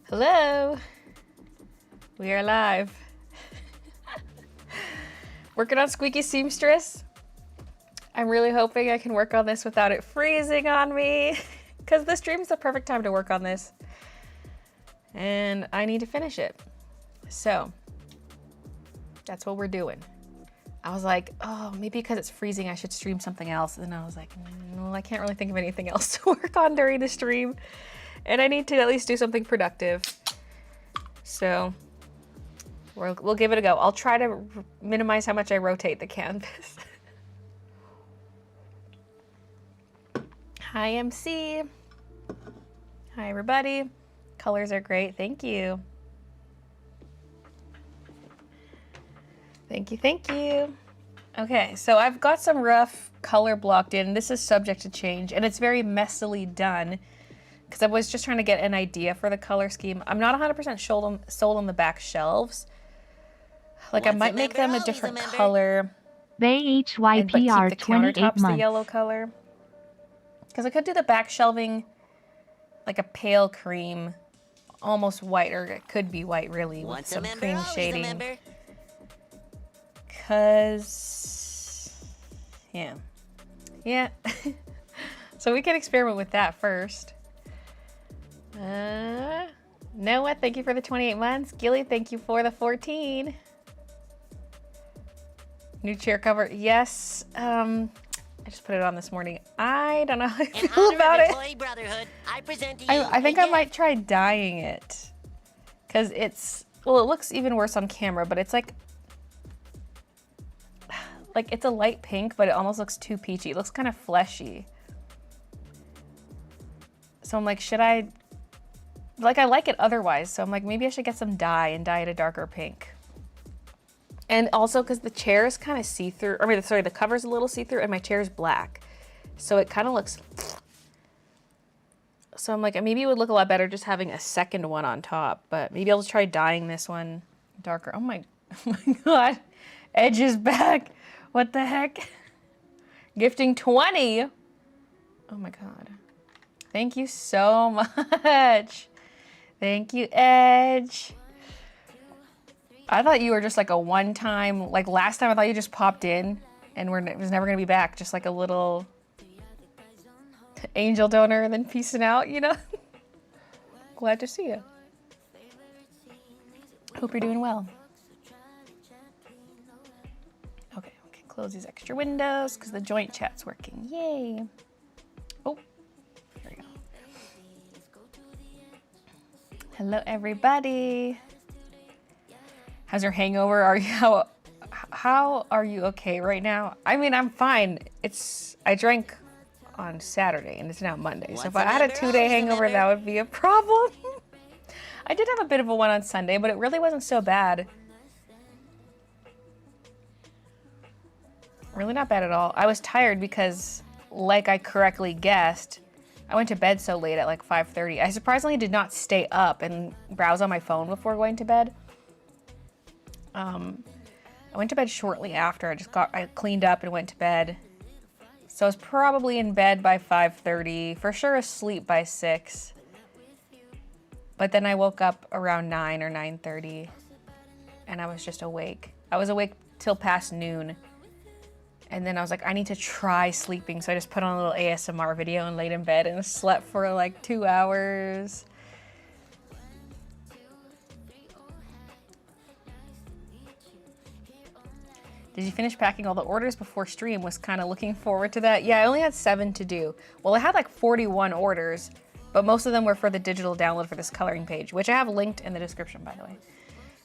Hello. We are live. Working on Squeaky Seamstress. I'm really hoping I can work on this without it freezing on me, because the stream's the perfect time to work on this. And I need to finish it. So that's what we're doing. I was like, oh, maybe because it's freezing, I should stream something else. And then I was like, no, I can't really think of anything else to work on during the stream. And I need to at least do something productive. So we'll give it a go. I'll try to minimize how much I rotate the canvas. Hi, MC. Hi, everybody. Colors are great. Thank you. Thank you, thank you. Okay, so I've got some rough color blocked in. This is subject to change, and it's very messily done because I was just trying to get an idea for the color scheme. I'm not 100% sold on the back shelves. Like, I might make them a different color. BayHYPR but keep the 28 countertops months. the yellow color. Because I could do the back shelving like a pale cream, almost white, or it could be white really, with some cream shading. Because, yeah. So we can experiment with that first. Noah, thank you for the 28 months. Gilly, thank you for the 14. New chair cover, yes. I just put it on this morning. I don't know how I feel about it. I think I might try dyeing it. Because it's, well, it looks even worse on camera, but it's like it's a light pink, but it almost looks too peachy. It looks kind of fleshy. So I'm like, should I, like, I like it otherwise. So I'm like, maybe I should get some dye and dye it a darker pink. And also because the chair is kind of see-through, I mean, sorry, the cover's a little see-through and my chair is black. So it kind of looks, so I'm like, maybe it would look a lot better just having a second one on top, but maybe I'll just try dyeing this one darker. Oh my God, Edge is back. What the heck? Gifting 20. Oh my God. Thank you so much. Thank you, Edge. I thought you were just like a one-time, like last time I thought you just popped in and it was never gonna be back. Just like a little angel donor and then peacing out, you know? Glad to see you. Hope you're doing well. Okay, close these extra windows because the joint chat's working. Yay. Oh, there we go. Hello, everybody. How's your hangover? How are you okay right now? I mean, I'm fine. I drank on Saturday and it's now Monday. So if I had a 2-day hangover, that would be a problem. I did have a bit of a one on Sunday, but it really wasn't so bad. Really not bad at all. I was tired because, like I correctly guessed, I went to bed so late at like 5:30. I surprisingly did not stay up and browse on my phone before going to bed. I went to bed shortly after. I cleaned up and went to bed. So I was probably in bed by 5:30, for sure asleep by 6. But then I woke up around 9 or 9:30 and I was just awake. I was awake till past noon. And then I was like, I need to try sleeping. So I just put on a little ASMR video and laid in bed and slept for like 2 hours. Did you finish packing all the orders before stream? Was kind of looking forward to that. Yeah, I only had 7 to do. Well, I had like 41 orders, but most of them were for the digital download for this coloring page, which I have linked in the description, by the way,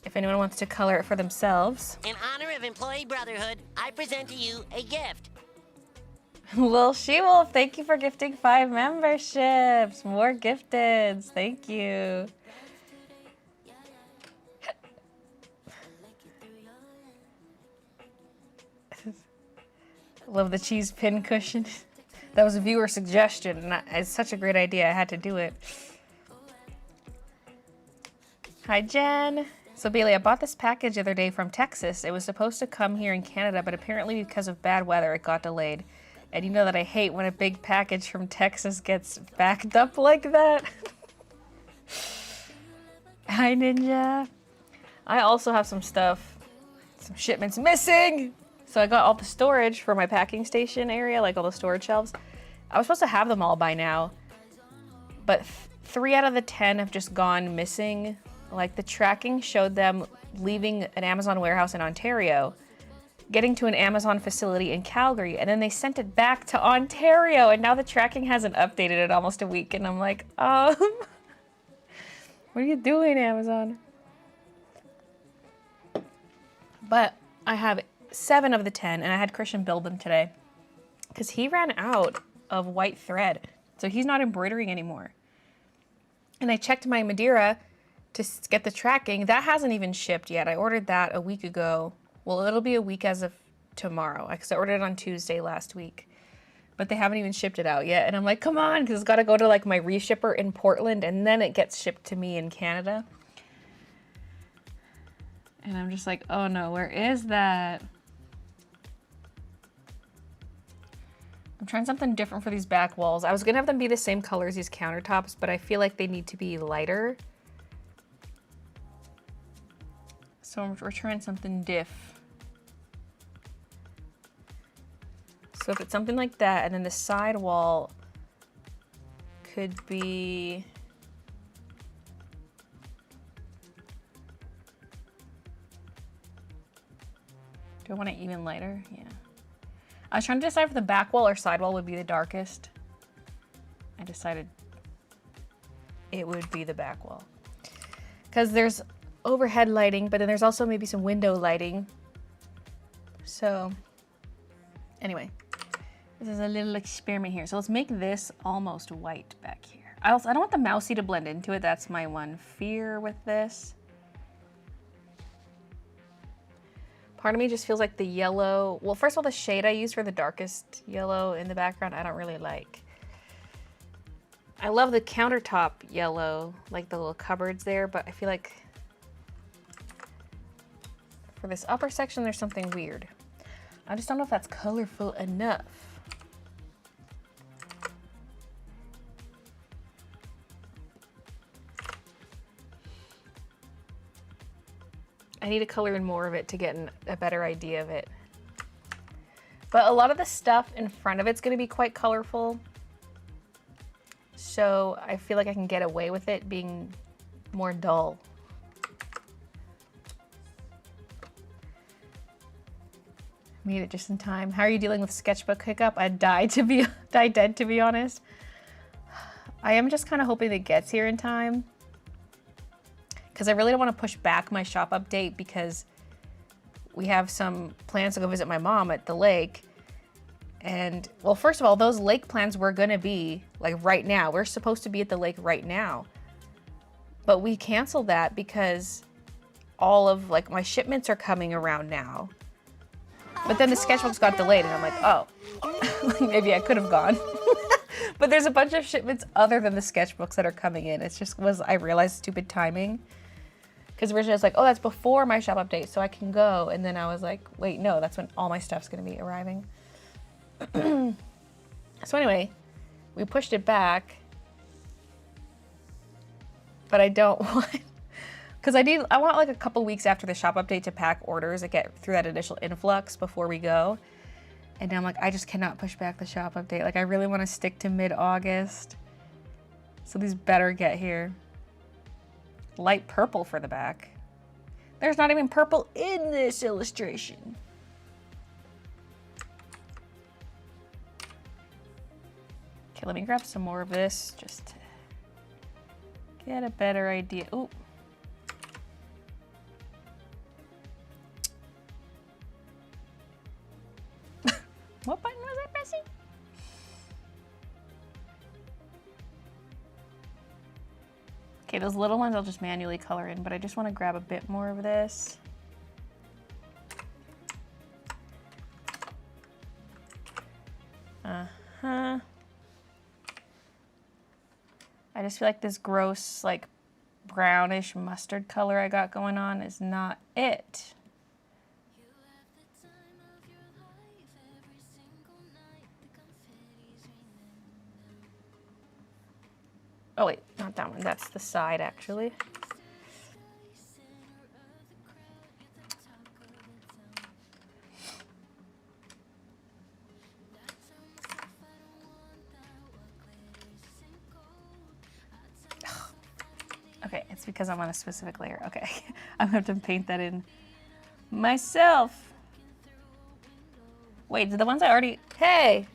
if anyone wants to color it for themselves. In honor of Employee Brotherhood, I present to you a gift. Lil She-Wolf, thank you for gifting 5 memberships. More gifteds. Thank you. Love the cheese pin cushion. That was a viewer suggestion, and it's such a great idea. I had to do it. Hi, Jen. So, Baylee, I bought this package the other day from Texas. It was supposed to come here in Canada, but apparently because of bad weather, it got delayed. And you know that I hate when a big package from Texas gets backed up like that. Hi, Ninja. I also have some stuff, some shipments missing. So I got all the storage for my packing station area, like all the storage shelves. I was supposed to have them all by now, but 3 out of the 10 have just gone missing. Like the tracking showed them leaving an Amazon warehouse in Ontario, getting to an Amazon facility in Calgary, and then they sent it back to Ontario, and now the tracking hasn't updated in almost a week, and I'm like, what are you doing, Amazon? But I have 7 of the 10, and I had Christian build them today because he ran out of white thread, so he's not embroidering anymore. And I checked my Madeira to get the tracking. That hasn't even shipped yet. I ordered that a week ago. Well, it'll be a week as of tomorrow because I ordered it on Tuesday last week. But they haven't even shipped it out yet. And I'm like, come on, because it's got to go to like my reshipper in Portland and then it gets shipped to me in Canada. And I'm just like, oh no, where is that? I'm trying something different for these back walls. I was gonna have them be the same color as these countertops, but I feel like they need to be lighter. So we're trying something diff. So if it's something like that, and then the side wall could be... Do I want it even lighter? Yeah. I was trying to decide if the back wall or side wall would be the darkest. I decided it would be the back wall. Because there's overhead lighting, but then there's also maybe some window lighting. So, anyway, this is a little experiment here. So let's make this almost white back here. I don't want the mousy to blend into it. That's my one fear with this. Part of me just feels like the yellow, well, first of all, the shade I used for the darkest yellow in the background, I don't really like. I love the countertop yellow, like the little cupboards there, but I feel like for this upper section, there's something weird. I just don't know if that's colorful enough. I need to color in more of it to get a better idea of it. But a lot of the stuff in front of it's gonna be quite colorful. So I feel like I can get away with it being more dull. Made it just in time. How are you dealing with sketchbook hiccup? I died dead to be honest. I am just kind of hoping it gets here in time, because I really don't want to push back my shop update because we have some plans to go visit my mom at the lake. And well, first of all, those lake plans were gonna be like right now. We're supposed to be at the lake right now. But we canceled that because all of like my shipments are coming around now. But then the sketchbooks got delayed and I'm like, oh, maybe I could have gone. But there's a bunch of shipments other than the sketchbooks that are coming in. It's just I realized stupid timing. Because originally I was like, oh, that's before my shop update, so I can go. And then I was like, wait, no, that's when all my stuff's gonna be arriving. So anyway, we pushed it back. But I don't want, because I want like a couple weeks after the shop update to pack orders and get through that initial influx before we go. And now I'm like, I just cannot push back the shop update. Like I really want to stick to mid-August. So these better get here. Light purple for the back. There's not even purple in this illustration. Okay, let me grab some more of this just to get a better idea. Ooh. What button was I pressing? Okay, those little ones I'll just manually color in, but I just want to grab a bit more of this. Uh-huh. I just feel like this gross, like, brownish mustard color I got going on is not it. Oh wait, not that one. That's the side actually. Okay, it's because I'm on a specific layer. Okay, I'm gonna have to paint that in myself. Wait, did the ones I already... Hey!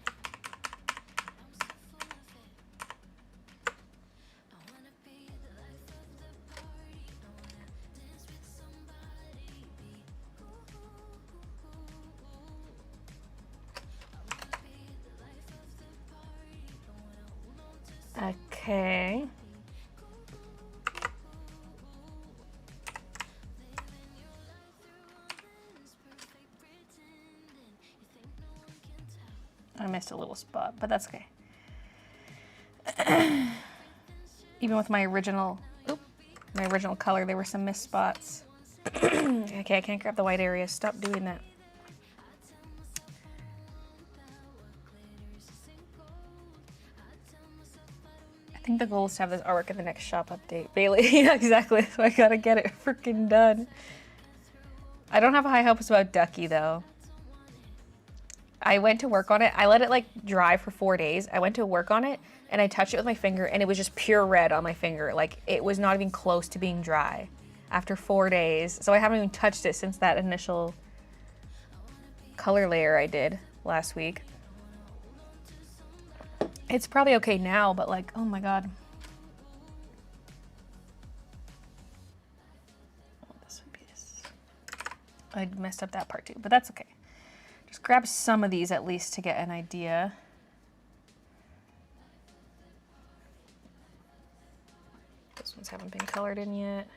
Okay. I missed a little spot, but that's okay. Even with my original color, there were some missed spots. Okay, I can't grab the white area. Stop doing that. I think the goal is to have this artwork in the next shop update. Baylee, yeah, exactly. So I gotta get it freaking done. I don't have high hopes about Ducky though. I went to work on it. I let it like dry for 4 days. I went to work on it and I touched it with my finger and it was just pure red on my finger. Like it was not even close to being dry after 4 days. So I haven't even touched it since that initial color layer I did last week. It's probably okay now, but like, oh my God. Oh, this would be this. I messed up that part too, but that's okay. Just grab some of these at least to get an idea. Those ones haven't been colored in yet.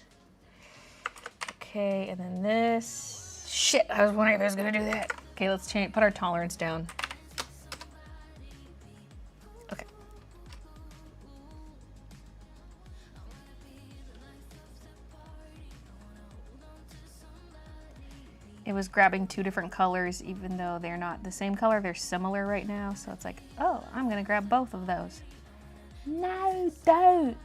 Okay, and then this. Shit, I was wondering if I was gonna do that. Okay, let's change, put our tolerance down. Okay. It was grabbing 2 different colors, even though they're not the same color, they're similar right now. So it's like, oh, I'm gonna grab both of those. No, don't.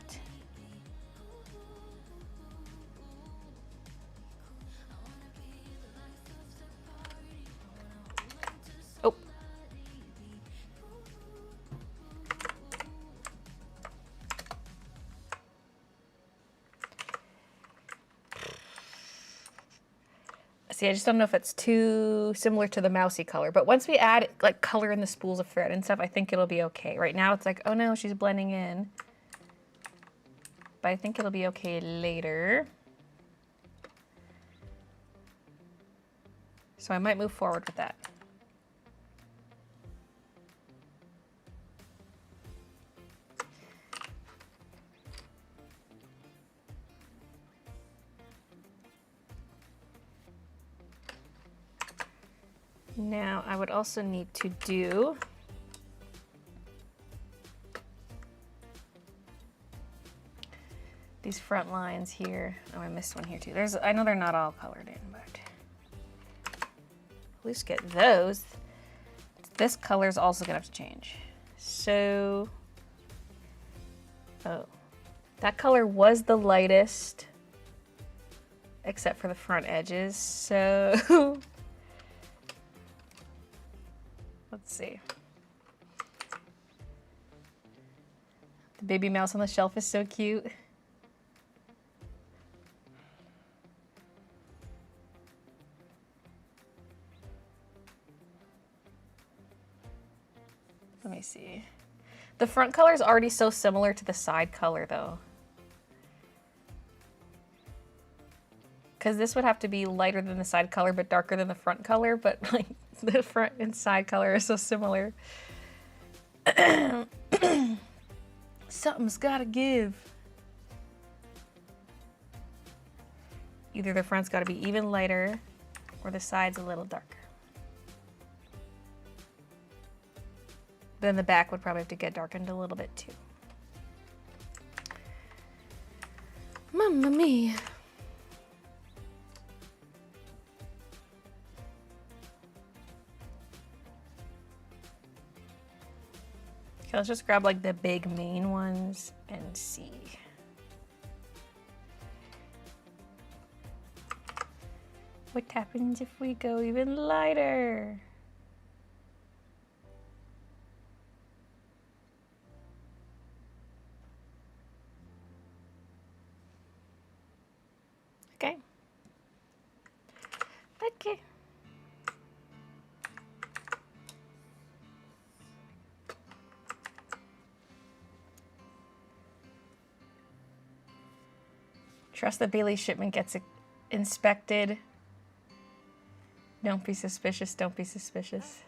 Oh. See, I just don't know if it's too similar to the mousy color, but once we add like color in the spools of thread and stuff, I think it'll be okay. Right now it's like, oh no, she's blending in. But I think it'll be okay later. So I might move forward with that. Now I would also need to do these front lines here. Oh, I missed one here too. I know they're not all colored in, but at least get those. This color is also gonna have to change. So, oh, that color was the lightest, except for the front edges. So. Let's see. The baby mouse on the shelf is so cute. Let me see. The front color is already so similar to the side color though. Because this would have to be lighter than the side color but darker than the front color, but like the front and side color are so similar. Something's gotta give. Either the front's gotta be even lighter or the side's a little darker. Then the back would probably have to get darkened a little bit too. Mamma mia. Okay, let's just grab like the big main ones and see. What happens if we go even lighter? Okay. Okay. Trust the Baylee shipment gets inspected. Don't be suspicious, don't be suspicious.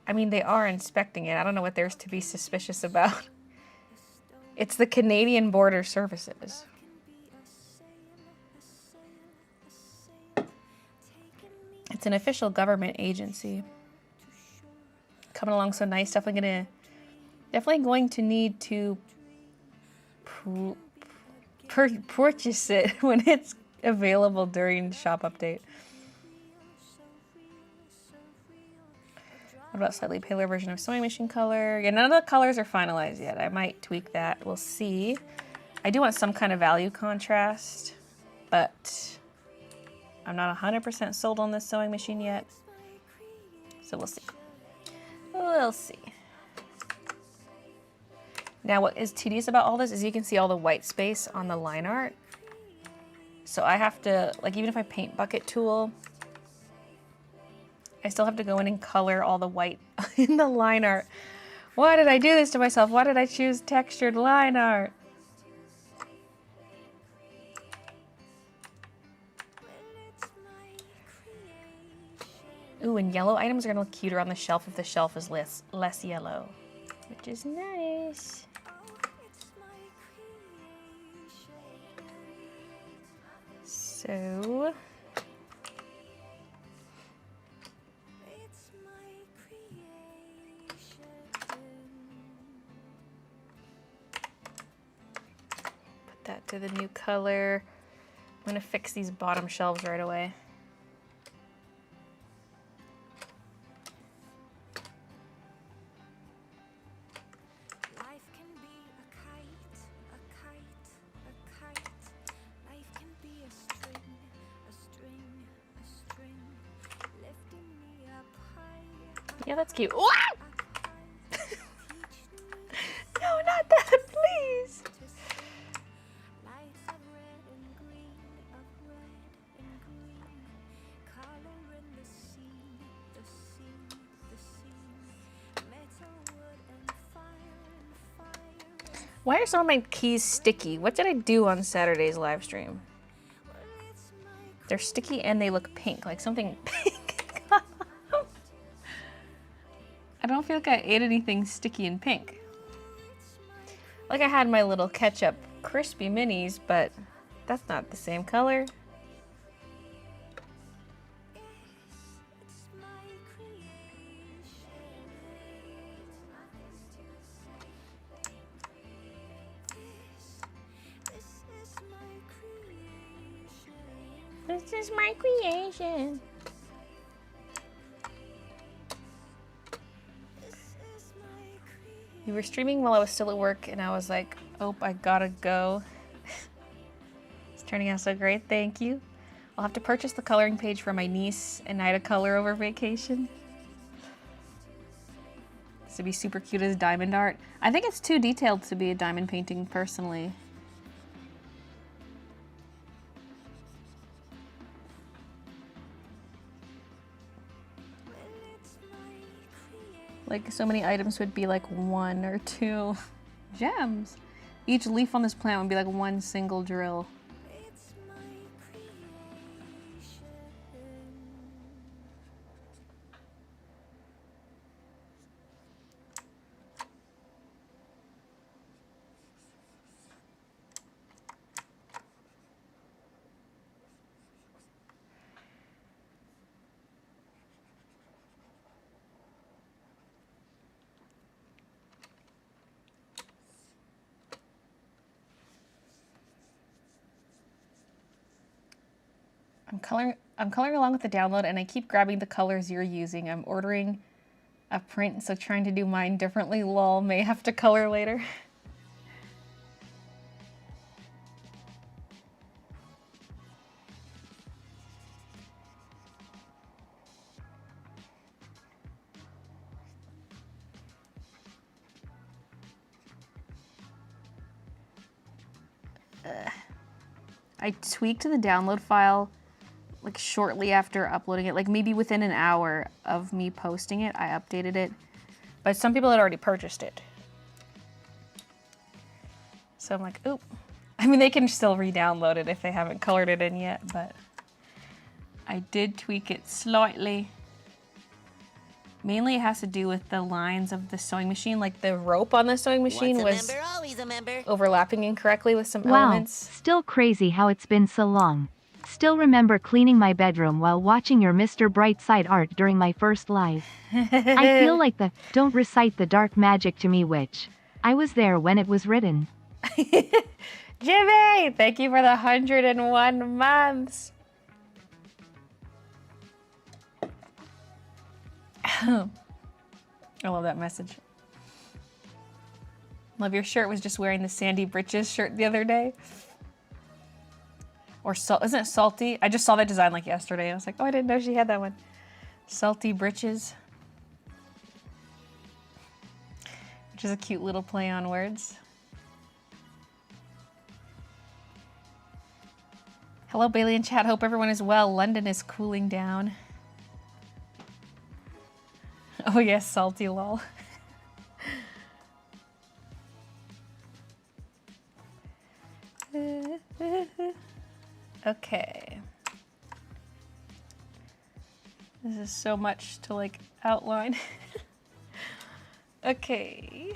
I mean, they are inspecting it. I don't know what there's to be suspicious about. It's the Canadian Border Services. It's an official government agency. Coming along so nice. Definitely going to need to purchase it when it's available during shop update. What about slightly paler version of sewing machine color? Yeah, none of the colors are finalized yet. I might tweak that. We'll see. I do want some kind of value contrast, but I'm not 100% sold on this sewing machine yet. So we'll see. We'll see. Now what is tedious about all this is you can see all the white space on the line art. So I have to, like, even if I paint bucket tool, I still have to go in and color all the white in the line art. Why did I do this to myself? Why did I choose textured line art? Ooh, and yellow items are gonna look cuter on the shelf if the shelf is less yellow, which is nice. So put that to the new color. I'm gonna fix these bottom shelves right away. Yeah, that's cute. No, not that, please. Why are some of my keys sticky? What did I do on Saturday's live stream? They're sticky and they look pink, like something pink. I don't feel like I ate anything sticky and pink. Like I had my little ketchup crispy minis, but that's not the same color. This is my creation. You were streaming while I was still at work, and I was like, oh, I gotta go. It's turning out so great, thank you. I'll have to purchase the coloring page for my niece and Nida color over vacation. This would be super cute as diamond art. I think it's too detailed to be a diamond painting, personally. Like, so many items would be like 1 or 2 gems. Each leaf on this plant would be like 1 single drill. I'm coloring along with the download, and I keep grabbing the colors you're using. I'm ordering a print, so trying to do mine differently, lol, may have to color later. I tweaked the download file like shortly after uploading it, like maybe within an hour of me posting it, I updated it. But some people had already purchased it. So I'm like, oop. I mean, they can still re-download it if they haven't colored it in yet, but I did tweak it slightly. Mainly it has to do with the lines of the sewing machine, like the rope on the sewing machine was Always a member. overlapping incorrectly with some Wow, elements. still crazy how it's been so long. Still remember cleaning my bedroom while watching your Mr. Brightside art during my first live. I feel like the "don't recite the dark magic to me" witch. I was there when it was written. Jimmy, thank you for the 101 months. I love that message. Love your shirt was just wearing the Sandy Britches shirt the other day. Or isn't it Salty? I just saw that design like yesterday. I was like, oh, I didn't know she had that one. Salty Britches. Which is a cute little play on words. Hello, Baylee and chat. Hope everyone is well. London is cooling down. Oh yes, salty lol. Okay. This is so much to like outline. Okay.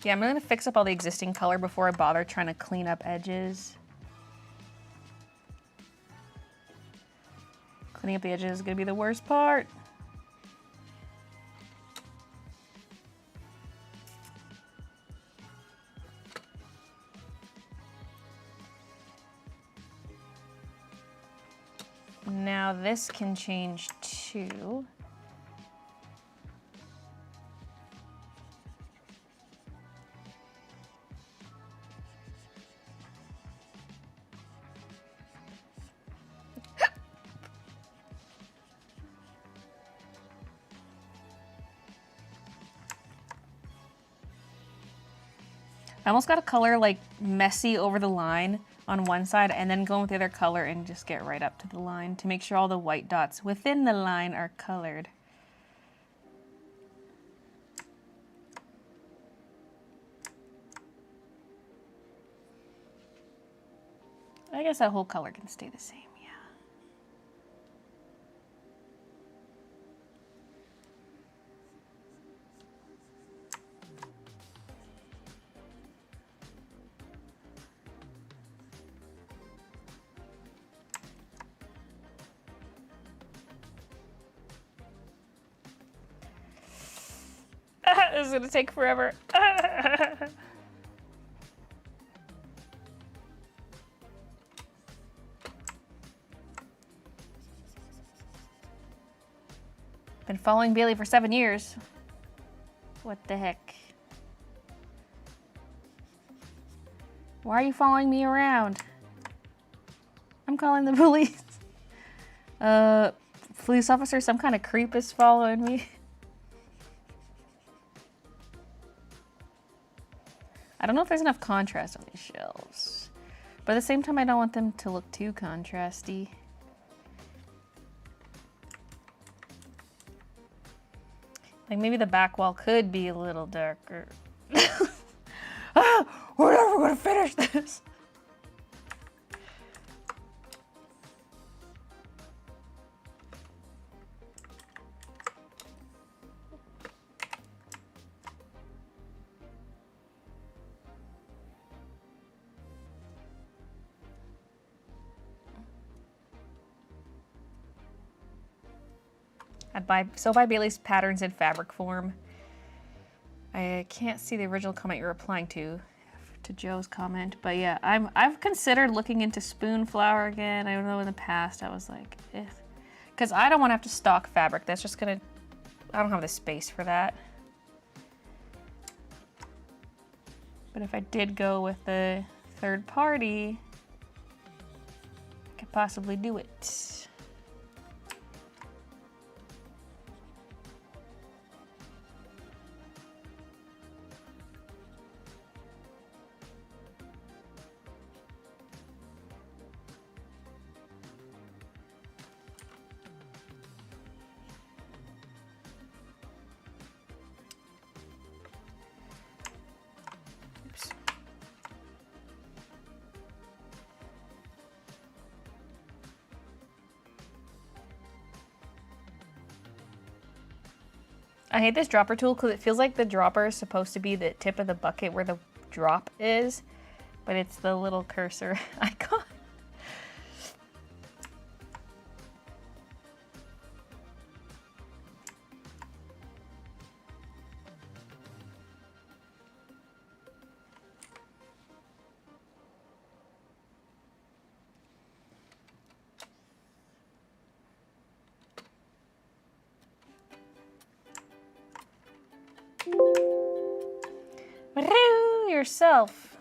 Yeah, I'm gonna fix up all the existing color before I bother trying to clean up edges. Cleaning up the edges is gonna be the worst part. Now this can change too. I almost got a color like messy over the line on one side and then go with the other color and just get right up to the line to make sure all the white dots within the line are colored. I guess that whole color can stay the same, yeah. This is gonna take forever. Been following Baylee for 7 years. What the heck? Why are you following me around? I'm calling the police. Police officer, some kind of creep is following me. I don't know if there's enough contrast on these shelves, but at the same time, I don't want them to look too contrasty. Like maybe the back wall could be a little darker. We're never gonna finish this. I'd buy Baylee's patterns in fabric form. I can't see the original comment you're replying to Joe's comment, but yeah, I've considered looking into spoon flour again. I don't know, in the past I was like, eh, because I don't want to have to stock fabric. That's just gonna I don't have the space for that. But if I did go with the third party, I could possibly do it. I hate this dropper tool because it feels like the dropper is supposed to be the tip of the bucket where the drop is, but it's the little cursor icon. Woo, yourself.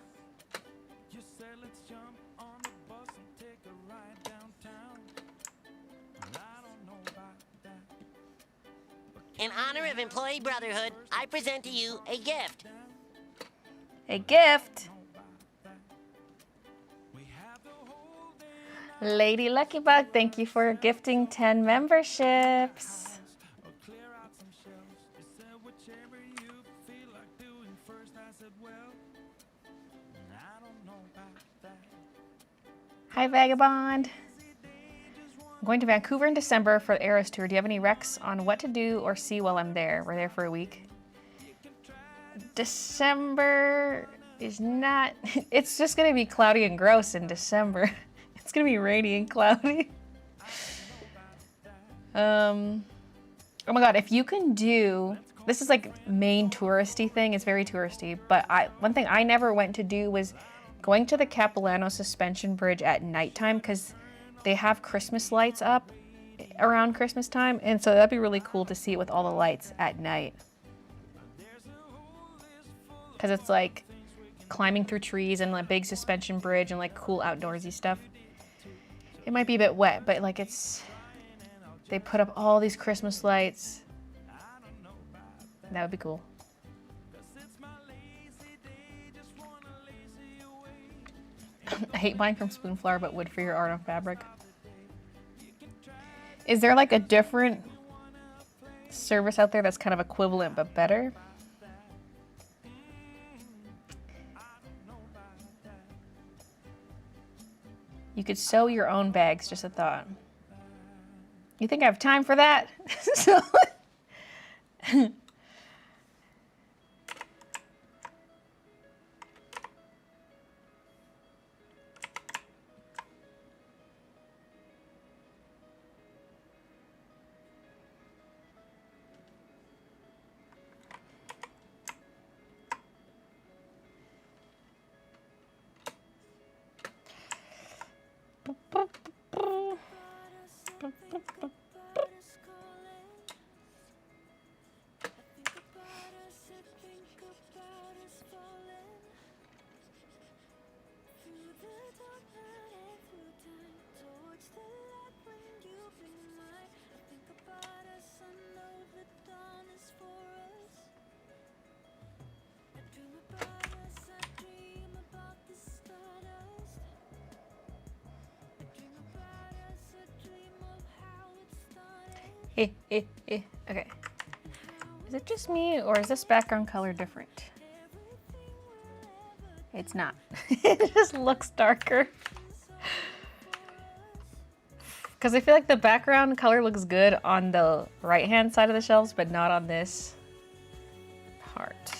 In honor of Employee Brotherhood, I present to you a gift. A gift. Lady Luckybug, thank you for gifting 10 memberships. Hi, Vagabond. I'm going to Vancouver in December for the Eras Tour. Do you have any recs on what to do or see while I'm there? We're there for a week. December is not... It's just going to be cloudy and gross in December. It's going to be rainy and cloudy. Oh my god, if you can do... This is like main touristy thing. It's very touristy. But one thing I never went to do was going to the Capilano Suspension Bridge at nighttime because they have Christmas lights up around Christmas time. And so that'd be really cool to see it with all the lights at night. Because it's like climbing through trees and a big suspension bridge and like cool outdoorsy stuff. It might be a bit wet, but like they put up all these Christmas lights. That would be cool. I hate buying from Spoonflower, but wood for your art on fabric. Is there like a different service out there that's kind of equivalent but better? You could sew your own bags, just a thought. You think I have time for that? Okay. Is it just me, or is this background color different? It's not. It just looks darker. Because I feel like the background color looks good on the right-hand side of the shelves, but not on this part.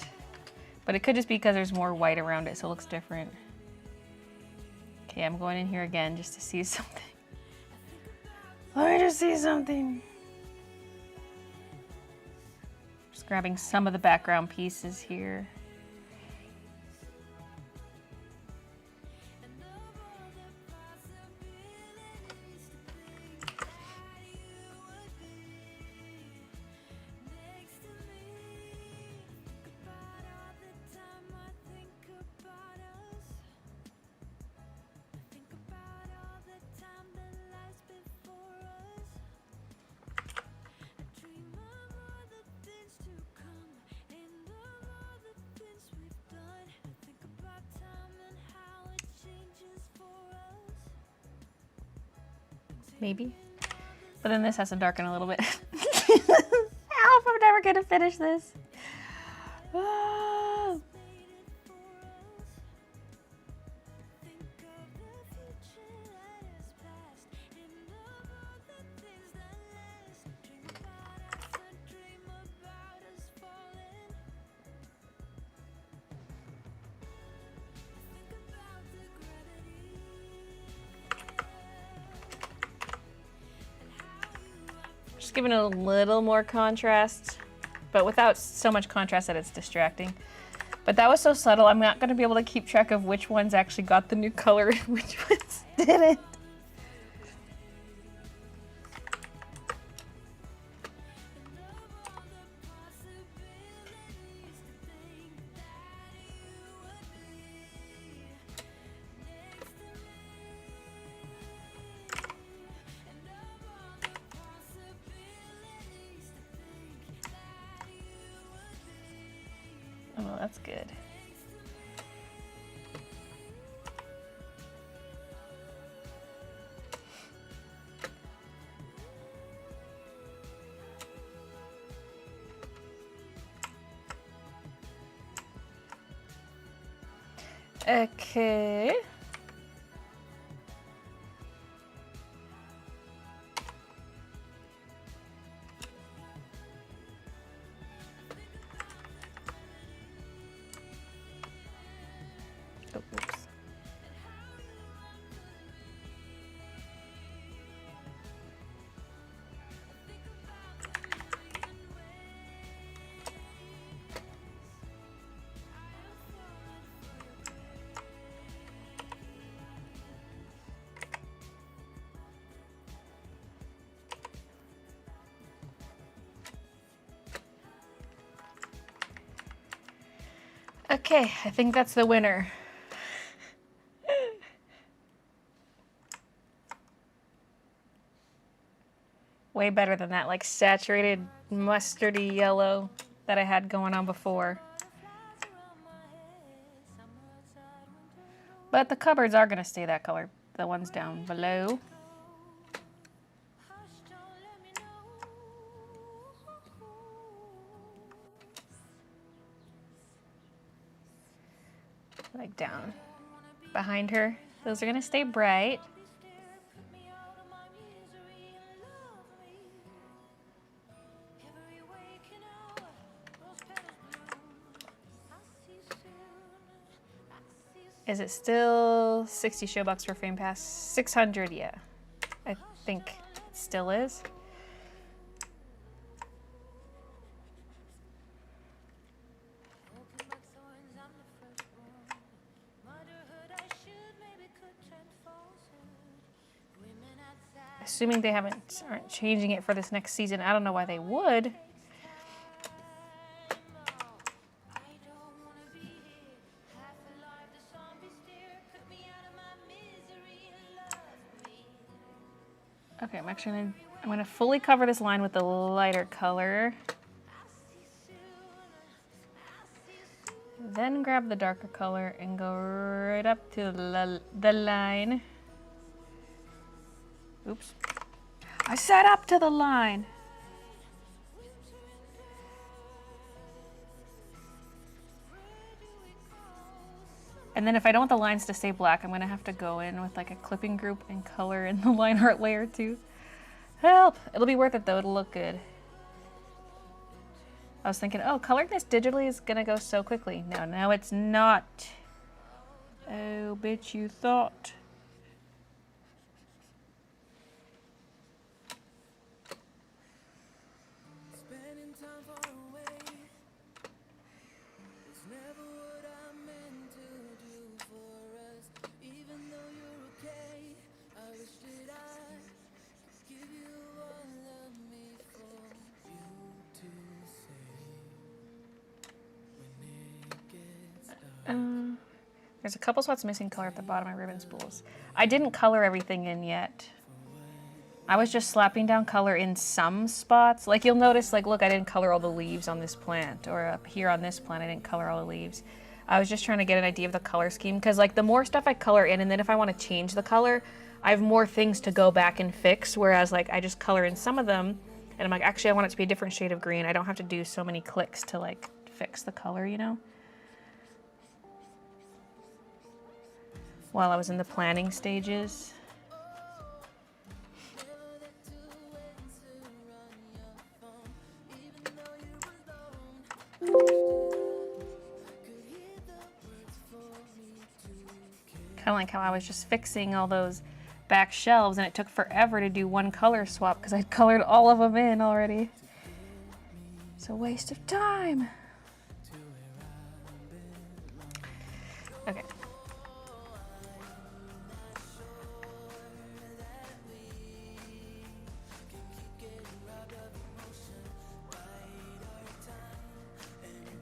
But it could just be because there's more white around it, so it looks different. Okay, I'm going in here again just to see something. Let me just see something. Just grabbing some of the background pieces here. Maybe. But then this has to darken a little bit. Help, I'm never gonna finish this. Ah. Just giving it a little more contrast, but without so much contrast that it's distracting. But that was so subtle, I'm not going to be able to keep track of which ones actually got the new color and which ones didn't. Oh, that's good. Okay. Oh, oops. Okay, I think that's the winner. Way better than that, like, saturated mustardy yellow that I had going on before. But the cupboards are gonna stay that color, the ones down below. Like down behind her. Those are gonna stay bright. Is it still 60 show bucks for frame pass? 600, yeah. I think it still is. Assuming they aren't changing it for this next season. I don't know why they would. Okay, I'm gonna fully cover this line with the lighter color. Then grab the darker color and go right up to the line. Oops. I said up to the line. And then if I don't want the lines to stay black, I'm gonna have to go in with like a clipping group and color in the line art layer too. Help! It'll be worth it though, it'll look good. I was thinking, oh, coloring this digitally is gonna go so quickly. No, it's not. Oh, bitch, you thought. There's a couple spots missing color at the bottom of my ribbon spools. I didn't color everything in yet. I was just slapping down color in some spots. Like you'll notice, like, look, I didn't color all the leaves on this plant, or up here on this plant, I didn't color all the leaves. I was just trying to get an idea of the color scheme, because like the more stuff I color in, and then if I want to change the color, I have more things to go back and fix, whereas like I just color in some of them and I'm like, actually I want it to be a different shade of green. I don't have to do so many clicks to like fix the color, you know? While I was in the planning stages. Kind of like how I was just fixing all those back shelves and it took forever to do one color swap because I'd colored all of them in already. It's a waste of time. Okay.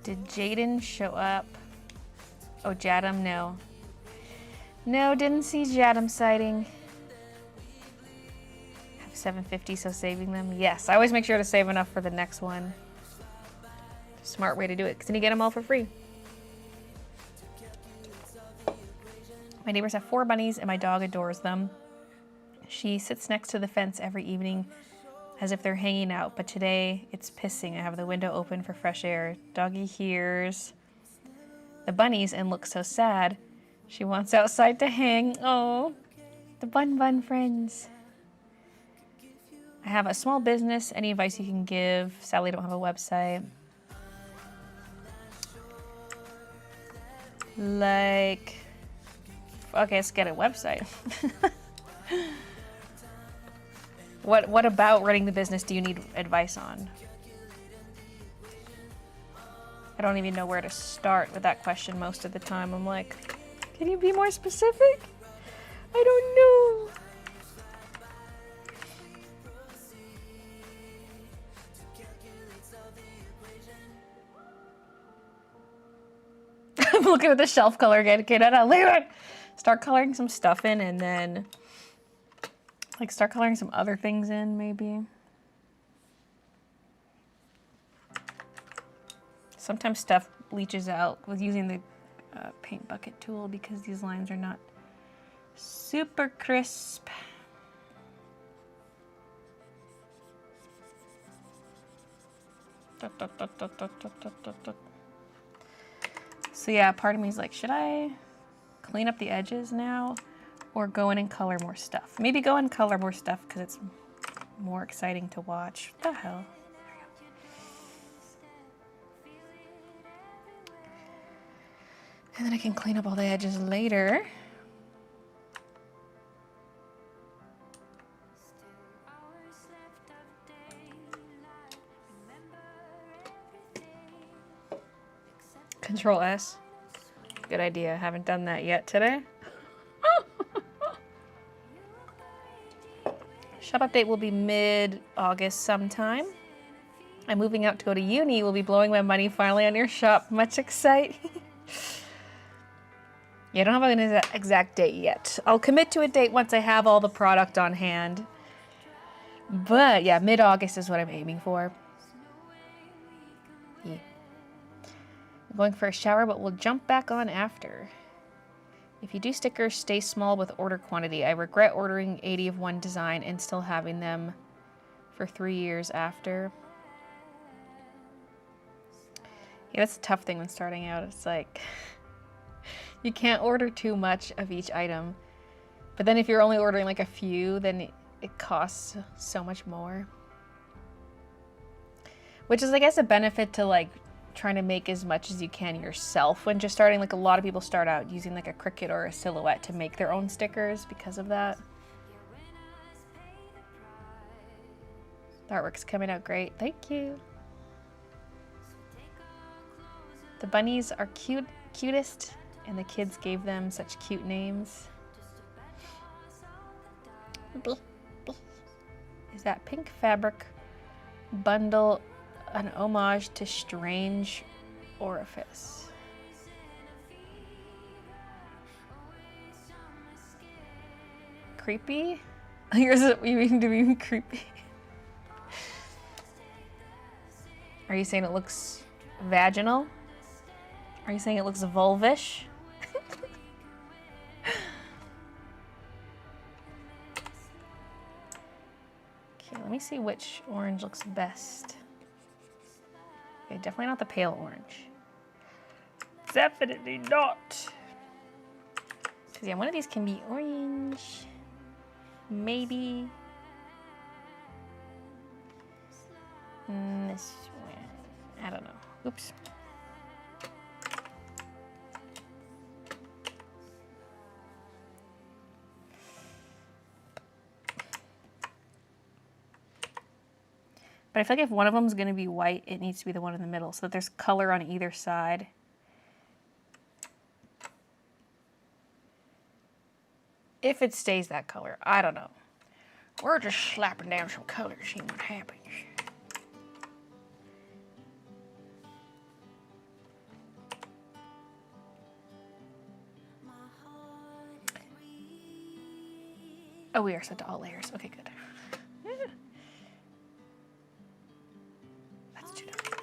Did Jaden show up? Oh, Jadam, no. No, didn't see Jadam sighting. Have 750, so saving them. Yes, I always make sure to save enough for the next one. Smart way to do it, because then you get them all for free. My neighbors have 4 bunnies, and my dog adores them. She sits next to the fence every evening as if they're hanging out, but today it's pissing. I have the window open for fresh air. Doggy hears the bunnies and looks so sad. She wants outside to hang. Oh, the bun friends. I have a small business. Any advice you can give? Sadly, I don't have a website. Like, okay, let's get a website. What about running the business do you need advice on? I don't even know where to start with that question most of the time. I'm like, can you be more specific? I don't know. I'm looking at the shelf color again. Okay, no, leave it. Start coloring some stuff in and then like start coloring some other things in maybe. Sometimes stuff bleaches out with using the paint bucket tool because these lines are not super crisp. So yeah, part of me is like, should I clean up the edges now or go in and color more stuff? Maybe go and color more stuff because it's more exciting to watch. What the hell? And then I can clean up all the edges later. Control S. Good idea. Haven't done that yet today. Shop update will be mid-August sometime. I'm moving out to go to uni. We'll be blowing my money finally on your shop. Much exciting. Yeah, I don't have an exact date yet. I'll commit to a date once I have all the product on hand. But yeah, mid-August is what I'm aiming for. Yeah. I'm going for a shower, but we'll jump back on after. If you do stickers, stay small with order quantity. I regret ordering 80 of one design and still having them for 3 years after. Yeah, that's a tough thing when starting out. It's like, you can't order too much of each item. But then if you're only ordering like a few, then it costs so much more. Which is, I guess, a benefit to like trying to make as much as you can yourself when just starting. Like a lot of people start out using like a Cricut or a Silhouette to make their own stickers because of that. The artwork's coming out great. Thank you. The bunnies are cutest, and the kids gave them such cute names. Is that pink fabric bundle an homage to Strange Orifice? Creepy? Here's what you mean to be creepy. Are you saying it looks vaginal? Are you saying it looks vulvish? me see which orange looks best. Okay, definitely not the pale orange. Definitely not. Because yeah, one of these can be orange. Maybe. This one. I don't know. Oops. But I feel like if one of them is going to be white, it needs to be the one in the middle so that there's color on either side. If it stays that color, I don't know. We're just slapping down some color, see what happens. Oh, we are set to all layers. Okay, good. That's too dark.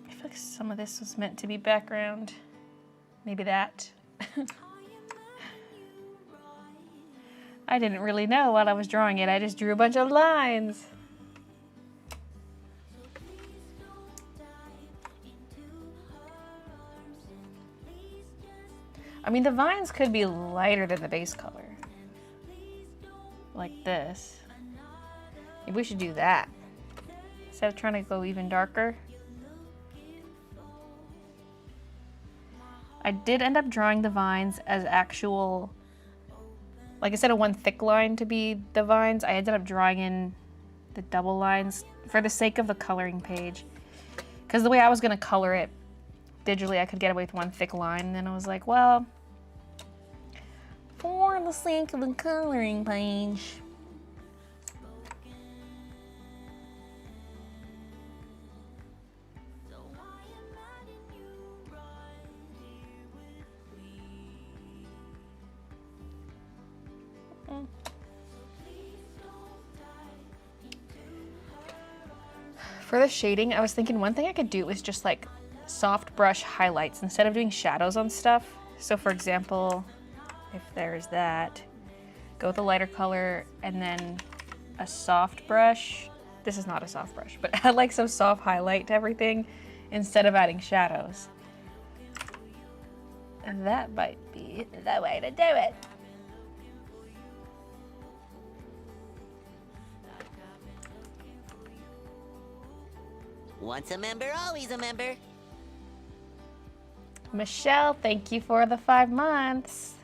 I feel like some of this was meant to be background. Maybe that. I didn't really know while I was drawing it. I just drew a bunch of lines. I mean, the vines could be lighter than the base color. Like this. Maybe we should do that. Instead of trying to go even darker. I did end up drawing the vines as actual, like instead of one thick line to be the vines, I ended up drawing in the double lines for the sake of the coloring page. Because the way I was going to color it digitally, I could get away with one thick line. And then I was like, well, for the sake of the coloring page. For the shading, I was thinking one thing I could do is just like soft brush highlights instead of doing shadows on stuff. So for example, if there's that, go with a lighter color and then a soft brush. This is not a soft brush, but add like some soft highlight to everything instead of adding shadows. And that might be the way to do it. Once a member, always a member. Michelle, thank you for the 5 months.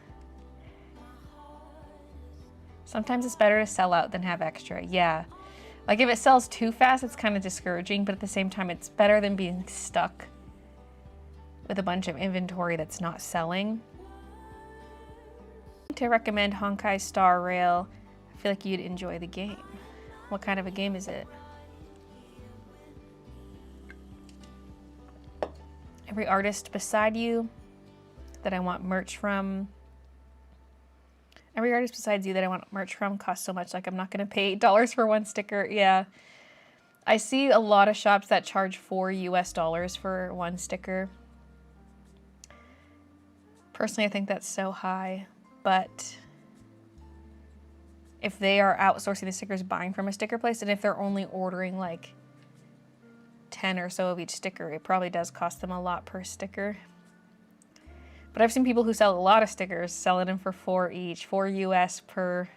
Sometimes it's better to sell out than have extra. Yeah. Like if it sells too fast, it's kind of discouraging, but at the same time, it's better than being stuck with a bunch of inventory that's not selling. To recommend Honkai Star Rail, I feel like you'd enjoy the game. What kind of a game is it? Every artist beside you that I want merch from. Every artist besides you that I want merch from costs so much, like I'm not gonna pay $8 for one sticker. Yeah. I see a lot of shops that charge $4 US for one sticker. Personally, I think that's so high, but if they are outsourcing the stickers buying from a sticker place, and if they're only ordering like 10 or so of each sticker, it probably does cost them a lot per sticker. But I've seen people who sell a lot of stickers selling them for $4 each, $4 US per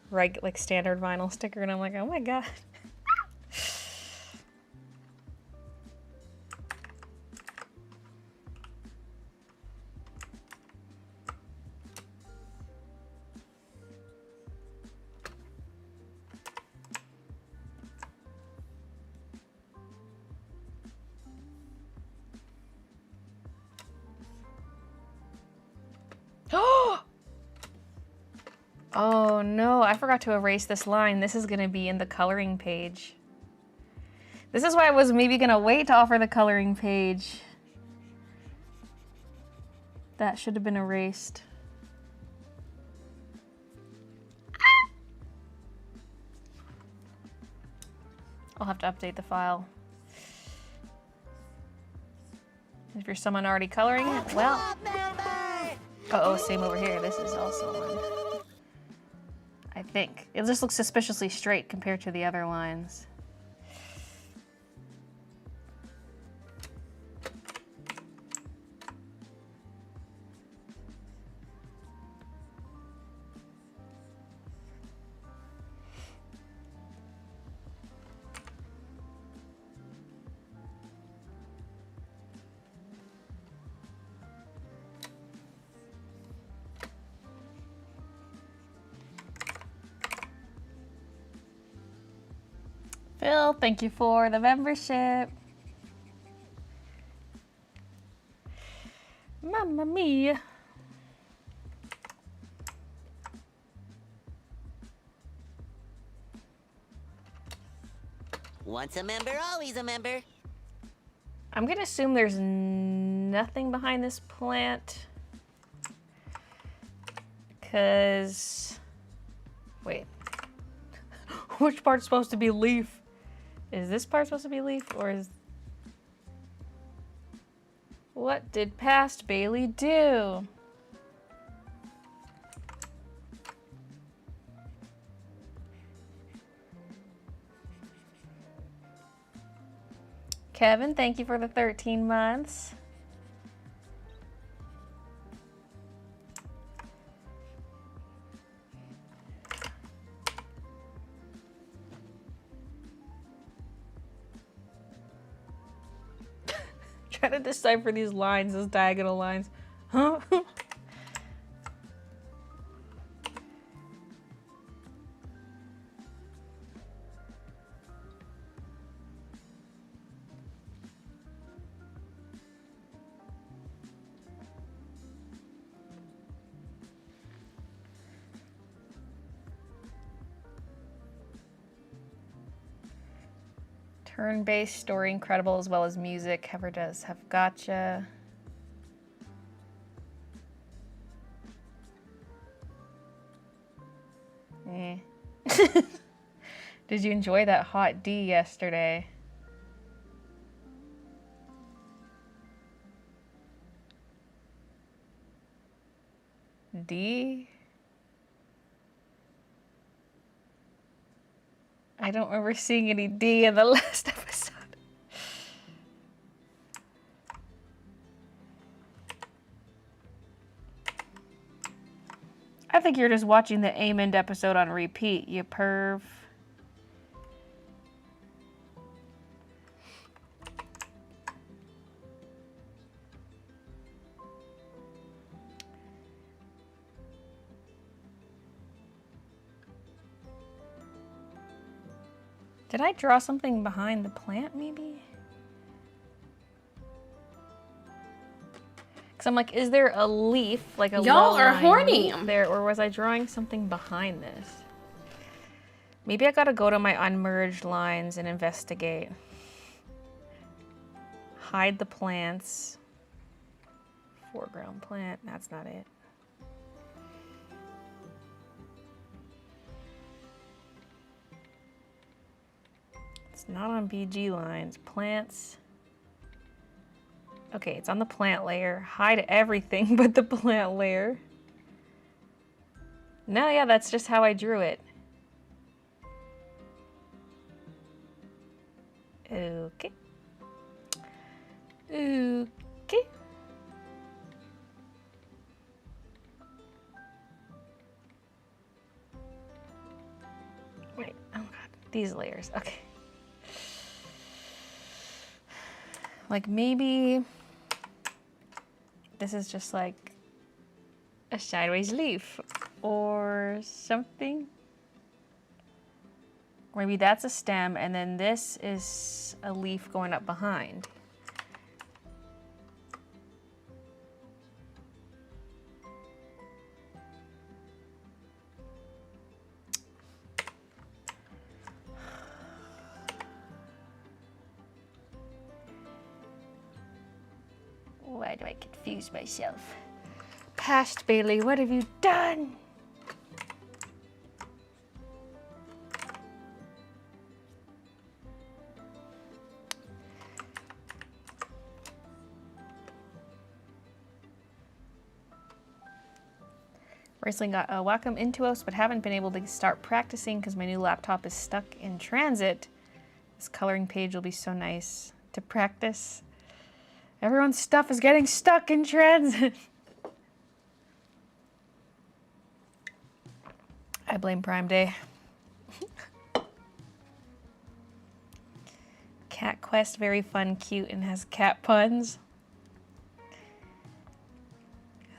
like standard vinyl sticker, and I'm like, oh my god. Oh no, I forgot to erase this line. This is gonna be in the coloring page. This is why I was maybe gonna wait to offer the coloring page. That should have been erased. I'll have to update the file. If you're someone already coloring it, well. Uh-oh, same over here. This is also one. I think. It just looks suspiciously straight compared to the other lines. Phil, thank you for the membership. Mamma mia. Once a member, always a member. I'm gonna assume there's nothing behind this plant. Because, wait, which part's supposed to be leaf? Is this part supposed to be leaf, or is... What did past Baylee do? Kevin, thank you for the 13 months. Trying to decipher these lines, those diagonal lines. Huh? Turn-based story incredible as well as music. Ever does have gotcha. Eh. Did you enjoy that hot D yesterday? D? I don't remember seeing any D in the last episode. I think you're just watching the Amond episode on repeat, you perv. Did I draw something behind the plant, maybe? Because I'm like, is there a leaf, like a Y'all are low-lying horny. leaf there, or was I drawing something behind this? Maybe I gotta go to my unmerged lines and investigate. Hide the plants. Foreground plant, that's not it. It's not on BG lines. Plants. Okay, it's on the plant layer. Hide everything but the plant layer. No, yeah, that's just how I drew it. Okay. Okay. Wait, oh god, these layers, okay. Like maybe this is just like a sideways leaf or something. Or maybe that's a stem and then this is a leaf going up behind. Why do I confuse myself? Past Baylee, what have you done? Recently got a Wacom Intuos, but haven't been able to start practicing because my new laptop is stuck in transit. This coloring page will be so nice to practice. Everyone's stuff is getting stuck in transit. I blame Prime Day. Cat Quest, very fun, cute, and has cat puns.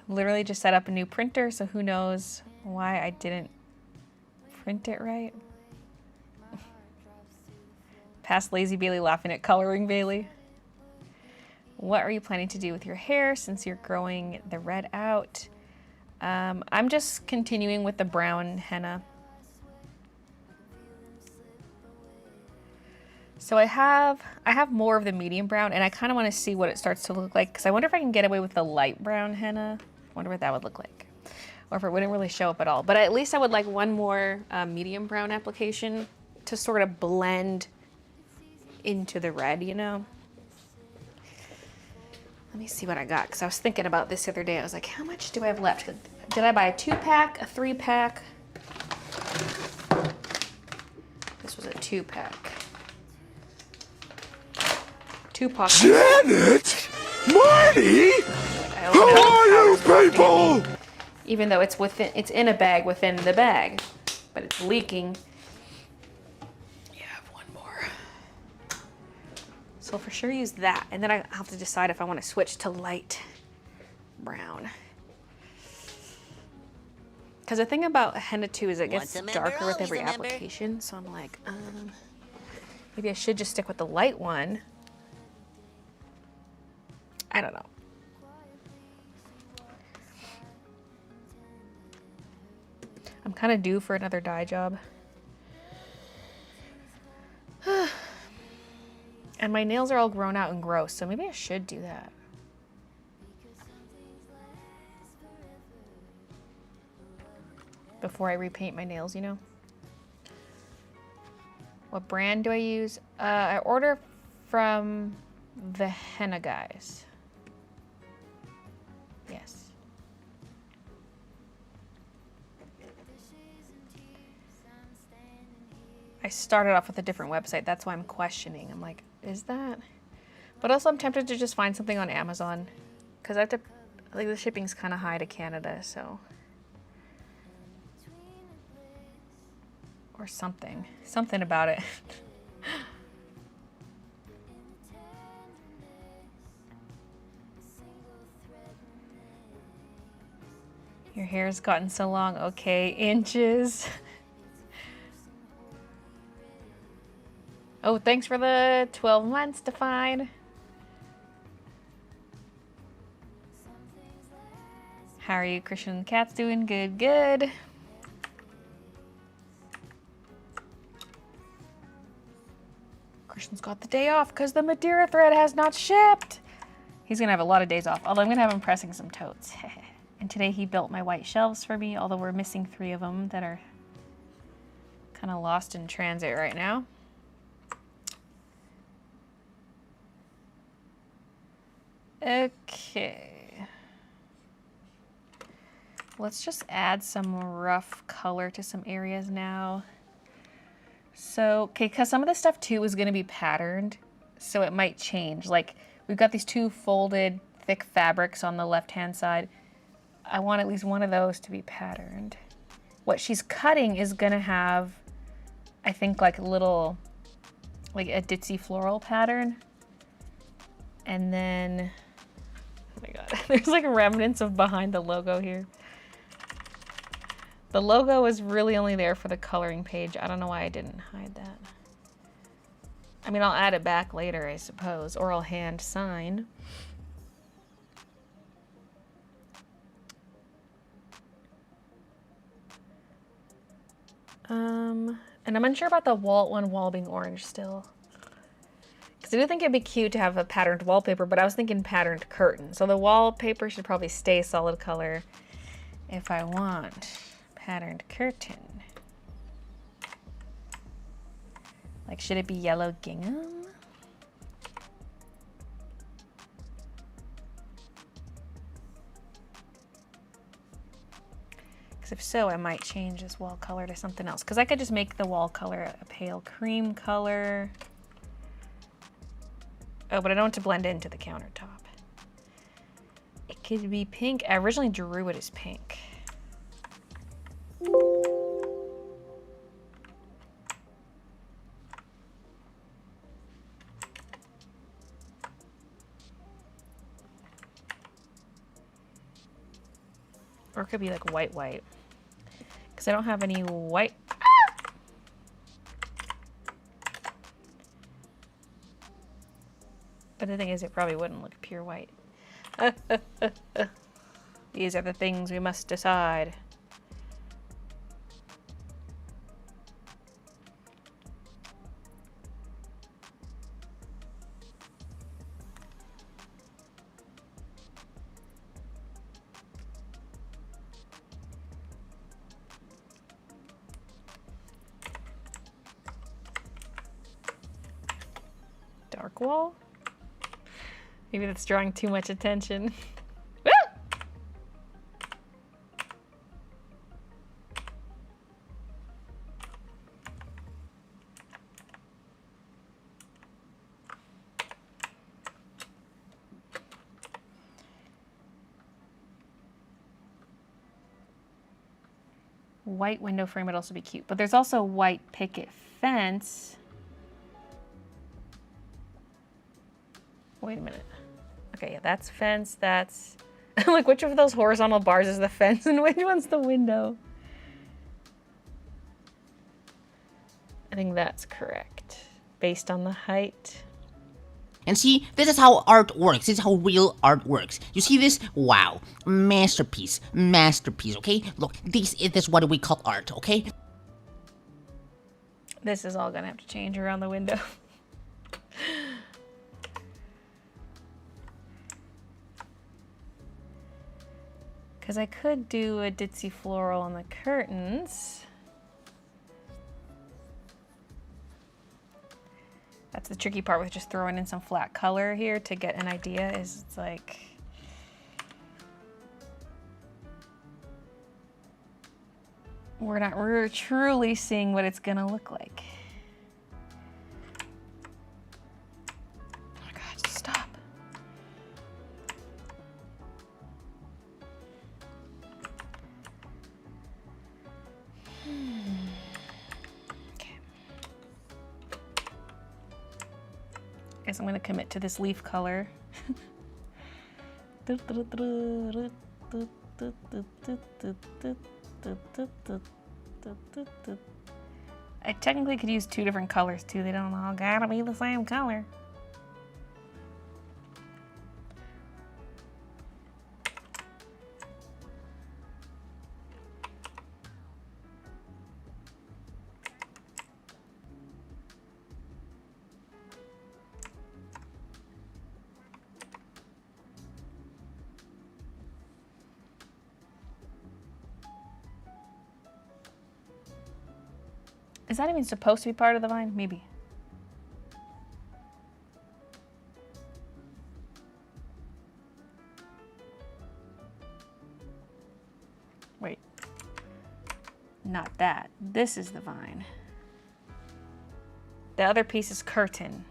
Literally just set up a new printer, so who knows why I didn't print it right. Past lazy Baylee laughing at coloring Baylee. What are you planning to do with your hair since you're growing the red out? I'm just continuing with the brown henna. So I have more of the medium brown, and I kind of want to see what it starts to look like, because I wonder if I can get away with the light brown henna. I wonder what that would look like, or if it wouldn't really show up at all. But at least I would like one more medium brown application to sort of blend into the red, you know? Let me see what I got, because I was thinking about this the other day. I was like, how much do I have left? Did I buy a 2-pack, a 3-pack? This was a 2-pack. 2 pockets. Janet! Marty! How are you people? Even though it's in a bag within the bag, but it's leaking. Yeah, I have one more. So I'll for sure use that, and then I have to decide if I want to switch to light brown. Because the thing about henna too is it gets darker with every application, so I'm like, maybe I should just stick with the light one. I don't know. I'm kind of due for another dye job. And my nails are all grown out and gross, so maybe I should do that. Before I repaint my nails, you know? What brand do I use? I order from the henna guys. Yes. I started off with a different website. That's why I'm questioning. I'm like, is that? But also I'm tempted to just find something on Amazon, because I have to, like, the shipping's kind of high to Canada, so. Or something. Something about it. Your hair's gotten so long. Okay, inches. Oh, thanks for the 12 months, Define. How are you, Christian and Cat's doing? Good, good. Christian's got the day off because the Madeira thread has not shipped. He's gonna have a lot of days off, although I'm gonna have him pressing some totes. And today he built my white shelves for me, although we're missing 3 of them that are kind of lost in transit right now. Okay. Let's just add some rough color to some areas now. So, okay, because some of the stuff too is going to be patterned, so it might change. Like, we've got these 2 folded thick fabrics on the left-hand side. I want at least one of those to be patterned. What she's cutting is going to have, I think, like a little, like a ditzy floral pattern. And then, oh my god, there's like remnants of behind the logo here. The logo is really only there for the coloring page. I don't know why I didn't hide that. I mean, I'll add it back later, I suppose, or I'll hand sign. And I'm unsure about the wall being orange still. Because I do think it'd be cute to have a patterned wallpaper, but I was thinking patterned curtain. So the wallpaper should probably stay solid color if I want patterned curtain. Like, should it be yellow gingham? Because if so, I might change this wall color to something else. Because I could just make the wall color a pale cream color. Oh, but I don't want to blend into the countertop. It could be pink. I originally drew it as pink. Or it could be like white. Because I don't have any white. But the thing is, it probably wouldn't look pure white. These are the things we must decide. Dark wall? Maybe that's drawing too much attention. Woo! White window frame would also be cute, but there's also white picket fence. Wait a minute. Okay, yeah, that's fence, that's... like, which of those horizontal bars is the fence and which one's the window? I think that's correct, based on the height. And see, this is how art works. This is how real art works. You see this? Wow. Masterpiece. Masterpiece, okay? Look, this is what we call art, okay? This is all gonna have to change around the window. Because I could do a ditzy floral on the curtains. That's the tricky part with just throwing in some flat color here to get an idea, is it's like... we're truly seeing what it's gonna look like. Oh my God, just stop. Okay. Guess I'm gonna commit to this leaf color. I technically could use two different colors too. They don't all gotta be the same color. Is that even supposed to be part of the vine? Maybe. Wait. Not that. This is the vine. The other piece is curtain.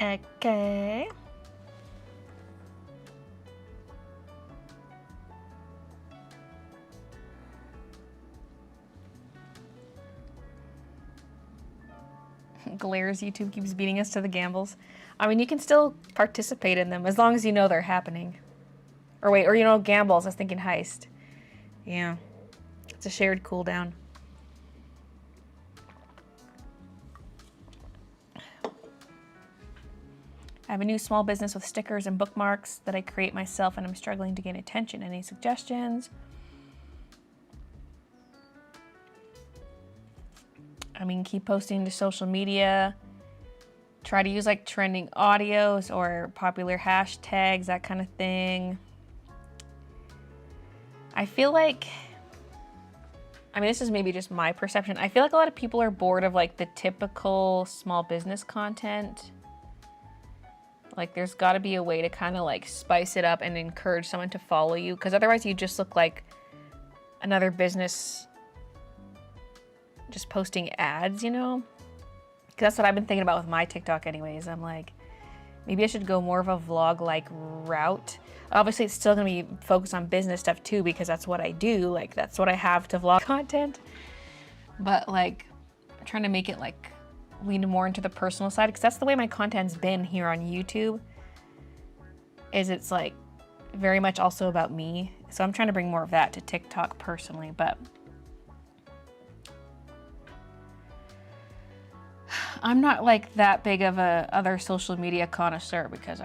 Okay. Glares YouTube keeps beating us to the gambles. I mean, you can still participate in them as long as you know they're happening. Or wait, or you know, gambles. I was thinking heist. Yeah. It's a shared cooldown. I have a new small business with stickers and bookmarks that I create myself, and I'm struggling to gain attention. Any suggestions? I mean, keep posting to social media. try to use like trending audios or popular hashtags, that kind of thing. I feel like, I mean, this is maybe just my perception. I feel like a lot of people are bored of like the typical small business content. Like there's got to be a way to kind of like spice it up and encourage someone to follow you, because otherwise you just look like another business just posting ads, you know? Because that's what I've been thinking about with my TikTok anyways. I'm like, maybe I should go more of a vlog-like route. Obviously, it's still going to be focused on business stuff too, because that's what I do. Like, that's what I have to vlog content. But like, I'm trying to make it like lean more into the personal side, because that's the way my content's been here on YouTube. Is it's like very much also about me. So I'm trying to bring more of that to TikTok personally, but I'm not like that big of a other social media connoisseur because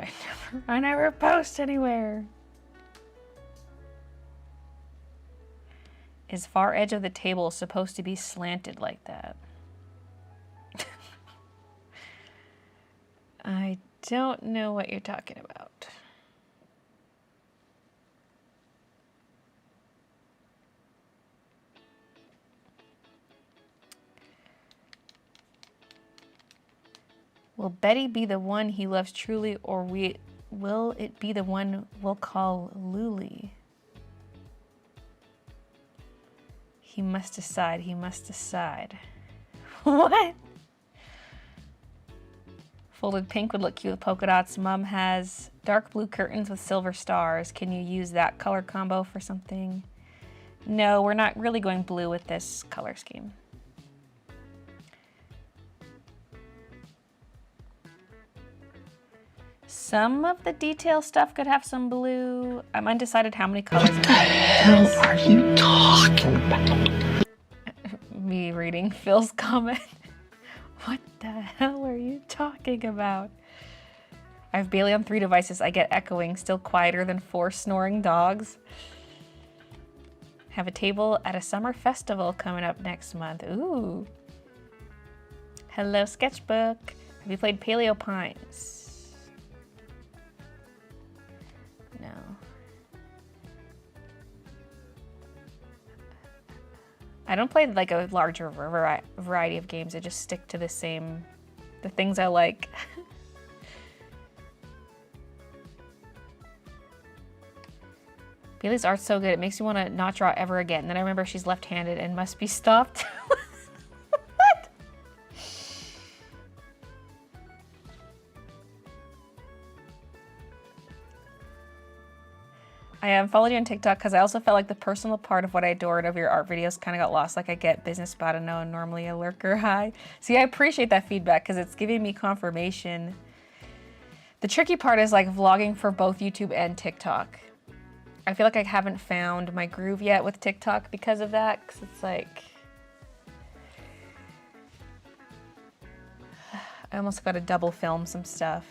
I never post anywhere. Is far edge of the table supposed to be slanted like that? I don't know what you're talking about. Will Betty be the one he loves truly, or will it be the one we'll call Luli? He must decide, he must decide. What? Folded pink would look cute with polka dots. Mom has dark blue curtains with silver stars. Can you use that color combo for something? No, we're not really going blue with this color scheme. Some of the detail stuff could have some blue. I'm undecided how many colors. What the hell are you talking about? Me reading Phil's comment. What the hell are you talking about? I have Baylee on 3 devices. I get echoing, still quieter than 4 snoring dogs. Have a table at a summer festival coming up next month. Ooh. Hello, sketchbook. Have you played Paleo Pines? No. I don't play like a larger variety of games. I just stick to the things I like. Baylee's art's so good, it makes me want to not draw ever again. And then I remember she's left-handed and must be stopped. What? I followed you on TikTok because I also felt like the personal part of what I adored of your art videos kind of got lost. Like I get business spot and no, normally a lurker high. See, I appreciate that feedback because it's giving me confirmation. The tricky part is like vlogging for both YouTube and TikTok. I feel like I haven't found my groove yet with TikTok because of that, because it's like, I almost got to double film some stuff.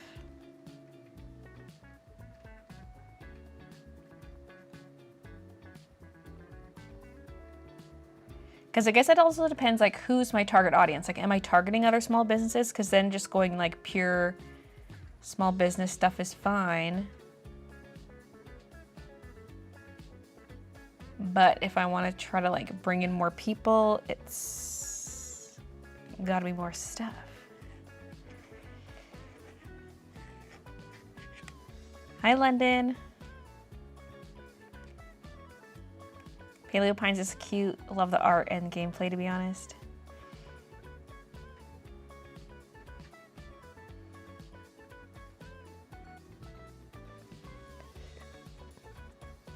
Because I guess it also depends like who's my target audience. Like, am I targeting other small businesses? Because then just going like pure small business stuff is fine. But if I want to try to like bring in more people, it's gotta be more stuff. Hi, London. Paleo Pines is cute. Love the art and gameplay, to be honest.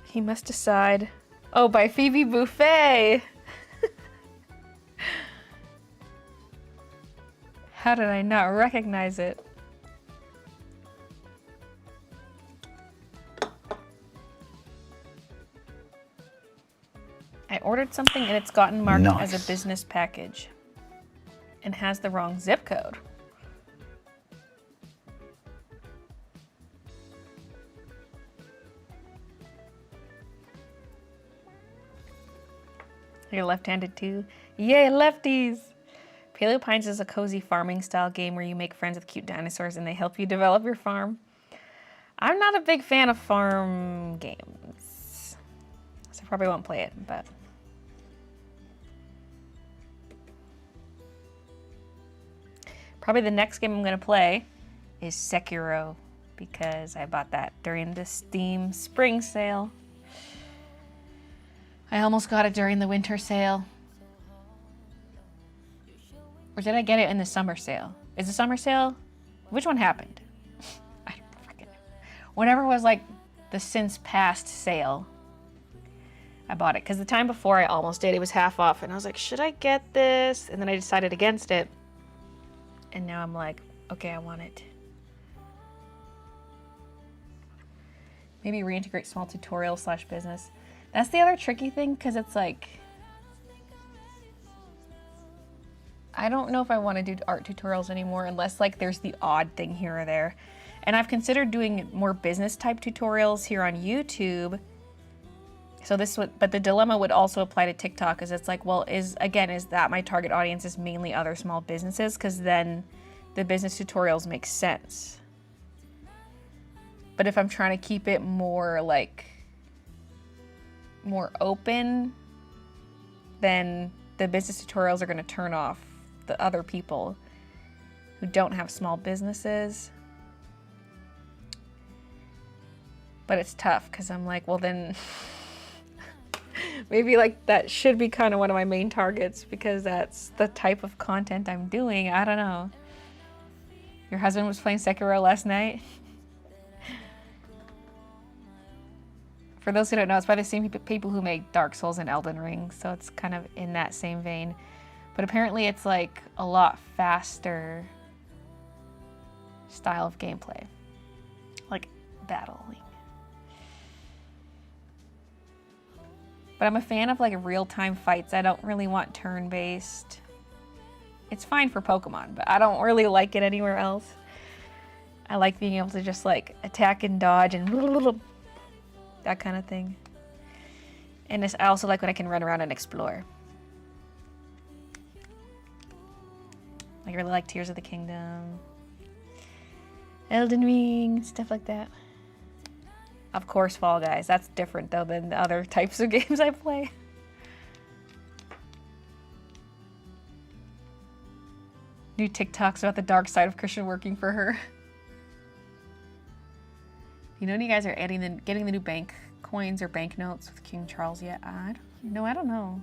He must decide. Oh, by Phoebe Buffet. How did I not recognize it? I ordered something and it's gotten marked as a business package and has the wrong zip code. You're left-handed too? Yay, lefties! Paleo Pines is a cozy farming style game where you make friends with cute dinosaurs and they help you develop your farm. I'm not a big fan of farm games, so I probably won't play it, but... Probably the next game I'm going to play is Sekiro, because I bought that during the Steam spring sale. I almost got it during the winter sale. Or did I get it in the summer sale? Is the summer sale? Which one happened? I don't fucking know. Whenever was like the since past sale, I bought it. Because the time before I almost did, it was half off. And I was like, should I get this? And then I decided against it. And now I'm like, okay, I want it. Maybe reintegrate small tutorial / business. That's the other tricky thing, because it's like, I don't know if I want to do art tutorials anymore unless like there's the odd thing here or there. And I've considered doing more business type tutorials here on YouTube. So this would, but the dilemma would also apply to TikTok, because it's like, well, is that my target audience is mainly other small businesses? Because then the business tutorials make sense. But if I'm trying to keep it more like, more open, then the business tutorials are going to turn off the other people who don't have small businesses. But it's tough because I'm like, well then maybe like that should be kind of one of my main targets, because that's the type of content I'm doing. I don't know. Your husband was playing Sekiro last night? For those who don't know, it's by the same people who make Dark Souls and Elden Ring, so it's kind of in that same vein. But apparently it's like a lot faster style of gameplay. Like battling. But I'm a fan of like real-time fights. I don't really want turn-based. It's fine for Pokemon, but I don't really like it anywhere else. I like being able to just like attack and dodge and that kind of thing. And I also like when I can run around and explore. I really like Tears of the Kingdom, Elden Ring, stuff like that. Of course, Fall Guys. That's different though than the other types of games I play. New TikToks about the dark side of Christian working for her. You know, when you guys are getting the new bank coins or banknotes with King Charles yet? I don't know.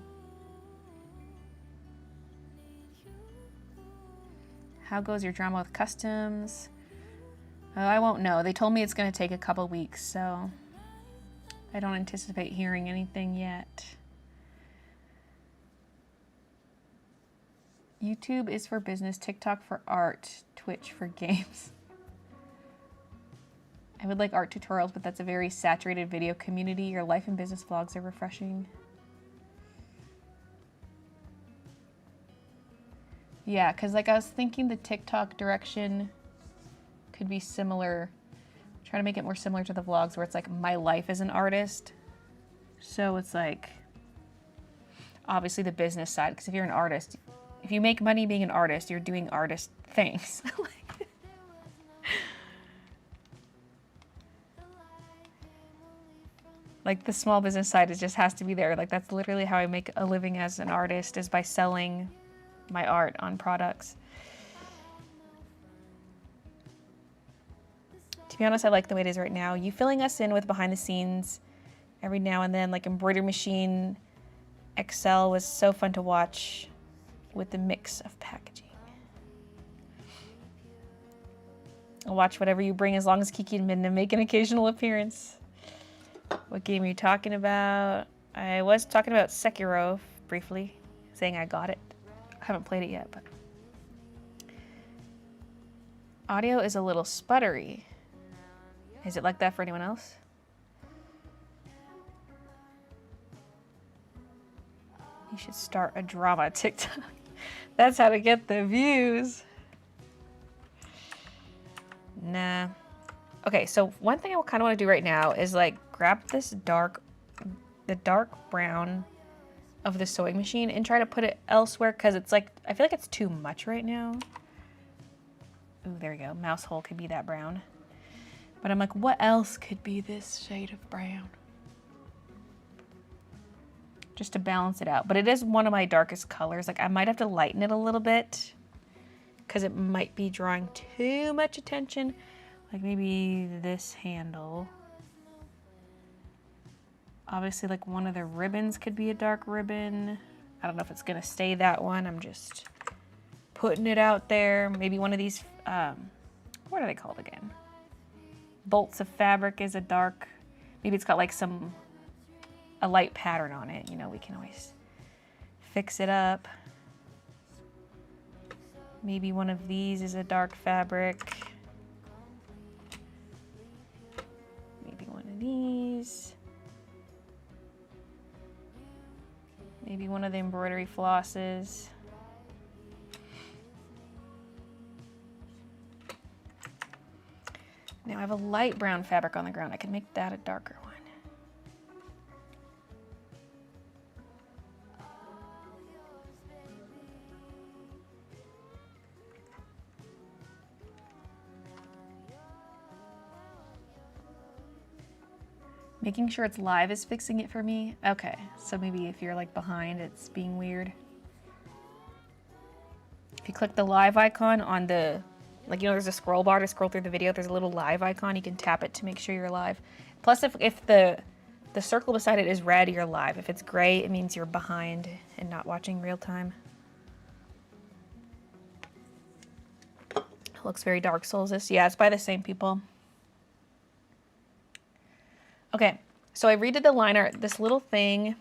How goes your drama with customs? Oh, I won't know. They told me it's going to take a couple weeks, so I don't anticipate hearing anything yet. YouTube is for business, TikTok for art, Twitch for games. I would like art tutorials, but that's a very saturated video community. Your life and business vlogs are refreshing. Yeah, because like I was thinking the TikTok direction could be similar. Try to make it more similar to the vlogs where it's like my life as an artist. So it's like obviously the business side, because if you're an artist, if you make money being an artist, you're doing artist things. Like the small business side, it just has to be there. Like that's literally how I make a living as an artist, is by selling my art on products. To be honest, I like the way it is right now. You filling us in with behind the scenes every now and then, like Embroidery Machine XL was so fun to watch with the mix of packaging. I'll watch whatever you bring as long as Kiki and Midna make an occasional appearance. What game are you talking about? I was talking about Sekiro briefly, saying I got it. I haven't played it yet, but audio is a little sputtery. Is it like that for anyone else? You should start a drama TikTok. That's how to get the views. Nah. Okay, so one thing I kind of want to do right now is like grab this the dark brown of the sewing machine and try to put it elsewhere because it's like, I feel like it's too much right now. Ooh, there we go. Mouse hole could be that brown. But I'm like, what else could be this shade of brown? Just to balance it out. But it is one of my darkest colors. Like I might have to lighten it a little bit because it might be drawing too much attention. Like maybe this handle. Obviously like one of the ribbons could be a dark ribbon. I don't know if it's gonna stay that one. I'm just putting it out there. Maybe one of these, what are they called again? Bolts of fabric is a dark, maybe it's got like a light pattern on it. You know, we can always fix it up. Maybe one of these is a dark fabric. Maybe one of these. Maybe one of the embroidery flosses. Now I have a light brown fabric on the ground. I can make that a darker one. Making sure it's live is fixing it for me. Okay, so maybe if you're like behind, it's being weird. If you click the live icon on the, like, you know, there's a scroll bar to scroll through the video. There's a little live icon. You can tap it to make sure you're live. Plus, if the circle beside it is red, you're live. If it's gray, it means you're behind and not watching real time. Looks very Dark Souls-ish. Yeah, it's by the same people. Okay, so I redid the line art, this little thing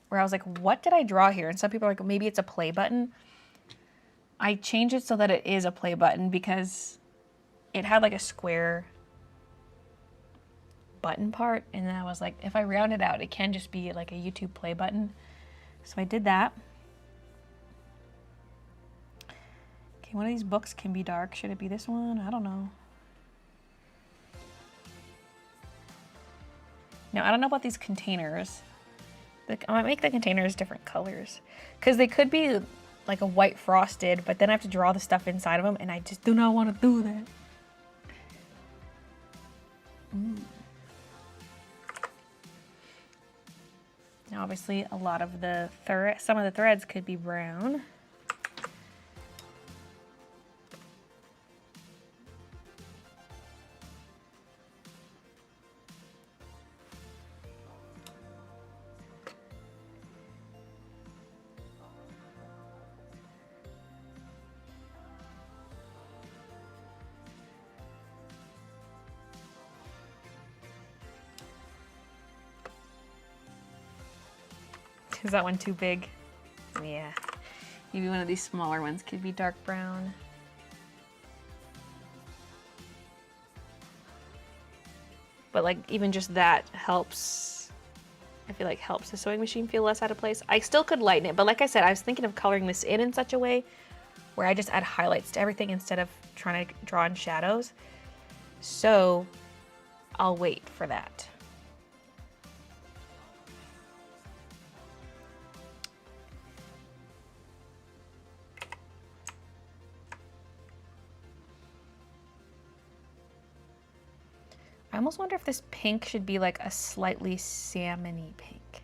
where I was like, what did I draw here? And some people are like, maybe it's a play button. I changed it so that it is a play button because it had like a square button part. And then I was like, if I round it out, it can just be like a YouTube play button. So I did that. Okay, one of these books can be dark. Should it be this one? I don't know. Now, I don't know about these containers. I might make the containers different colors because they could be like a white frosted, but then I have to draw the stuff inside of them, and I just do not want to do that. Now, obviously, a lot of the some of the threads could be brown. Is that one too big? Yeah. Maybe one of these smaller ones could be dark brown. But like even just that helps, I feel like helps the sewing machine feel less out of place. I still could lighten it, but like I said, I was thinking of coloring this in such a way where I just add highlights to everything instead of trying to draw in shadows. So I'll wait for that. I almost wonder if this pink should be like a slightly salmon-y pink.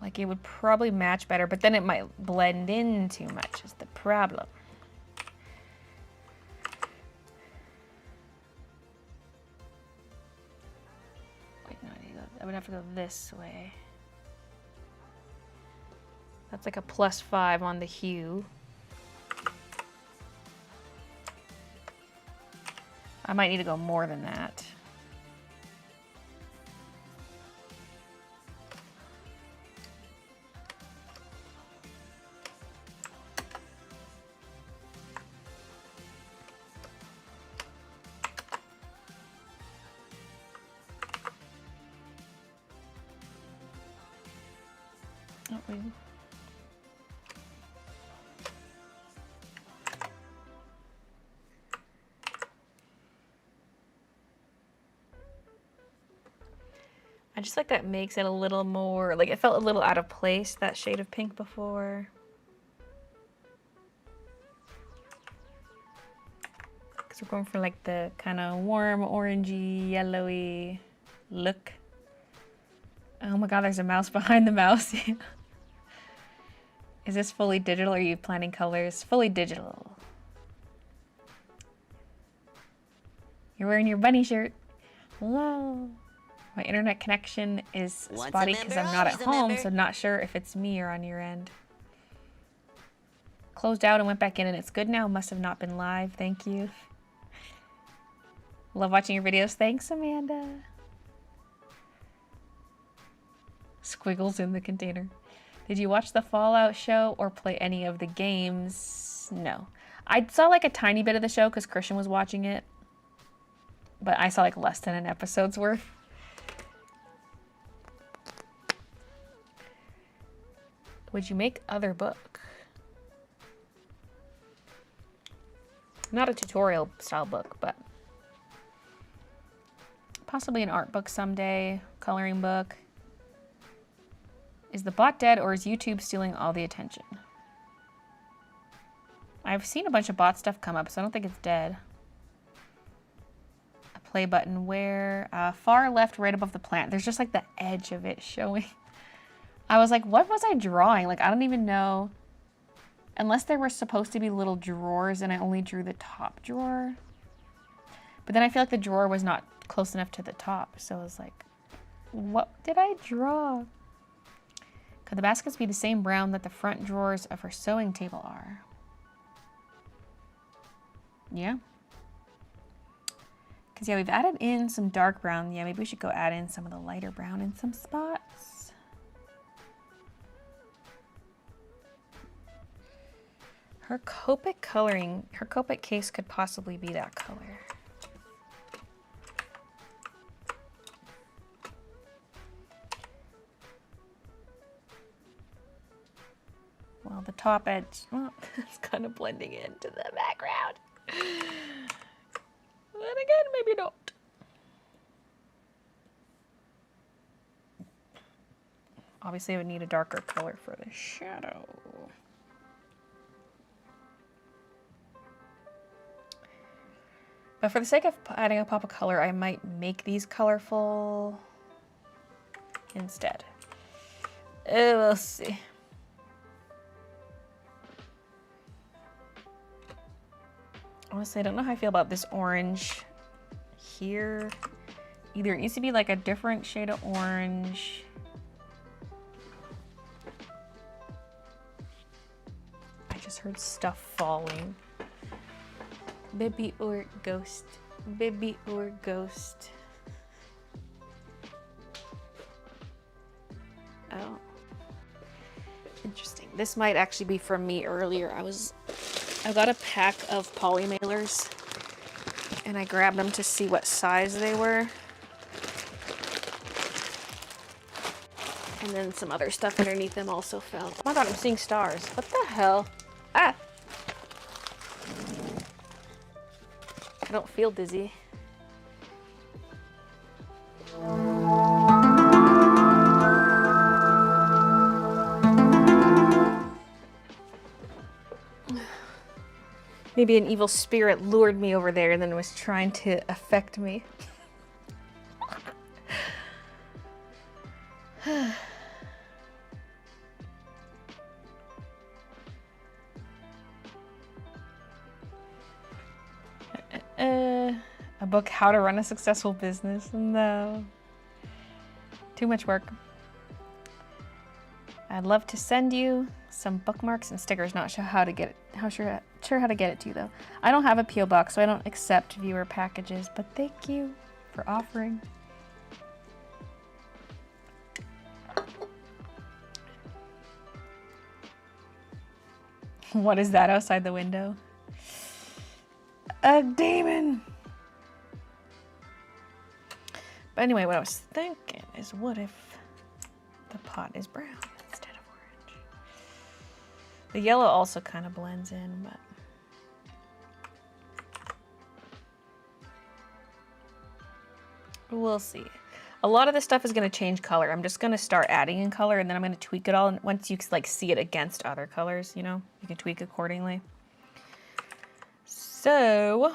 Like it would probably match better, but then it might blend in too much is the problem. Wait, no, I would have to go this way. That's like a +5 on the hue. I might need to go more than that. Oh, wait. just like that makes it a little more, like it felt a little out of place, that shade of pink before. Because we're going for like the kind of warm, orangey, yellowy look. Oh my god, there's a mouse behind the mouse. Is this fully digital or are you planning colors? Fully digital. You're wearing your bunny shirt. Hello. My internet connection is Once a spotty because member, I'm not at always a home, member. so not sure if it's me or on your end. Closed out and went back in and it's good now. Must have not been live. Thank you. Love watching your videos. Thanks, Amanda. Squiggles in the container. Did you watch the Fallout show or play any of the games? No. I saw like a tiny bit of the show because Christian was watching it. But I saw like less than an episode's worth. Would you make other book? Not a tutorial style book, but possibly an art book someday, coloring book. Is the bot dead or is YouTube stealing all the attention? I've seen a bunch of bot stuff come up, so I don't think it's dead. A play button where? Far left, right above the plant. There's just like the edge of it showing. I was like, what was I drawing? Like, I don't even know. Unless there were supposed to be little drawers and I only drew the top drawer. But then I feel like the drawer was not close enough to the top. So I was like, what did I draw? Could the baskets be the same brown that the front drawers of her sewing table are? Yeah. Because, yeah, we've added in some dark brown. Yeah, maybe we should go add in some of the lighter brown in some spots. Her Copic coloring, her Copic case could possibly be that color. Well, the top edge, well, it's kind of blending into the background. Then again, maybe not. Obviously, I would need a darker color for the shadow. But for the sake of adding a pop of color, I might make these colorful instead. We'll see. Honestly, I don't know how I feel about this orange here. Either it needs to be like a different shade of orange. I just heard stuff falling. Baby or ghost. Baby or ghost. Oh. Interesting. This might actually be from me earlier. I got a pack of poly mailers and I grabbed them to see what size they were. And then some other stuff underneath them also fell. Oh my god, I'm seeing stars. What the hell? Ah! I don't feel dizzy. Maybe an evil spirit lured me over there and then was trying to affect me. A book, How to Run a Successful Business. No. Too much work. I'd love to send you some bookmarks and stickers. Not sure how to get it. Sure how to get it to you though. I don't have a PO box, so I don't accept viewer packages. But thank you for offering. What is that outside the window? A demon. But anyway, what I was thinking is, what if the pot is brown instead of orange? The yellow also kind of blends in, but we'll see. A lot of this stuff is going to change color. I'm just going to start adding in color, and then I'm going to tweak it all. And once you like see it against other colors, you know, you can tweak accordingly. So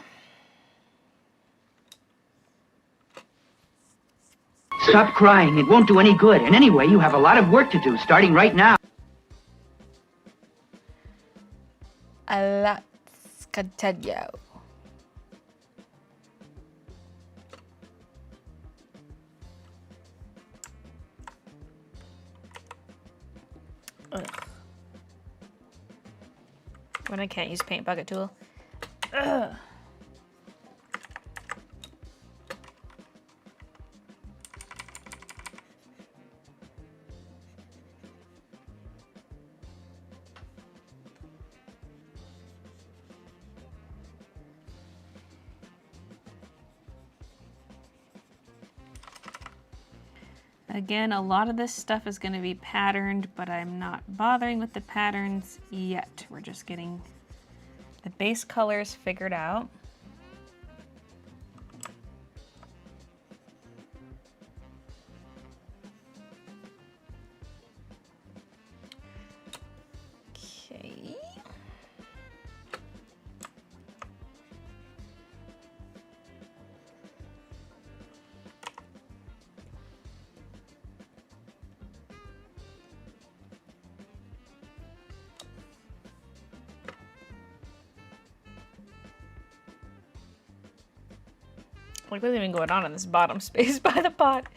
Stop crying. It won't do any good. And anyway, you have a lot of work to do, starting right now. a lot to tell you. Ugh. When I can't use paint bucket tool. Ugh. Again, a lot of this stuff is going to be patterned, but I'm not bothering with the patterns yet. We're just getting the base colors figured out. Okay. Like, what's even going on in this bottom space by the pot?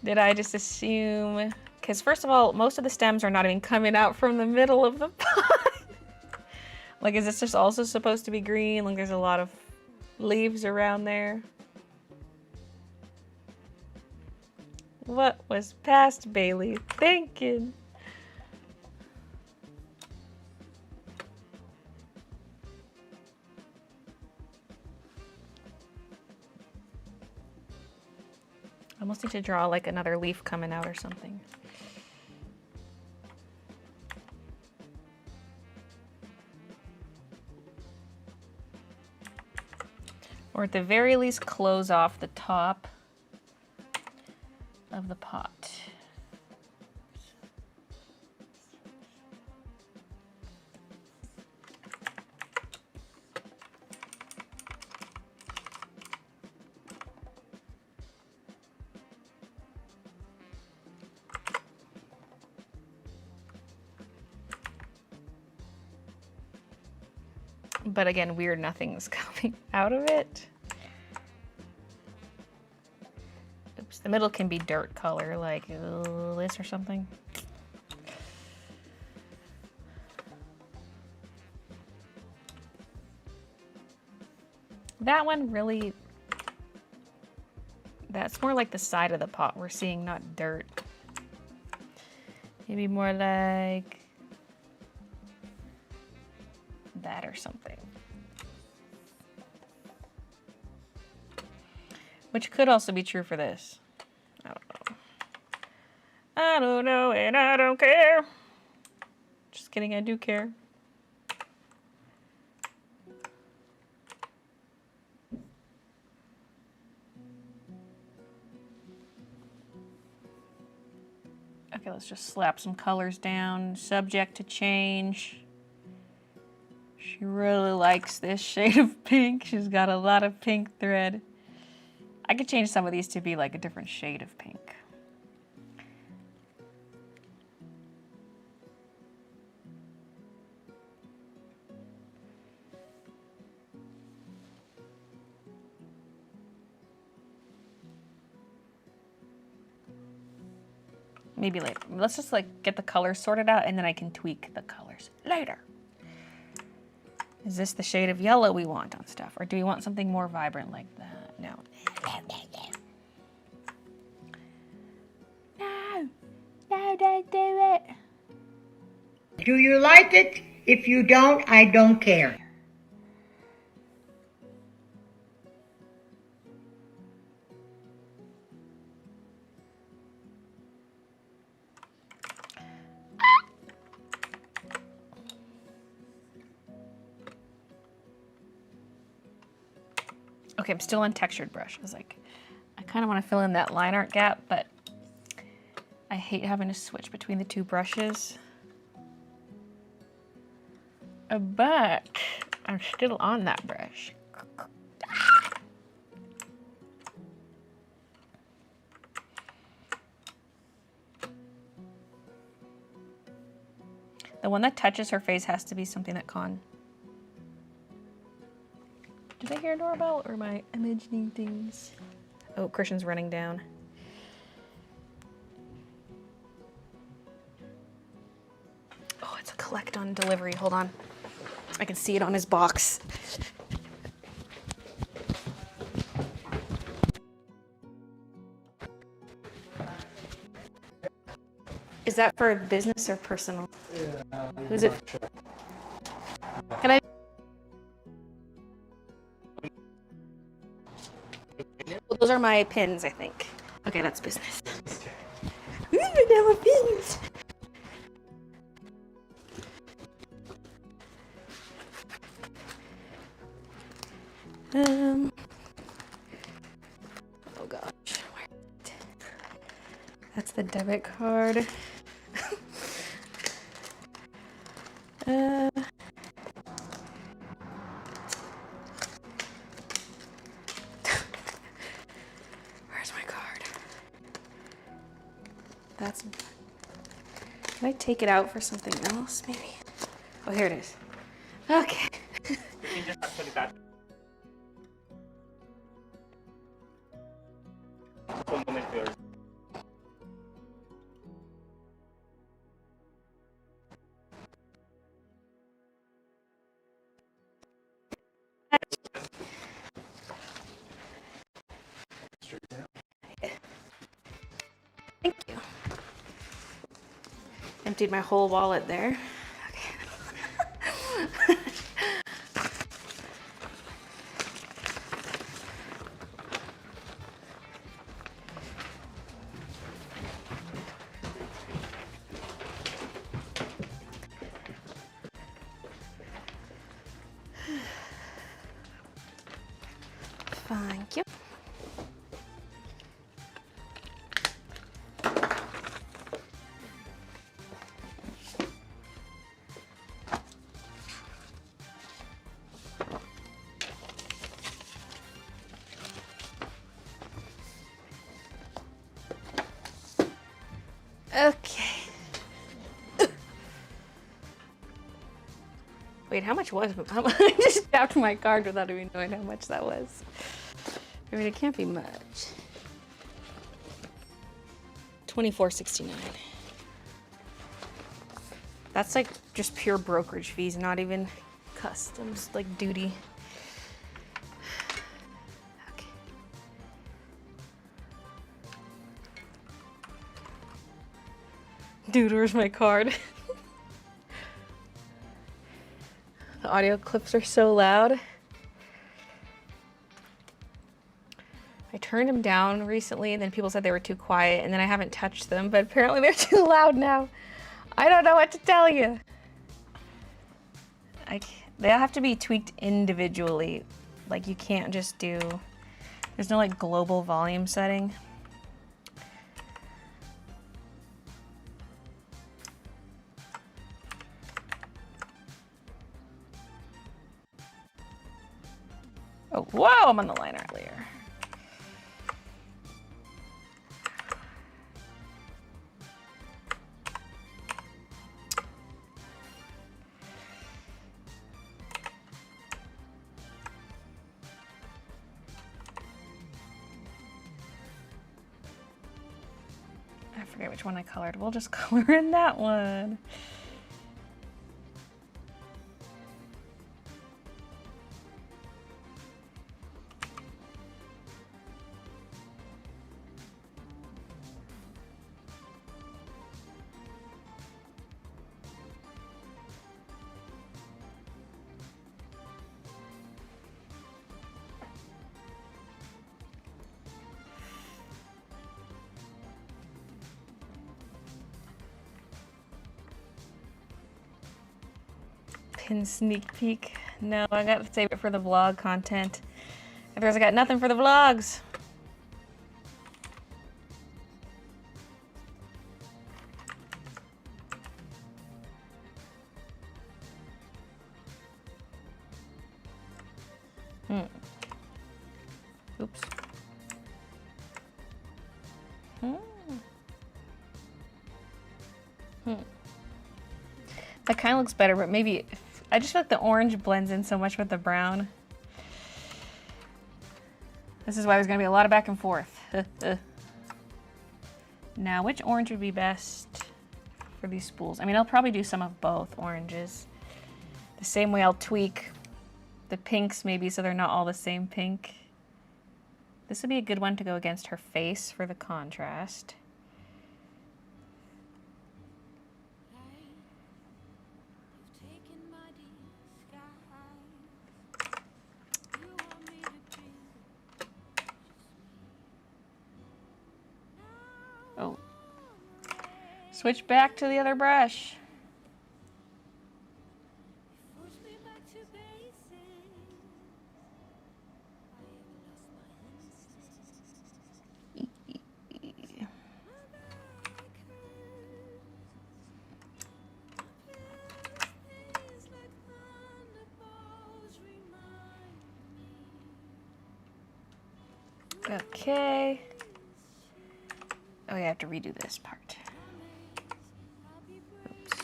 Did I just assume? Because first of all, most of the stems are not even coming out from the middle of the pot. Like, is this just also supposed to be green? Like, there's a lot of leaves around there. What was past Baylee thinking? I almost need to draw like another leaf coming out or something. Or at the very least, close off the top of the pot. But again, weird nothing's coming out of it. Oops, the middle can be dirt color, like this or something. That one really, that's more like the side of the pot we're seeing, not dirt. Maybe more like that or something. Which could also be true for this. I don't know. I don't know and I don't care. Just kidding, I do care. Okay, let's just slap some colors down. Subject to change. She really likes this shade of pink. She's got a lot of pink thread. I could change some of these to be like a different shade of pink. Maybe later. Let's just like get the colors sorted out and then I can tweak the colors later. Is this the shade of yellow we want on stuff? Or do we want something more vibrant like that? No. No, don't do it. Do you like it? If you don't, I don't care. Okay, I'm still on textured brush. I was like, I kind of want to fill in that line art gap, but I hate having to switch between the two brushes. But I'm still on that brush. The one that touches her face has to be something that Con. Did I hear a doorbell or am I imagining things? Oh, Christian's running down. Oh, it's a collect on delivery. Hold on. I can see it on his box. Is that for business or personal? Who's it? Can I? Well, those are my pins, I think. Okay, that's business. Ooh, now my pins. Oh gosh, where is it? That's the debit card. Where's my card? That's. Can I take it out for something else, maybe? Oh, here it is. Okay. You can just put it back. One moment, yours. Thank you. Emptied my whole wallet there. Okay. Thank you. Okay. Wait, how much was I just tapped my card without even knowing how much that was. I mean, it can't be much. $24.69. That's like just pure brokerage fees, not even customs, like duty. Okay. Dude, where's my card? The audio clips are so loud. I turned them down recently and then people said they were too quiet and then I haven't touched them, but apparently they're too loud now. I don't know what to tell you. They have to be tweaked individually. Like you can't just do, there's no like global volume setting. Oh, whoa, I'm on the line earlier. I forget which one I colored. We'll just color in that one. Pin sneak peek. No, I gotta save it for the vlog content. Otherwise, I got nothing for the vlogs. Oops. That kind of looks better, but maybe I just feel like the orange blends in so much with the brown. This is why there's gonna be a lot of back and forth. Now, which orange would be best for these spools? I mean, I'll probably do some of both oranges. The same way I'll tweak the pinks maybe so they're not all the same pink. This would be a good one to go against her face for the contrast. Oh. Switch back to the other brush. Okay. Oh, yeah, I have to redo this part. Oops.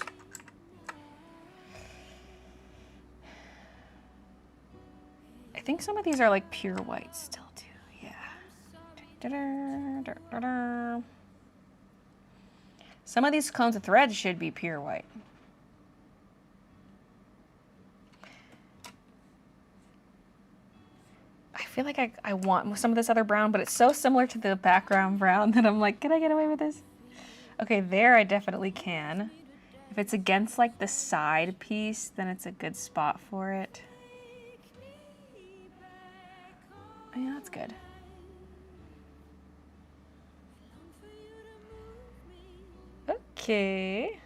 I think some of these are like pure white still too, yeah. Some of these cones of thread should be pure white. I feel like I want some of this other brown, but it's so similar to the background brown that I'm like, can I get away with this? Okay, there I definitely can. If it's against like the side piece, then it's a good spot for it. Oh, yeah, that's good. Okay.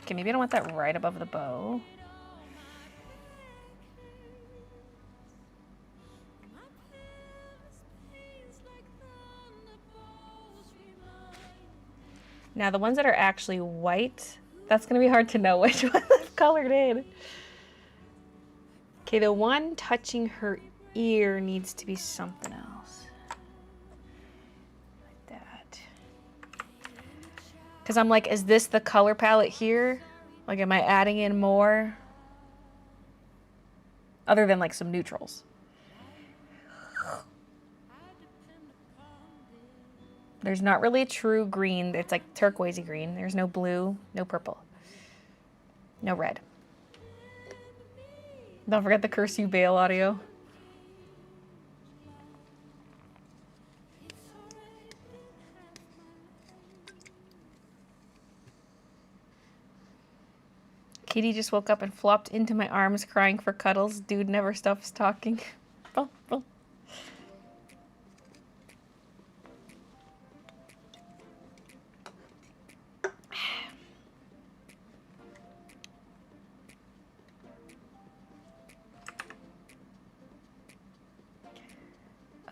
Okay, maybe I don't want that right above the bow. Now the ones that are actually white, that's gonna be hard to know which one I've colored in. Okay, the one touching her ear needs to be something else. Like that. Because I'm like, is this the color palette here? Like, am I adding in more? Other than like some neutrals. There's not really a true green. It's like turquoisey green. There's no blue, no purple, no red. Don't forget the Curse You Bale audio. Katie just woke up and flopped into my arms crying for cuddles. Dude never stops talking. Oh, oh.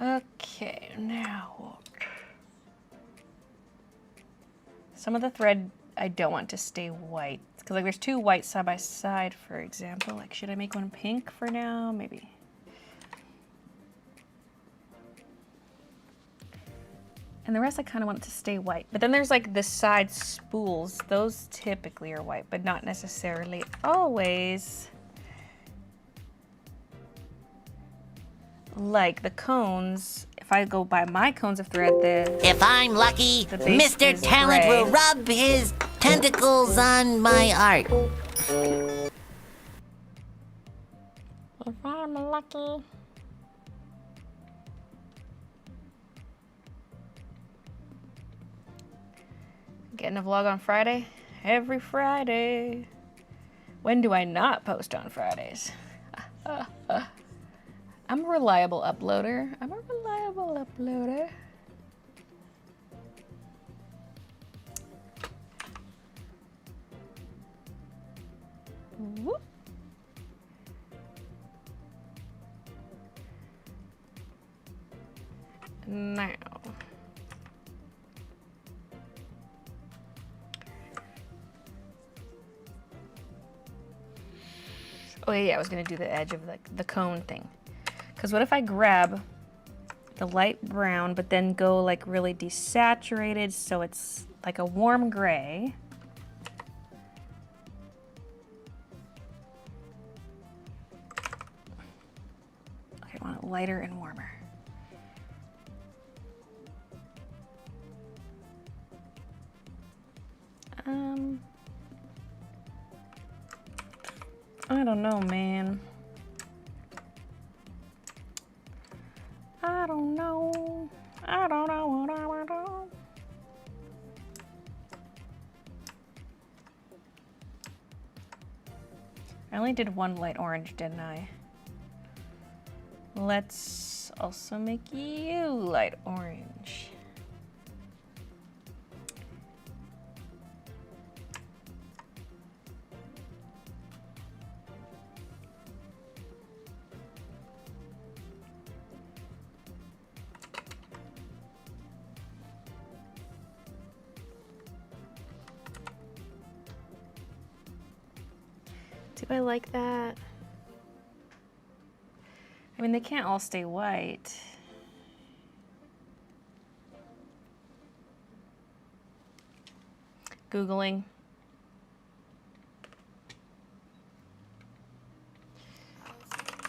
Okay, now what? Some of the thread I don't want to stay white. Because like there's two white side by side, for example. Like, should I make one pink for now? Maybe. And the rest I kind of want it to stay white. But then there's like the side spools. Those typically are white, but not necessarily always. Like the cones, if I go by my cones of thread, If I'm lucky, the base Mr. is Talent gray. will rub his tentacles on my art. If I'm lucky. Getting a vlog on Friday? Every Friday. When do I not post on Fridays? I'm a reliable uploader. I'm a reliable uploader. Whoop. Now. Oh yeah, I was gonna do the edge of the cone thing. Because what if I grab the light brown, but then go like really desaturated so it's like a warm gray. Okay, I want it lighter and warmer. I don't know, man. I don't know. I don't know what I want to do. I only did one light orange, didn't I? Let's also make you light orange. Do I like that? I mean, they can't all stay white. Googling.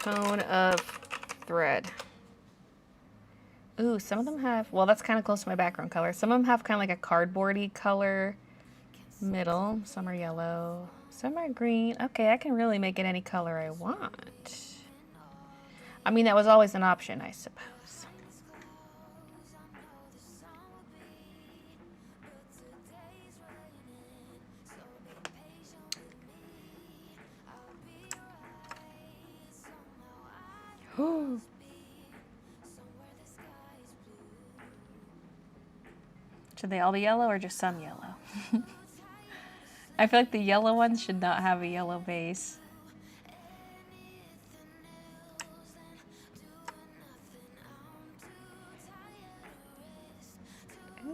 Tone of thread. Ooh, some of them have, well, that's kind of close to my background color. Some of them have kind of like a cardboardy color middle. Some are yellow. Some are green. Okay, I can really make it any color I want. I mean, that was always an option, I suppose. Should they all be yellow or just some yellow? I feel like the yellow ones should not have a yellow base.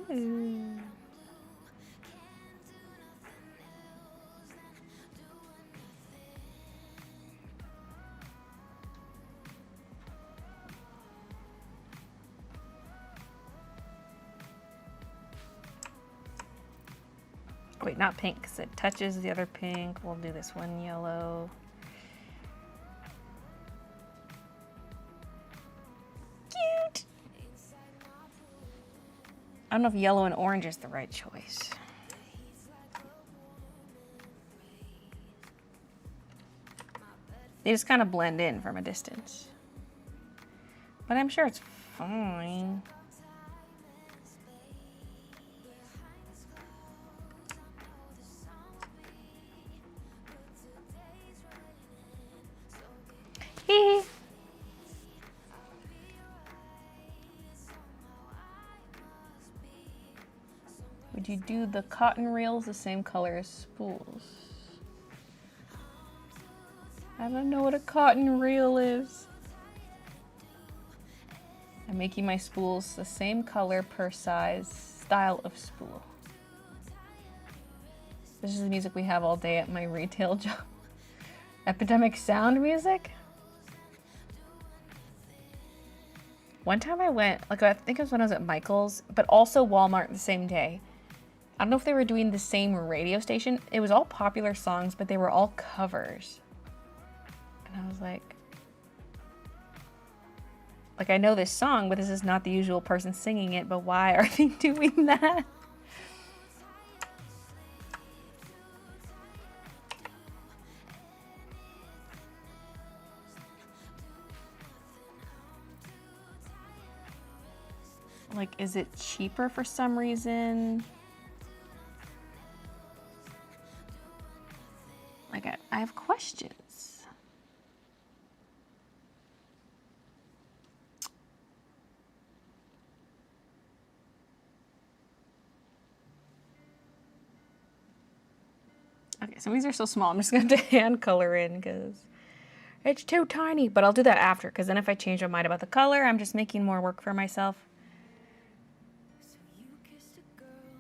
Ooh. Wait, not pink, because it touches the other pink. We'll do this one yellow. Cute! I don't know if yellow and orange is the right choice. They just kind of blend in from a distance. But I'm sure it's fine. Hee. Would you do the cotton reels the same color as spools? I don't know what a cotton reel is. I'm making my spools the same color per size, style of spool. This is the music we have all day at my retail job. Epidemic sound music? One time I went, like I think it was when I was at Michael's, but also Walmart the same day. I don't know if they were doing the same radio station. It was all popular songs, but they were all covers. And I was like, I know this song, but this is not the usual person singing it, but why are they doing that? Like, is it cheaper for some reason? Like, I have questions. Okay, some of these are so small. I'm just going to hand color in because it's too tiny. But I'll do that after, because then if I change my mind about the color, I'm just making more work for myself.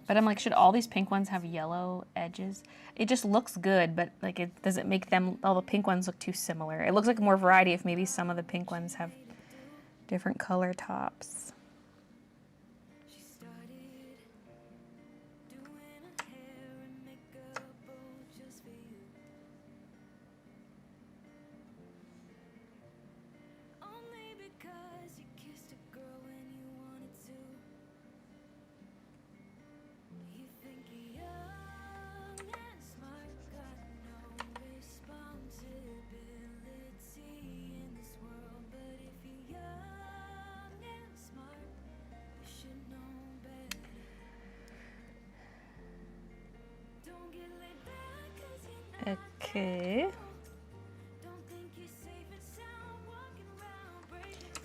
But I'm like, should all these pink ones have yellow edges? It just looks good, but like, it doesn't make them, all the pink ones look too similar. It looks like more variety if maybe some of the pink ones have different color tops. Okay.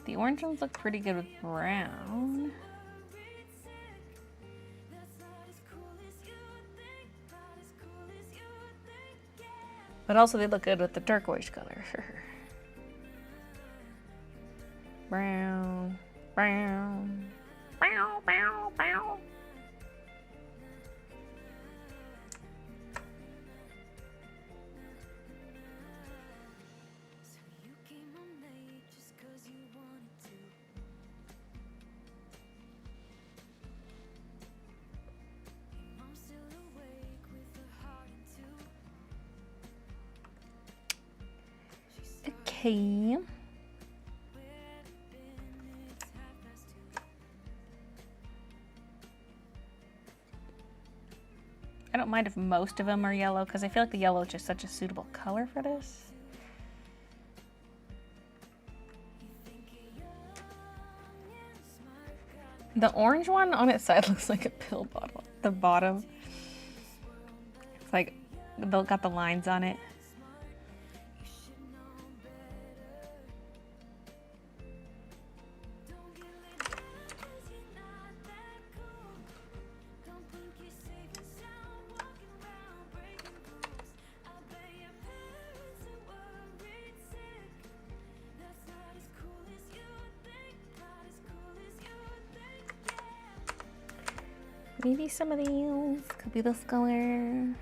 The orange ones look pretty good with brown. But also they look good with the turquoise color. Brown, brown, brown, brown, brown. Okay. I don't mind if most of them are yellow because I feel like the yellow is just such a suitable color for this. The orange one on its side looks like a pill bottle. The bottom. It's like they've got the lines on it. Maybe some of these could be this color.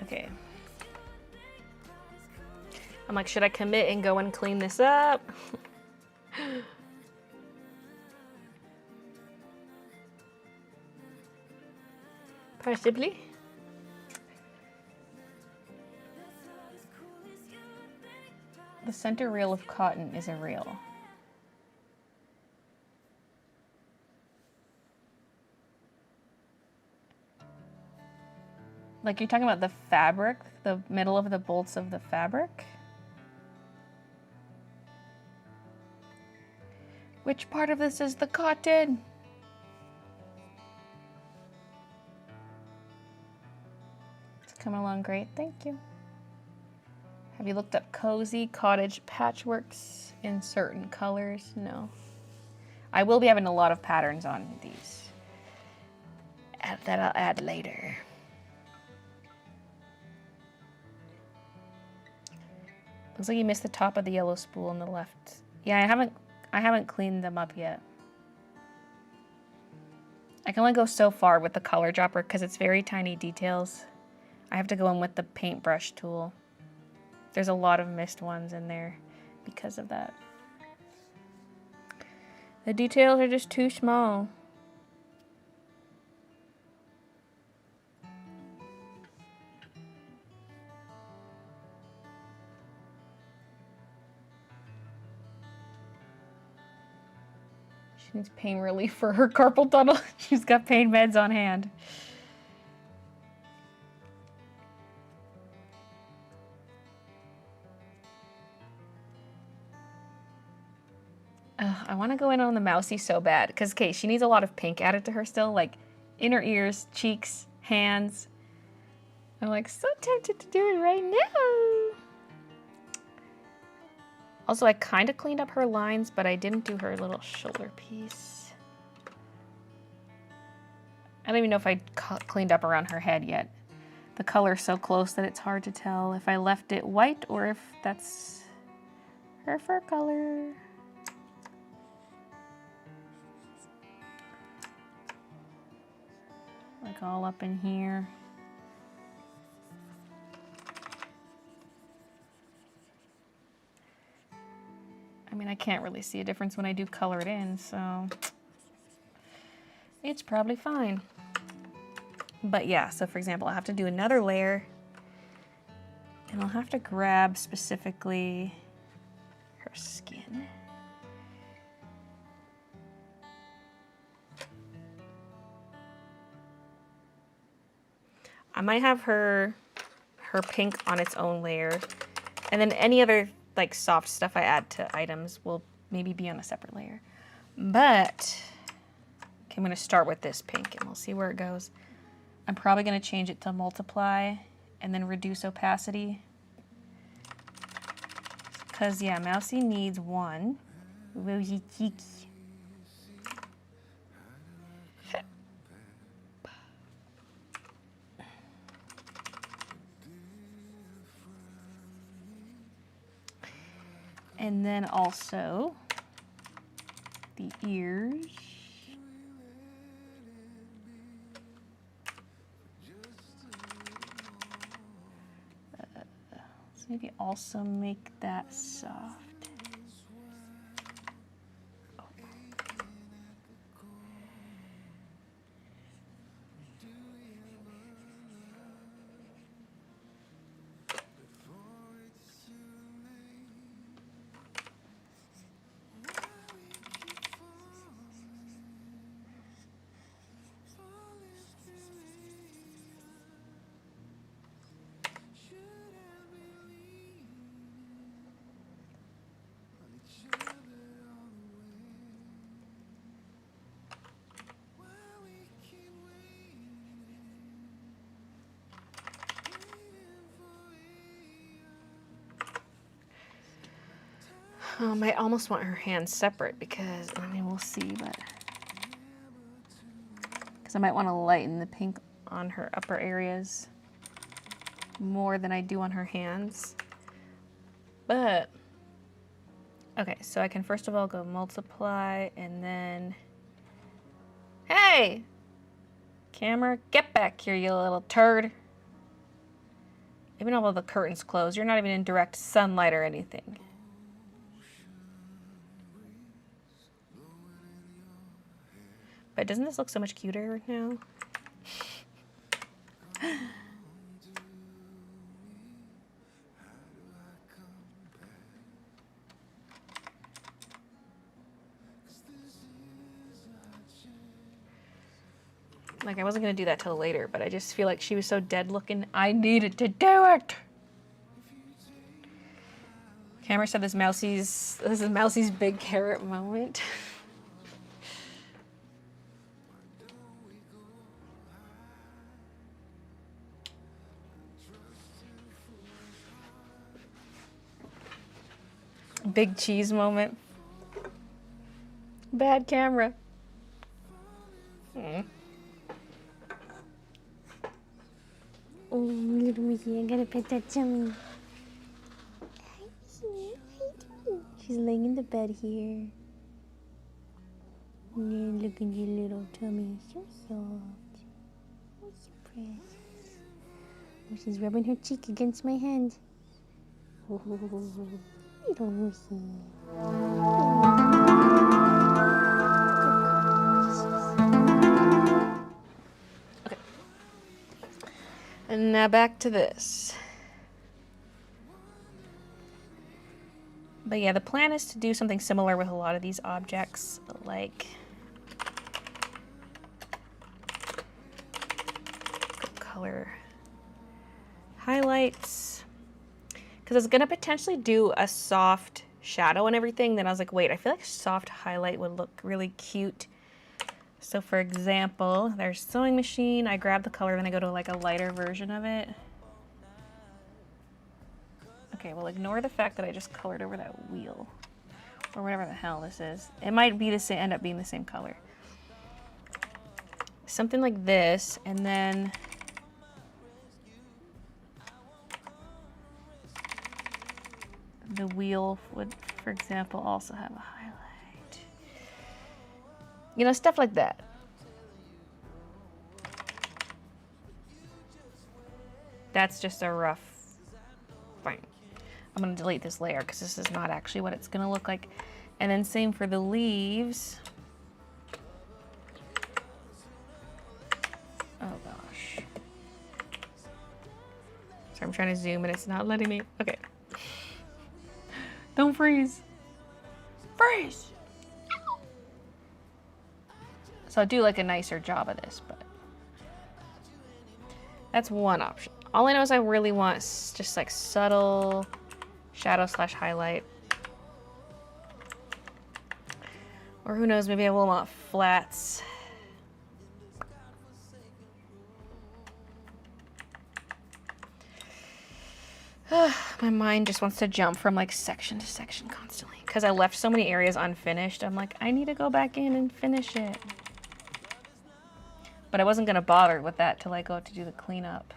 Okay. I'm like, should I commit and go and clean this up? Possibly. The center reel of cotton is a reel. Like you're talking about the fabric, the middle of the bolts of the fabric? Which part of this is the cotton? It's coming along great, thank you. Have you looked up cozy cottage patchworks in certain colors? No. I will be having a lot of patterns on these that I'll add later. Looks like you missed the top of the yellow spool on the left. Yeah, I haven't cleaned them up yet. I can only go so far with the color dropper because it's very tiny details. I have to go in with the paintbrush tool. There's a lot of missed ones in there because of that. The details are just too small. She needs pain relief for her carpal tunnel. She's got pain meds on hand. I want to go in on the mousy so bad because, okay, she needs a lot of pink added to her still, like inner ears, cheeks, hands. I'm like so tempted to do it right now. Also, I kind of cleaned up her lines, but I didn't do her little shoulder piece. I don't even know if I cleaned up around her head yet. The color's so close that it's hard to tell if I left it white or if that's her fur color. Like all up in here. I mean, I can't really see a difference when I do color it in, so it's probably fine. But yeah, so for example, I'll have to do another layer and I'll have to grab specifically her skin. I might have her pink on its own layer, and then any other like soft stuff I add to items will maybe be on a separate layer. But okay, I'm gonna start with this pink and we'll see where it goes. I'm probably gonna change it to multiply and then reduce opacity. Cause yeah, Mousy needs one. Rosy cheeky. And then also the ears. Let's maybe also make that soft. I almost want her hands separate because, I mean, we'll see, but because I might want to lighten the pink on her upper areas more than I do on her hands. But, okay, so I can first of all go multiply and then, hey, camera, get back here, you little turd. Even though all the curtains closed, you're not even in direct sunlight or anything. But doesn't this look so much cuter now? Like, I wasn't gonna do that till later, but I just feel like she was so dead looking, I needed to do it! Camera said this is Mousie's big carrot moment. Big cheese moment. Bad camera. Oh, little Mickey, I gotta pet that tummy. She's laying in the bed here. Yeah, look at your little tummy. So soft. Oh, so precious. Oh, she's rubbing her cheek against my hand. Oh, little Mickey. Okay. And now back to this. But yeah, the plan is to do something similar with a lot of these objects, like color highlights. Because I was going to potentially do a soft shadow and everything. Then I was like, wait, I feel like soft highlight would look really cute. So for example, there's sewing machine. I grab the color and I go to like a lighter version of it. Okay, well, ignore the fact that I just colored over that wheel. Or whatever the hell this is. It might be the same, end up being the same color. Something like this, and then... the wheel would, for example, also have a highlight. You know, stuff like that. That's just a rough... Fine. I'm going to delete this layer because this is not actually what it's going to look like. And then same for the leaves. Oh gosh. Sorry, I'm trying to zoom and it's not letting me. Okay. Don't freeze. Freeze! So I'll do like a nicer job of this, but that's one option. All I know is I really want just like subtle shadow slash highlight. Or who knows, maybe I will want flats. My mind just wants to jump from like section to section constantly. Because I left so many areas unfinished. I'm like, I need to go back in and finish it. But I wasn't going to bother with that till I go to do the cleanup.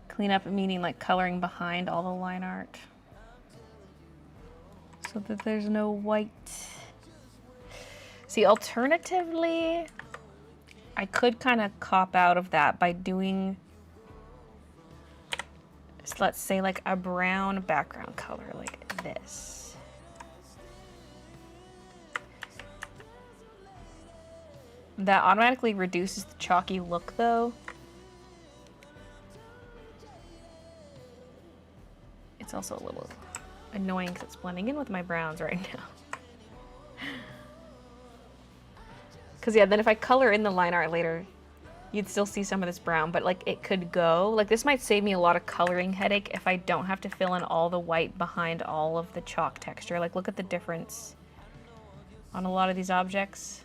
Cleanup meaning like coloring behind all the line art. So that there's no white. See, alternatively, I could kind of cop out of that by doing, let's say, like a brown background color like this. That automatically reduces the chalky look though. It's also a little annoying because it's blending in with my browns right now. Because yeah, then if I color in the line art later, you'd still see some of this brown, but like it could go. Like this might save me a lot of coloring headache if I don't have to fill in all the white behind all of the chalk texture. Like look at the difference on a lot of these objects.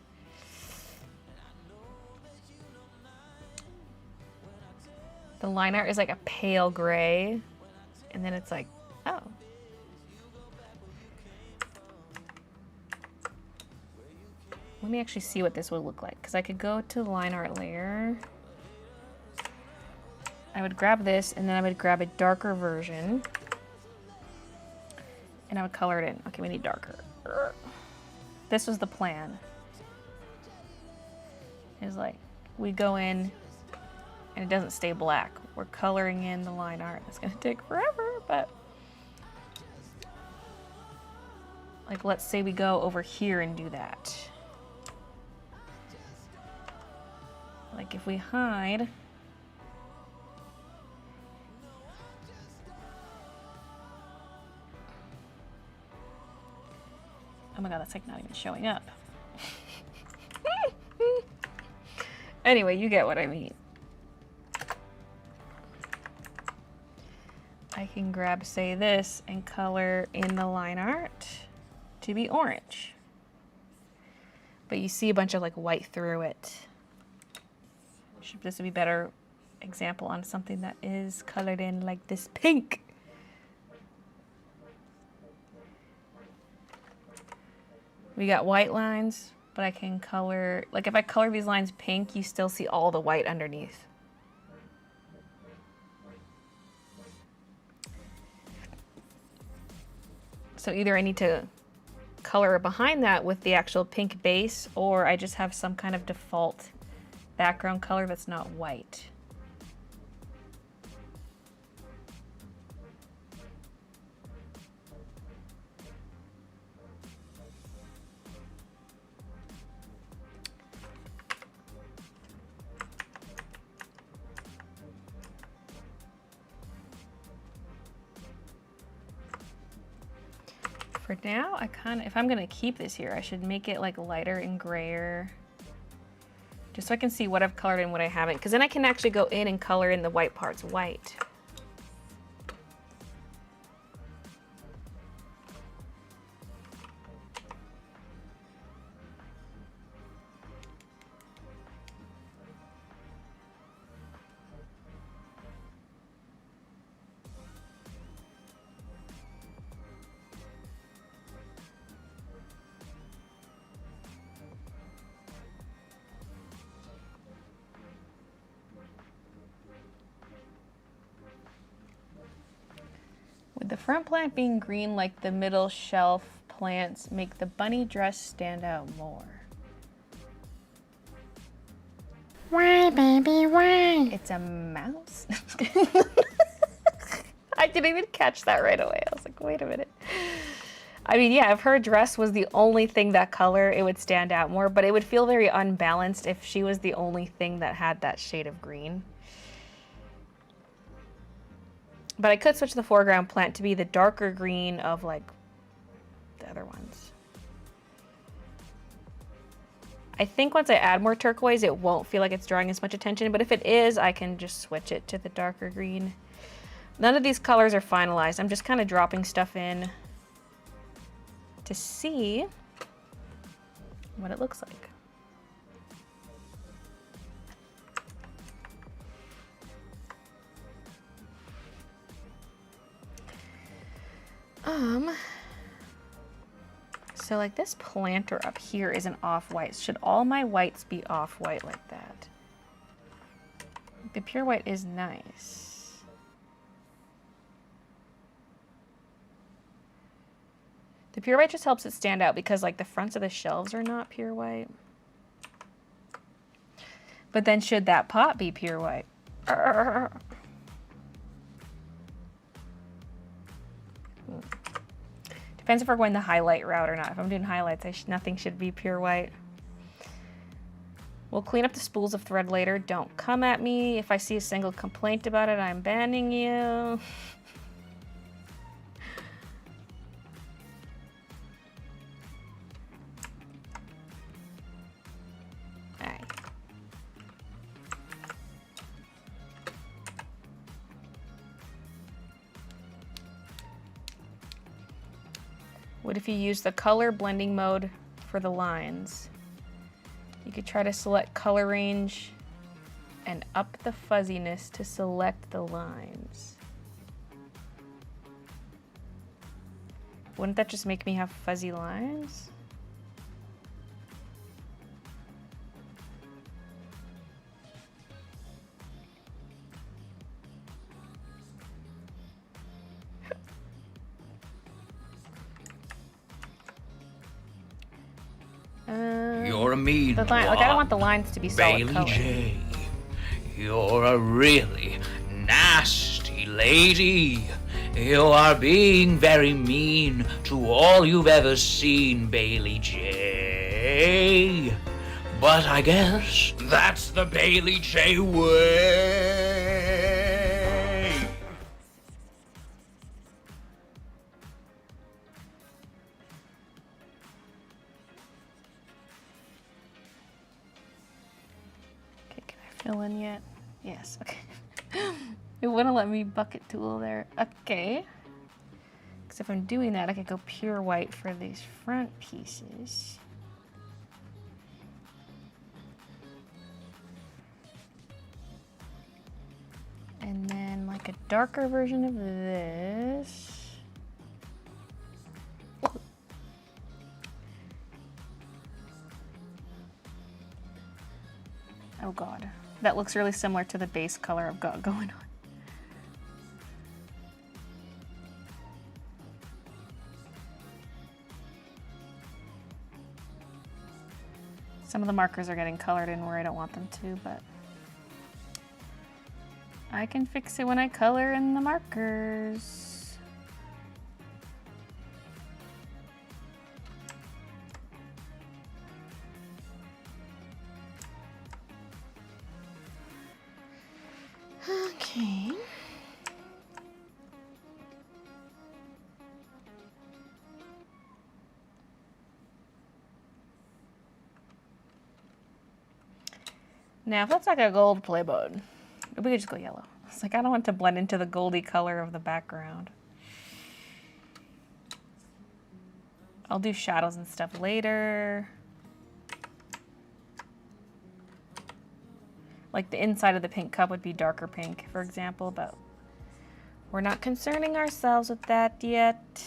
The line art is like a pale gray, and then it's like, oh. Let me actually see what this would look like, because I could go to the line art layer. I would grab this, and then I would grab a darker version. And I would color it in. Okay, we need darker. This was the plan. Is like, we go in, and it doesn't stay black. We're coloring in the line art. It's gonna take forever, but like let's say we go over here and do that. Like if we hide, oh my god, that's like not even showing up. Anyway, you get what I mean. I can grab, say, this and color in the line art to be orange. But you see a bunch of like white through it. This would be a better example on something that is colored in like this pink. We got white lines, but I can color, like if I color these lines pink, you still see all the white underneath. So either I need to color behind that with the actual pink base, or I just have some kind of default background color that's not white. For now, I kind of, if I'm gonna keep this here, I should make it like lighter and grayer, just so I can see what I've colored and what I haven't, because then I can actually go in and color in the white parts white. front plant being green like the middle shelf plants make the bunny dress stand out more. Why, baby, why? It's a mouse? I didn't even catch that right away. I was like, wait a minute. I mean, yeah, if her dress was the only thing that color, it would stand out more, but it would feel very unbalanced if she was the only thing that had that shade of green. But I could switch the foreground plant to be the darker green of, like, the other ones. I think once I add more turquoise, it won't feel like it's drawing as much attention, but if it is, I can just switch it to the darker green. None of these colors are finalized. I'm just kind of dropping stuff in to see what it looks like. So like this planter up here is an off-white. Should all my whites be off-white like that? The pure white is nice. The pure white just helps it stand out because like the fronts of the shelves are not pure white. But then should that pot be pure white? Depends if we're going the highlight route or not. If I'm doing highlights, nothing should be pure white. We'll clean up the spools of thread later. Don't come at me. If I see a single complaint about it, I'm banning you. Alright. What if you use the color blending mode for the lines? You could try to select color range and up the fuzziness to select the lines. Wouldn't that just make me have fuzzy lines? You're a mean Like I don't want the lines to be solid Baylee color. J. You're a really nasty lady. You are being very mean to all you've ever seen, Baylee J. But I guess that's the Baylee J way. Fill in yet? Yes, okay. It wouldn't let me bucket tool there. Okay. Because if I'm doing that, I could go pure white for these front pieces. And then like a darker version of this. Oh God. That looks really similar to the base color I've got going on. Some of the markers are getting colored in where I don't want them to, but I can fix it when I color in the markers. Okay. Now, if that's like a gold play button, we could just go yellow. It's like I don't want to blend into the goldy color of the background. I'll do shadows and stuff later. Like the inside of the pink cup would be darker pink, for example, but we're not concerning ourselves with that yet.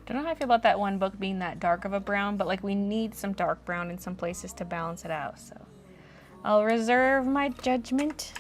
Don't know how I feel about that one book being that dark of a brown, but like we need some dark brown in some places to balance it out, so I'll reserve my judgment.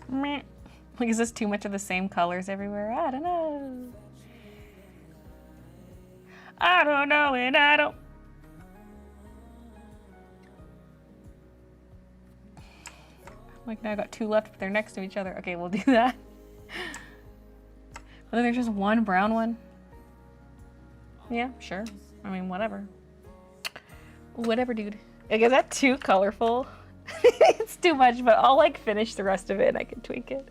Meh. Like, is this too much of the same colors everywhere? I don't know. I don't know, and I don't. Like, now I got two left, but they're next to each other. Okay, we'll do that. But then there's just one brown one. Yeah, sure. I mean, whatever. Whatever, dude. Like, is that too colorful? It's too much, but I'll like finish the rest of it and I can tweak it.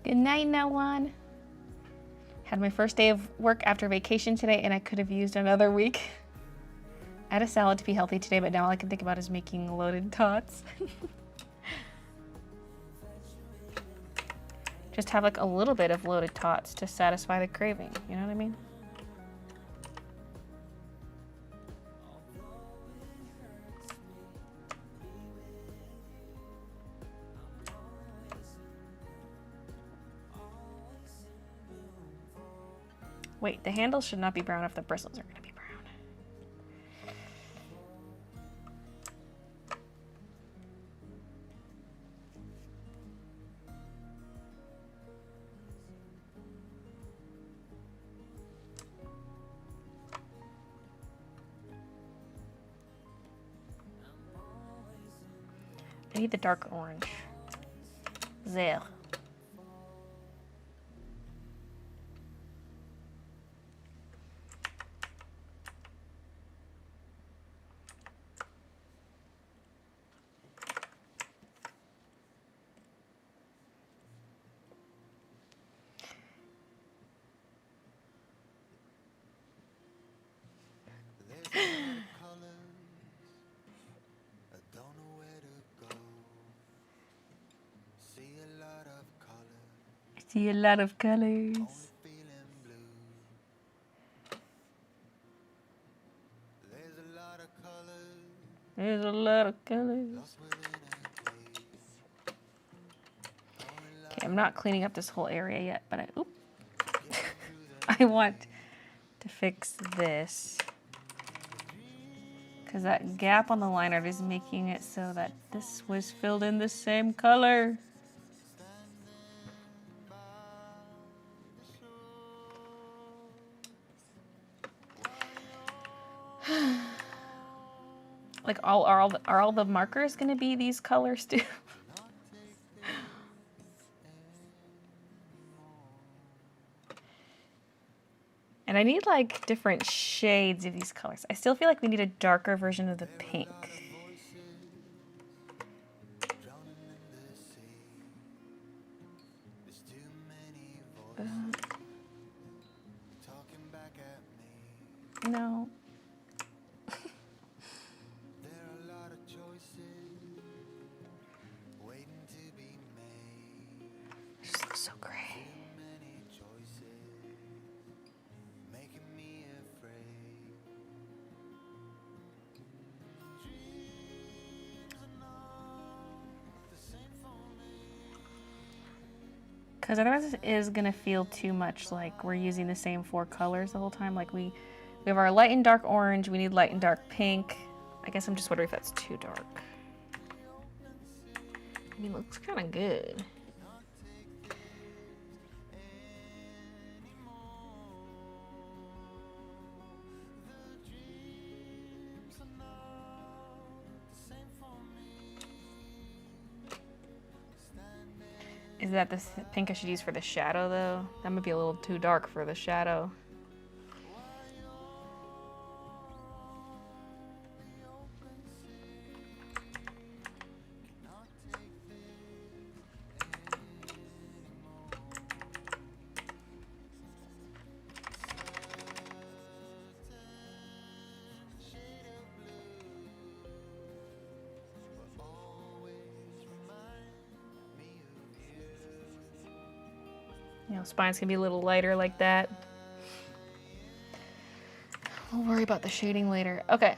Good night, no one. Had my first day of work after vacation today and I could have used another week. I had a salad to be healthy today, but now all I can think about is making loaded tots. Just have like a little bit of loaded tots to satisfy the craving, you know what I mean? Wait, the handles should not be brown if the bristles are gonna be brown. I need the dark orange. There. See a lot of colors. There's a lot of colors. Okay, I'm not cleaning up this whole area yet, but I want to fix this. Because that gap on the line art is making it so that this was filled in the same color. Like, are all the markers gonna be these colors too? And I need like different shades of these colors. I still feel like we need a darker version of the pink. No. Just looks so gray. Because otherwise it is gonna feel too much like we're using the same four colors the whole time. Like we have our light and dark orange, we need light and dark pink. I guess I'm just wondering if that's too dark. I mean, it looks kind of good. Is that the pink I should use for the shadow, though? That might be a little too dark for the shadow. You know, spines can be a little lighter like that. We'll worry about the shading later. Okay.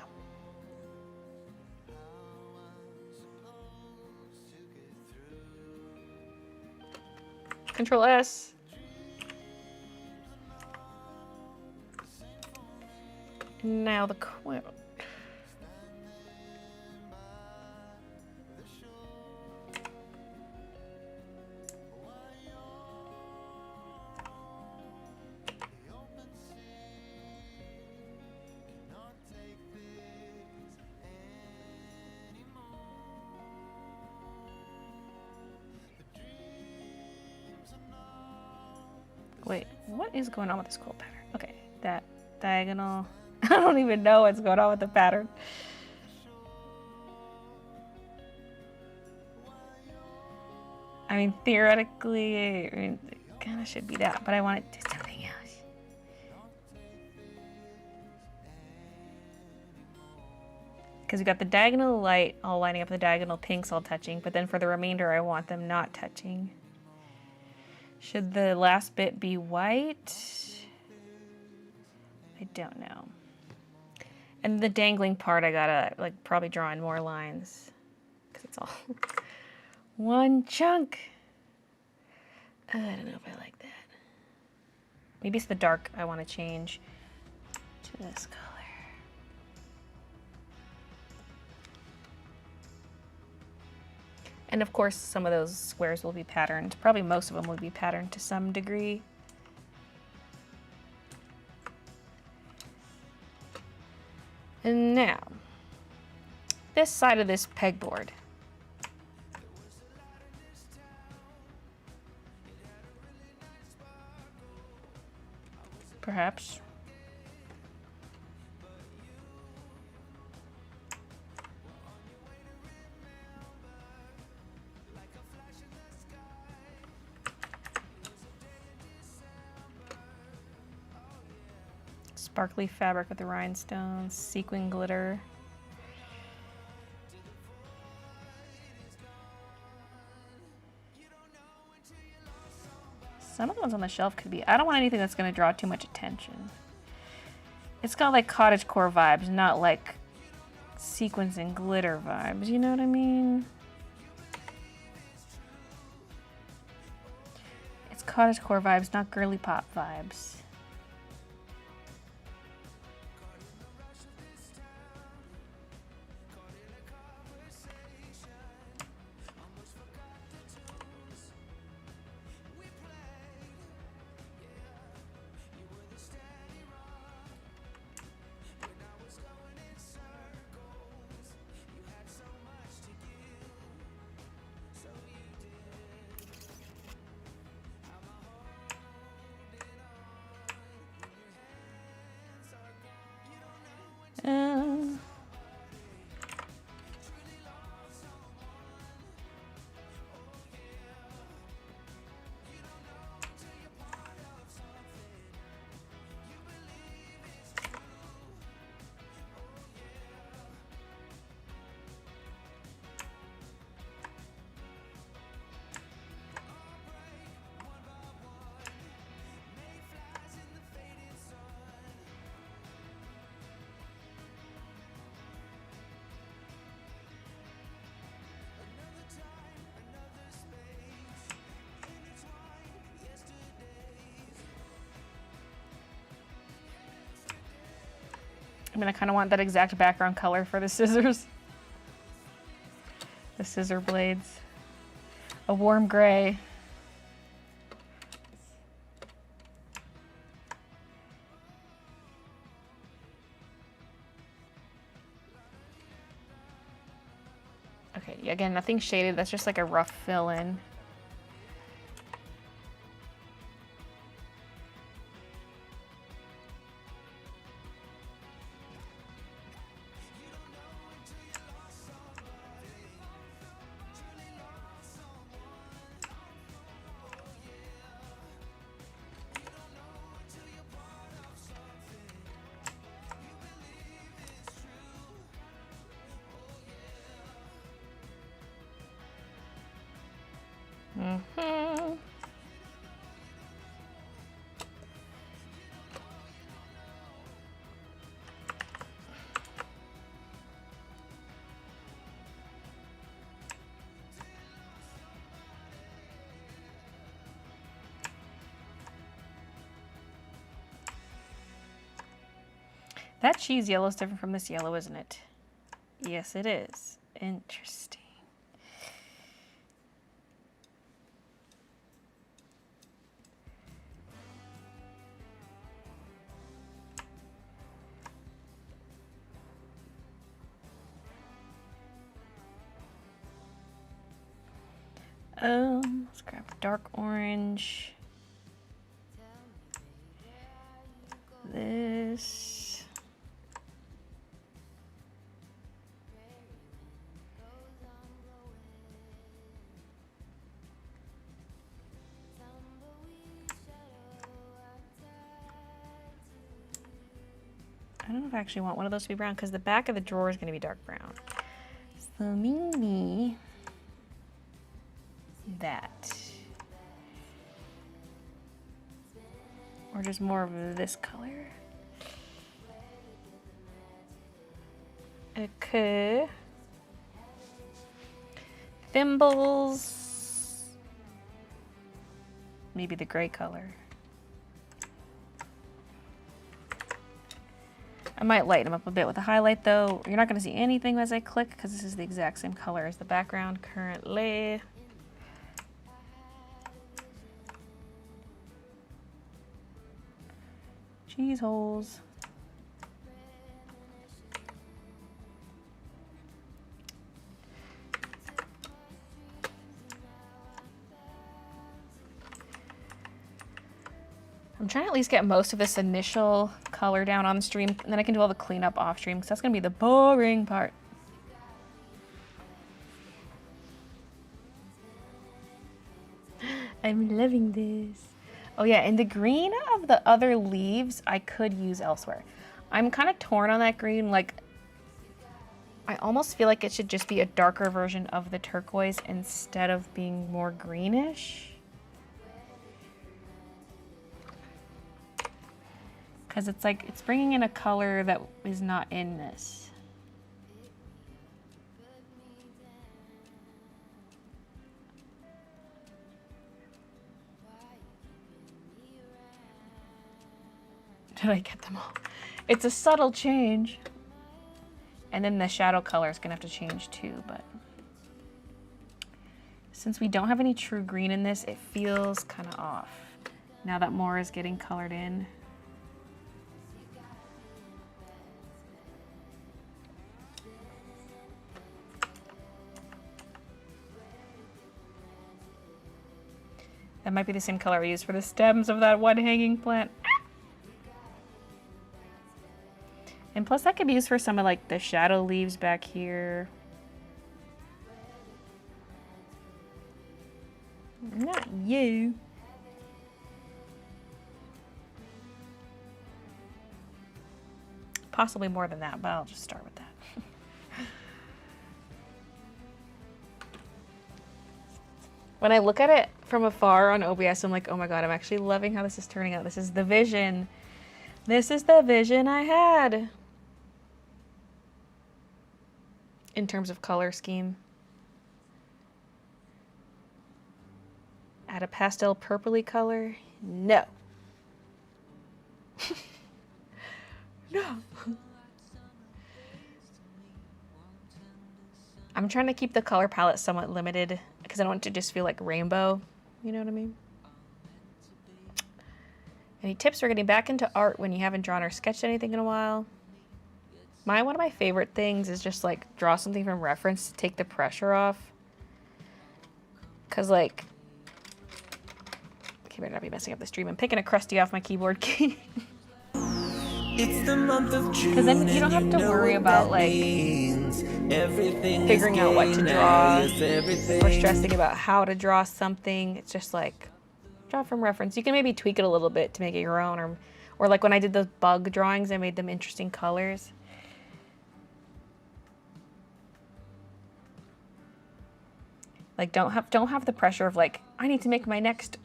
Control S. Now the quilt. Wait, what is going on with this quilt pattern? Okay, that diagonal. I don't even know what's going on with the pattern. I mean, theoretically, I mean, it kind of should be that, but I want it to do something else. Because we got the diagonal light all lining up, the diagonal pinks all touching, but then for the remainder, I want them not touching. Should the last bit be white? I don't know. And the dangling part, I gotta like probably draw in more lines because it's all one chunk. I don't know if I like that. Maybe it's the dark I want to change to this color. And of course, some of those squares will be patterned. Probably most of them will be patterned to some degree. And now, this side of this pegboard. Perhaps. Sparkly fabric with the rhinestones, sequin glitter. Some of the ones on the shelf could be, I don't want anything that's going to draw too much attention. It's got like cottagecore vibes, not like sequins and glitter vibes, you know what I mean? It's cottagecore vibes, not girly pop vibes. I mean, I kind of want that exact background color for the scissors. The scissor blades. A warm gray. Okay, again, nothing shaded. That's just like a rough fill-in. Mm-hmm. That cheese yellow is different from this yellow, isn't it? Yes, it is. Interesting. Let's grab dark orange. This. I don't know if I actually want one of those to be brown because the back of the drawer is going to be dark brown. So maybe that. Or just more of this color. Okay. Thimbles. Maybe the gray color. I might lighten them up a bit with a highlight though. You're not going to see anything as I click because this is the exact same color as the background currently. Cheese holes. I'm trying to at least get most of this initial color down on the stream, and then I can do all the cleanup off stream because that's going to be the boring part. I'm loving this. Oh yeah, and the green of the other leaves I could use elsewhere. I'm kind of torn on that green. Like, I almost feel like it should just be a darker version of the turquoise instead of being more greenish. Because it's like, it's bringing in a color that is not in this. Did I get them all? It's a subtle change. And then the shadow color is gonna have to change too, but since we don't have any true green in this, it feels kind of off. Now that more is getting colored in. That might be the same color we used for the stems of that one hanging plant. And plus that could be used for some of like the shadow leaves back here. Not you. Possibly more than that, but I'll just start with that. When I look at it from afar on OBS, I'm like, oh my God, I'm actually loving how this is turning out. This is the vision. This is the vision I had. In terms of color scheme. Add a pastel purpley color? No. No. I'm trying to keep the color palette somewhat limited because I don't want it to just feel like rainbow. You know what I mean? Any tips for getting back into art when you haven't drawn or sketched anything in a while? One of my favorite things is just like draw something from reference to take the pressure off. Cause like, okay, better not be messing up the stream. I'm picking a crusty off my keyboard key. It's the month of June. Cause then you don't have to worry about like figuring out what to draw or stressing about how to draw something. It's just like draw from reference. You can maybe tweak it a little bit to make it your own, or like when I did those bug drawings, I made them interesting colors. Like don't have the pressure of like I need to make my next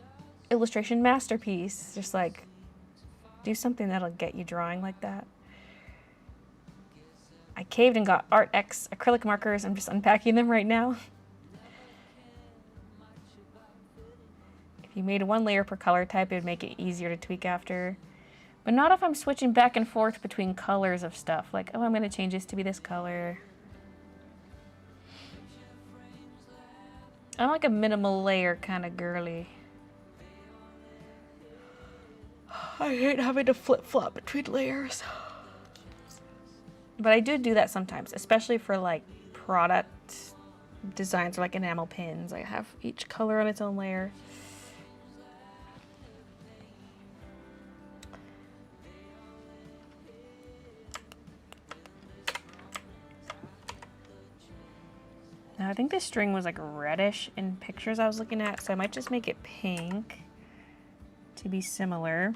illustration masterpiece. Just like, do something that'll get you drawing like that. I caved and got Art X acrylic markers. I'm just unpacking them right now. If you made one layer per color type, it would make it easier to tweak after. But not if I'm switching back and forth between colors of stuff. Like, oh, I'm going to change this to be this color. I'm like a minimal layer kind of girly. I hate having to flip-flop between layers. But I do that sometimes, especially for like product designs or like enamel pins. I have each color on its own layer. Now I think this string was like reddish in pictures I was looking at, so I might just make it pink to be similar.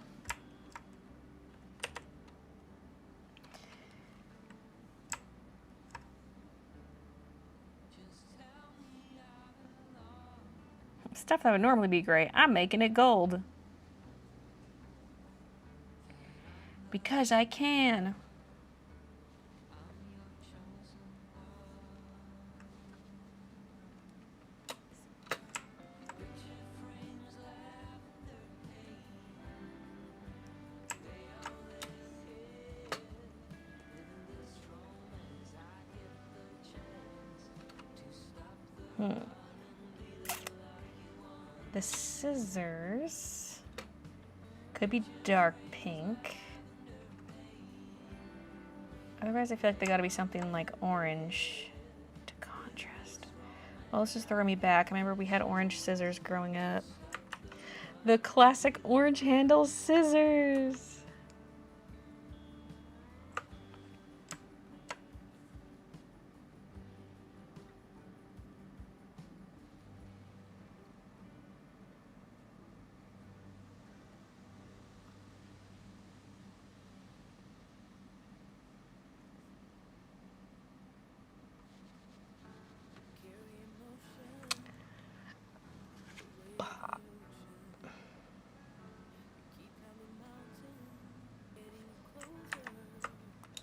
Stuff that would normally be gray, I'm making it gold. Because I can. The scissors could be dark pink. Otherwise, I feel like they gotta be something like orange to contrast. Well, this is throwing me back. I remember we had orange scissors growing up. The classic orange handle scissors.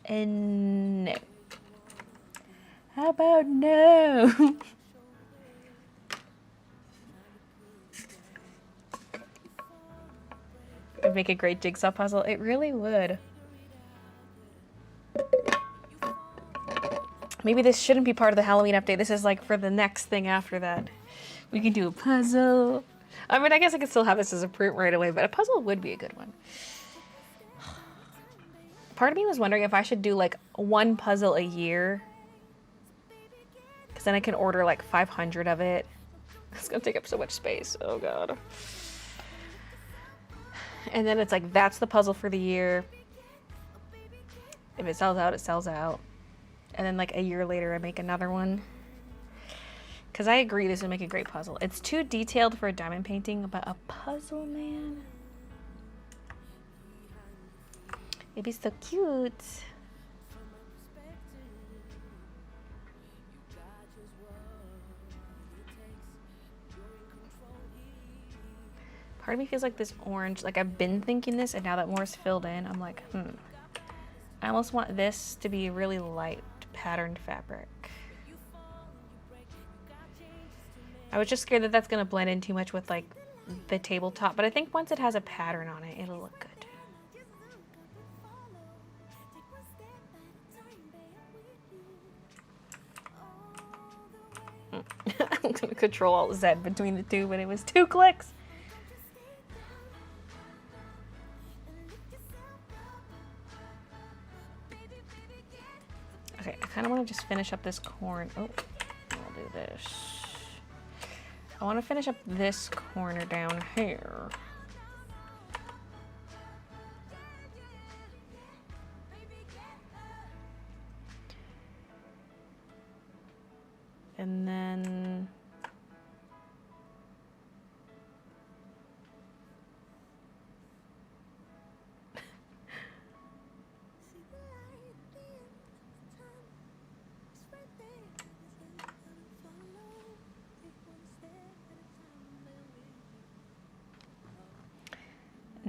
And no. How about no? It'd make a great jigsaw puzzle. It really would. Maybe this shouldn't be part of the Halloween update. This is like for the next thing after that. We can do a puzzle. I mean, I guess I could still have this as a print right away, but a puzzle would be a good one. Part of me was wondering if I should do like one puzzle a year. Because then I can order like 500 of it. It's going to take up so much space. Oh, God. And then it's like, that's the puzzle for the year. If it sells out, it sells out. And then like a year later, I make another one. Because I agree this would make a great puzzle. It's too detailed for a diamond painting, but a puzzle, man. It'd be so cute. Part of me feels like this orange, like I've been thinking this, and now that more is filled in, I'm like, I almost want this to be really light patterned fabric. I was just scared that that's gonna blend in too much with like the tabletop, but I think once it has a pattern on it, it'll look good. I'm gonna control Alt Z between the two, but it was 2 clicks. Okay, I kind of want to just finish up this corner. Oh, I'll do this. I want to finish up this corner down here. And then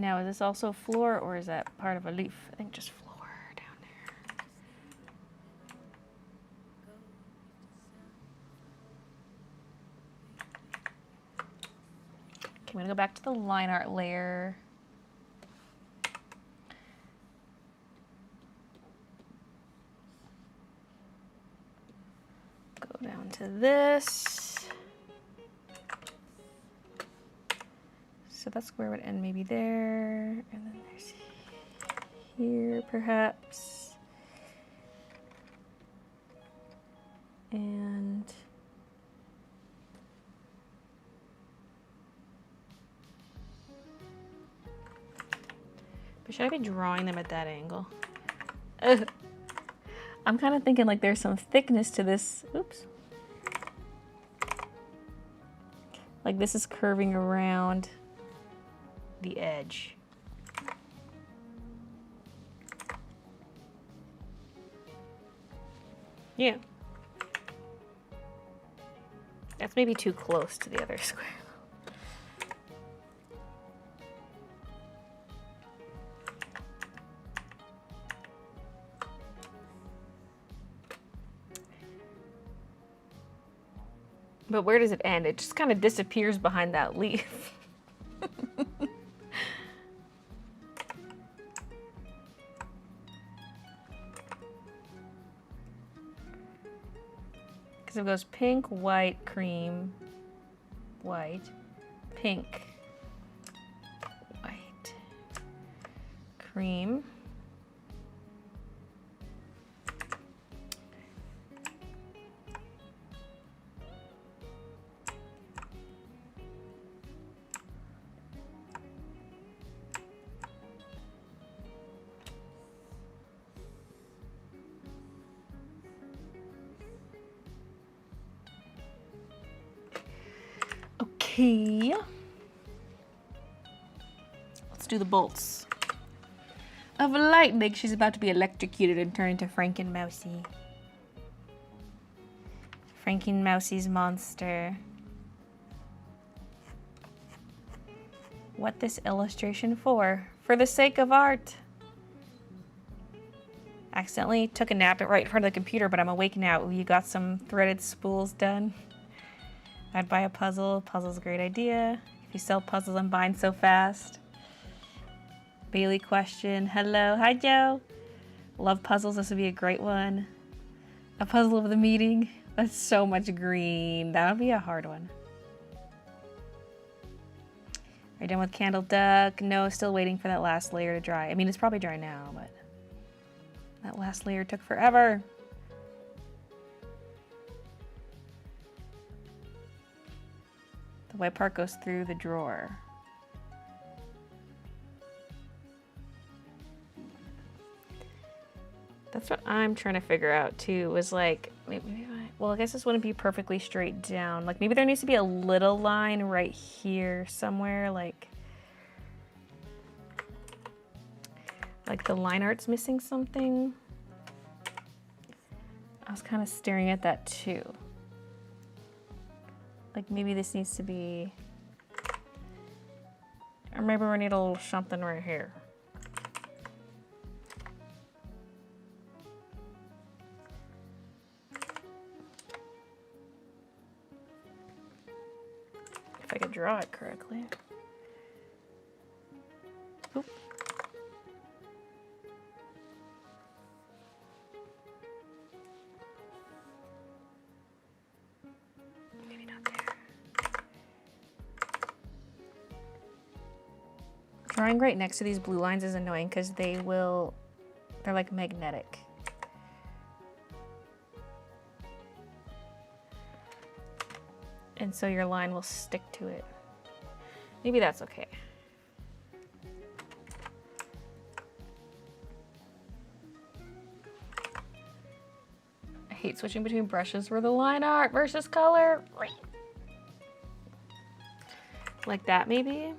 Now, is this also floor or is that part of a leaf? I think just floor down there. Okay, I'm gonna go back to the line art layer. Go down to this. So that square would end maybe there, and then there's here perhaps. And but should I be drawing them at that angle? Ugh. I'm kind of thinking like there's some thickness to this. Oops. Like this is curving around the edge. Yeah. That's maybe too close to the other square. But where does it end? It just kind of disappears behind that leaf. Because it goes pink, white, cream, white, pink, white, cream. Okay. Let's do the bolts of lightning. She's about to be electrocuted and turn into Franken-Mousy. Franken-Mousy's monster. What this illustration for? For the sake of art. Accidentally took a nap right in front of the computer, but I'm awake now. Ooh, you got some threaded spools done. I'd buy a puzzle. Puzzle's a great idea. If you sell puzzles, I'm buying so fast. Baylee question. Hello. Hi, Joe. Love puzzles. This would be a great one. A puzzle of the meeting. That's so much green. That would be a hard one. Are you done with Candle Duck? No, still waiting for that last layer to dry. I mean, it's probably dry now, but that last layer took forever. The white part goes through the drawer. That's what I'm trying to figure out too, was like, well, I guess this wouldn't be perfectly straight down. Like maybe there needs to be a little line right here somewhere, like the line art's missing something. I was kind of staring at that too. Like maybe this needs to be, or maybe we need a little something right here. If I could draw it correctly. Oop. Maybe not there. Drawing right next to these blue lines is annoying because they're like magnetic. And so your line will stick to it. Maybe that's okay. I hate switching between brushes for the line art versus color. Like that maybe.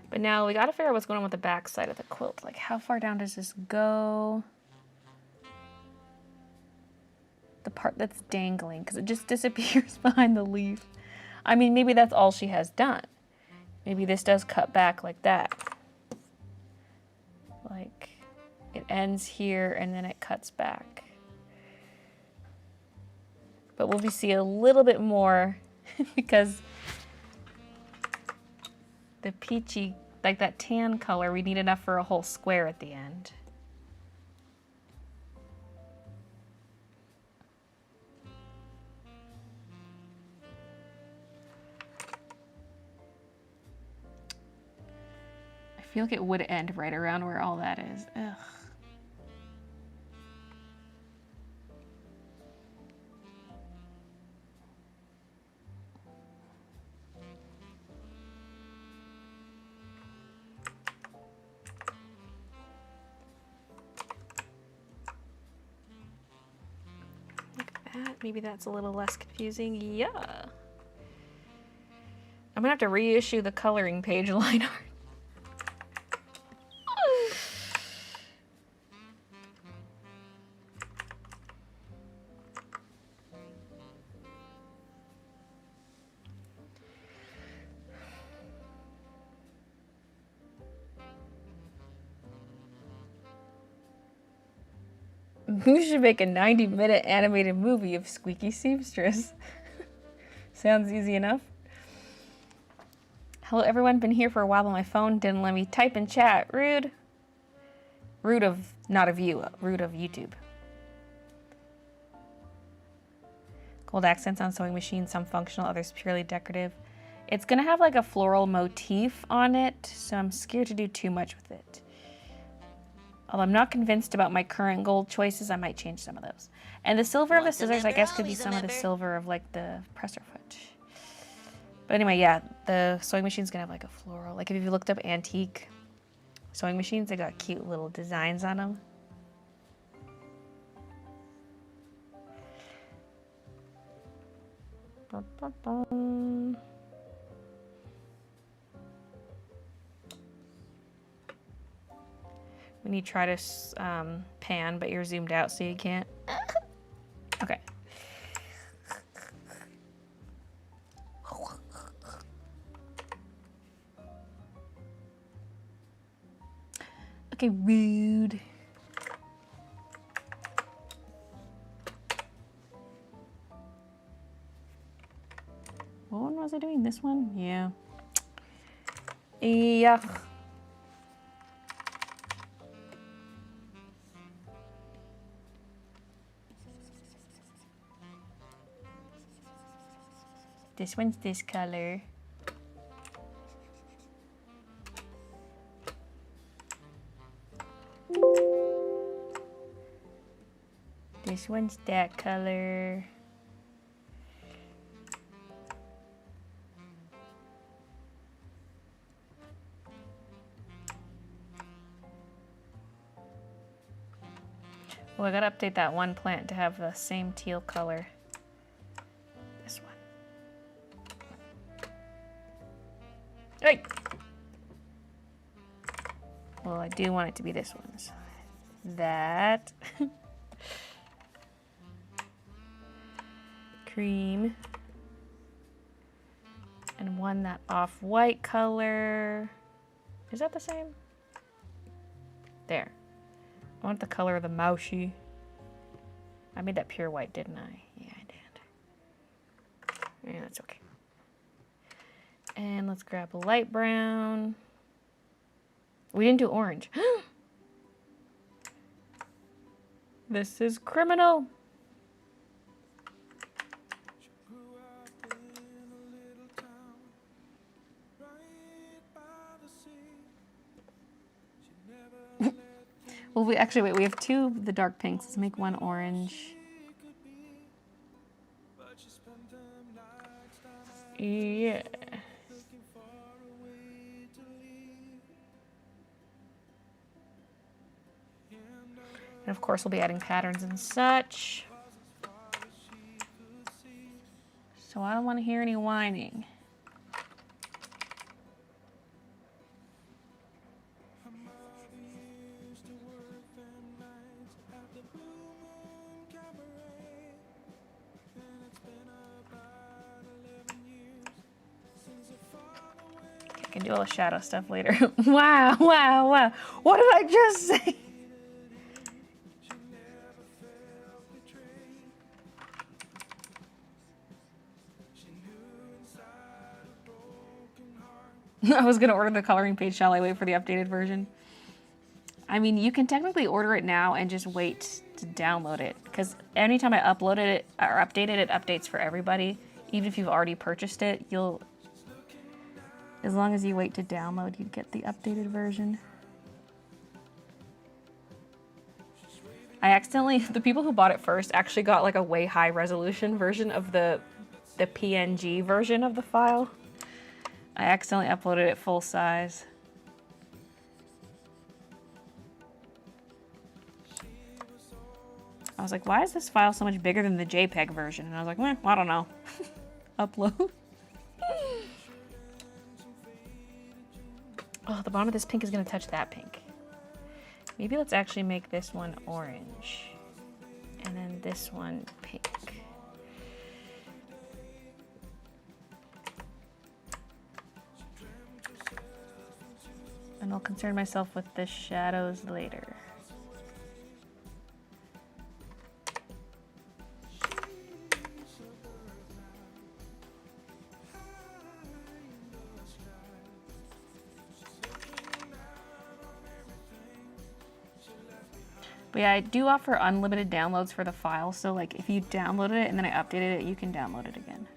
But now we gotta figure out what's going on with the back side of the quilt. Like how far down does this go? part that's dangling because it just disappears behind the leaf. I mean, maybe that's all she has done. Maybe this does cut back like that. Like, it ends here and then it cuts back. But we'll see a little bit more because the peachy, like that tan color, we need enough for a whole square at the end. I feel like it would end right around where all that is. Ugh. Maybe that's a little less confusing. Yeah. I'm gonna have to reissue the coloring page line art. We should make a 90-minute animated movie of Squeaky Seamstress. Sounds easy enough. Hello everyone, been here for a while but my phone didn't let me type in chat. Rude. Rude of, not of you, rude of YouTube. Gold accents on sewing machine, some functional, others purely decorative. It's gonna have like a floral motif on it, so I'm scared to do too much with it. Although I'm not convinced about my current gold choices, I might change some of those. And the silver of the scissors, I guess, could be some of the silver of like the presser foot. But anyway, yeah, the sewing machine's gonna have like a floral. Like if you looked up antique sewing machines, they got cute little designs on them. When you try to pan, but you're zoomed out so you can't. Okay. Okay, rude. What one was I doing? This one? Yeah. Yeah. This one's this color. This one's that color. Oh, I gotta update that one plant to have the same teal color. This one. Hey! Well, I do want it to be this one. So that. Cream. And one that off-white color. Is that the same? There. I want the color of the mousey. I made that pure white, didn't I? Yeah, I did. Yeah, that's okay. And let's grab a light brown. We didn't do orange. This is criminal. Well, we have two of the dark pinks. Let's make one orange. Yeah. And of course, we'll be adding patterns and such. So I don't want to hear any whining. can do all the shadow stuff later. Wow, wow, wow. What did I just say? I was gonna order the coloring page. Shall I wait for the updated version? I mean, you can technically order it now and just wait to download it. Because anytime I uploaded it or updated it, updates for everybody. Even if you've already purchased it, you'll... As long as you wait to download, you get the updated version. I accidentally... The people who bought it first actually got like a way high resolution version of the PNG version of the file. I accidentally uploaded it full size. I was like, why is this file so much bigger than the JPEG version? And I was like, well, I don't know. Upload. Oh, the bottom of this pink is going to touch that pink. Maybe let's actually make this one orange. And then this one pink. And I'll concern myself with the shadows later. But yeah, I do offer unlimited downloads for the file, so like if you downloaded it and then I updated it, you can download it again.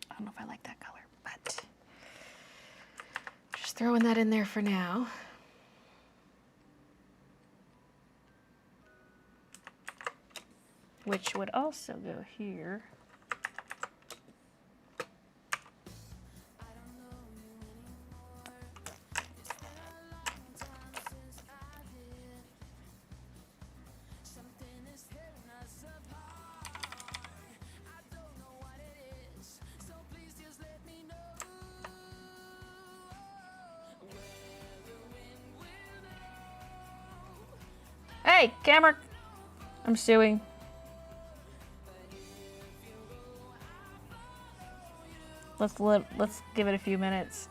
I don't know if I like that color, but just throwing that in there for now. Which would also go here. Hey, camera! I'm suing. Let's give it a few minutes.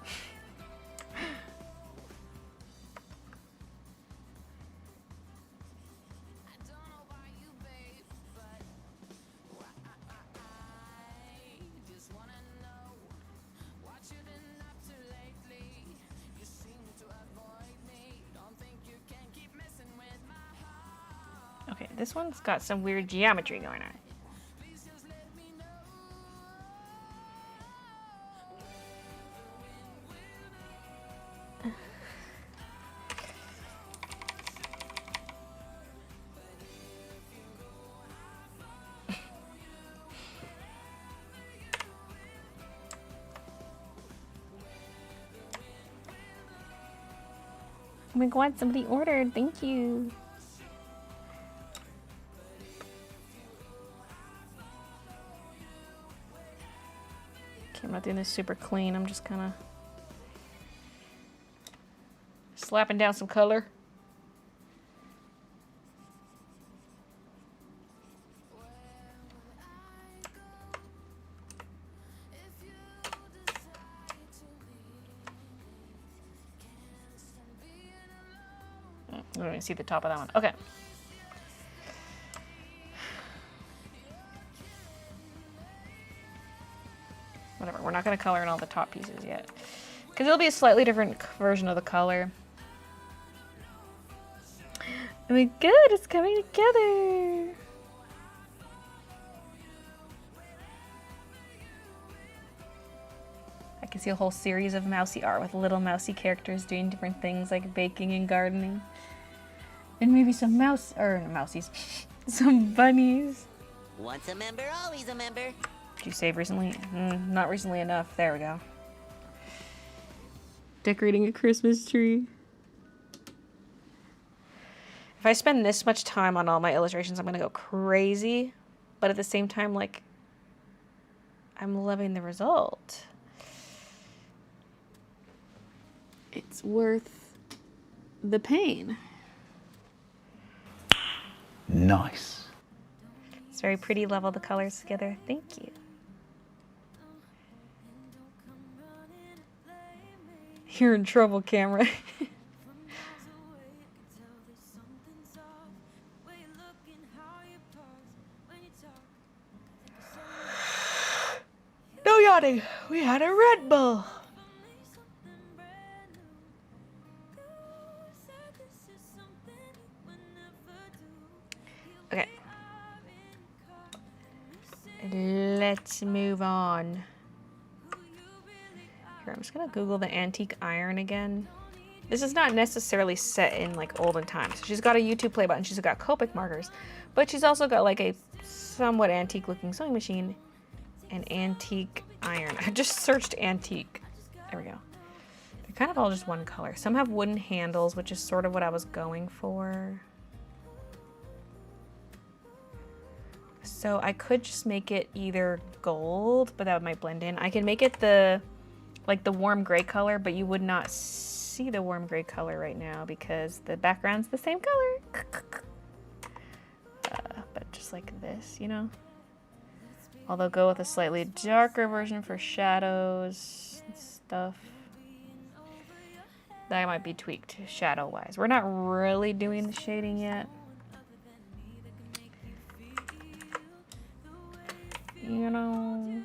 Okay, this one's got some weird geometry going on. Oh my god, somebody ordered. Thank you. Okay, I'm not doing this super clean. I'm just kind of slapping down some color. I don't even see the top of that one. Okay. Whatever, we're not going to color in all the top pieces yet. Because it'll be a slightly different version of the color. I mean, good, it's coming together. can see a whole series of mousy art with little mousy characters doing different things like baking and gardening. And maybe some mousies, some bunnies. Once a member, always a member. Did you save recently? Not recently enough. There we go. Decorating a Christmas tree. If I spend this much time on all my illustrations, I'm gonna go crazy. But at the same time, like, I'm loving the result. It's worth the pain. Nice. It's very pretty. Love all the colors together. Thank you. You're in trouble, camera. No yawning. We had a Red Bull. Okay. Let's move on. Here, I'm just gonna Google the antique iron again. This is not necessarily set in like olden times. She's got a YouTube play button. She's got Copic markers, but she's also got like a somewhat antique looking sewing machine and antique iron. I just searched antique. There we go. They're kind of all just one color. Some have wooden handles, which is sort of what I was going for. So I could just make it either gold, but that might blend in. I can make it the warm gray color, but you would not see the warm gray color right now because the background's the same color. But just like this, you know? Although go with a slightly darker version for shadows and stuff. That might be tweaked shadow-wise. We're not really doing the shading yet. You know...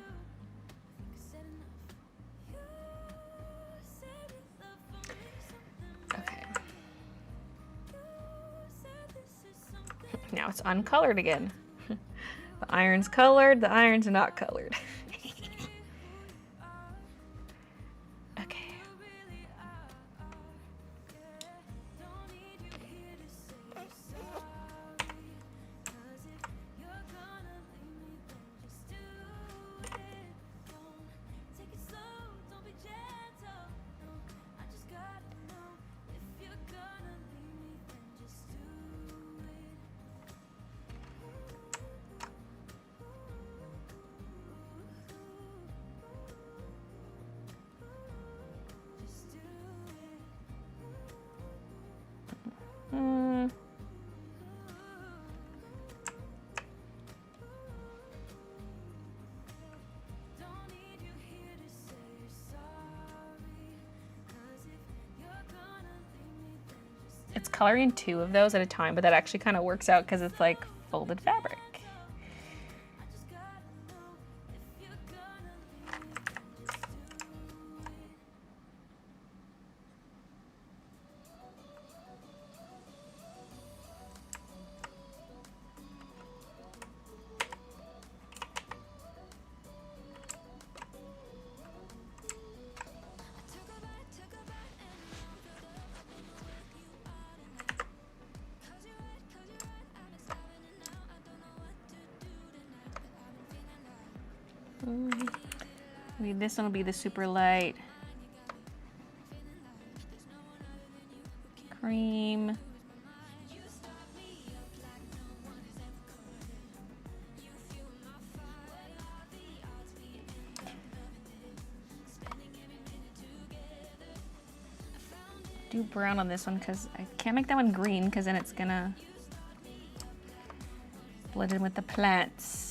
Okay. Now it's uncolored again. The iron's colored, the iron's not colored. Okay. It's coloring 2 of those at a time, but that actually kind of works out because it's like folded fabric. Maybe this one will be the super light cream. Do brown on this one because I can't make that one green because then it's gonna blend in with the plants.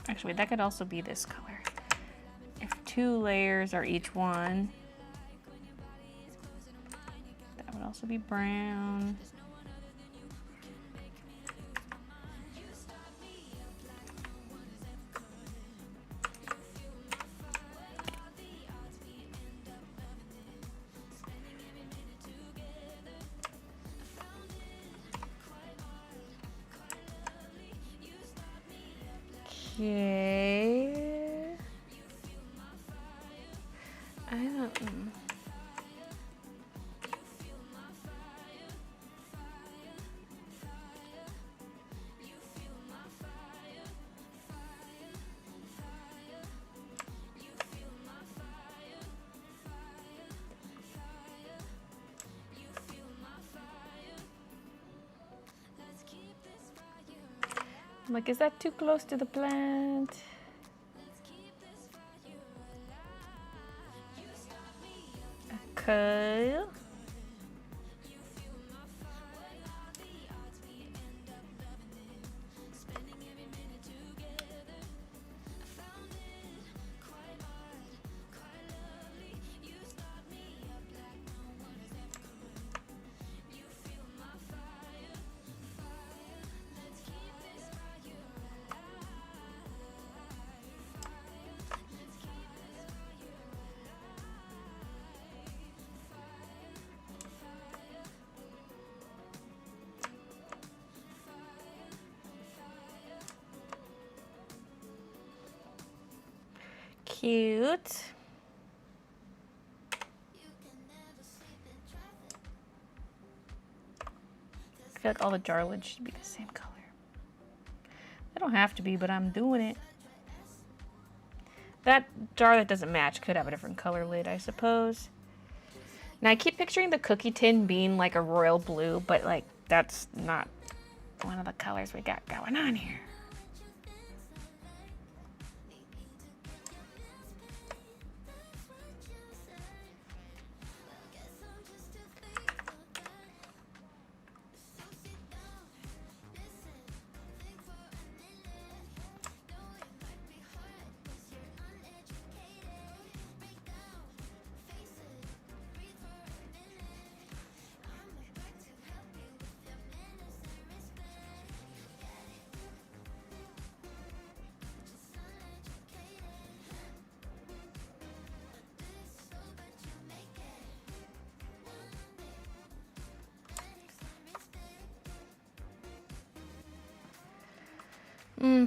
Actually, that could also be this color. If 2 layers are each one, that would also be brown. Okay. I don't. I'm like, is that too close to the plant? Okay. Cute. I feel like all the jar lids should be the same color. They don't have to be, but I'm doing it. That jar that doesn't match could have a different color lid, I suppose. Now I keep picturing the cookie tin being like a royal blue, but like that's not one of the colors we got going on here.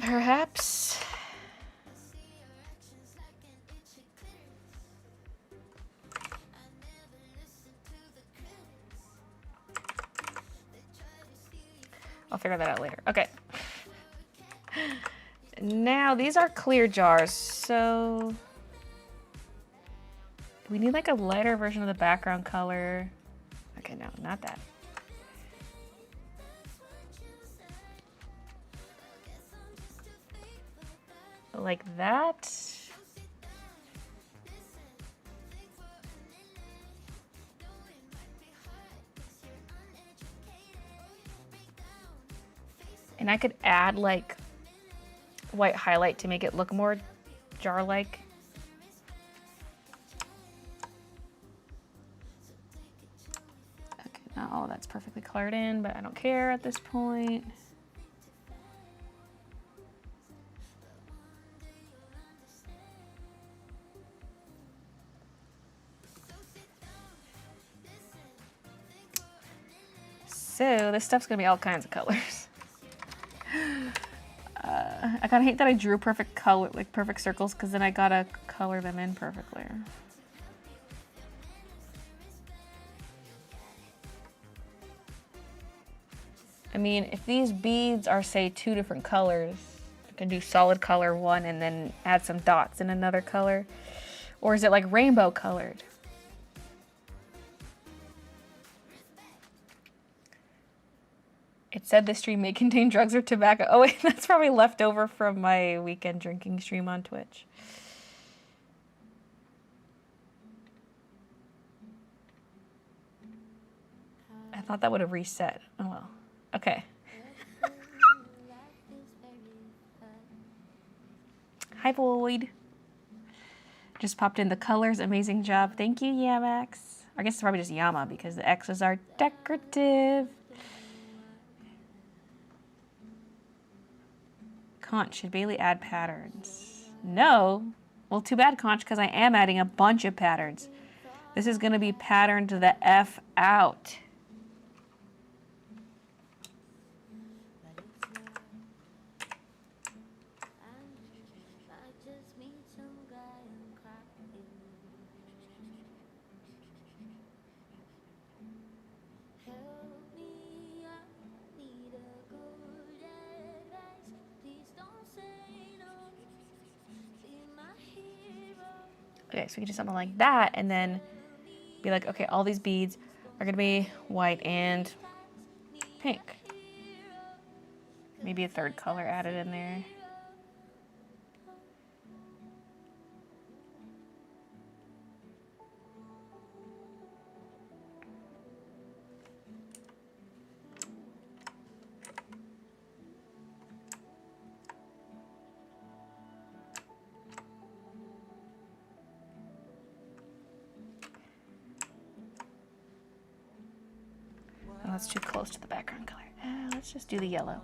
Perhaps. I'll figure that out later. Okay. Now, these are clear jars, so we need like a lighter version of the background color. Okay, no, not that. Like that. And I could add like white highlight to make it look more jar-like. Okay, not all of that's perfectly colored in, but I don't care at this point. So this stuff's gonna be all kinds of colors. I kind of hate that I drew perfect color, like perfect circles, because then I gotta color them in perfectly. I mean, if these beads are, say, 2 different colors, I can do solid color one and then add some dots in another color. Or is it like rainbow colored? It said this stream may contain drugs or tobacco. Oh wait, that's probably left over from my weekend drinking stream on Twitch. I thought that would have reset. Oh well. Okay. Hi Boyd. Just popped in the colors. Amazing job. Thank you, Yamax. I guess it's probably just Yama because the X's are decorative. Conch, should Baylee add patterns? No. Well, too bad, Conch, because I am adding a bunch of patterns. This is going to be patterned the F out. Okay, so we can do something like that and then be like, okay, all these beads are gonna be white and pink. Maybe a third color added in there. Oh, that's too close to the background color. Let's just do the yellow.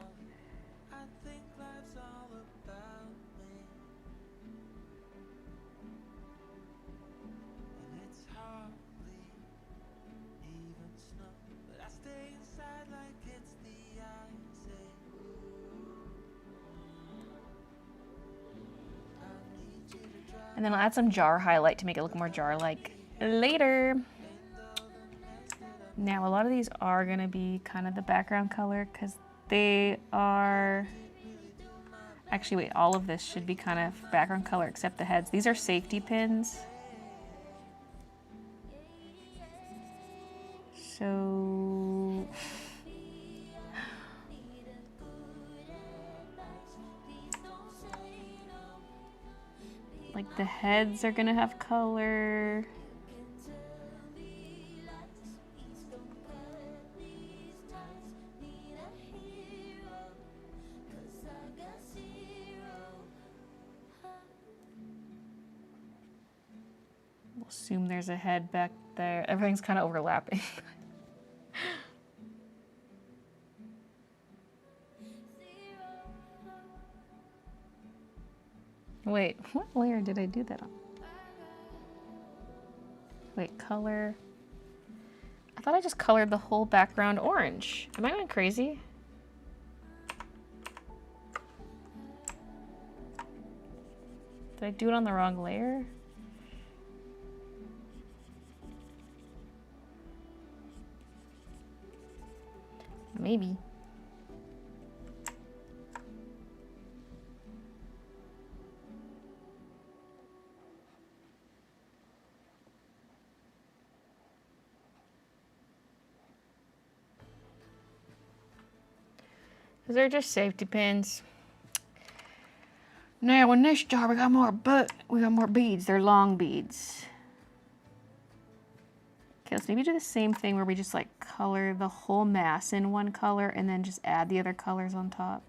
And then I'll add some jar highlight to make it look more jar-like later. Now, a lot of these are gonna be kind of the background color because they are, actually wait, all of this should be kind of background color except the heads. These are safety pins. So, like the heads are gonna have color. We'll assume there's a head back there. Everything's kind of overlapping. Wait, what layer did I do that on? Wait, color. I thought I just colored the whole background orange. Am I going crazy? Did I do it on the wrong layer? Maybe. They're just safety pins. Now in this jar we got more beads. They're long beads. Okay, let's maybe do the same thing where we just like color the whole mass in one color and then just add the other colors on top.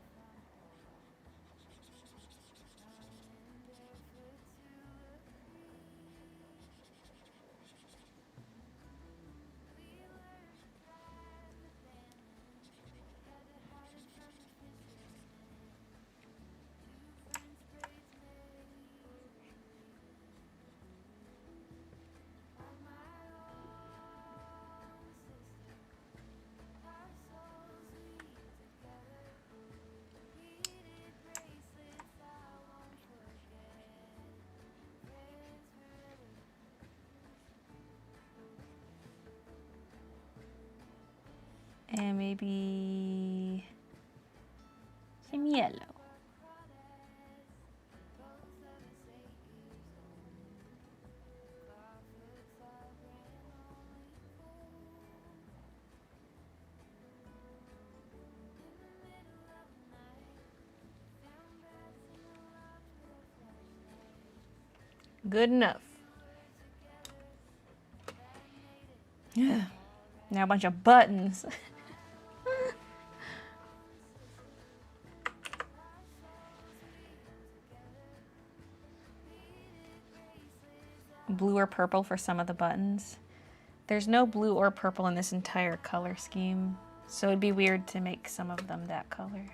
And maybe some yellow. Good enough. Yeah. Now a bunch of buttons. Blue or purple for some of the buttons. There's no blue or purple in this entire color scheme, so it'd be weird to make some of them that color.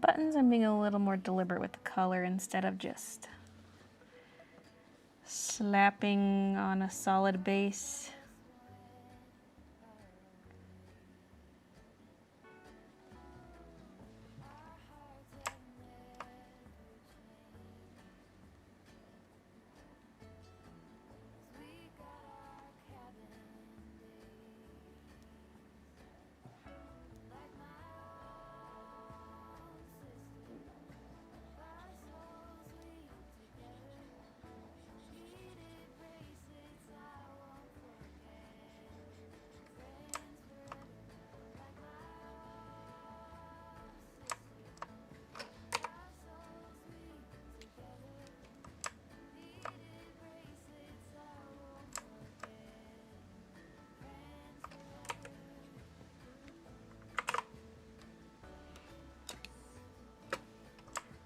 buttons, I'm being a little more deliberate with the color instead of just slapping on a solid base.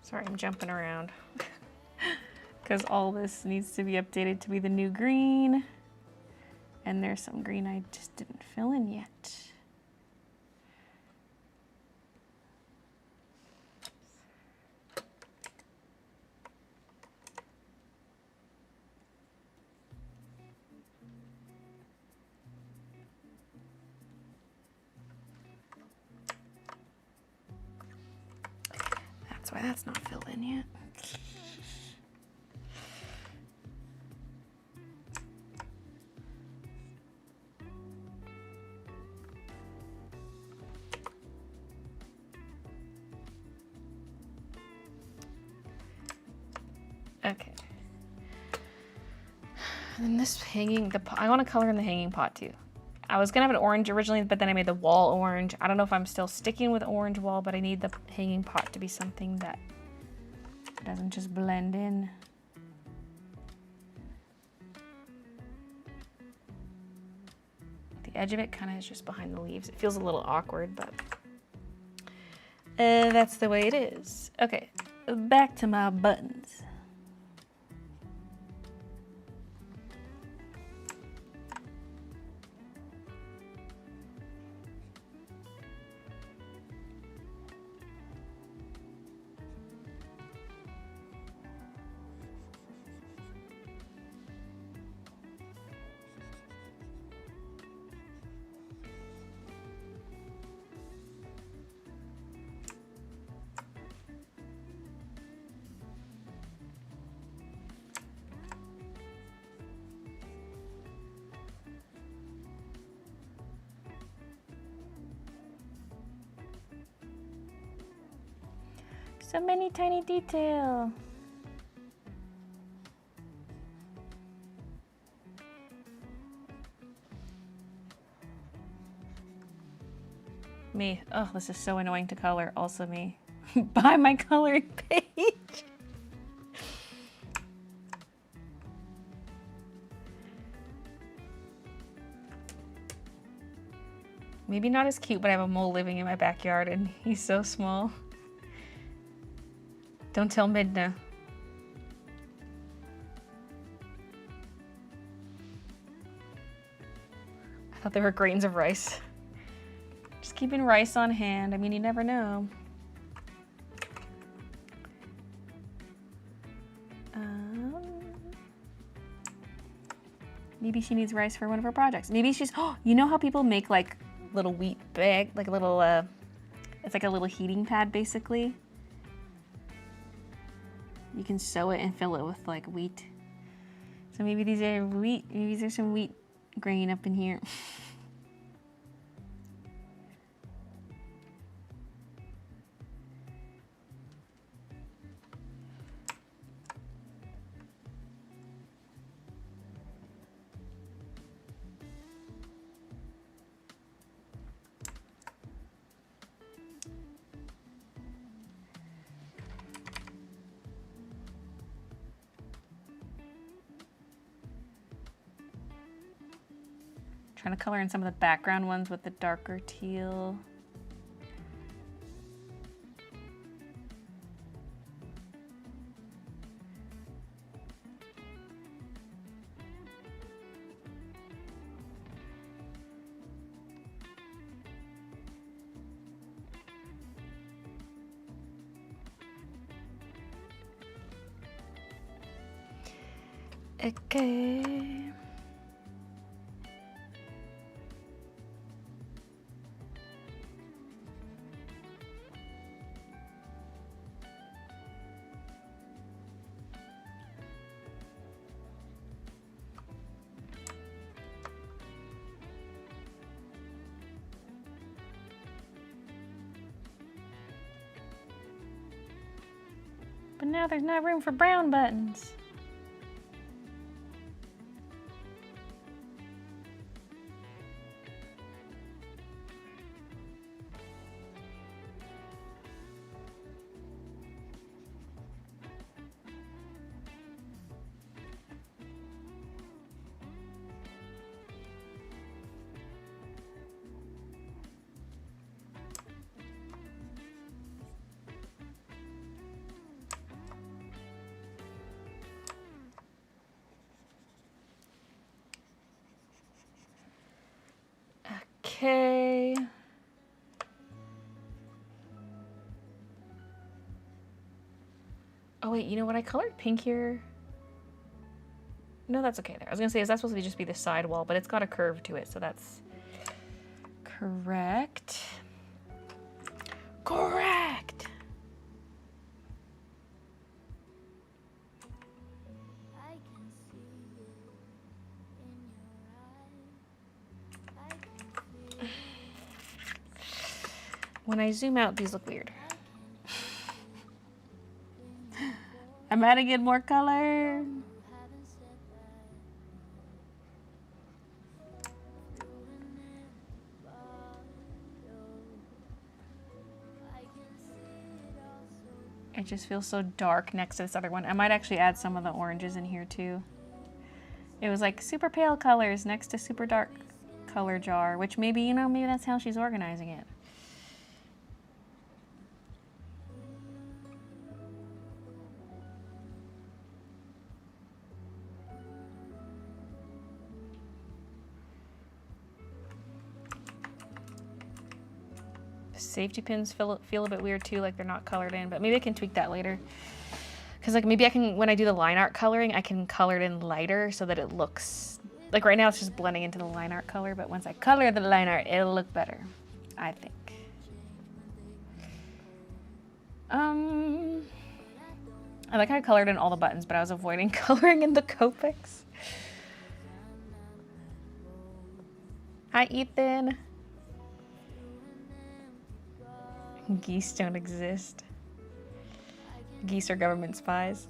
Sorry, I'm jumping around because all this needs to be updated to be the new green. And there's some green I just didn't fill in yet. That's why that's not filled in yet. Okay. And then this hanging, I want to color in the hanging pot too. I was gonna have an orange originally, but then I made the wall orange. I don't know if I'm still sticking with orange wall, but I need the hanging pot to be something that doesn't just blend in. The edge of it kind of is just behind the leaves. It feels a little awkward, but that's the way it is. Okay, back to my buttons. So many tiny details. Me. Oh, this is so annoying to color. Also me. Buy my coloring page. Maybe not as cute, but I have a mole living in my backyard and he's so small. Don't tell Midna. I thought they were grains of rice. Just keeping rice on hand. I mean, you never know. Maybe she needs rice for one of her projects. Maybe she's, oh, you know how people make like little wheat bag, like a little, it's like a little heating pad basically. You can sew it and fill it with like wheat. So maybe these are wheat, maybe there's some wheat grain up in here. Trying to color in some of the background ones with the darker teal. Okay. But now there's not room for brown buttons. Okay. Oh wait, you know what? I colored pink here. No, that's okay there. I was gonna say, is that supposed to just be the side wall, but it's got a curve to it, so that's correct. Correct! When I zoom out, these look weird. I'm adding in more color. It just feels so dark next to this other one. I might actually add some of the oranges in here too. It was like super pale colors next to super dark color jar, which maybe, you know, maybe that's how she's organizing it. Safety pins feel a bit weird too, like they're not colored in, but maybe I can tweak that later. Because like maybe I can, when I do the line art coloring, I can color it in lighter so that it looks, like right now it's just blending into the line art color, but once I color the line art, it'll look better, I think. I like how I colored in all the buttons, but I was avoiding coloring in the Copics. Hi, Ethan. Geese don't exist. Geese are government spies.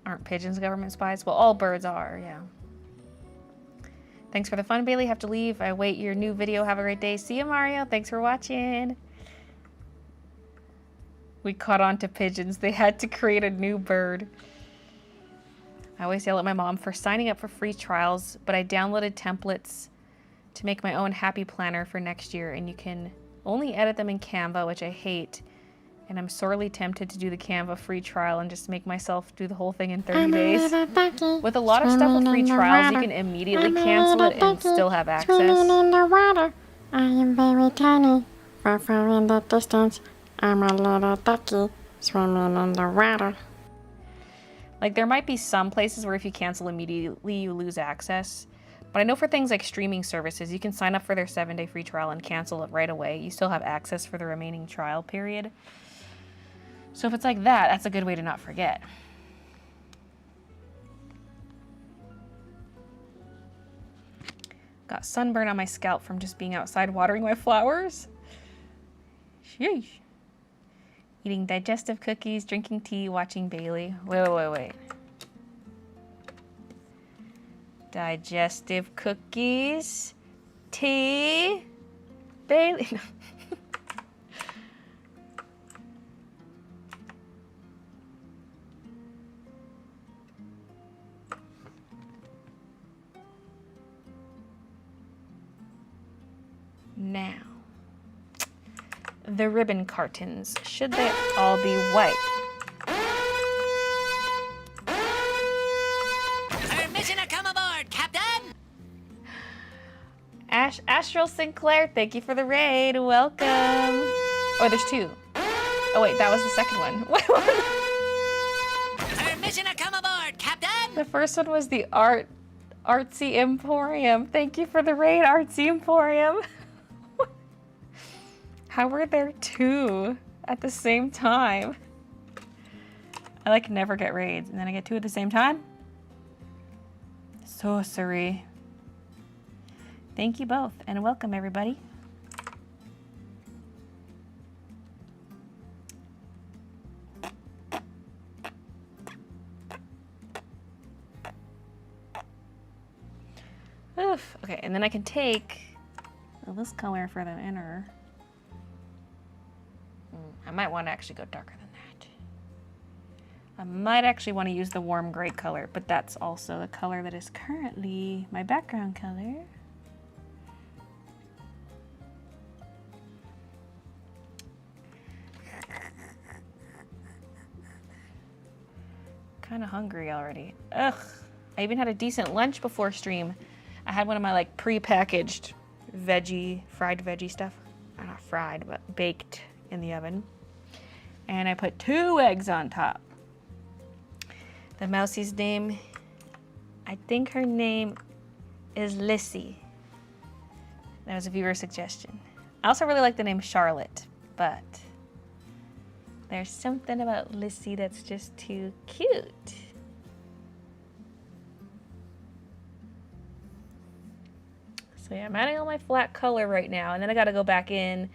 Aren't pigeons government spies? Well, all birds are, yeah. Thanks for the fun, Baylee. Have to leave. I await your new video. Have a great day. See you, Mario. Thanks for watching. We caught on to pigeons. They had to create a new bird. I always yell at my mom for signing up for free trials, but I downloaded templates to make my own happy planner for next year, and you can only edit them in Canva, which I hate, and I'm sorely tempted to do the Canva free trial and just make myself do the whole thing in 30 days. With a lot of stuff with free trials, you can immediately cancel it and still have access. In the water, I am very tiny, far, far in the distance. I'm a little ducky swimming in the water. Like, there might be some places where if you cancel immediately, you lose access. But I know for things like streaming services, you can sign up for their 7-day free trial and cancel it right away. You still have access for the remaining trial period. So if it's like that, that's a good way to not forget. Got sunburn on my scalp from just being outside watering my flowers. Sheesh. Eating digestive cookies, drinking tea, watching Baylee. Wait. Digestive cookies, tea, Baylee. Now, the ribbon cartons, should they all be white? Permission to come aboard, Captain! Astral Sinclair, thank you for the raid. Welcome. Oh, there's two. Oh wait, that was the second one. Permission to come aboard, Captain! The first one was the Artsy Emporium. Thank you for the raid, Artsy Emporium. How were there two at the same time? I like never get raids and then I get two at the same time. Sorcery. Thank you both and welcome everybody. Oof. Okay, and then I can take this color for the inner. I might want to actually go darker than that. I might actually want to use the warm gray color, but that's also the color that is currently my background color. Kind of hungry already. Ugh. I even had a decent lunch before stream. I had one of my like pre-packaged fried veggie stuff. Not fried, but baked in the oven. And I put 2 eggs on top. The mousie's name, I think her name is Lissy. That was a viewer suggestion. I also really like the name Charlotte, but there's something about Lissy that's just too cute. So yeah, I'm adding all my flat color right now, and then I gotta go back in,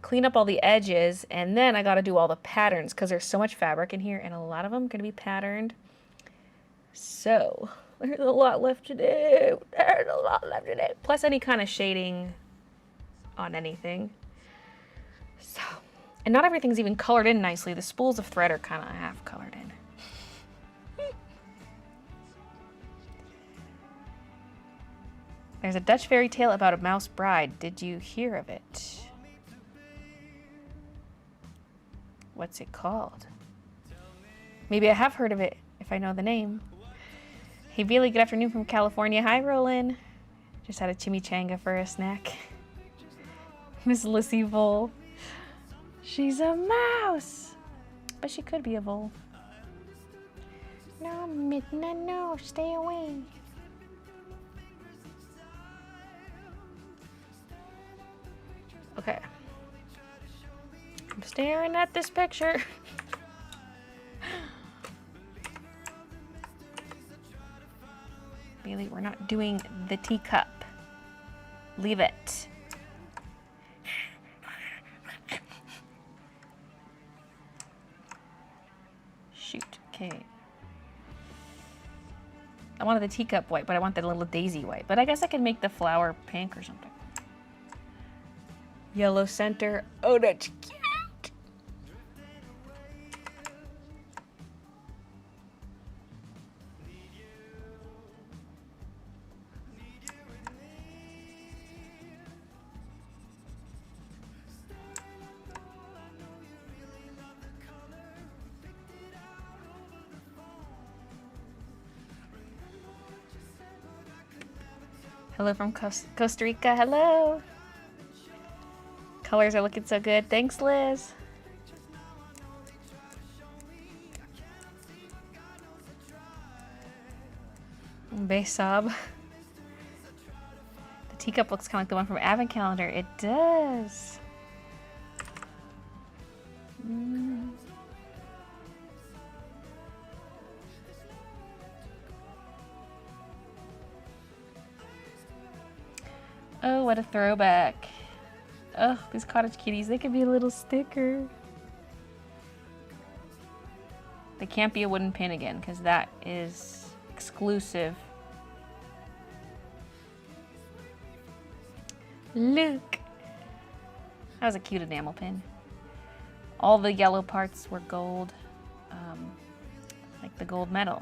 clean up all the edges, and then I gotta do all the patterns because there's so much fabric in here, and a lot of them are gonna be patterned. So there's a lot left to do. There's a lot left to do. Plus any kind of shading on anything. So, and not everything's even colored in nicely. The spools of thread are kind of half colored in. There's a Dutch fairy tale about a mouse bride. Did you hear of it? What's it called? Maybe I have heard of it if I know the name. Hey Baylee, good afternoon from California. Hi Roland. Just had a chimichanga for a snack. Miss Lissy Vole. She's a mouse. But she could be a vole. No, Midna, no, stay away. Okay. I'm staring at this picture. Baylee, we're not doing the teacup. Leave it. Shoot, okay. I wanted the teacup white, but I want the little daisy white. But I guess I can make the flower pink or something. Yellow center. Oh, that's cute. Hello from Costa Rica. Hello. Colors are looking so good. Thanks, Liz. Besob. The teacup looks kind of like the one from Advent Calendar. It does. Oh, what a throwback. Oh, these cottage kitties, they could be a little sticker. They can't be a wooden pin again, because that is exclusive. Look! That was a cute enamel pin. All the yellow parts were gold, like the gold medal.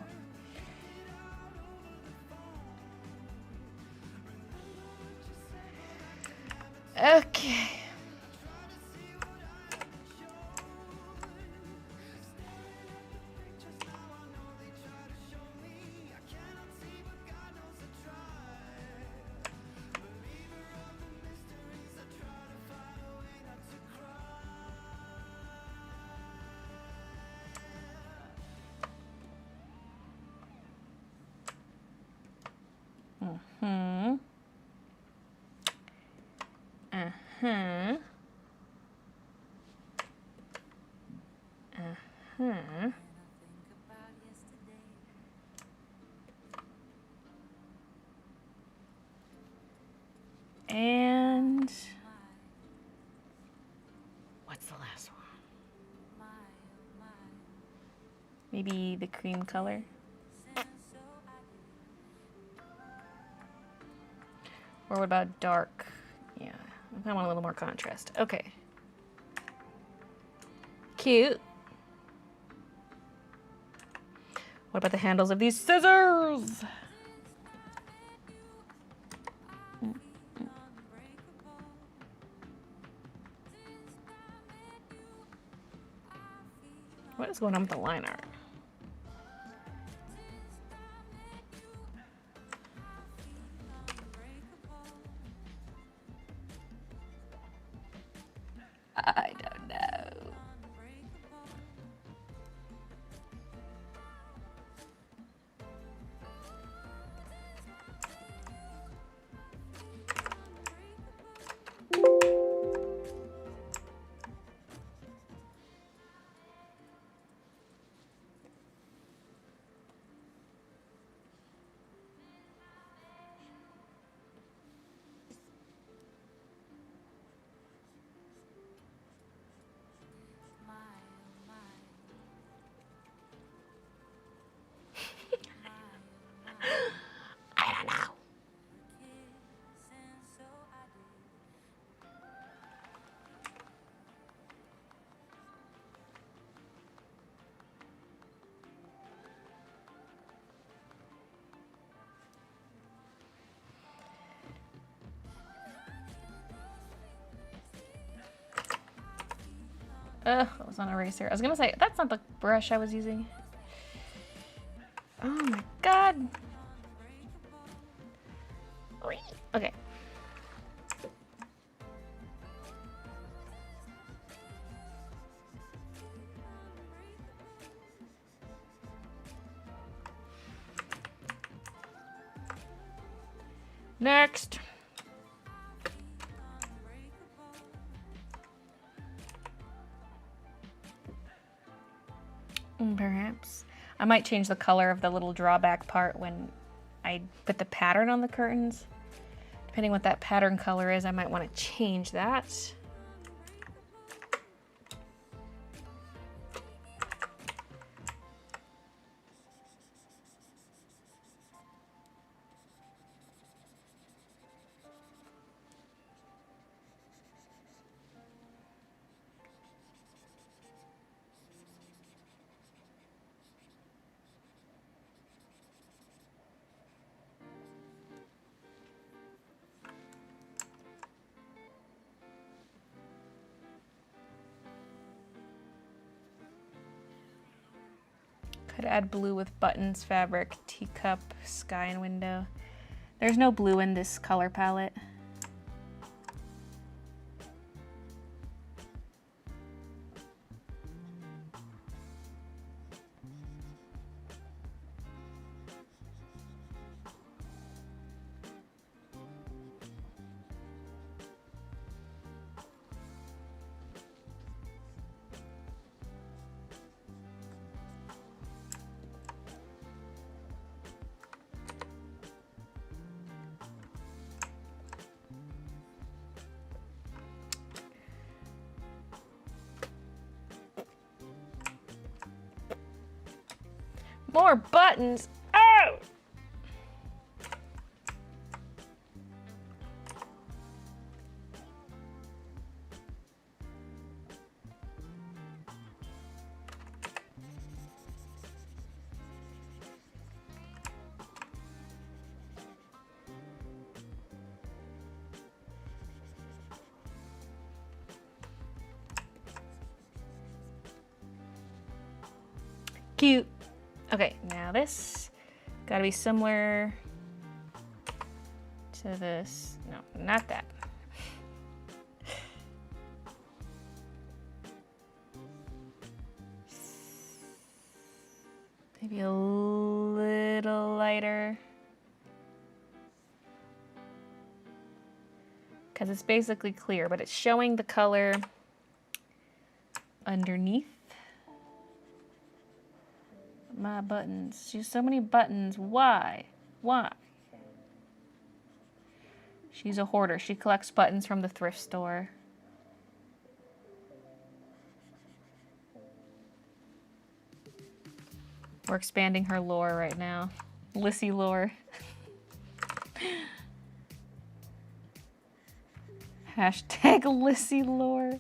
Okay. Uh-huh. Uh-huh. And what's the last one? Maybe the cream color. Or what about dark? Yeah, I want a little more contrast. Okay. Cute. What about the handles of these scissors? What is going on with the line art? I don't know. I don't know. Ugh, it was on eraser. I was gonna say, that's not the brush I was using. Oh my god. Okay. Next. Perhaps. I might change the color of the little drawback part when I put the pattern on the curtains. Depending what that pattern color is, I might want to change that. Could add blue with buttons, fabric, teacup, sky, and window. There's no blue in this color palette. More buttons. Oh! Cute. Okay, now this gotta be similar to this. No, not that. Maybe a little lighter. because it's basically clear, but it's showing the color underneath my buttons. She's so many buttons. Why? Why? She's a hoarder. She collects buttons from the thrift store. We're expanding her lore right now. Lissy lore. Hashtag Lissy lore.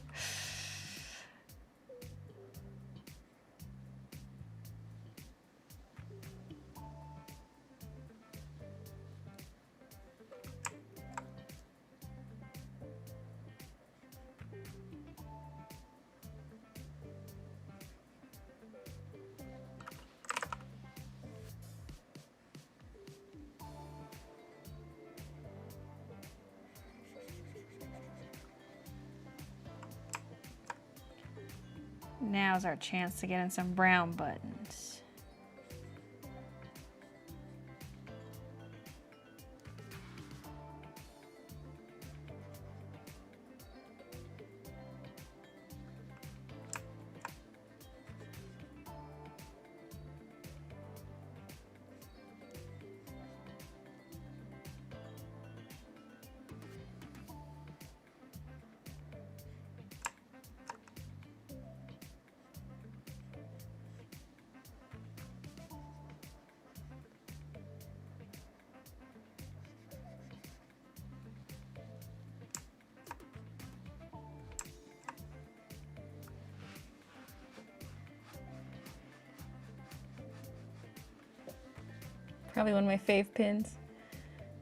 Now's our chance to get in some brown buttons. Probably one of my fave pins.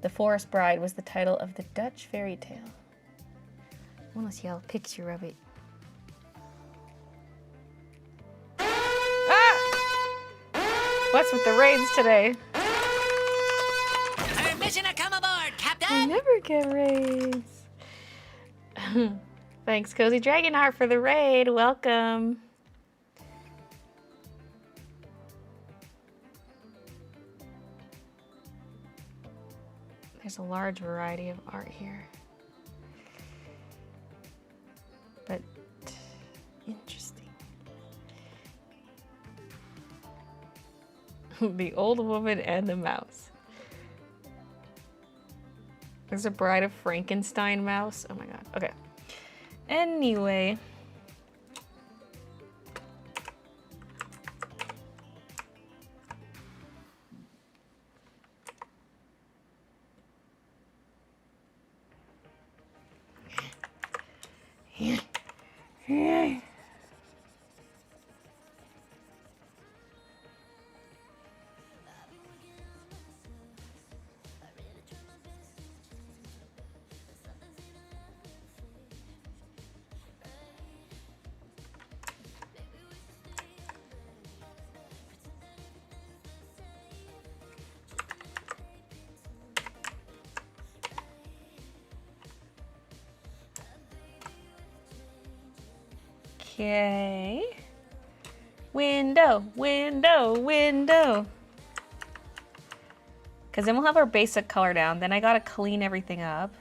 The Forest Bride was the title of the Dutch fairy tale. I want to see a picture of it. Ah! What's with the raids today? Permission to come aboard, Captain! I never get raids. Thanks, Cozy Dragonheart, for the raid. Welcome. There's a large variety of art here. But interesting. The old woman and the mouse. There's a Bride of Frankenstein mouse. Oh my god. Okay. Anyway. Okay. Window, window, window. Because then we'll have our basic color down. Then I gotta clean everything up.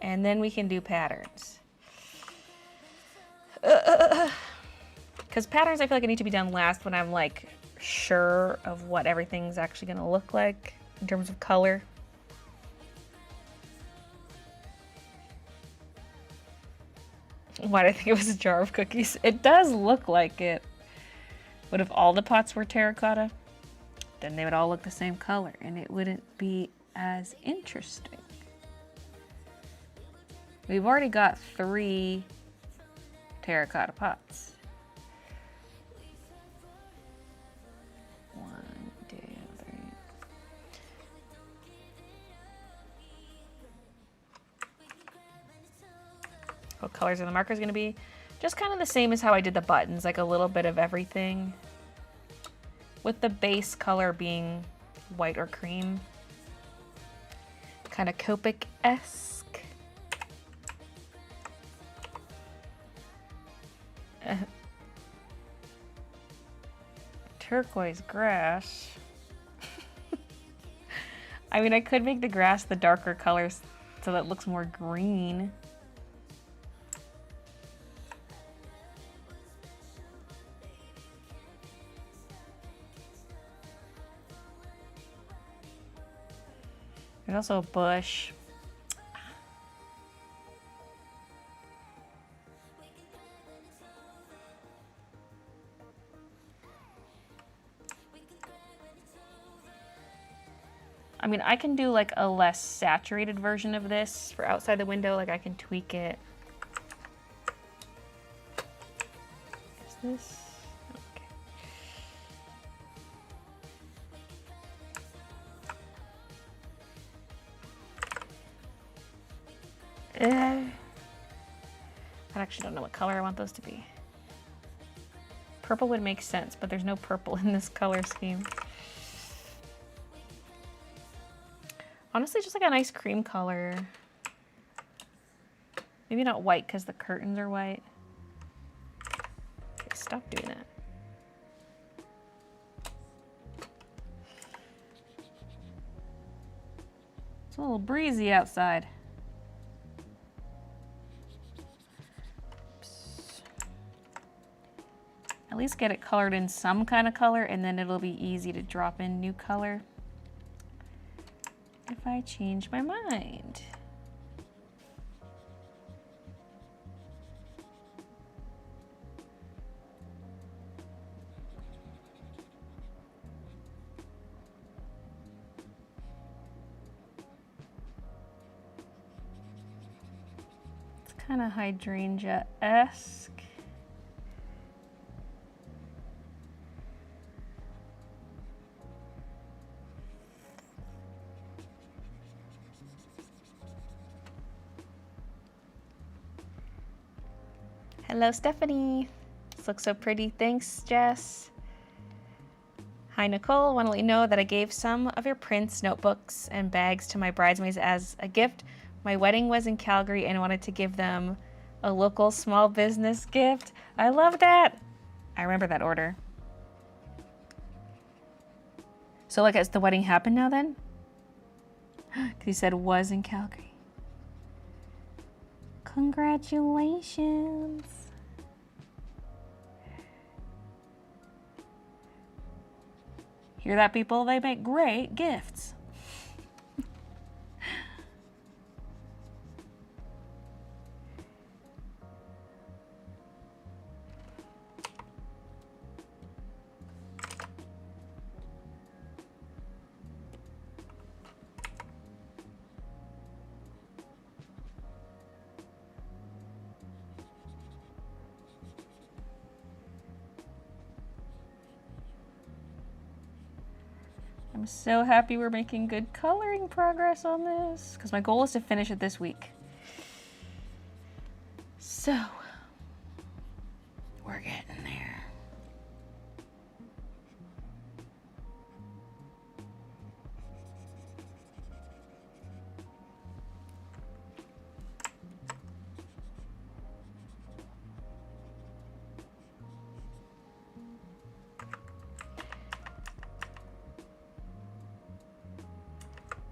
And then we can do patterns. Because patterns I feel like I need to be done last when I'm like sure of what everything's actually gonna look like in terms of color. Why did I think it was a jar of cookies? It does look like it. But if all the pots were terracotta, then they would all look the same color and it wouldn't be as interesting. We've already got 3 terracotta pots. 1, 2, 3. What colors are the markers gonna be? Just kind of the same as how I did the buttons, like a little bit of everything. With the base color being white or cream. Kind of Copic-esque. Turquoise grass. I mean, I could make the grass the darker colors so that it looks more green. There's also a bush. I mean, I can do like a less saturated version of this for outside the window. Like I can tweak it. Is this? Okay. I actually don't know what color I want those to be. Purple would make sense, but there's no purple in this color scheme. Honestly, just like a nice cream color. Maybe not white because the curtains are white. Okay, stop doing that. It's a little breezy outside. Oops. At least get it colored in some kind of color, and then it'll be easy to drop in new color if I change my mind. It's kind of hydrangea-esque. Hello, Stephanie. This looks so pretty. Thanks, Jess. Hi, Nicole. Want to let you know that I gave some of your prints, notebooks, and bags to my bridesmaids as a gift. My wedding was in Calgary and I wanted to give them a local small business gift. I love that. I remember that order. So, like, has the wedding happened now then? Because he said was in Calgary. Congratulations. Hear that, people? They make great gifts. I'm so happy we're making good coloring progress on this because my goal is to finish it this week. So, we're getting there.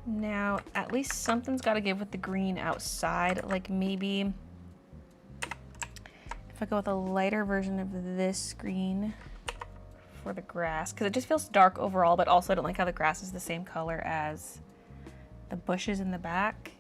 Now, at least something's got to give with the green outside. Like maybe if I go with a lighter version of this green for the grass, because it just feels dark overall, but also I don't like how the grass is the same color as the bushes in the back.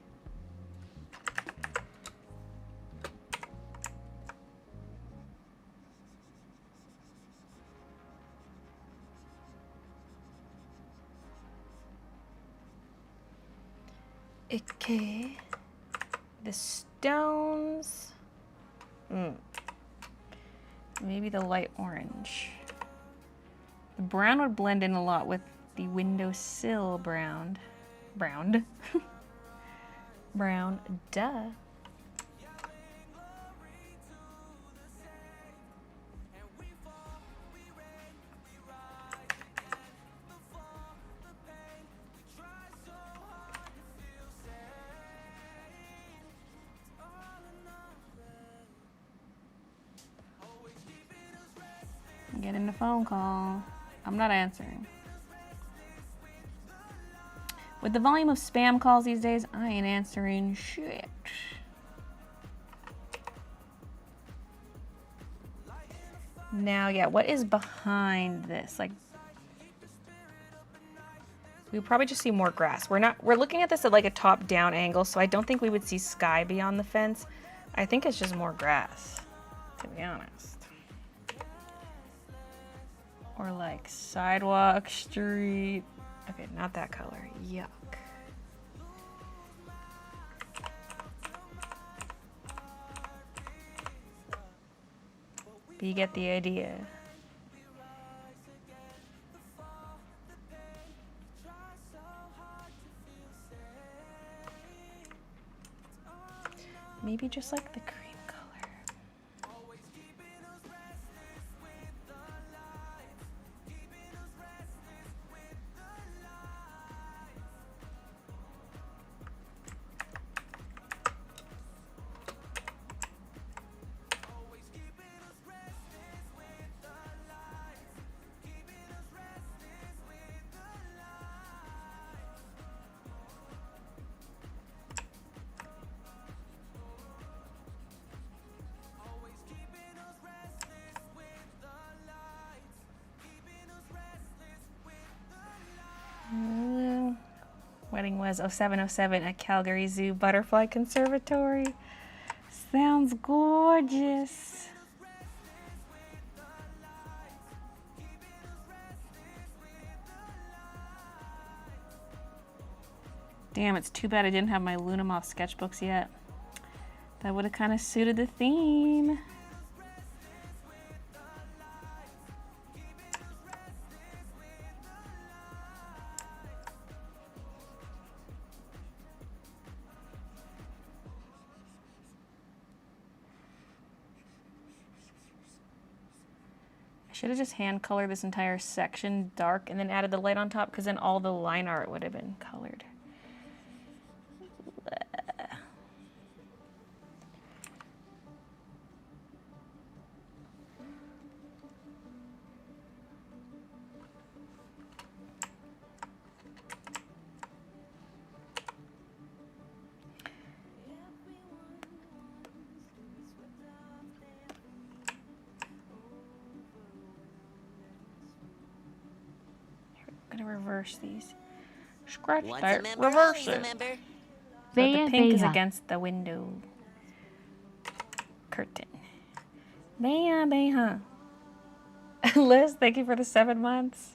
Okay, the stones, maybe the light orange. The brown would blend in a lot with the windowsill brown. Brown, duh. Getting a phone call. I'm not answering. With the volume of spam calls these days, I ain't answering shit. Now, yeah, what is behind this? Like, we probably just see more grass. We're looking at this at like a top-down angle, so I don't think we would see sky beyond the fence. I think it's just more grass, to be honest. Or like sidewalk, street. Okay, not that color. Yuck. But you get the idea. Maybe just like the cream color. Wedding was 0707 at Calgary Zoo Butterfly Conservatory. Sounds gorgeous. Damn, it's too bad I didn't have my Luna Moth sketchbooks yet. That would have kind of suited the theme. Should have just hand colored this entire section dark and then added the light on top, because then all the line art would have been colored. Reverse these. Scratch that. Reverse it. So the pink is against the window curtain. Beha. Liz, thank you for the 7 months.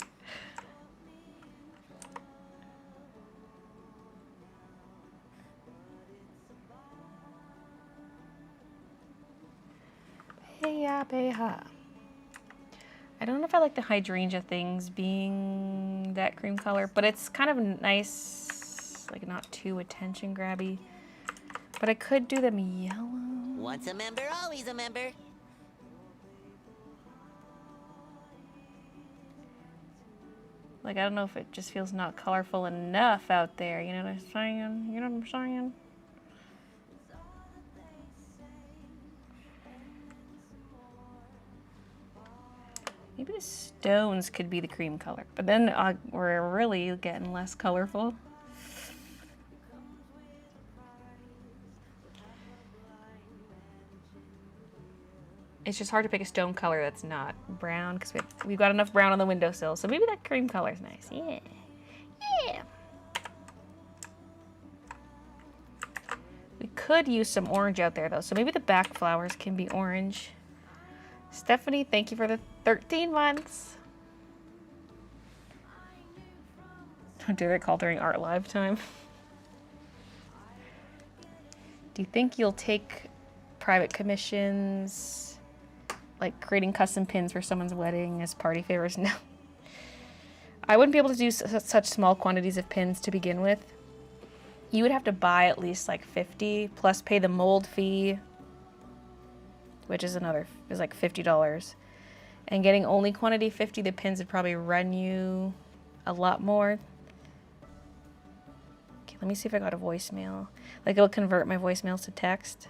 Beha. I don't know if I like the hydrangea things being that cream color, but it's kind of nice, like not too attention grabby. But I could do them yellow. Once a member, always a member. Like, I don't know if it just feels not colorful enough out there, you know what I'm saying? You know what I'm saying? Maybe the stones could be the cream color, but then we're really getting less colorful. It's just hard to pick a stone color that's not brown, because we've got enough brown on the windowsill, so maybe that cream color is nice. Yeah. Yeah. We could use some orange out there, though, so maybe the back flowers can be orange. Stephanie, thank you for the 13 months. Do they call during art live time? Do you think you'll take private commissions, like creating custom pins for someone's wedding as party favors? No. I wouldn't be able to do such small quantities of pins to begin with. You would have to buy at least like 50 plus pay the mold fee, which is like $50. And getting only quantity 50, the pins would probably run you a lot more. Okay, let me see if I got a voicemail. Like, it'll convert my voicemails to text.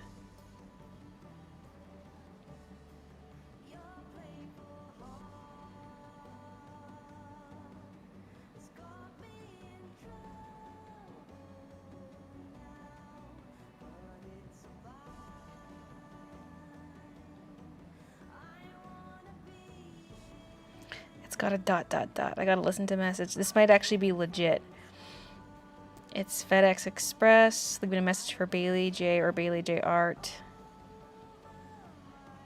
got a ... I gotta listen to message. This might actually be legit. It's FedEx Express. Leaving a message for Baylee J or Baylee J Art.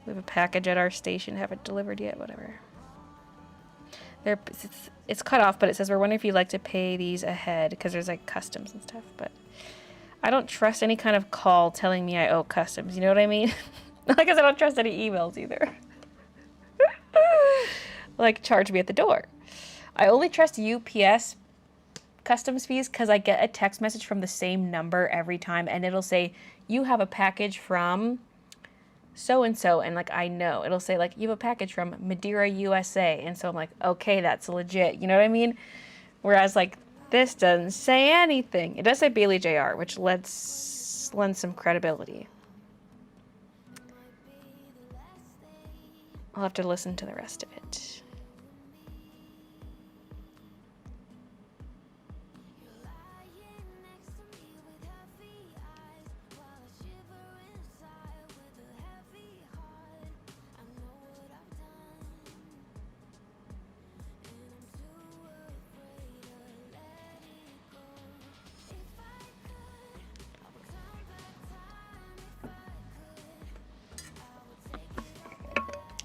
We have a package at our station. Haven't delivered yet. Whatever. It's cut off, but it says we're wondering if you'd like to pay these ahead because there's like customs and stuff. But I don't trust any kind of call telling me I owe customs. You know what I mean? Like, I don't trust any emails either. Like, charge me at the door. I only trust UPS customs fees because I get a text message from the same number every time, and it'll say you have a package from so and so, and like I know it'll say like you have a package from Madeira, USA, and so I'm like, okay, that's legit. You know what I mean? Whereas like this doesn't say anything. It does say Baylee JR, which lends some credibility. I'll have to listen to the rest of it.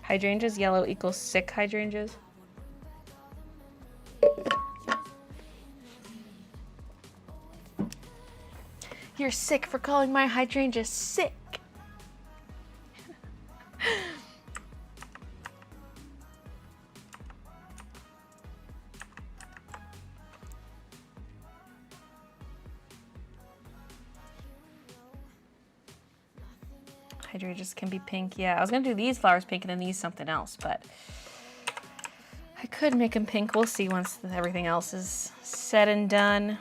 Hydrangeas yellow equals sick hydrangeas. You're sick for calling my hydrangeas sick. Hydrangeas can be pink. Yeah, I was gonna do these flowers pink and then these something else, but I could make them pink. We'll see once everything else is said and done.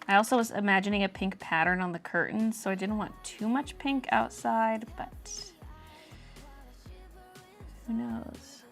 I also was imagining a pink pattern on the curtains, so I didn't want too much pink outside, but who knows?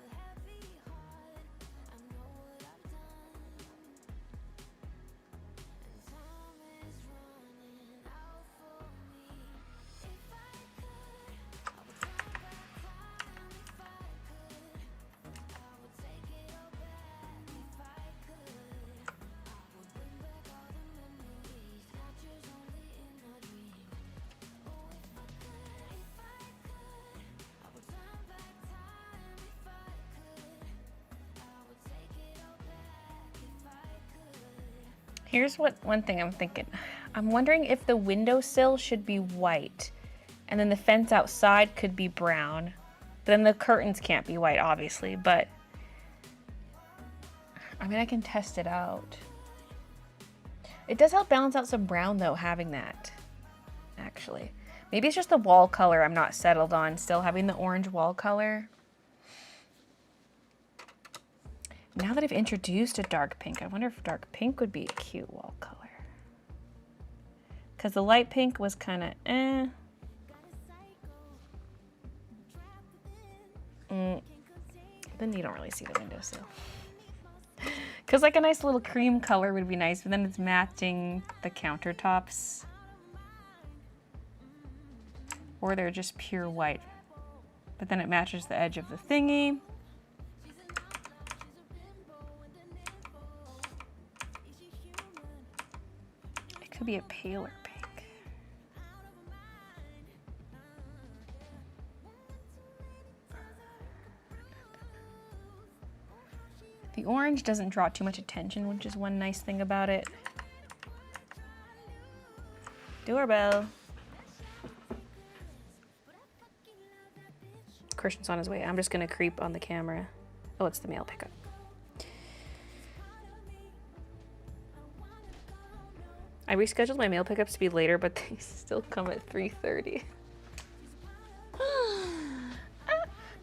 Here's one thing I'm thinking. I'm wondering if the windowsill should be white and then the fence outside could be brown. Then the curtains can't be white, obviously, but I mean, I can test it out. It does help balance out some brown though, having that, actually. Maybe it's just the wall color I'm not settled on, still having the orange wall color. Now that I've introduced a dark pink, I wonder if dark pink would be a cute wall color. Because the light pink was kind of eh. Then you don't really see the windowsill. Because like a nice little cream color would be nice, but then it's matching the countertops. Or they're just pure white. But then it matches the edge of the thingy. Could be a paler pink. The orange doesn't draw too much attention, which is one nice thing about it. Doorbell. Christian's on his way. I'm just gonna creep on the camera. Oh, it's the mail pickup. I rescheduled my mail pickups to be later, but they still come at 3:30.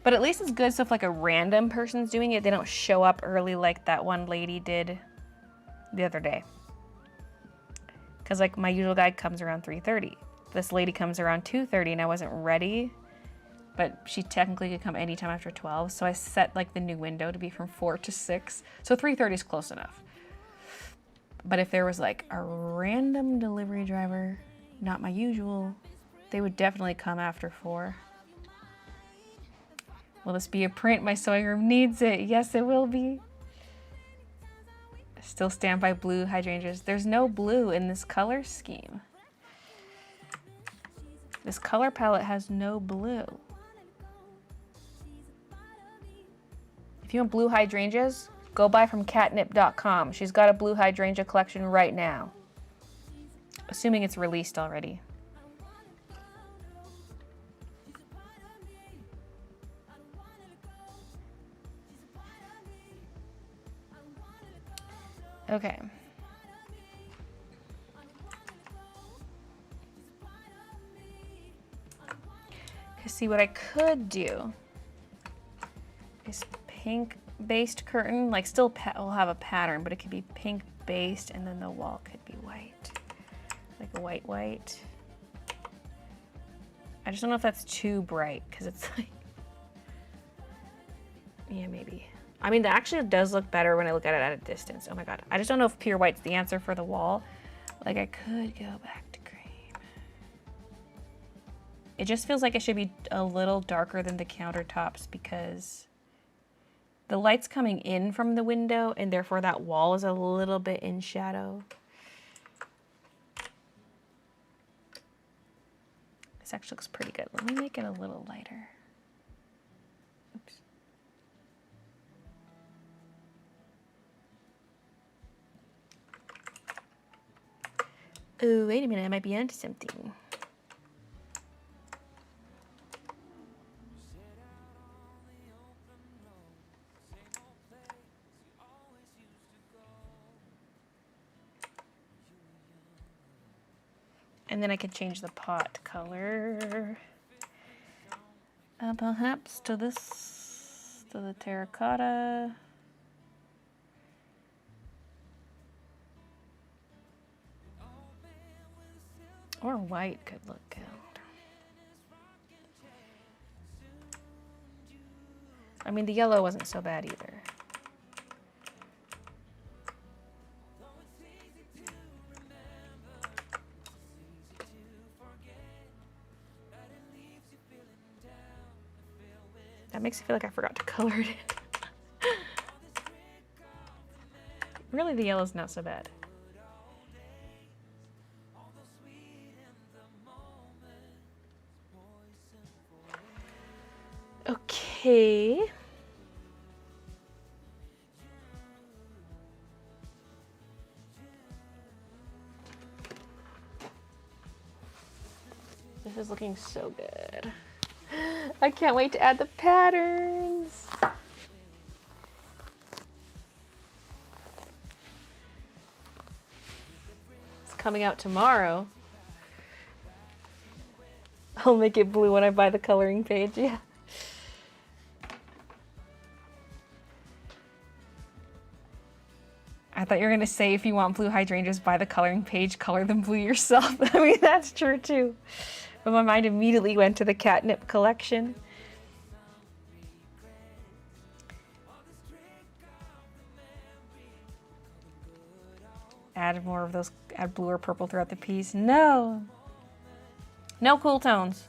But at least it's good, so if like a random person's doing it, they don't show up early like that one lady did the other day. Because like my usual guy comes around 3:30. This lady comes around 2:30 and I wasn't ready, but she technically could come anytime after 12. So I set like the new window to be from 4 to 6. So 3:30 is close enough. But if there was like a random delivery driver, not my usual, they would definitely come after 4. Will this be a print? My sewing room needs it. Yes, it will be. Still stand by blue hydrangeas. There's no blue in this color scheme. This color palette has no blue. If you want blue hydrangeas, go buy from catnip.com. She's got a blue hydrangea collection right now. Assuming it's released already. Okay. See, what I could do is pink based curtain, like still will have a pattern, but it could be pink based and then the wall could be white. Like a white. I just don't know if that's too bright because it's like, yeah, maybe. I mean, that actually does look better when I look at it at a distance. Oh my God. I just don't know if pure white's the answer for the wall. Like I could go back to cream. It just feels like it should be a little darker than the countertops because the light's coming in from the window and therefore that wall is a little bit in shadow. This actually looks pretty good. Let me make it a little lighter. Oops. Oh, wait a minute, I might be onto something. And then I could change the pot color. Perhaps to this, to the terracotta. Or white could look good. I mean, the yellow wasn't so bad either. That makes me feel like I forgot to color it in. Really, the yellow's not so bad. Okay. This is looking so good. I can't wait to add the patterns. It's coming out tomorrow. I'll make it blue when I buy the coloring page, yeah. I thought you were gonna say if you want blue hydrangeas, buy the coloring page, color them blue yourself. I mean, that's true too. But my mind immediately went to the catnip collection. Add more of those, add blue or purple throughout the piece. No. No cool tones.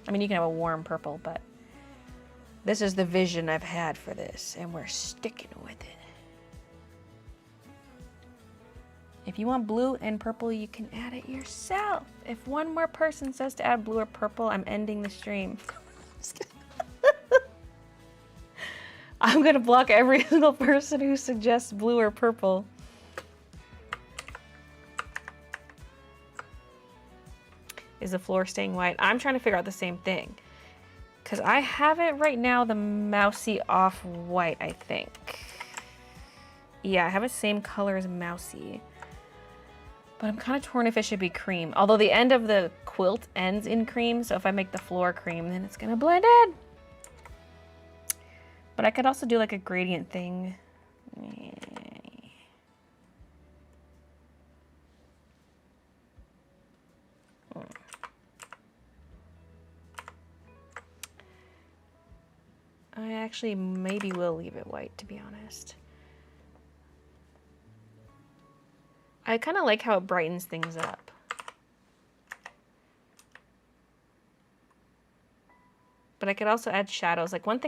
I mean, you can have a warm purple, but this is the vision I've had for this, and we're sticking with it. If you want blue and purple, you can add it yourself. If one more person says to add blue or purple, I'm ending the stream. I'm gonna block every single person who suggests blue or purple. Is the floor staying white? I'm trying to figure out the same thing. Because I have it right now, the Mousy off-white, I think. Yeah, I have the same color as Mousy. But I'm kind of torn if it should be cream. Although the end of the quilt ends in cream, so if I make the floor cream, then it's gonna blend in. But I could also do like a gradient thing. I actually maybe will leave it white, to be honest. I kind of like how it brightens things up. But I could also add shadows. Like one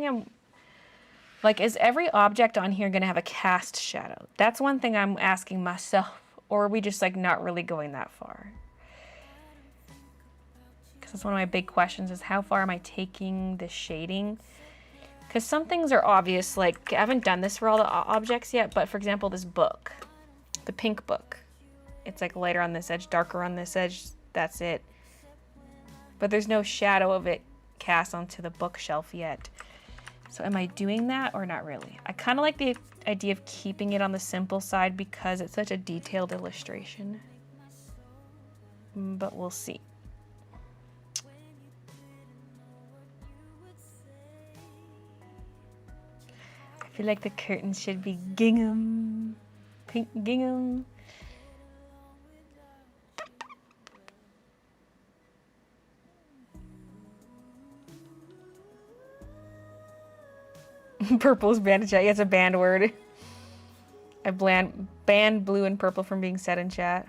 Like, is every object on here gonna have a cast shadow? That's one thing I'm asking myself. Or are we just like not really going that far? Because that's one of my big questions is how far am I taking the shading? Because some things are obvious, like I haven't done this for all the objects yet, but for example, this book, the pink book, it's like lighter on this edge, darker on this edge, that's it. But there's no shadow of it cast onto the bookshelf yet. So am I doing that or not really? I kind of like the idea of keeping it on the simple side because it's such a detailed illustration. But we'll see. I feel like the curtains should be gingham, pink gingham. Purple is banned in chat. Yeah, it's a banned word. I banned blue and purple from being said in chat.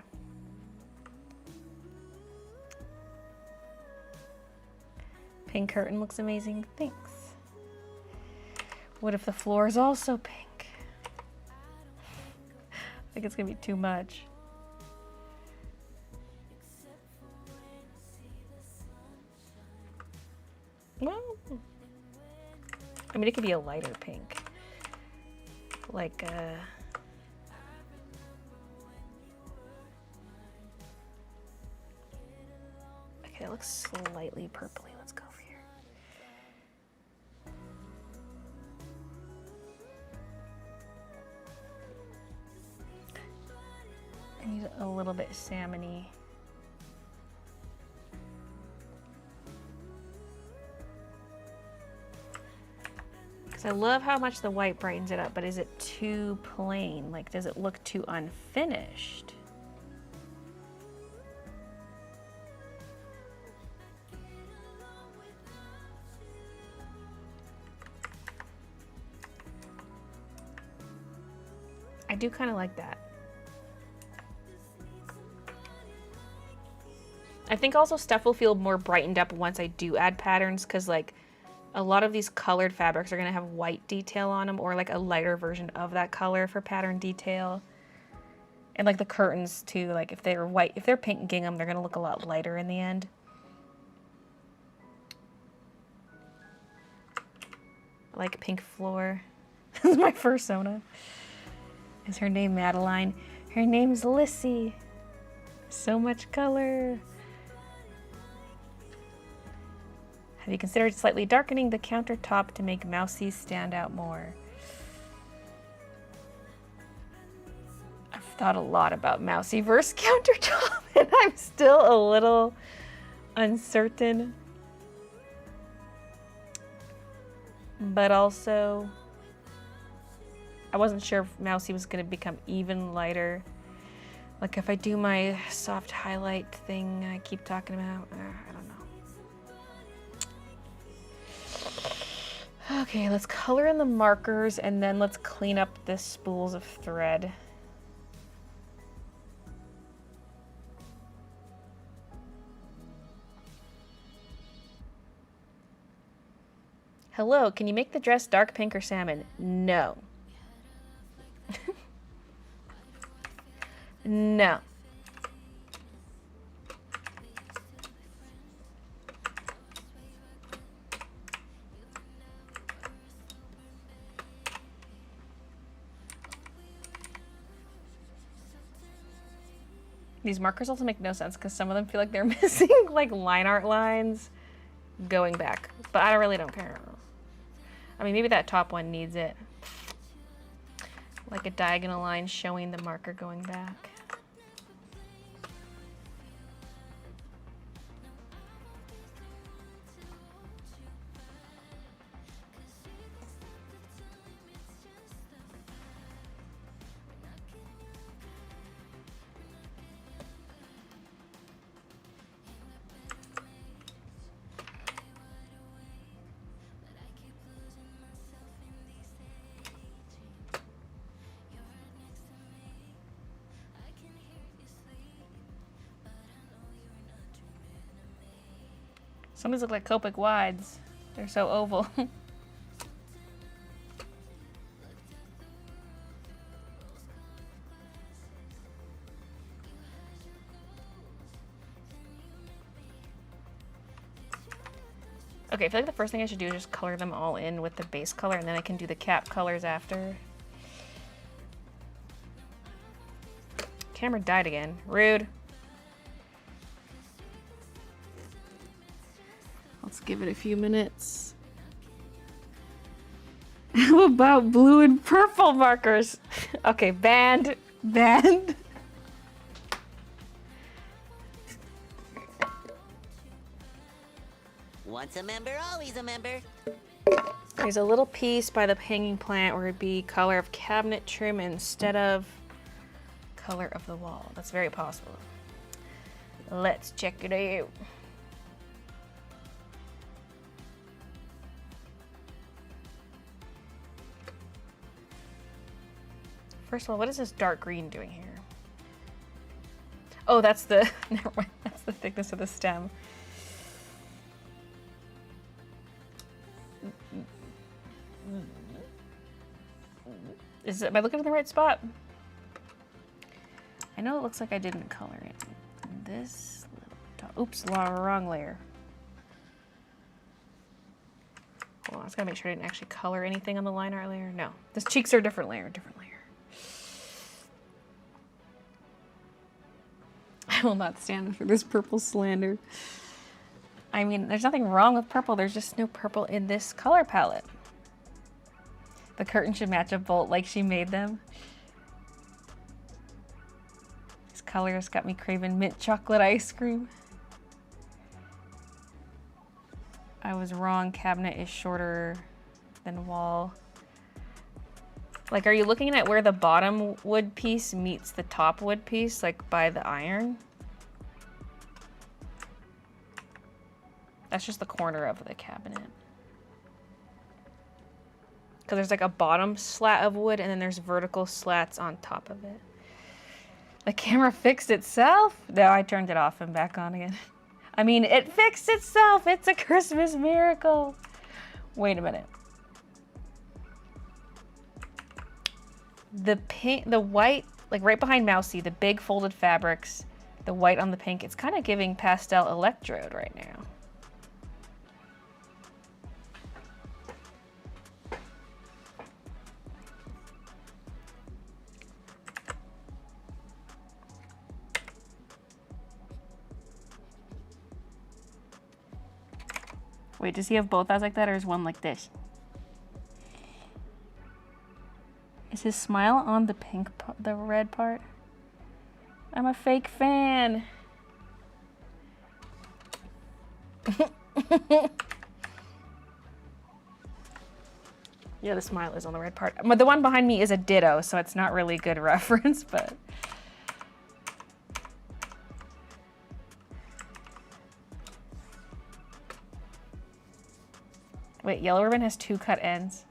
Pink curtain looks amazing. Thanks. What if the floor is also pink? I think it's gonna be too much. Well, I mean, it could be a lighter pink. Like, okay, it looks slightly purpley. Let's go over here. I need a little bit salmony. I love how much the white brightens it up, but is it too plain? Like, does it look too unfinished? I do kind of like that. I think also stuff will feel more brightened up once I do add patterns, because like a lot of these colored fabrics are going to have white detail on them or like a lighter version of that color for pattern detail. And like the curtains too, like if they're white, if they're pink gingham, they're going to look a lot lighter in the end. I like pink floor. This is my fursona. Is her name Madeline? Her name's Lissy. So much color. Have you considered slightly darkening the countertop to make Mousy stand out more? I've thought a lot about Mousy versus countertop, and I'm still a little uncertain. But also, I wasn't sure if Mousy was going to become even lighter. Like if I do my soft highlight thing I keep talking about, I don't know. Okay, let's color in the markers and then let's clean up the spools of thread. Hello, can you make the dress dark pink or salmon? No. No. These markers also make no sense because some of them feel like they're missing like line art lines going back, but I really don't care. I mean, maybe that top one needs it. Like a diagonal line showing the marker going back. Some of these look like Copic wides. They're so oval. Okay, I feel like the first thing I should do is just color them all in with the base color, and then I can do the cap colors after. Camera died again. Rude. Let's give it a few minutes. How about blue and purple markers? Okay, banned. Banned. Once a member, always a member. There's a little piece by the hanging plant where it'd be color of cabinet trim instead of color of the wall. That's very possible. Let's check it out. First of all, what is this dark green doing here? Oh, that's the, never mind, that's the thickness of the stem. Am I looking in the right spot? I know it looks like I didn't color it. This little dot, oops, wrong layer. Hold on, I was gonna make sure I didn't actually color anything on the line art layer. No, these cheeks are a different layer, different layer. I will not stand for this purple slander. I mean, there's nothing wrong with purple. There's just no purple in this color palette. The curtain should match a bolt like she made them. These colors got me craving mint chocolate ice cream. I was wrong. Cabinet is shorter than wall. Like, are you looking at where the bottom wood piece meets the top wood piece, like by the iron? That's just the corner of the cabinet. Because there's like a bottom slat of wood and then there's vertical slats on top of it. The camera fixed itself? No, I turned it off and back on again. I mean, it fixed itself. It's a Christmas miracle. Wait a minute. The pink, the white, like right behind Mousy, the big folded fabrics, the white on the pink, it's kind of giving pastel electrode right now. Wait, does he have both eyes like that, or is one like this? Is his smile on the pink, the red part? I'm a fake fan. Yeah, the smile is on the red part. But the one behind me is a ditto, so it's not really good reference, but. Wait, yellow ribbon has 2 cut ends.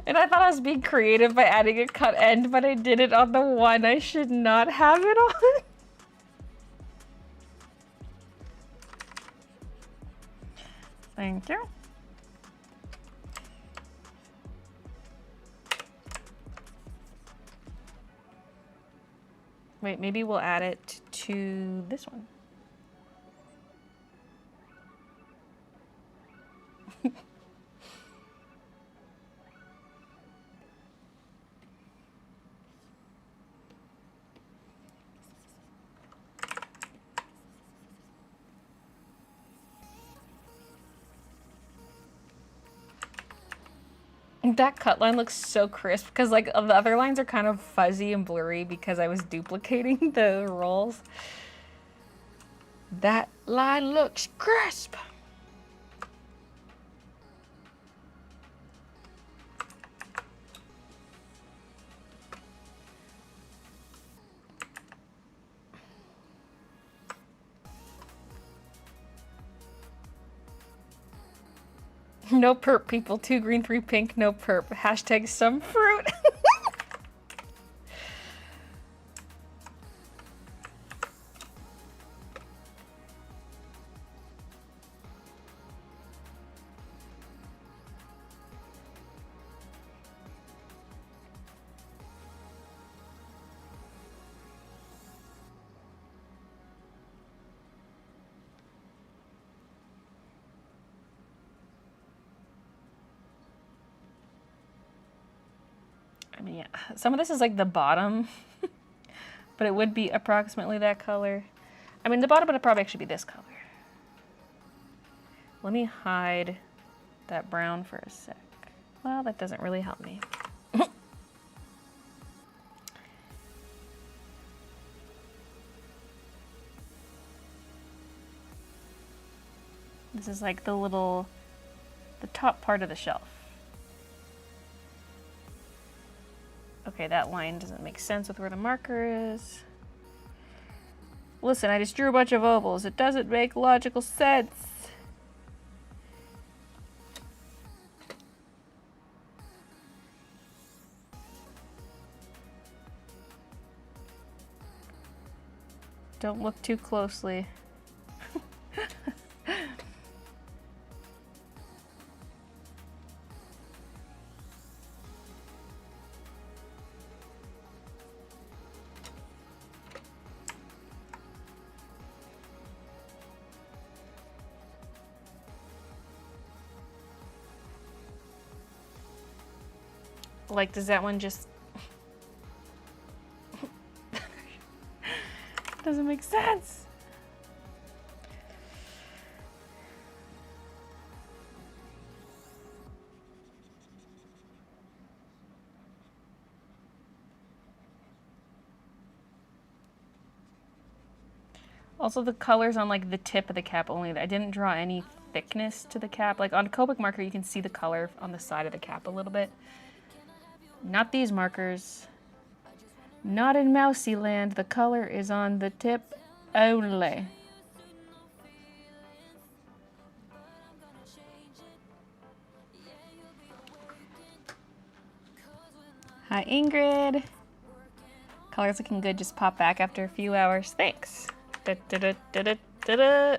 And I thought I was being creative by adding a cut end, but I did it on the one I should not have it on. Thank you. Wait, maybe we'll add it to this one. That cut line looks so crisp because like the other lines are kind of fuzzy and blurry because I was duplicating the rolls. That line looks crisp. No perp, people. 2 green, 3 pink, no perp. Hashtag some fruit. I mean, yeah, some of this is like the bottom, but it would be approximately that color. I mean, the bottom would probably actually be this color. Let me hide that brown for a sec. Well, that doesn't really help me. This is like the top part of the shelf. Okay, that line doesn't make sense with where the marker is. Listen, I just drew a bunch of ovals. It doesn't make logical sense. Don't look too closely. Like, does that one just... doesn't make sense. Also, the colors on like the tip of the cap only. I didn't draw any thickness to the cap. Like on Copic marker, you can see the color on the side of the cap a little bit. Not these markers. Not in Mousy Land. The color is on the tip only. Hi, Ingrid. Color's looking good. Just pop back after a few hours. Thanks. Da, da, da, da, da, da, da.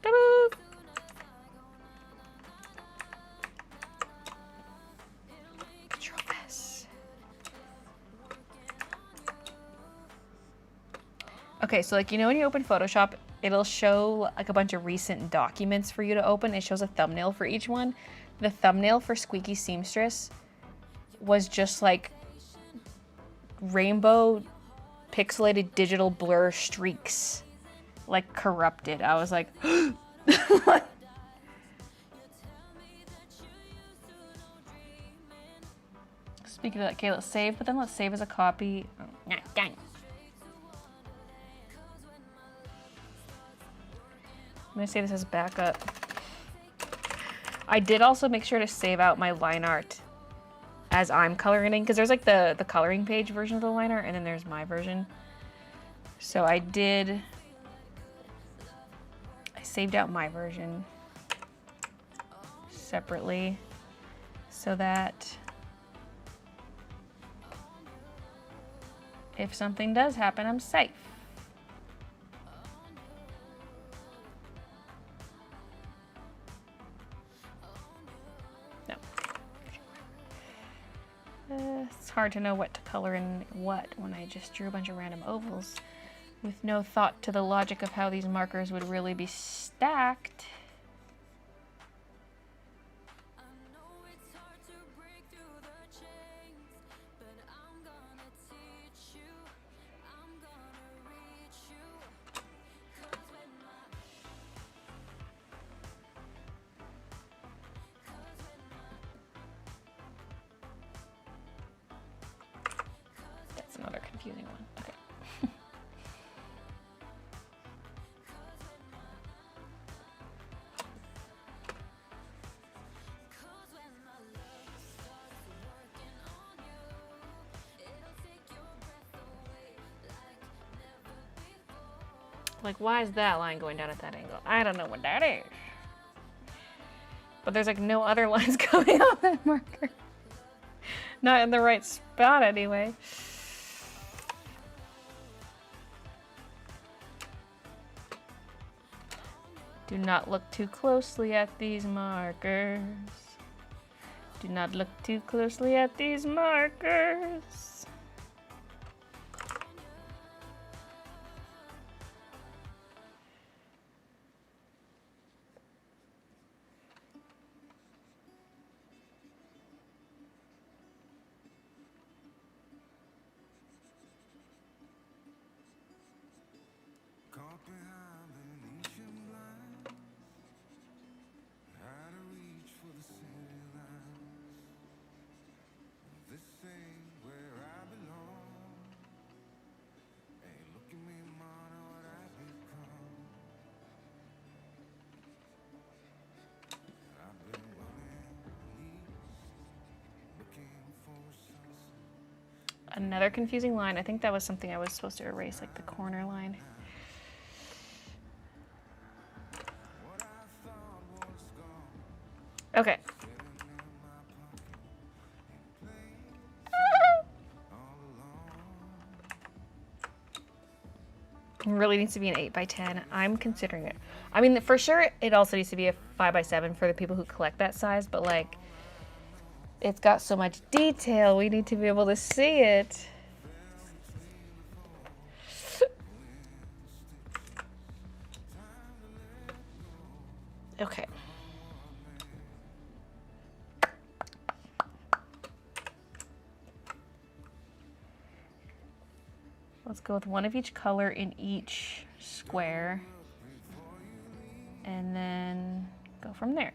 Da-da. Control S. Okay, so like, you know when you open Photoshop, it'll show like a bunch of recent documents for you to open. It shows a thumbnail for each one. The thumbnail for Squeaky Seamstress was just like rainbow pixelated digital blur streaks, like corrupted. I was like, speaking of that, okay, let's save, but then let's save as a copy. Oh, nah, dang. I'm gonna save this as backup. I did also make sure to save out my line art as I'm coloring in, because there's like the coloring page version of the line art, and then there's my version. So I saved out my version separately so that if something does happen, I'm safe. It's hard to know what to color in what when I just drew a bunch of random ovals with no thought to the logic of how these markers would really be stacked. Another confusing one. Okay. Like, why is that line going down at that angle? I don't know what that is. But there's like no other lines going on that marker. Not in the right spot anyway. Do not look too closely at these markers. Do not look too closely at these markers. Another confusing line. I think that was something I was supposed to erase, like the corner line. Okay. It really needs to be an 8x10. I'm considering it. I mean, for sure, it also needs to be a 5x7 for the people who collect that size, but like, it's got so much detail, we need to be able to see it. Okay. Let's go with one of each color in each square. And then go from there.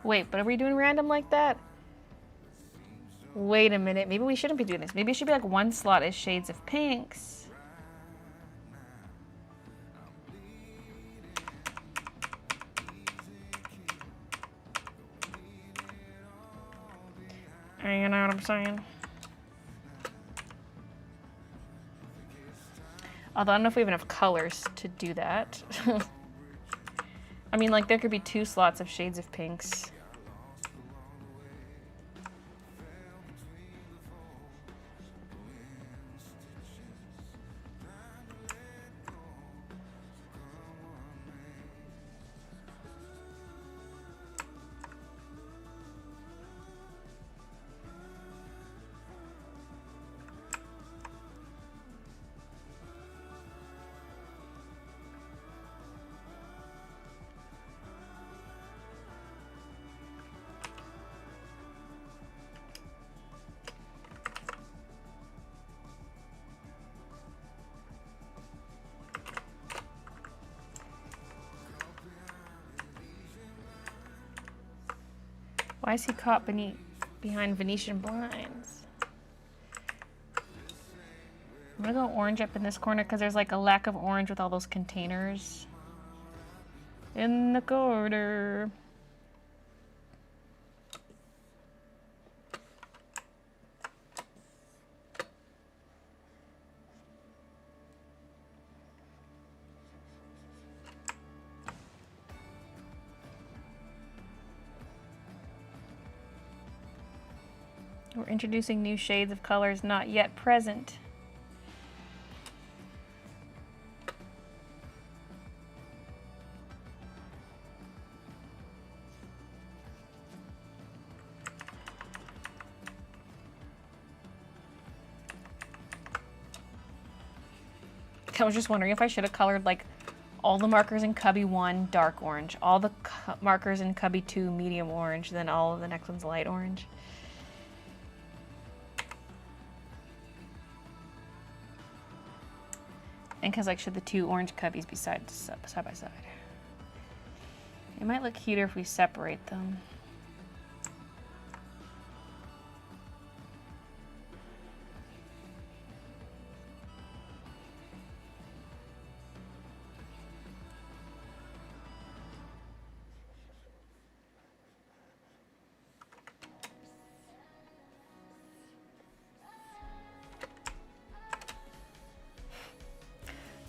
Wait, but are we doing random like that? Wait a minute, maybe we shouldn't be doing this. Maybe it should be like one slot is shades of pinks. You know what I'm saying? Although I don't know if we have enough colors to do that. I mean, like, there could be 2 slots of shades of pinks. Why is he caught behind Venetian blinds? I'm gonna go orange up in this corner because there's like a lack of orange with all those containers in the corner. We're introducing new shades of colors not yet present. I was just wondering if I should have colored like all the markers in cubby 1 dark orange, all the markers in cubby 2 medium orange, then all of the next one's light orange. And because, like, should the 2 orange cubbies be side by side? It might look cuter if we separate them.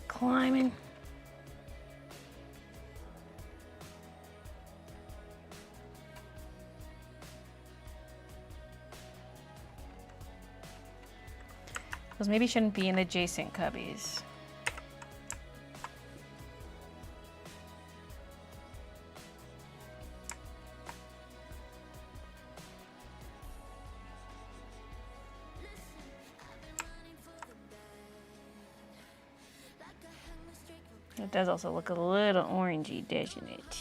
Climbing. Those maybe shouldn't be in adjacent cubbies. It does also look a little orangey, doesn't it?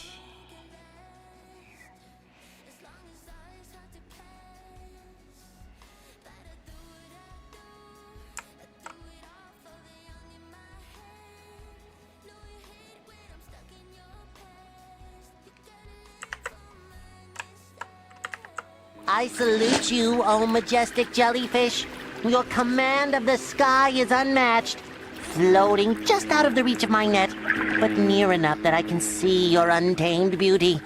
I salute you, oh majestic jellyfish. Your command of the sky is unmatched. Floating just out of the reach of my net, but near enough that I can see your untamed beauty.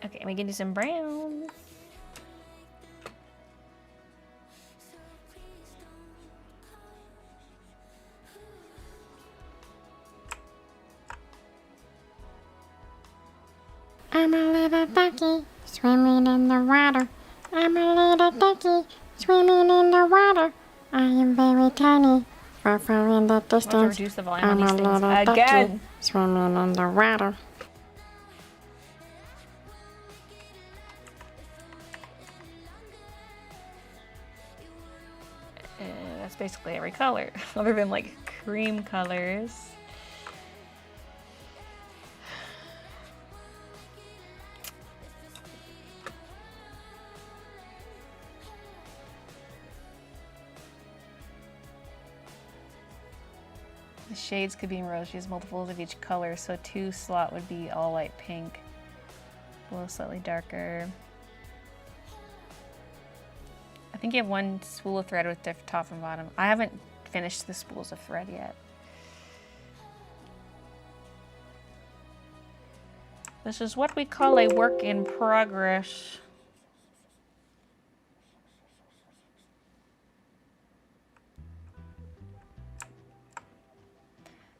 Okay, we can do some brown. I'm a little ducky swimming in the water. I'm a little ducky swimming in the water. I am very tiny, far, far in the distance. Reduce the volume on I'm these a things little ducky again. swimming in the water. That's basically every color, other than like cream colors. The shades could be in rose. She has multiples of each color, so 2 slot would be all light pink. Below slightly darker. I think you have 1 spool of thread with different top and bottom. I haven't finished the spools of thread yet. This is what we call a work in progress.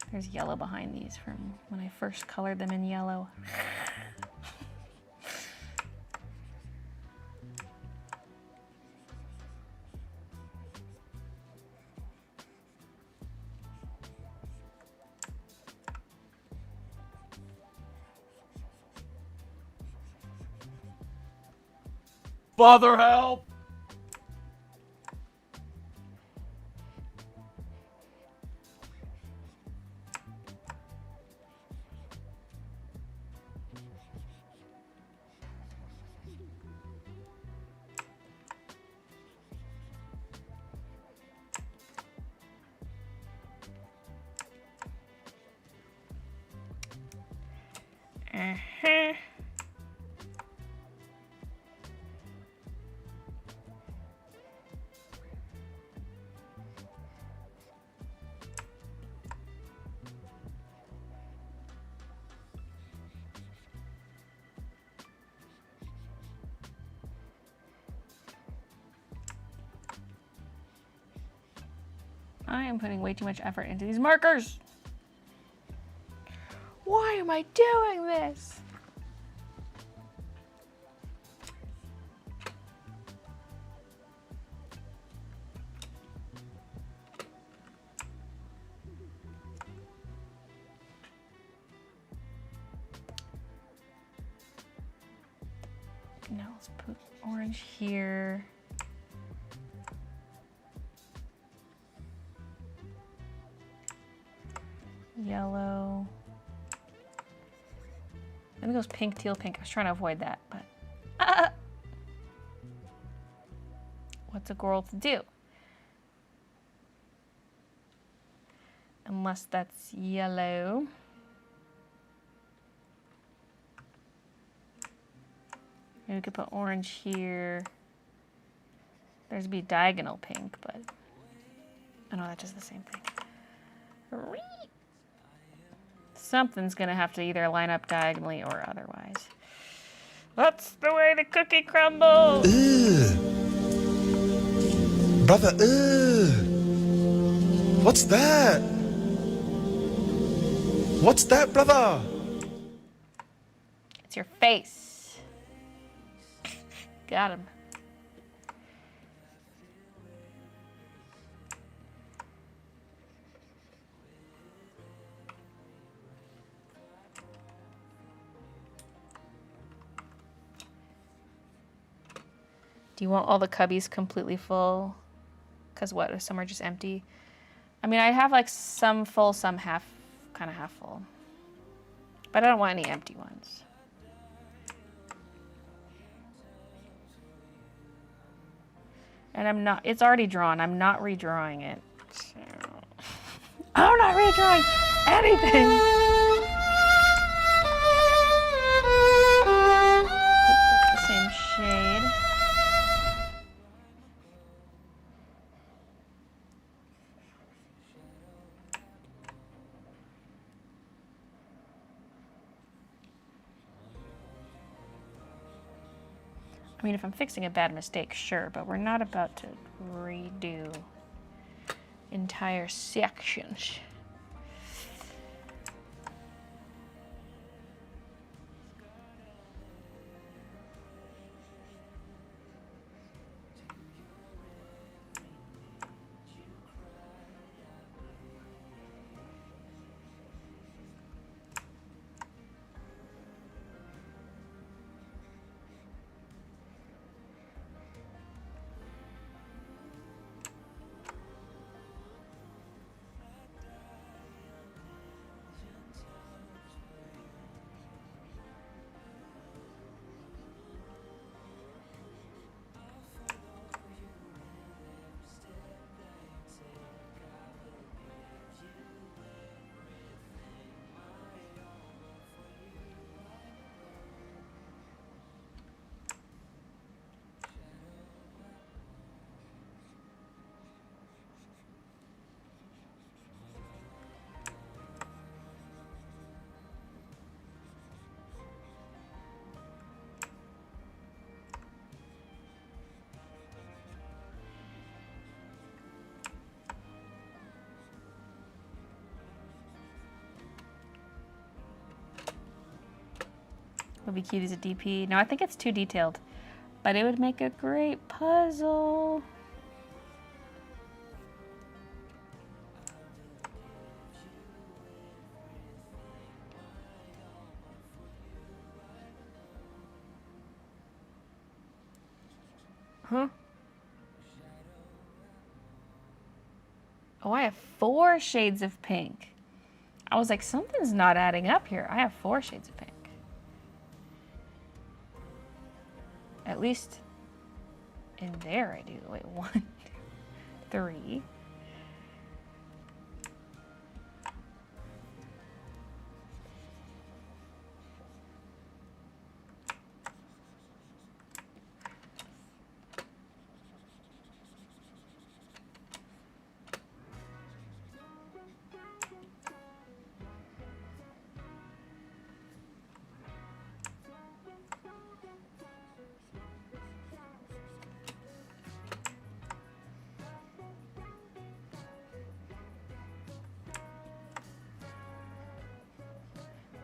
There's yellow behind these from when I first colored them in yellow. Father, help! Uh-huh. I am putting way too much effort into these markers. Why am I doing this? Now let's put orange here. Yellow. Then it goes pink, teal, pink. I was trying to avoid that, but what's a girl to do? Unless that's yellow. Maybe we could put orange here. There's be diagonal pink, but I know that does the same thing. Something's gonna have to either line up diagonally or otherwise. That's the way the cookie crumbles. Ugh. Brother, ugh. What's that? What's that, brother? It's your face. Got him. Do you want all the cubbies completely full? Because what if some are just empty? I mean, I have like some full, some half, kind of half full. But I don't want any empty ones. And I'm not, it's already drawn. I'm not redrawing it. So. I'm not redrawing anything. That's the same shade. I mean, if I'm fixing a bad mistake, sure, but we're not about to redo entire sections. Would be cute as a DP. No, I think it's too detailed, but it would make a great puzzle. Huh? Oh, I have 4 shades of pink. I was like, something's not adding up here. I have 4 shades of pink. At least in there I do. Wait, 1, 2, 3.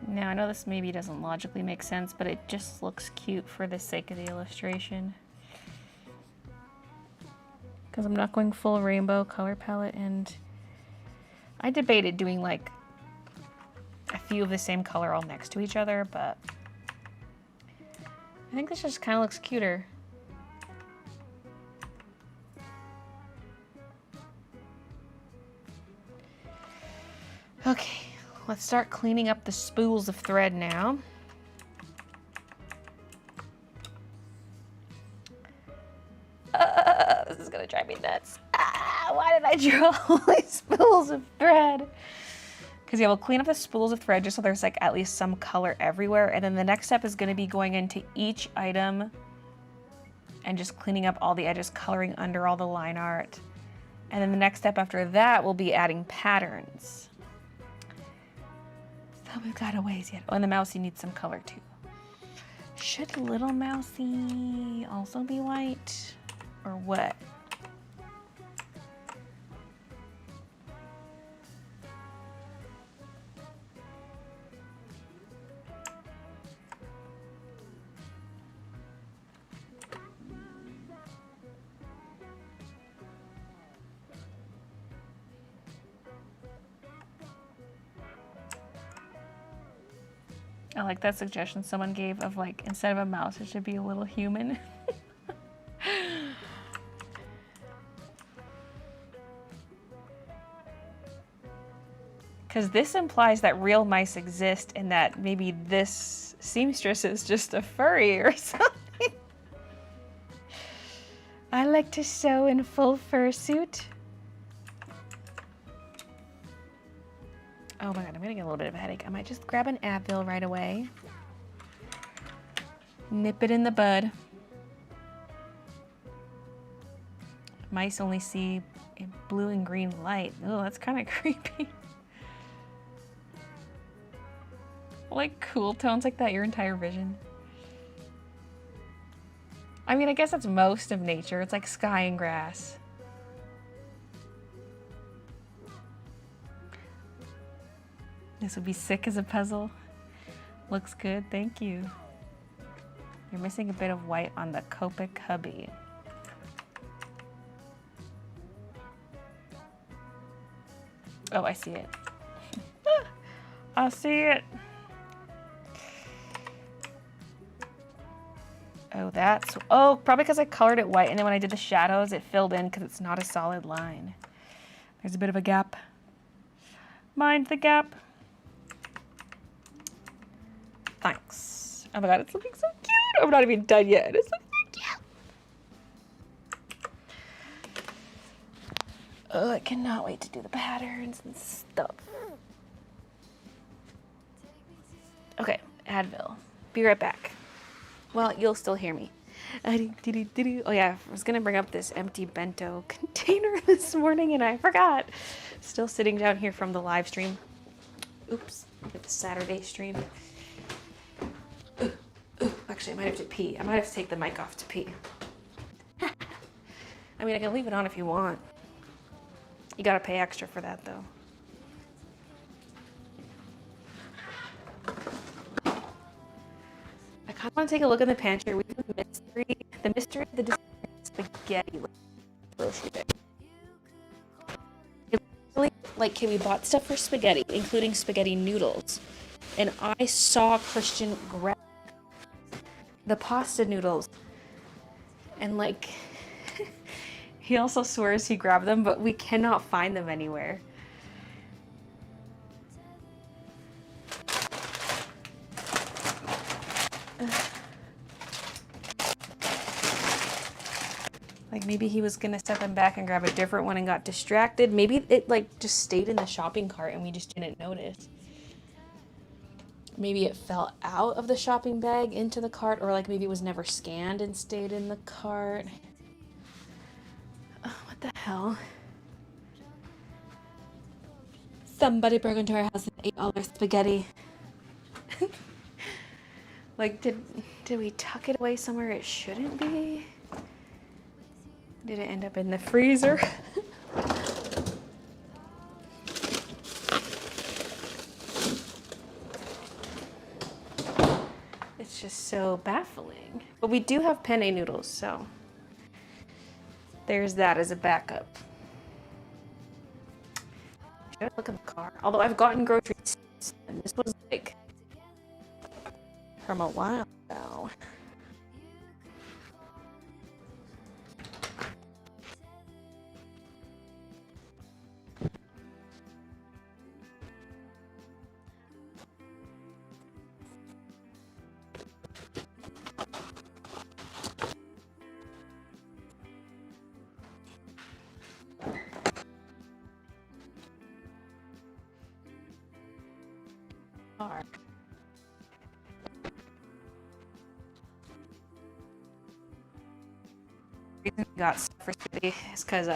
Now, I know this maybe doesn't logically make sense, but it just looks cute for the sake of the illustration. Because I'm not going full rainbow color palette, and I debated doing like a few of the same color all next to each other, but I think this just kind of looks cuter. Okay. Let's start cleaning up the spools of thread now. This is gonna drive me nuts. Why did I draw all these spools of thread? Because yeah, we'll clean up the spools of thread just so there's like at least some color everywhere. And then the next step is gonna be going into each item and just cleaning up all the edges, coloring under all the line art. And then the next step after that will be adding patterns. Oh, we've got a ways yet. Oh, and the mousey needs some color too. Should little mousey also be white? Or what? I like that suggestion someone gave of like, instead of a mouse, it should be a little human. Because this implies that real mice exist and that maybe this seamstress is just a furry or something. I like to sew in full fursuit. Oh my god, I'm getting a little bit of a headache. I might just grab an Advil right away. Nip it in the bud. Mice only see blue and green light. Oh, that's kind of creepy. Like cool tones like that, your entire vision. I mean, I guess that's most of nature. It's like sky and grass. This would be sick as a puzzle. Looks good, thank you. You're missing a bit of white on the Copic hubby. Oh, I see it. I see it. Oh, that's... Oh, probably because I colored it white, and then when I did the shadows, it filled in because it's not a solid line. There's a bit of a gap. Mind the gap. Thanks. Oh my god, it's looking so cute. I'm not even done yet. It's looking so cute. Oh, I cannot wait to do the patterns and stuff. Okay, Advil. Be right back. Well, you'll still hear me. Oh yeah, I was gonna bring up this empty bento container this morning and I forgot. Still sitting down here from the live stream. Oops, the Saturday stream. Actually, I might have to pee. I might have to take the mic off to pee. I mean, I can leave it on if you want. You gotta pay extra for that though. I kind of want to take a look in the pantry. We have the mystery of the spaghetti. Like, okay, we bought stuff for spaghetti, including spaghetti noodles. And I saw Christian grab the pasta noodles. And like, he also swears he grabbed them, but we cannot find them anywhere. Like maybe he was gonna step them back and grab a different one and got distracted. Maybe it like just stayed in the shopping cart and we just didn't notice. Maybe it fell out of the shopping bag into the cart, or like maybe it was never scanned and stayed in the cart. Oh, what the hell? Somebody broke into our house and ate all our spaghetti. Like, did we tuck it away somewhere it shouldn't be? Did it end up in the freezer? It's just so baffling. But we do have penne noodles, so there's that as a backup. Should I look in the car? Although I've gotten groceries, and this was like from a while ago. Reason we got stuff for spaghetti is because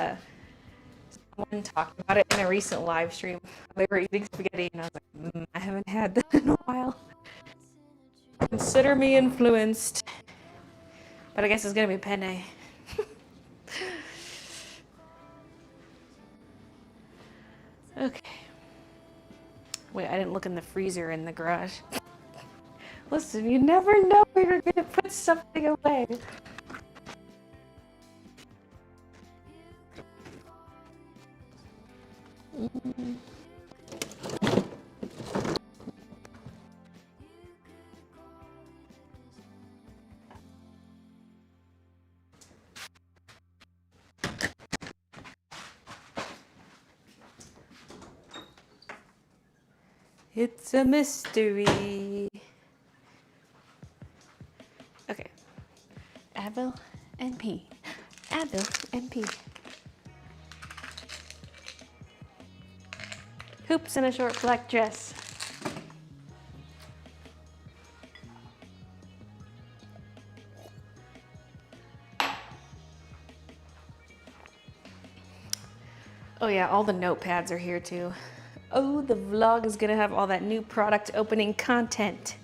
someone talked about it in a recent live stream. They were eating spaghetti and I was like, I haven't had that in a while. Consider me influenced. But I guess it's gonna be penne. Okay. Wait, I didn't look in the freezer in the garage. Listen, you never know where you're gonna put something away. It's a mystery. Okay. Advil and pee. Advil and pee. Hoops and a short black dress. Oh yeah, all the notepads are here too. Oh, the vlog is gonna have all that new product opening content.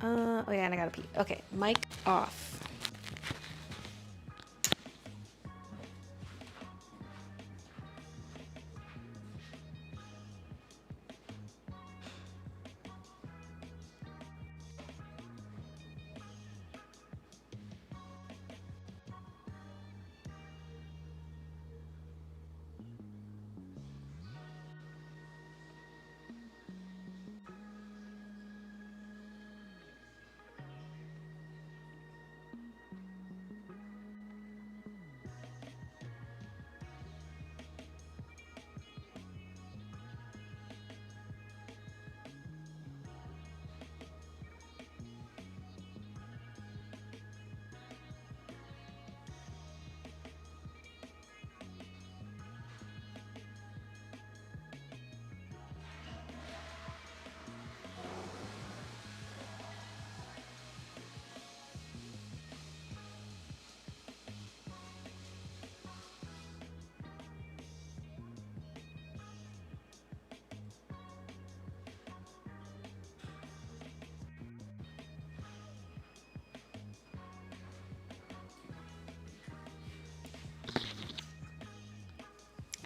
Oh yeah, and I gotta pee. Okay, mic off.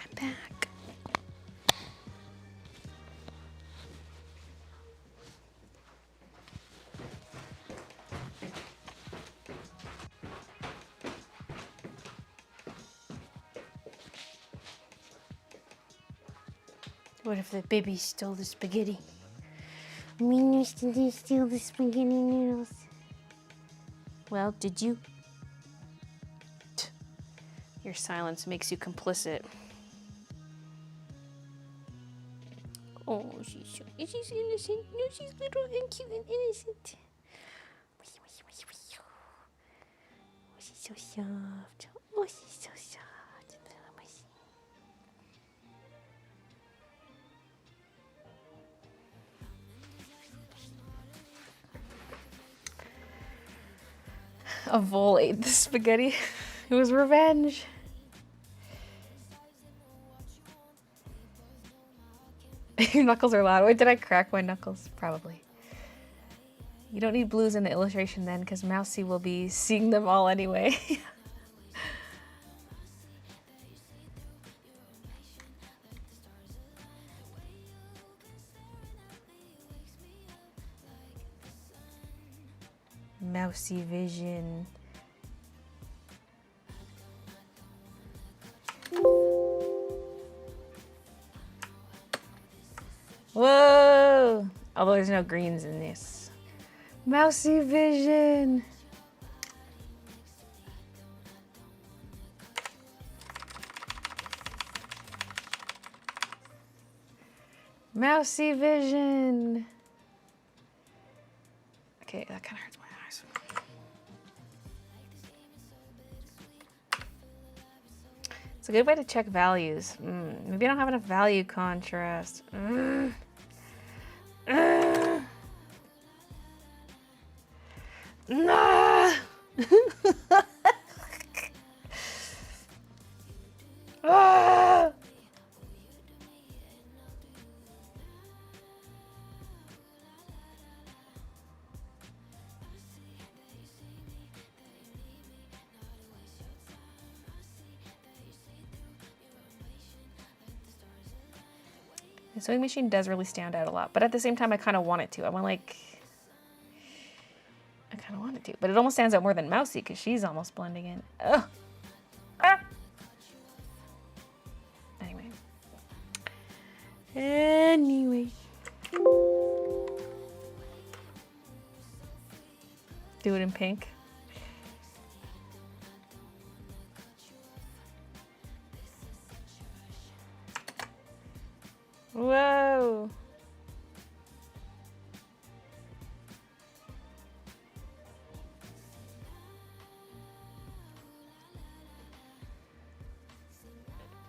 I'm back. What if the baby stole the spaghetti? Minus did you steal the spaghetti noodles? Well, did you? Your silence makes you complicit. Oh, she's innocent. No, she's little and cute and innocent. Oh, she's so soft. Oh, she's so soft. A vole ate the spaghetti. It was revenge. Your knuckles are loud. Wait, did I crack my knuckles? Probably. You don't need blues in the illustration then, because Mousy will be seeing them all anyway. Mousy vision. Whoa! Although there's no greens in this. Mousy vision. Mousy vision. Okay, that kind of hurts my eyes. It's a good way to check values. Maybe I don't have enough value contrast. Nah. Ah. The sewing machine does really stand out a lot, but at the same time, I kind of want it to. I kind of want it to, but it almost stands out more than Mousy because she's almost blending in. Ugh. Ah. Anyway. Do it in pink.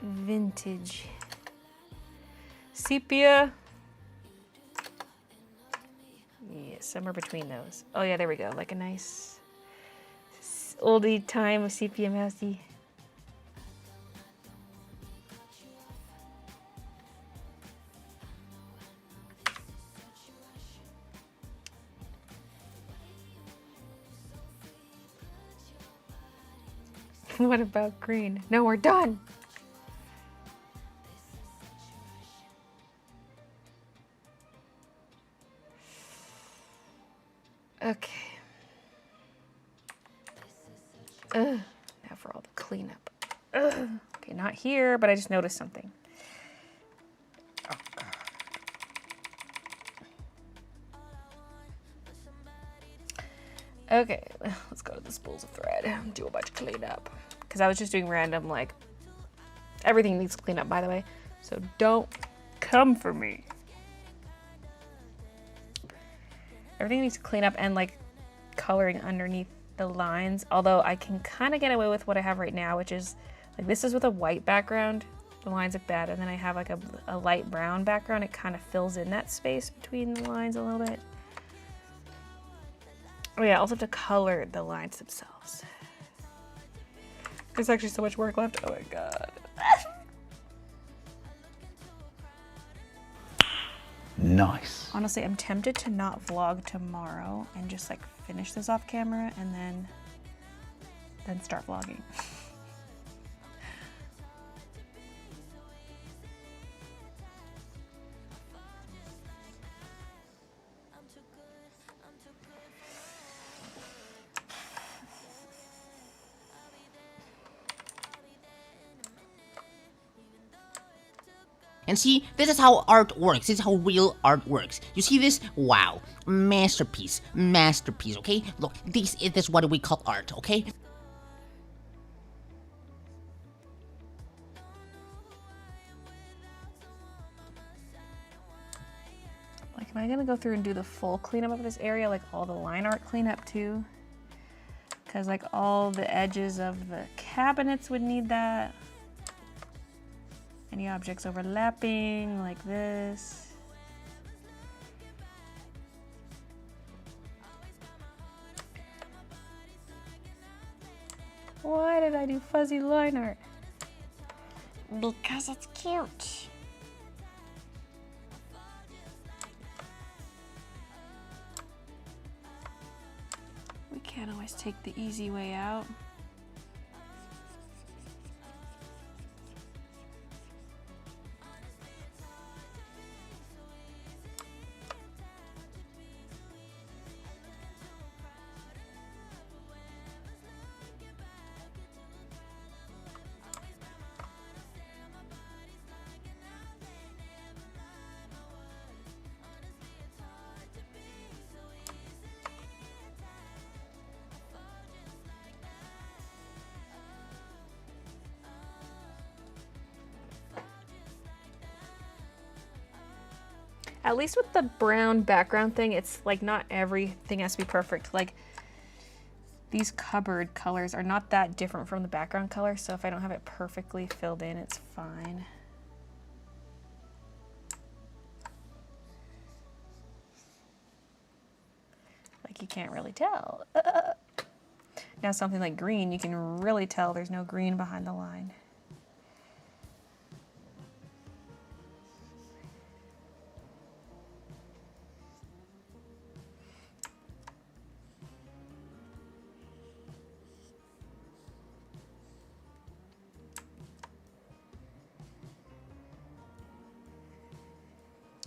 vintage. Sepia. Yeah, somewhere between those. Oh yeah, there we go. Like a nice oldie time of sepia mousy. What about green? No, we're done. Okay. Ugh. Now for all the cleanup. Ugh. Okay, not here, but I just noticed something. Okay, let's go to the spools of thread and do a bunch of cleanup. Because I was just doing random, like, everything needs cleanup, by the way. So don't come for me. Everything needs to clean up and, like, coloring underneath the lines. Although I can kind of get away with what I have right now, which is, like, this is with a white background. The lines look bad. And then I have, like, a light brown background. It kind of fills in that space between the lines a little bit. Oh yeah, I also have to color the lines themselves. There's actually so much work left. Oh my god. Nice. Honestly, I'm tempted to not vlog tomorrow and just like finish this off camera and then start vlogging. And see, this is how art works. This is how real art works. You see this? Wow. Masterpiece. Masterpiece, okay? Look, this is what we call art, okay? Like, am I gonna go through and do the full cleanup of this area? Like all the line art cleanup too? Because like all the edges of the cabinets would need that. Any objects overlapping like this. Why did I do fuzzy line art? Because it's cute. We can't always take the easy way out. At least with the brown background thing, it's like not everything has to be perfect. Like these cupboard colors are not that different from the background color, so if I don't have it perfectly filled in, it's fine. Like you can't really tell. Now something like green, you can really tell there's no green behind the line.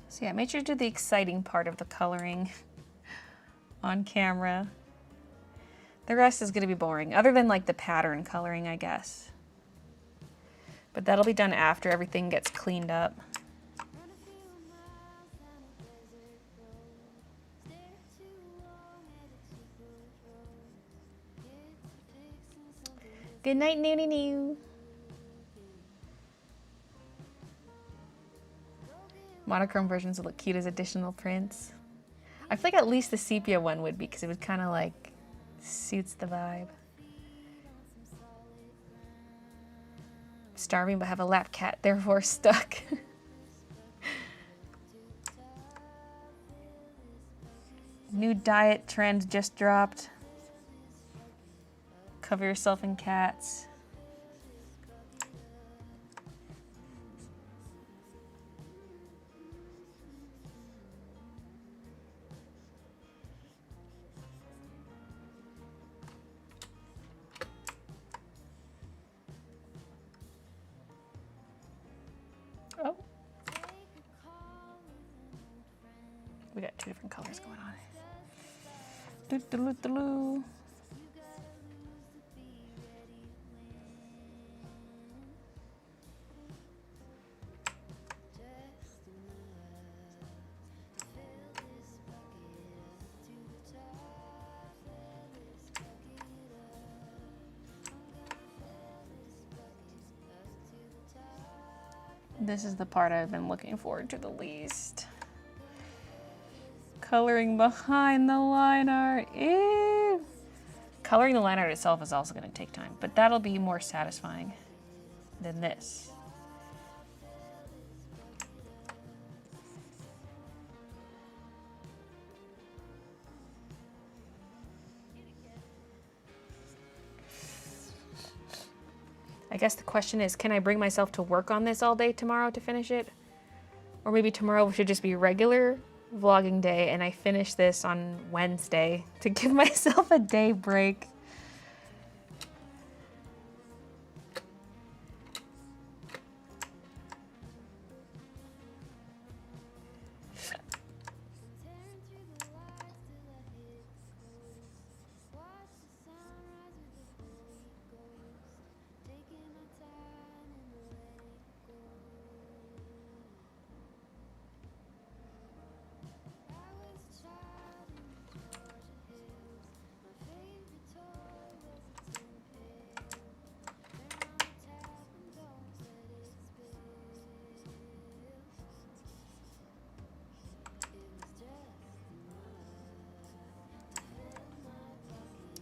So yeah, make sure to do the exciting part of the coloring on camera. The rest is gonna be boring, other than like the pattern coloring, I guess. But that'll be done after everything gets cleaned up. Good night, Noo. Monochrome versions would look cute as additional prints. I feel like at least the sepia one would be, because it would kind of like suits the vibe. starving but have a lap cat, therefore stuck. New diet trend just dropped. Cover yourself in cats. Oh. We got two different colors going on. Doo-doo-doo-doo-doo. This is the part I've been looking forward to the least. Coloring behind the line art. Ew. Coloring the line art itself is also going to take time, but that'll be more satisfying than this. I guess the question is, can I bring myself to work on this all day tomorrow to finish it? Or maybe tomorrow should just be regular vlogging day and I finish this on Wednesday to give myself a day break.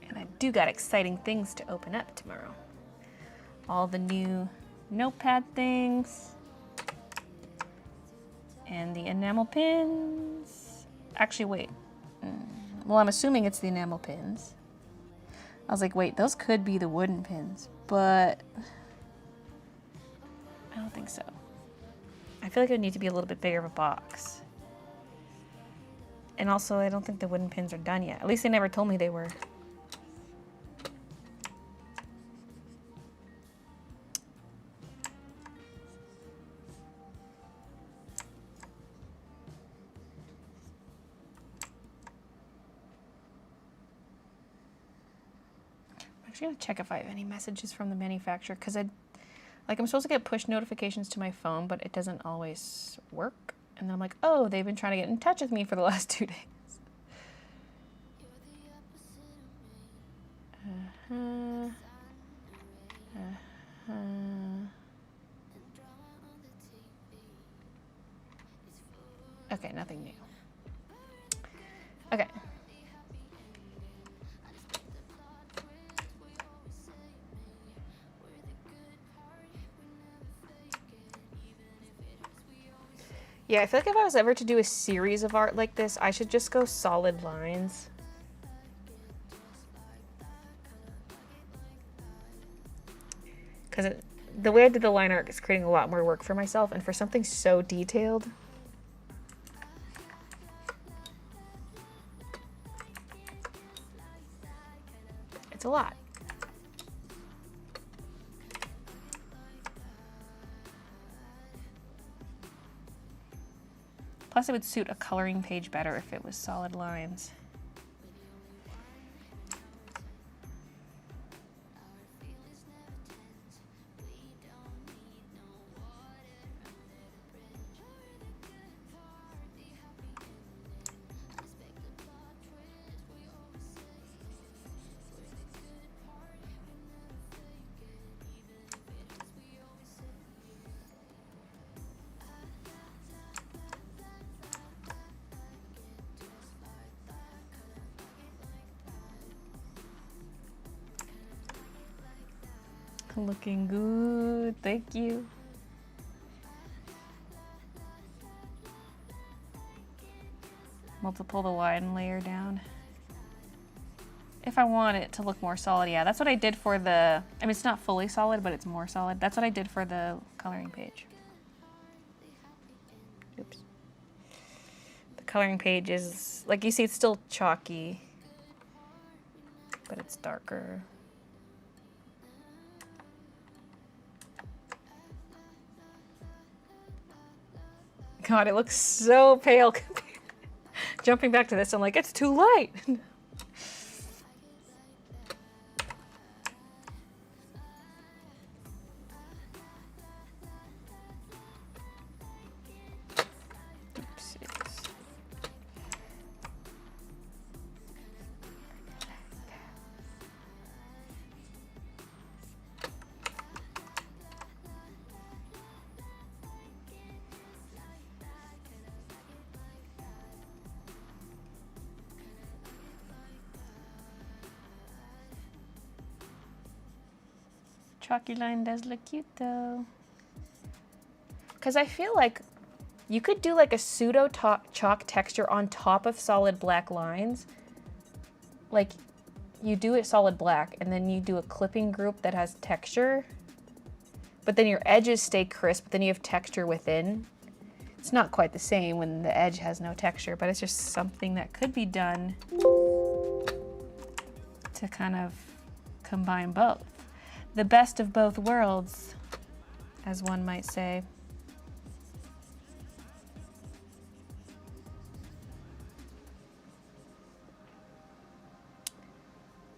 And I do got exciting things to open up tomorrow. All the new notepad things. And the enamel pins. Actually, wait. Well, I'm assuming it's the enamel pins. I was like, wait, those could be the wooden pins, but I don't think so. I feel like it would need to be a little bit bigger of a box. And also, I don't think the wooden pins are done yet. At least they never told me they were. I'm gonna check if I have any messages from the manufacturer because I'm supposed to get push notifications to my phone, but it doesn't always work. And then I'm like, oh, they've been trying to get in touch with me for the last 2 days. Okay, nothing new. Okay. Yeah, I feel like if I was ever to do a series of art like this, I should just go solid lines. Because the way I did the line art is creating a lot more work for myself, and for something so detailed. It's a lot. Plus, it would suit a coloring page better if it was solid lines. Looking good, thank you. Multiple the wine layer down. If I want it to look more solid, yeah, that's what I did for the, I mean, it's not fully solid, but it's more solid. That's what I did for the coloring page. Oops. The coloring page is, like you see, it's still chalky, but it's darker. God, it looks so pale. Jumping back to this, I'm like, it's too light. Oopsies. Chalky line does look cute though. Because I feel like you could do like a pseudo chalk texture on top of solid black lines. Like you do it solid black and then you do a clipping group that has texture. But then your edges stay crisp, but then you have texture within. It's not quite the same when the edge has no texture, but it's just something that could be done to kind of combine both. The best of both worlds, as one might say.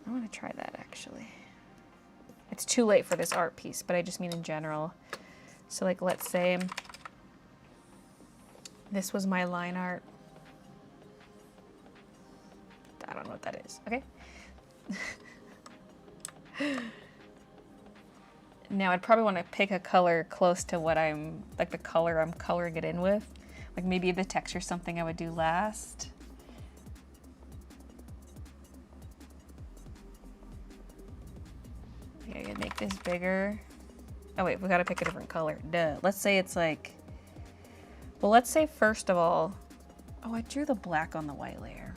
I want to try that actually. It's too late for this art piece, but I just mean in general. So like, let's say this was my line art. I don't know what that is, okay? Now I'd probably want to pick a color close to what I'm, like the color I'm coloring it in with. Like maybe the texture is something I would do last. Okay, I gotta make this bigger. Oh wait, we gotta pick a different color. Duh. Let's say it's like, well, let's say first of all, oh, I drew the black on the white layer.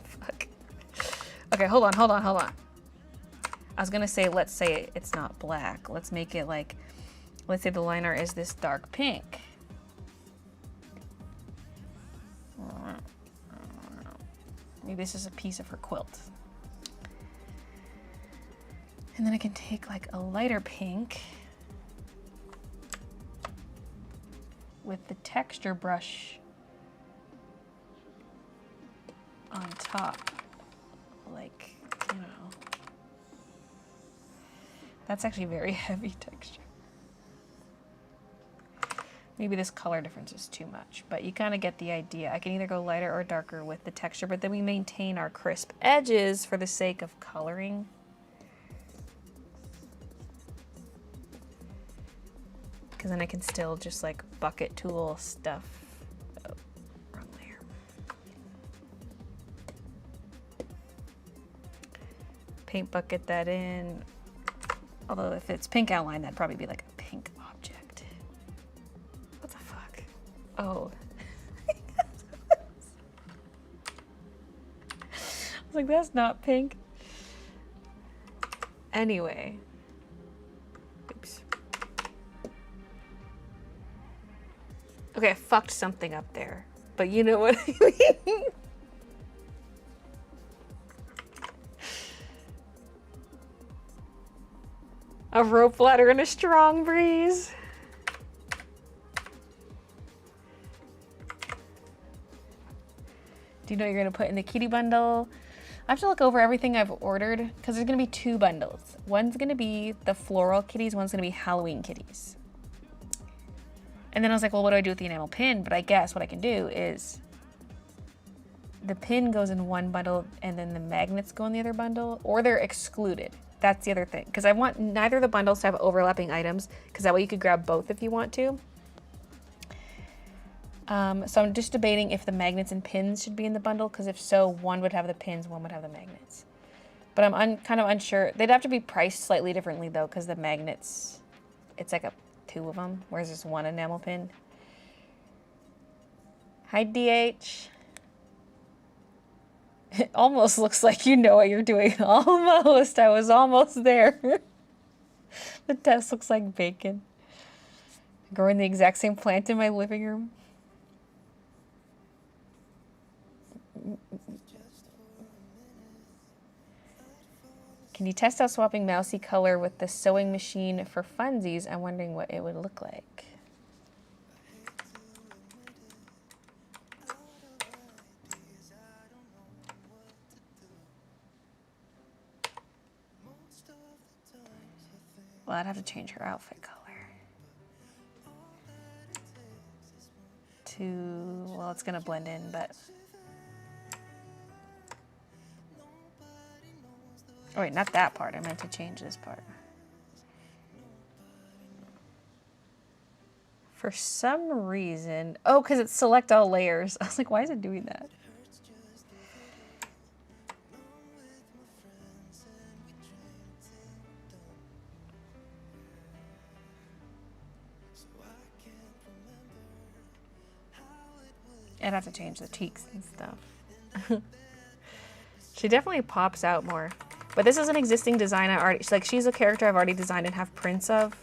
Fuck. Okay, hold on. I was gonna say, let's say it's not black. Let's make it like, let's say the liner is this dark pink. Maybe this is a piece of her quilt. And then I can take like a lighter pink with the texture brush on top. Like, you know. That's actually very heavy texture. Maybe this color difference is too much, but you kind of get the idea. I can either go lighter or darker with the texture, but then we maintain our crisp edges for the sake of coloring. Because then I can still just like bucket tool stuff. Oh, wrong layer. Paint bucket that in. Although if it's pink outline, that'd probably be like a pink object. What the fuck? Oh. I was like, that's not pink. Anyway. Oops. Okay, I fucked something up there. But you know what I mean? A rope ladder and a strong breeze. Do you know what you're gonna put in the kitty bundle? I have to look over everything I've ordered because there's gonna be 2 bundles. One's gonna be the floral kitties, one's gonna be Halloween kitties. And then I was like, well, what do I do with the enamel pin? But I guess what I can do is the pin goes in one bundle and then the magnets go in the other bundle, or they're excluded. That's the other thing, because I want neither of the bundles to have overlapping items, because that way you could grab both if you want to. So I'm just debating if the magnets and pins should be in the bundle, because if so, one would have the pins, one would have the magnets. But I'm kind of unsure. They'd have to be priced slightly differently though, because the magnets, it's like two of them, whereas there's one enamel pin. Hi, DH. It almost looks like you know what you're doing. Almost. I was almost there. The test looks like bacon. Growing the exact same plant in my living room. Can you test out swapping mousy color with the sewing machine for funsies? I'm wondering what it would look like. Well, I'd have to change her outfit color. Well, it's gonna blend in, but. Oh wait, not that part. I meant to change this part. For some reason, oh, because it's select all layers. I was like, why is it doing that? I'd have to change the cheeks and stuff. She definitely pops out more. But this is an existing design I already, like, she's a character I've already designed and have prints of.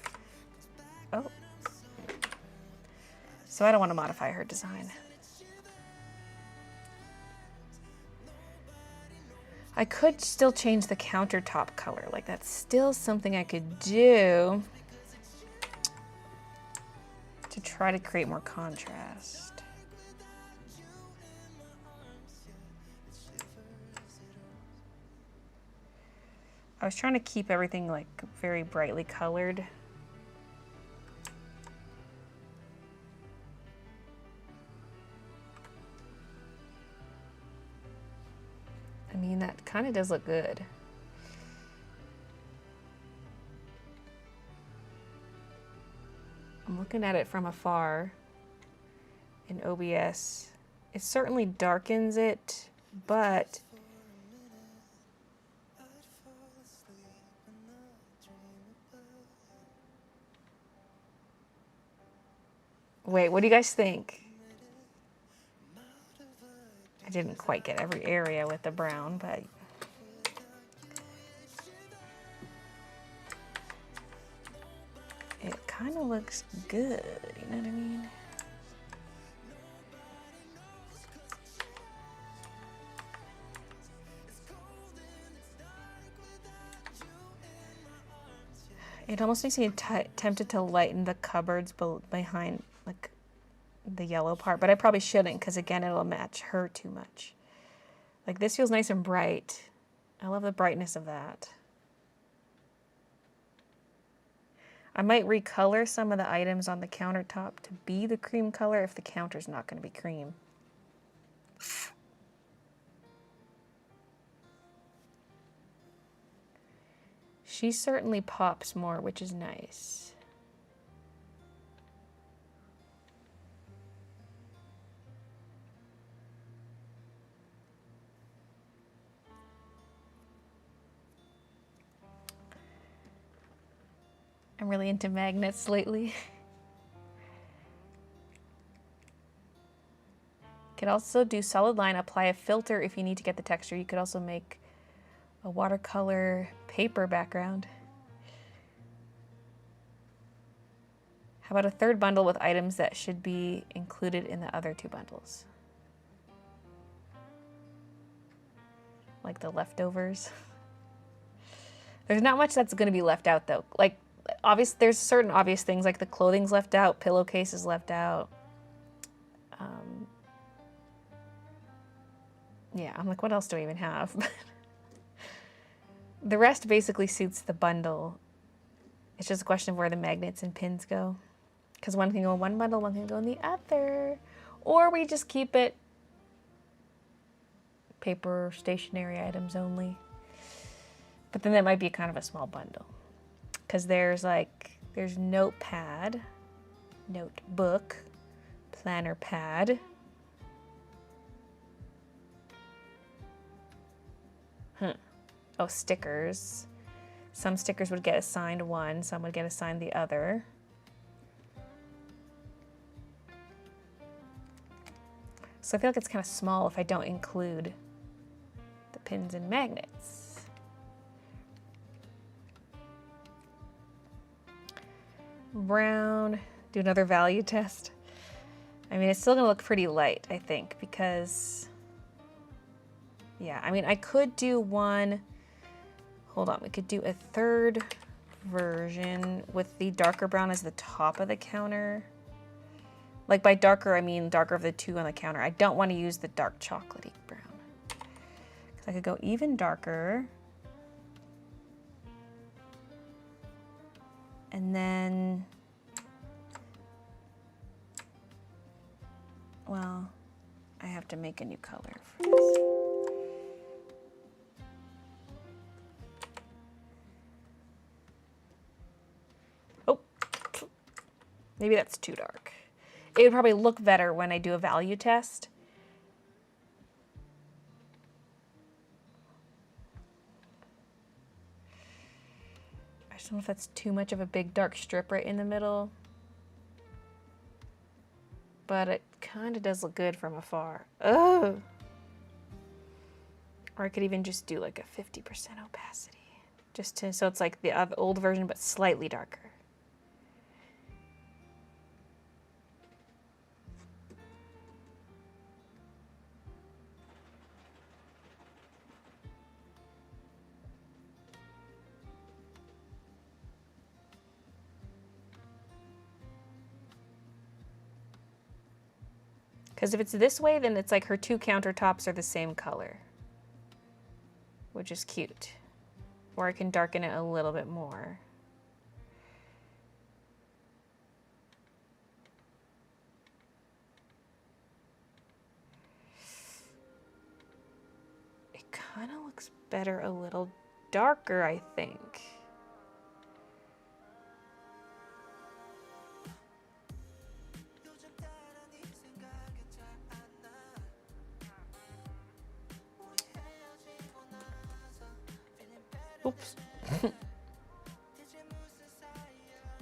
Oh. So I don't want to modify her design. I could still change the countertop color. Like, that's still something I could do to try to create more contrast. I was trying to keep everything like very brightly colored. I mean, that kind of does look good. I'm looking at it from afar in OBS. It certainly darkens it, but wait, what do you guys think? I didn't quite get every area with the brown, but it kind of looks good, you know what I mean? It almost makes me tempted to lighten the cupboards behind, like, the yellow part, but I probably shouldn't, because again, it'll match her too much. Like, this feels nice and bright. I love the brightness of that. I might recolor some of the items on the countertop to be the cream color if the counter's not going to be cream. She certainly pops more, which is nice. I'm really into magnets lately. Could also do solid line, apply a filter if you need to get the texture. You could also make a watercolor paper background. How about a third bundle with items that should be included in the other two bundles? Like the leftovers. There's not much that's going to be left out though. Like, there's certain obvious things, like the clothing's left out, pillowcase is left out. Yeah, I'm like, what else do I even have? The rest basically suits the bundle. It's just a question of where the magnets and pins go. Because one can go in one bundle, one can go in the other. Or we just keep it paper, stationery items only. But then that might be kind of a small bundle. Because there's notepad, notebook, planner pad. Oh, stickers. Some stickers would get assigned one, some would get assigned the other. So I feel like it's kind of small if I don't include the pins and magnets. Brown, do another value test. I mean, it's still gonna look pretty light, I think, because, yeah, I mean, I could do one, hold on, we could do a third version with the darker brown as the top of the counter. Like by darker, I mean darker of the two on the counter. I don't want to use the dark chocolatey brown. Because I could go even darker. And then, well, I have to make a new color for this. Oh, maybe that's too dark. It would probably look better when I do a value test. I just don't know if that's too much of a big dark strip right in the middle. But it kind of does look good from afar. Ugh. Or I could even just do like a 50% opacity. Just to, so it's like the old version but slightly darker. Because if it's this way, then it's like her two countertops are the same color, which is cute. Or I can darken it a little bit more. It kind of looks better a little darker, I think. Oops.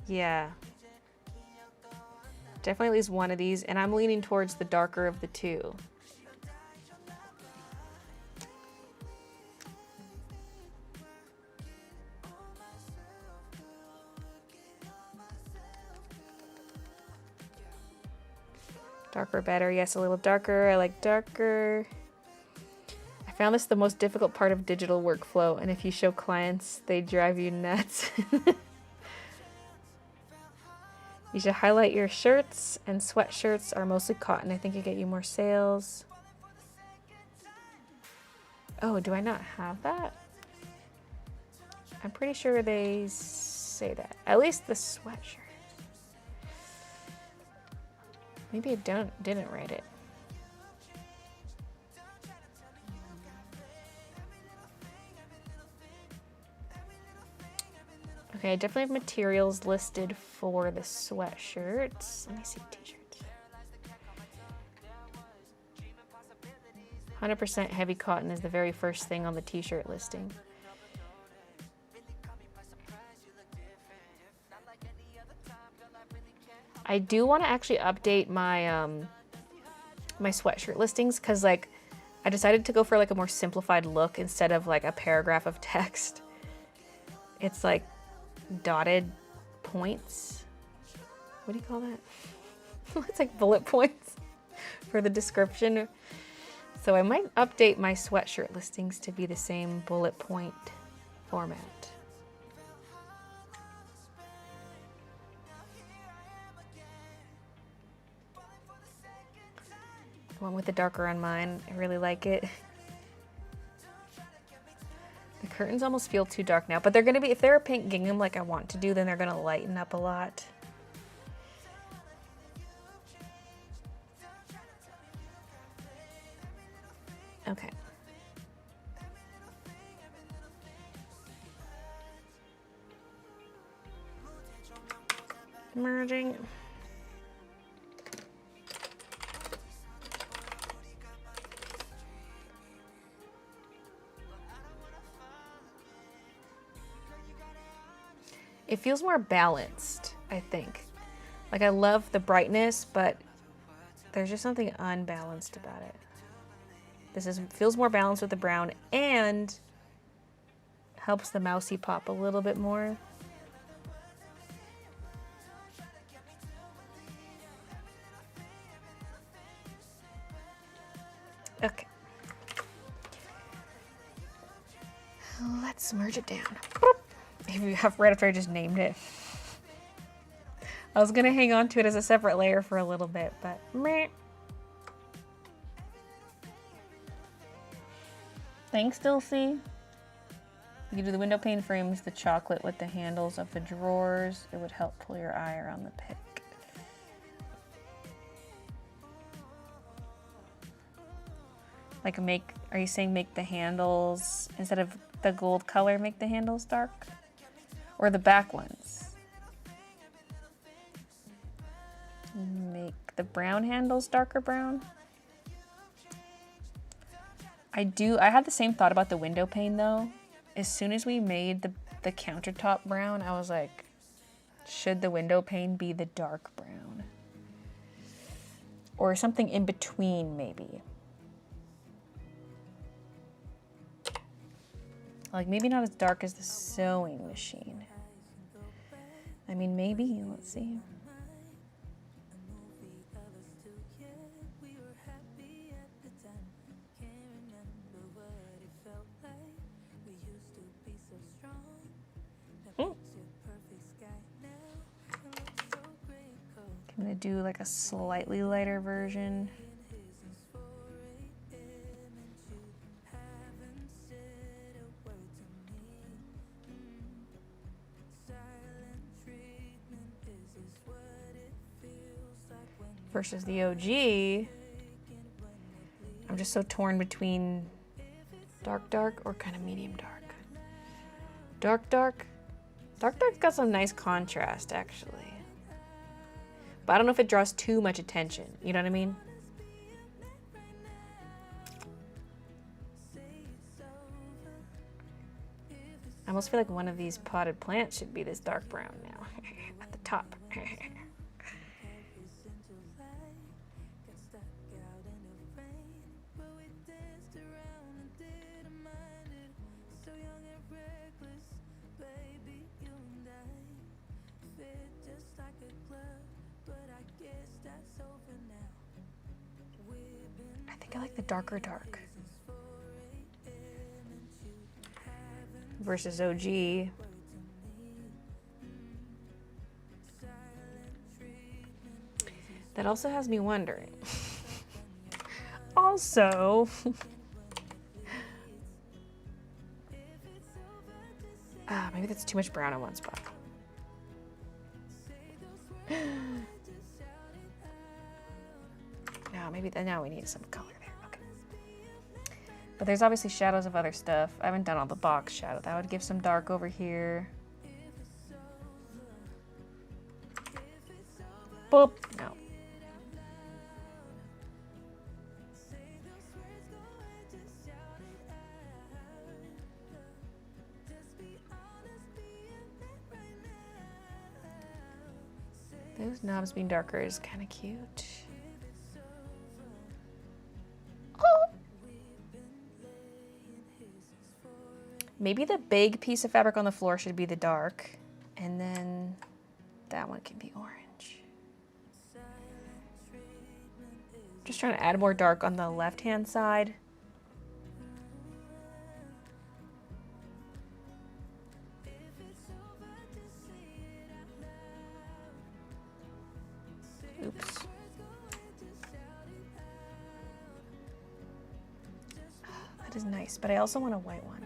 Yeah. Definitely at least one of these, and I'm leaning towards the darker of the two. Darker better, yes, a little darker. I like darker. I found this the most difficult part of digital workflow, and if you show clients, they drive you nuts. You should highlight your shirts, and sweatshirts are mostly cotton. I think you get you more sales. Oh, do I not have that? I'm pretty sure they say that. At least the sweatshirt. Maybe I didn't write it. Okay, I definitely have materials listed for the sweatshirts. Let me see t-shirts. 100% heavy cotton is the very first thing on the t-shirt listing. I do want to actually update my my sweatshirt listings because like I decided to go for like a more simplified look instead of like a paragraph of text. It's like dotted points. What do you call that? It's like bullet points for the description. So I might update my sweatshirt listings to be the same bullet point format. The one with the darker on mine, I really like it. The curtains almost feel too dark now, but they're gonna be, if they're a pink gingham like I want to do, then they're gonna lighten up a lot. Okay. Merging. It feels more balanced, I think. Like, I love the brightness, but there's just something unbalanced about it. Feels more balanced with the brown and helps the mousy pop a little bit more. Okay. Let's merge it down. Right after I just named it. I was gonna hang on to it as a separate layer for a little bit, but meh. Thanks, Dulcie. You can do the window pane frames, the chocolate with the handles of the drawers. It would help pull your eye around the pick. Like are you saying make the handles, instead of the gold color, make the handles dark? Or the back ones? Make the brown handles darker brown? I had the same thought about the window pane though. As soon as we made the countertop brown, I was like, should the window pane be the dark brown? Or something in between, maybe. Like, maybe not as dark as the sewing machine. I mean, maybe. Let's see. I'm gonna do like a slightly lighter version. Versus the OG, I'm just so torn between dark or kind of medium dark. Dark's got some nice contrast actually. But I don't know if it draws too much attention. You know what I mean? I almost feel like one of these potted plants should be this dark brown now at the top. I think I like the darker dark versus OG. That also has me wondering. Also, maybe that's too much brown in one spot. No, maybe now we need some color there. Okay. But there's obviously shadows of other stuff. I haven't done all the box shadow. That would give some dark over here. Boop. No. Those knobs being darker is kind of cute. Oh. Maybe the big piece of fabric on the floor should be the dark, and then that one can be orange. Just trying to add more dark on the left-hand side. Oops. That is nice, but I also want a white one.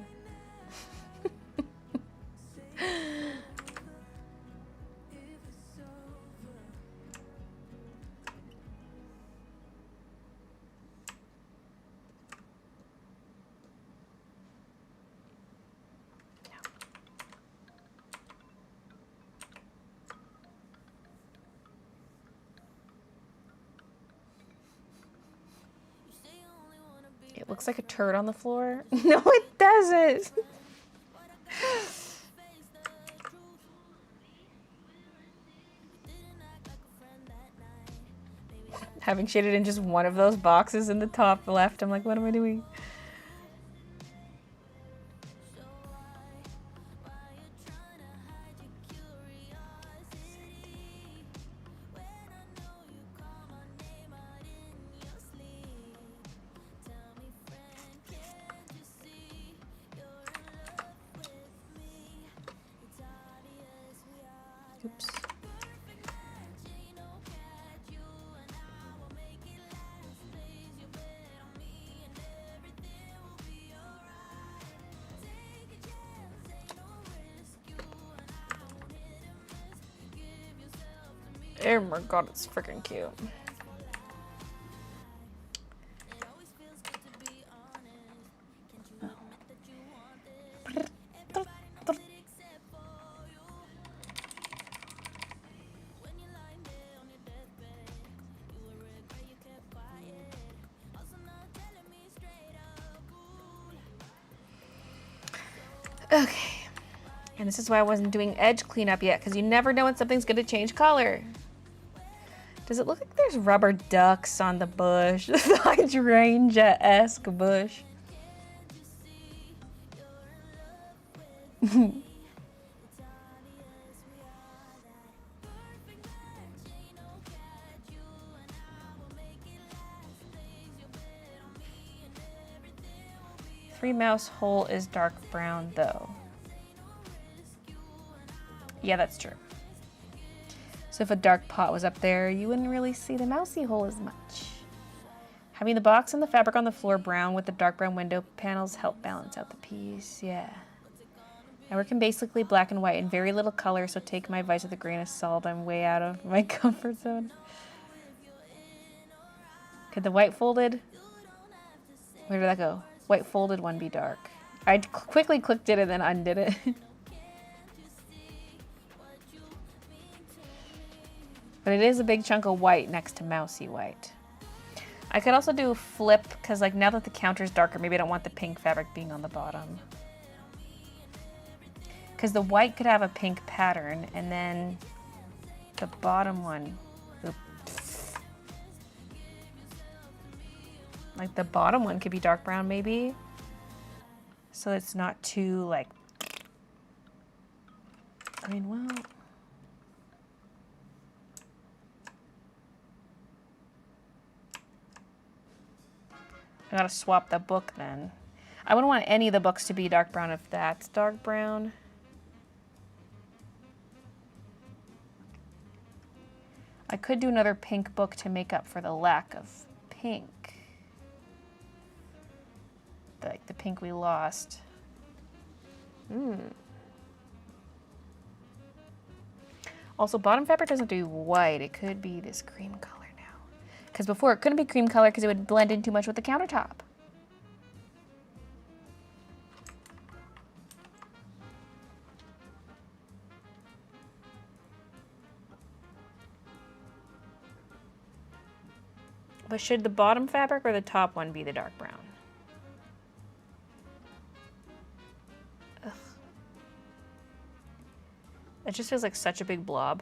It looks like a turd on the floor. No, it doesn't. Having shaded in just one of those boxes in the top left, I'm like, what am I doing? Oops. Oh my god, it's freaking cute. Okay. And this is why I wasn't doing edge cleanup yet, because you never know when something's going to change color. Does it look like there's rubber ducks on the bush? The hydrangea-esque bush. Three mouse hole is dark brown though. Yeah, that's true. So if a dark pot was up there, you wouldn't really see the mousy hole as much. Having the box and the fabric on the floor brown with the dark brown window panels help balance out the piece. Yeah. I work in basically black and white and very little color, so take my advice with a grain of salt. I'm way out of my comfort zone. Could the white folded... Where did that go? White folded one be dark? I quickly clicked it and then undid it. But it is a big chunk of white next to mousy white. I could also do a flip, because like now that the counter's darker, maybe I don't want the pink fabric being on the bottom. Because the white could have a pink pattern, and then the bottom one, like the bottom one could be dark brown maybe. So it's not too like, I mean, well. I gotta swap the book then. I wouldn't want any of the books to be dark brown if that's dark brown. I could do another pink book to make up for the lack of pink. Like the pink we lost. Also, bottom fabric doesn't do white. It could be this cream color. Because before it couldn't be cream color because it would blend in too much with the countertop. But should the bottom fabric or the top one be the dark brown? Ugh. It just feels like such a big blob.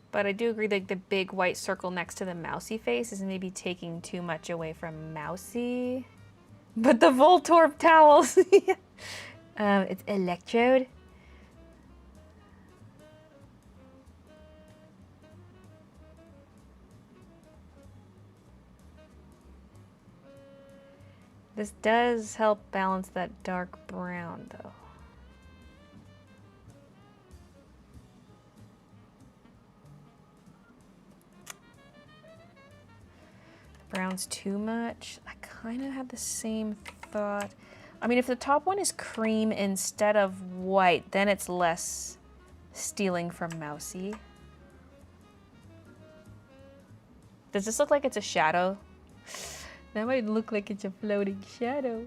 But I do agree that the big white circle next to the mousy face is maybe taking too much away from mousy. But the Voltorb towels. It's electrode. This does help balance that dark brown though. Brown's too much. I kind of had the same thought. I mean, if the top one is cream instead of white, then it's less stealing from mousy. Does this look like it's a shadow? That might look like it's a floating shadow.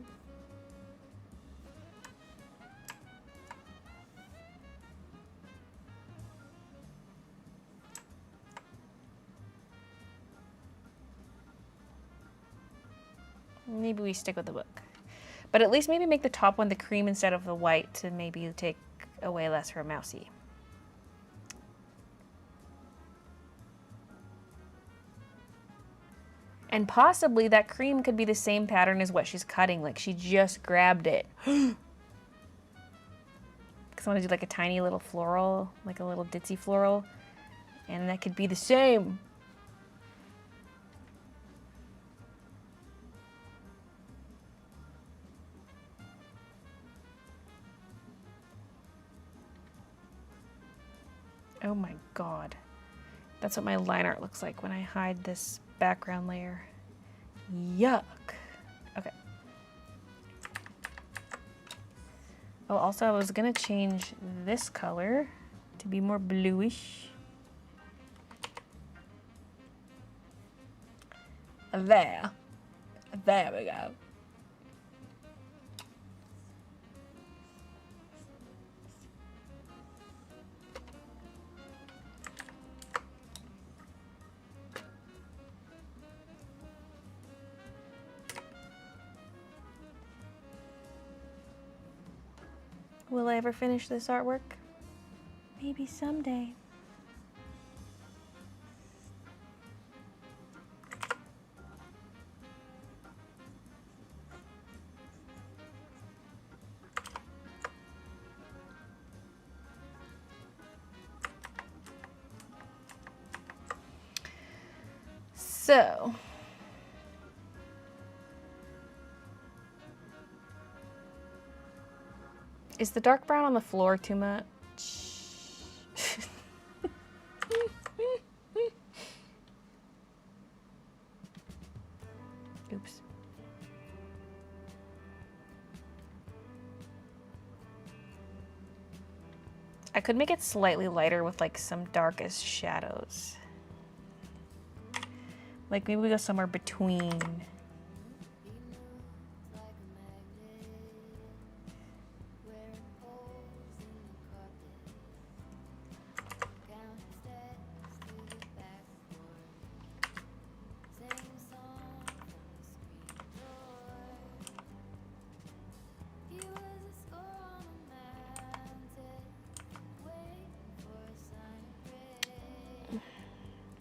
Maybe we stick with the book. But at least maybe make the top one the cream instead of the white to maybe take away less from Mousy. And possibly that cream could be the same pattern as what she's cutting. Like she just grabbed it. Because I want to do like a tiny little floral, like a little ditzy floral. And that could be the same. Oh my god. That's what my line art looks like when I hide this background layer. Yuck. Okay. Oh, also I was gonna change this color to be more bluish. There. There we go. Will I ever finish this artwork? Maybe someday. So, is the dark brown on the floor too much? Oops. I could make it slightly lighter with like some darkest shadows. Like maybe we go somewhere between.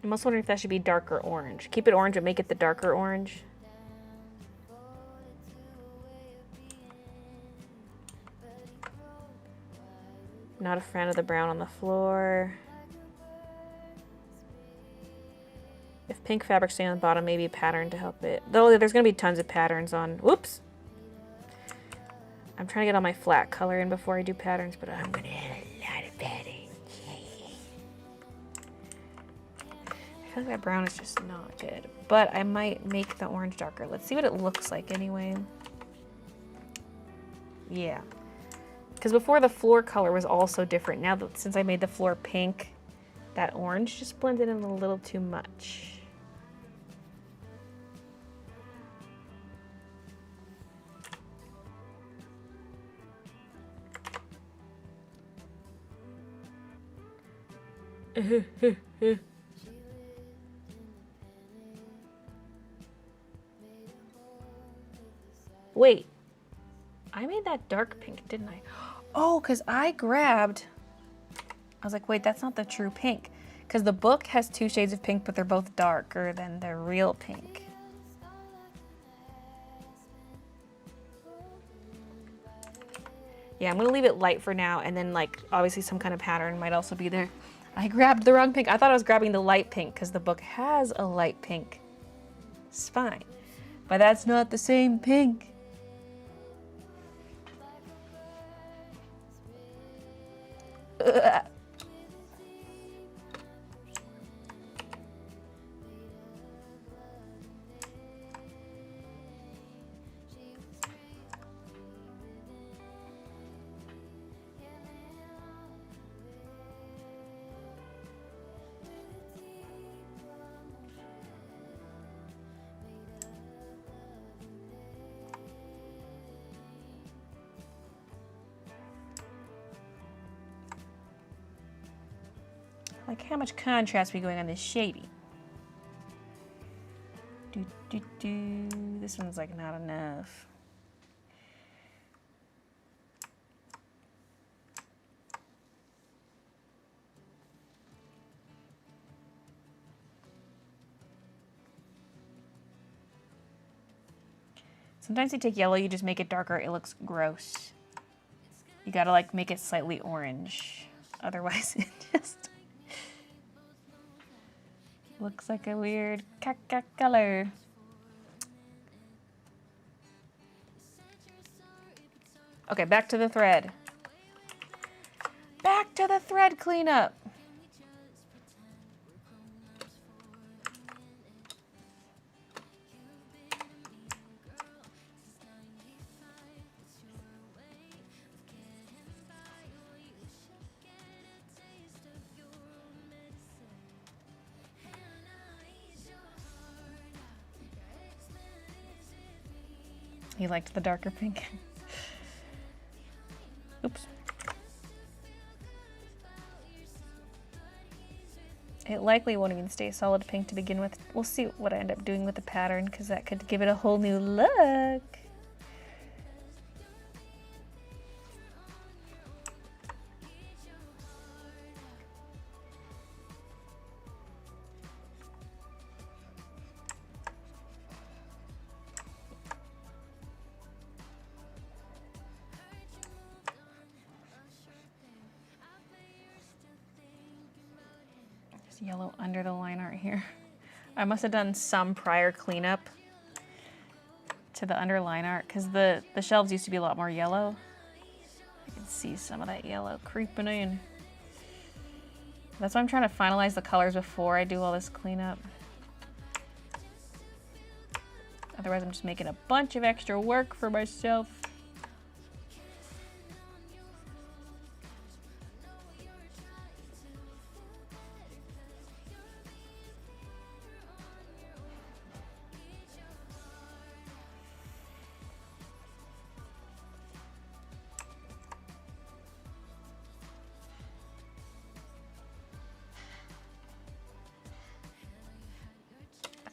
I'm also wondering if that should be darker orange. Keep it orange, but make it the darker orange. Not a fan of the brown on the floor. If pink fabric's staying on the bottom, maybe a pattern to help it. Though there's gonna be tons of patterns on. Whoops! I'm trying to get all my flat color in before I do patterns, but I'm gonna have a lot of patterns. I feel like that brown is just not good, but I might make the orange darker. Let's see what it looks like anyway. Yeah, because before the floor color was also different. Now that since I made the floor pink, that orange just blended in a little too much. Wait, I made that dark pink, didn't I? Oh, because I grabbed, I was like, wait, that's not the true pink. Because the book has 2 shades of pink, but they're both darker than the real pink. Yeah, I'm gonna leave it light for now, and then like, obviously some kind of pattern might also be there. I grabbed the wrong pink. I thought I was grabbing the light pink because the book has a light pink. It's fine, but that's not the same pink. Ugh. Like how much contrast we going on this shady. This one's like not enough. Sometimes you take yellow, you just make it darker, it looks gross. You gotta like make it slightly orange. Otherwise it just looks like a weird caca color. Okay, back to the thread. Back to the thread cleanup. He liked the darker pink. Oops. It likely won't even stay solid pink to begin with. We'll see what I end up doing with the pattern because that could give it a whole new look. Yellow under the line art here. I must have done some prior cleanup to the underline art because the shelves used to be a lot more yellow. I can see some of that yellow creeping in. That's why I'm trying to finalize the colors before I do all this cleanup. Otherwise I'm just making a bunch of extra work for myself.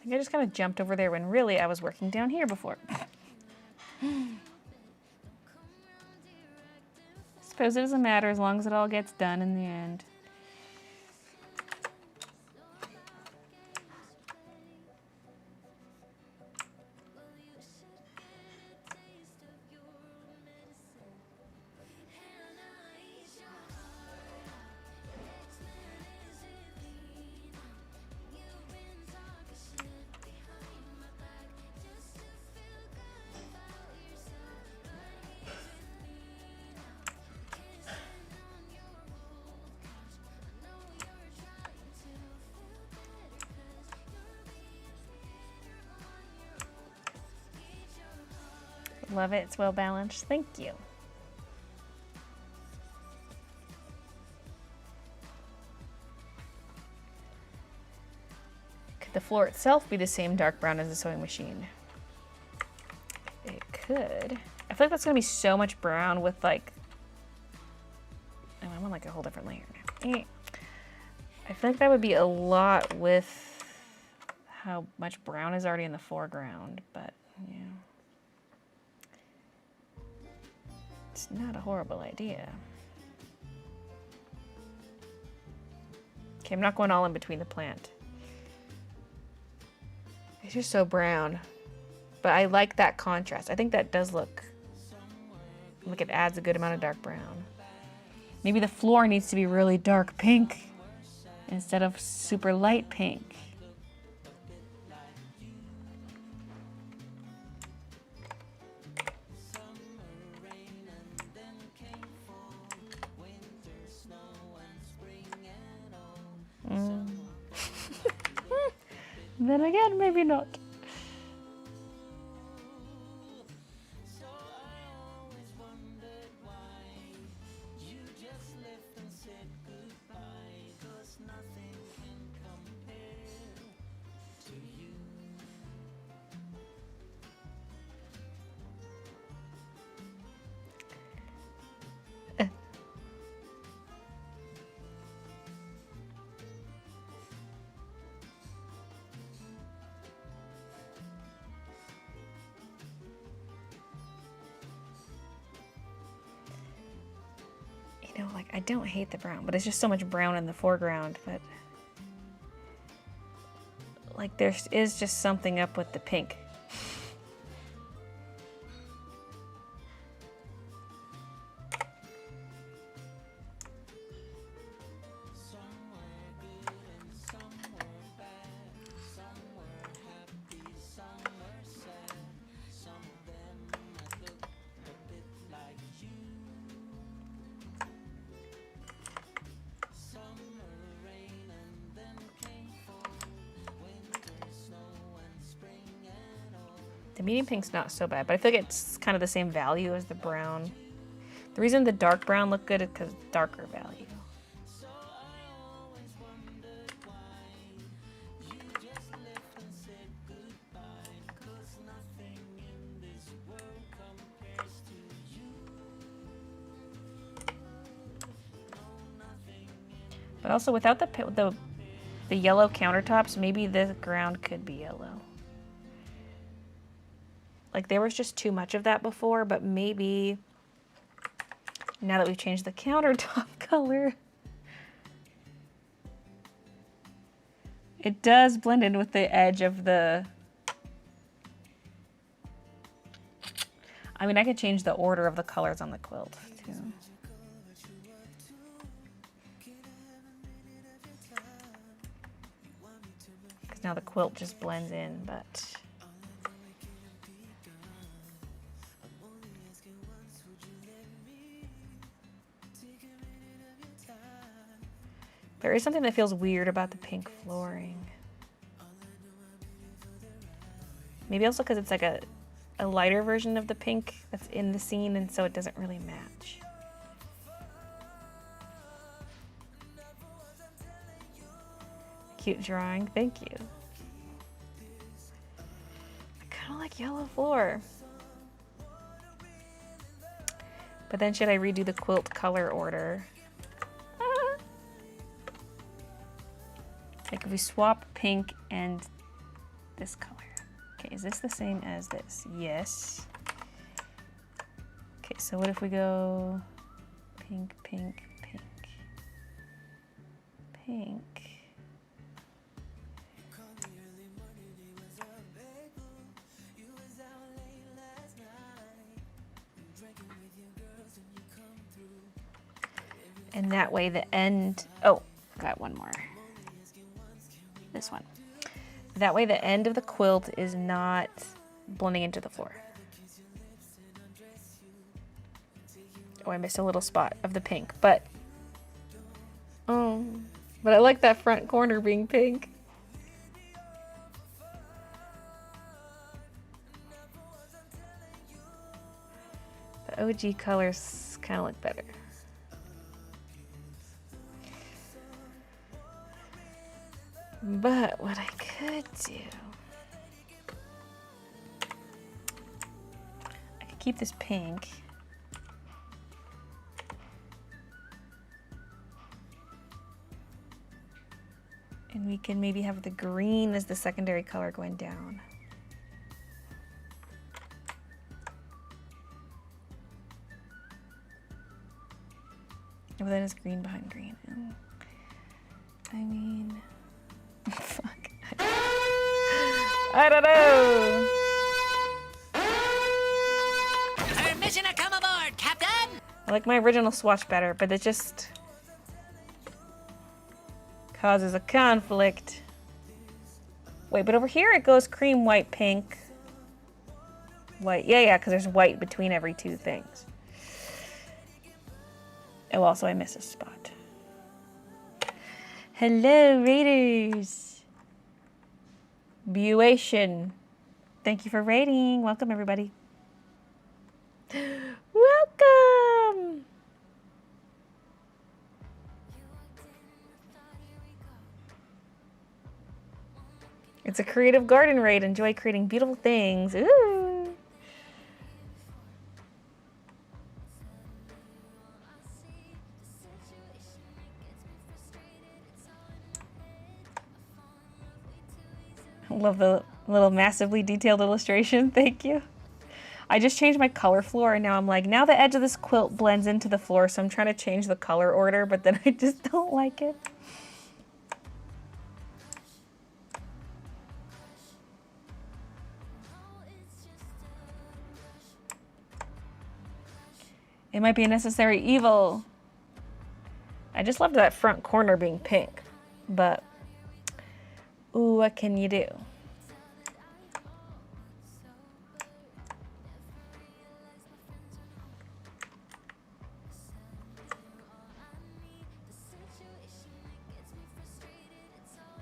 I just kind of jumped over there when really I was working down here before. Suppose it doesn't matter as long as it all gets done in the end. Love it, it's well balanced. Thank you. Could the floor itself be the same dark brown as the sewing machine? It could. I feel like that's gonna be so much brown with like, oh, I'm on like a whole different layer now. I feel like that would be a lot with how much brown is already in the foreground, but yeah. It's not a horrible idea. Okay, I'm not going all in between the plant. It's just so brown. But I like that contrast. I think that does look like it adds a good amount of dark brown. Maybe the floor needs to be really dark pink instead of super light pink. Then again, maybe not. know, like, I don't hate the brown, but it's just so much brown in the foreground, but like there is just something up with the pink. The medium pink's not so bad, but I feel like it's kind of the same value as the brown. The reason the dark brown looked good is because darker value. But also without the yellow countertops, maybe this ground could be yellow. Like there was just too much of that before, but maybe now that we've changed the countertop color, it does blend in with the edge of the... I mean, I could change the order of the colors on the quilt too. Because now the quilt just blends in, but... There is something that feels weird about the pink flooring. Maybe also because it's like a lighter version of the pink that's in the scene, and so it doesn't really match. Cute drawing, thank you. I kind of like yellow floor. But then should I redo the quilt color order? Like if we swap pink and this color. Okay, is this the same as this? Yes. Okay, so what if we go pink, pink, pink, pink. And that way the end, oh, got one more. This one. That way the end of the quilt is not blending into the floor. Oh, I missed a little spot of the pink, but I like that front corner being pink. The OG colors kind of look better. But what I could do, I could keep this pink. And we can maybe have the green as the secondary color going down. Oh, then it's green behind green. I mean... Fuck. I don't know. Permission to come aboard, Captain! I like my original swatch better, but it just causes a conflict. Wait, but over here it goes cream, white, pink, white. Yeah, because there's white between every two things. Oh, also I miss a spot. Hello, Raiders. Buation. Thank you for raiding. Welcome, everybody. Welcome. It's a creative garden raid. Enjoy creating beautiful things. Ooh. Love the little massively detailed illustration. Thank you. I just changed my color floor and now I'm like, now the edge of this quilt blends into the floor, so I'm trying to change the color order, but then I just don't like it. It might be a necessary evil. I just loved that front corner being pink, but ooh, what can you do?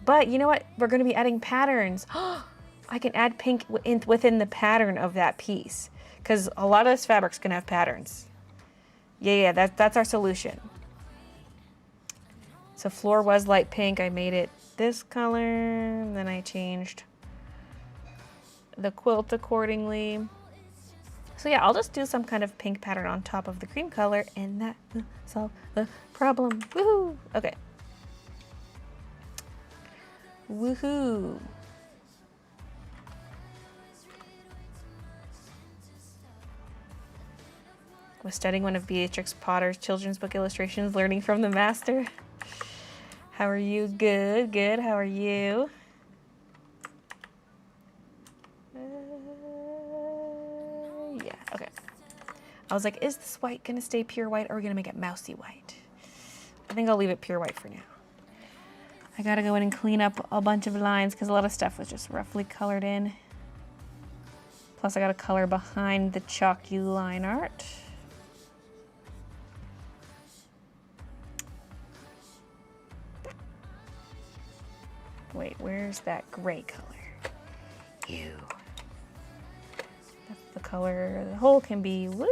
But you know what? We're going to be adding patterns. I can add pink within the pattern of that piece, because a lot of this fabric's going to have patterns. Yeah, that's our solution. So floor was light pink. I made it this color, and then I changed the quilt accordingly. So yeah, I'll just do some kind of pink pattern on top of the cream color, and that will solve the problem. Woohoo! Okay. Woohoo! Was studying one of Beatrix Potter's children's book illustrations, learning from the master. How are you? Good, good. How are you? Yeah, okay. I was like, is this white gonna stay pure white or are we gonna make it mousy white? I think I'll leave it pure white for now. I gotta go in and clean up a bunch of lines because a lot of stuff was just roughly colored in. Plus I gotta color behind the chalky line art. Wait, where's that gray color? Ew. That's the color the whole can be. Woo!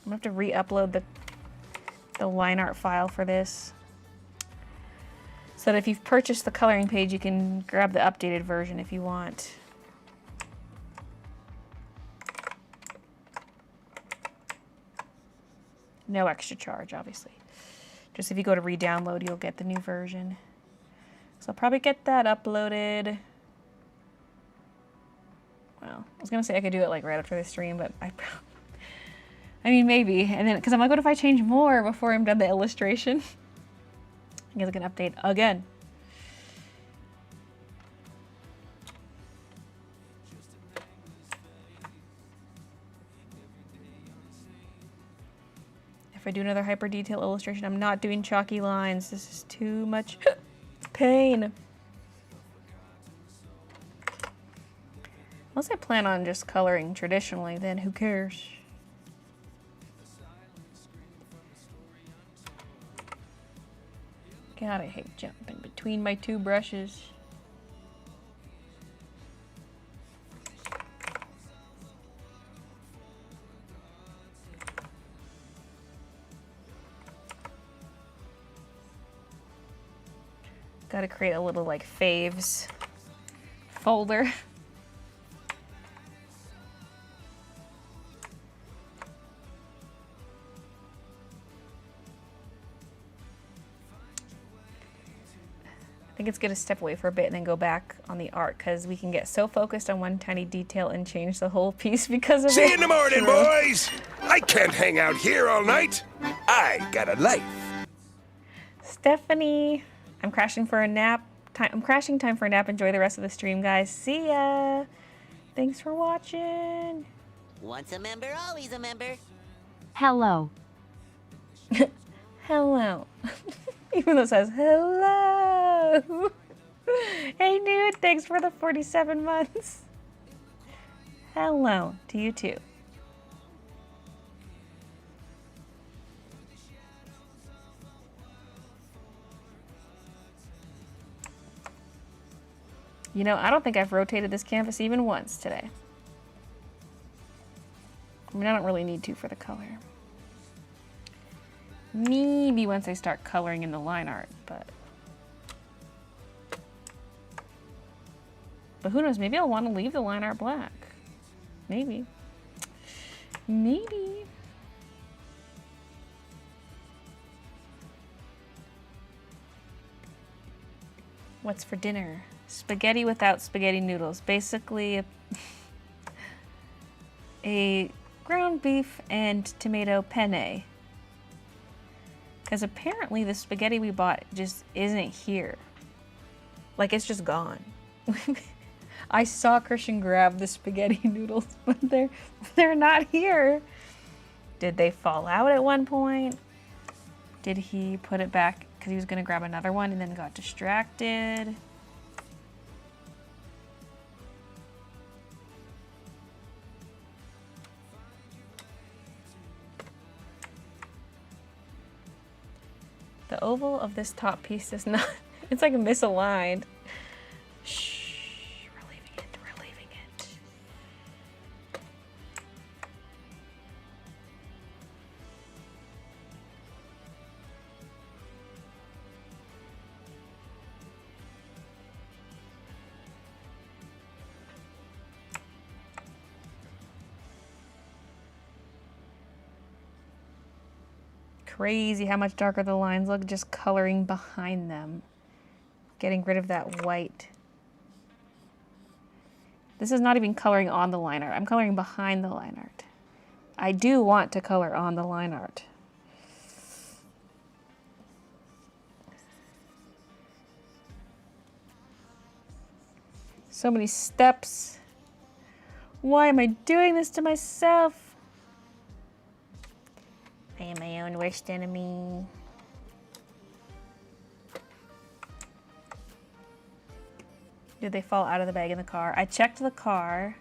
I'm gonna have to re-upload the line art file for this, so that if you've purchased the coloring page, you can grab the updated version if you want. No extra charge, obviously. Just if you go to re-download, you'll get the new version. So I'll probably get that uploaded. Well, I was gonna say I could do it like right after the stream, but I mean, maybe. And then, because I'm like, what if I change more before I'm done the illustration? I guess I can update again. If I do another hyper detail illustration, I'm not doing chalky lines. This is too much pain. Unless I plan on just coloring traditionally, then who cares? God, I hate jumping between my two brushes. Gotta create a little like faves folder. I think it's good to step away for a bit and then go back on the art, because we can get so focused on one tiny detail and change the whole piece because of it. See you in the morning, boys! I can't hang out here all night. I got a life. Stephanie, I'm crashing for a nap. I'm crashing time for a nap. Enjoy the rest of the stream, guys. See ya. Thanks for watching. Once a member, always a member. Hello. Hello. Even though it says hello. Hey, dude, thanks for the 47 months. Hello to you too. You know, I don't think I've rotated this canvas even once today. I mean, I don't really need to for the color. Maybe once I start coloring in the line art, but who knows, maybe I'll want to leave the line art black. Maybe. Maybe. What's for dinner? Spaghetti without spaghetti noodles. Basically a ground beef and tomato penne. Because apparently the spaghetti we bought just isn't here. Like, it's just gone. I saw Christian grab the spaghetti noodles, but they're not here. Did they fall out at one point? Did he put it back because he was gonna grab another one and then got distracted? The oval of this top piece is not, it's like misaligned. Shh, we're leaving it, we're leaving it. Crazy how much darker the lines look just coloring behind them. Getting rid of that white. This is not even coloring on the line art. I'm coloring behind the line art. I do want to color on the line art. So many steps. Why am I doing this to myself? I am my own worst enemy. Did they fall out of the bag in the car? I checked the car.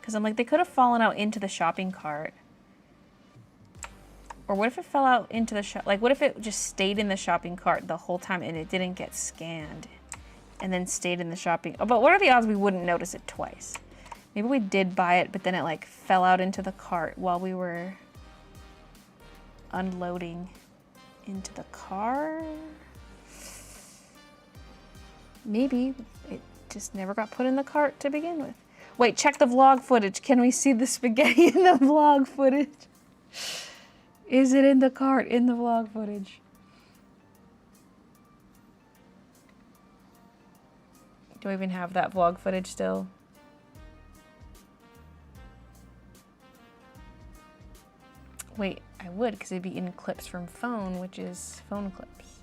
Because I'm like, they could have fallen out into the shopping cart. Or what if it fell out into the shop? Like, what if it just stayed in the shopping cart the whole time and it didn't get scanned? And then stayed in the shopping... Oh, but what are the odds we wouldn't notice it twice? Maybe we did buy it, but then it like fell out into the cart while we were unloading into the car. Maybe it just never got put in the cart to begin with. Wait, check the vlog footage. Can we see the spaghetti in the vlog footage? Is it in the cart in the vlog footage? Do I even have that vlog footage still? Wait, I would, because it'd be in clips from phone, which is phone clips.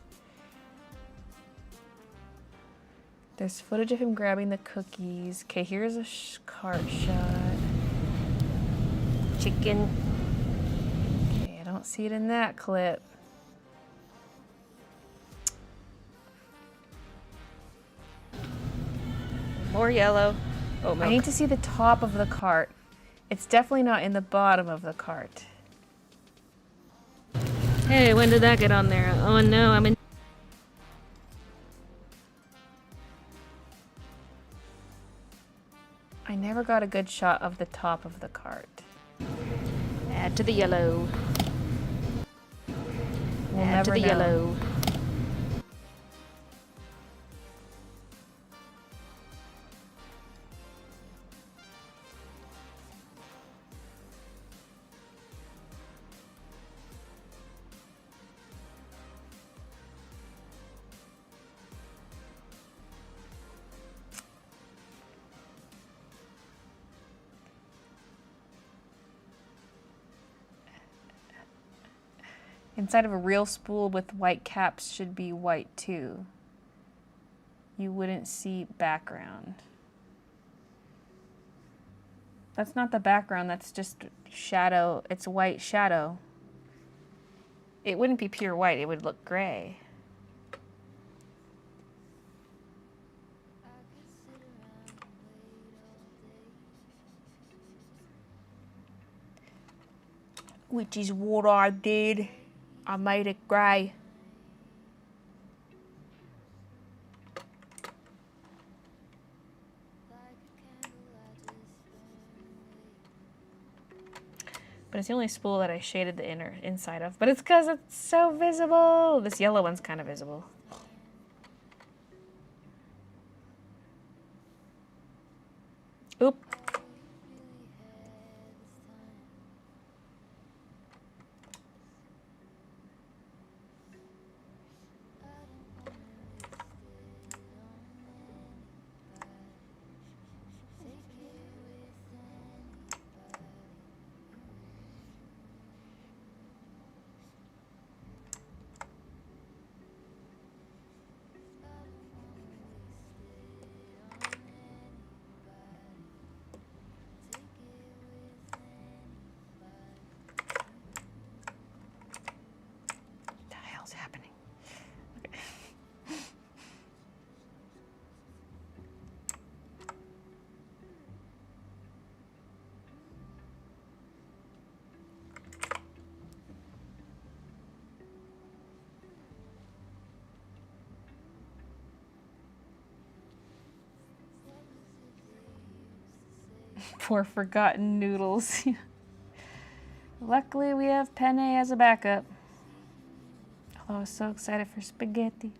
There's footage of him grabbing the cookies. Okay, here's a cart shot. Chicken. Okay, I don't see it in that clip. More yellow. Oh, I need to see the top of the cart. It's definitely not in the bottom of the cart. Hey, when did that get on there? Oh no, I'm in. I never got a good shot of the top of the cart. Add to the yellow. We'll Add never to the know. Yellow. Inside of a real spool with white caps should be white too. You wouldn't see background. That's not the background, that's just shadow. It's white shadow. It wouldn't be pure white, it would look gray. Which is what I did. I made it grey. But it's the only spool that I shaded the inside of. But it's because it's so visible. This yellow one's kind of visible. Oop. Poor forgotten noodles. Luckily, we have penne as a backup. Oh, I was so excited for spaghetti.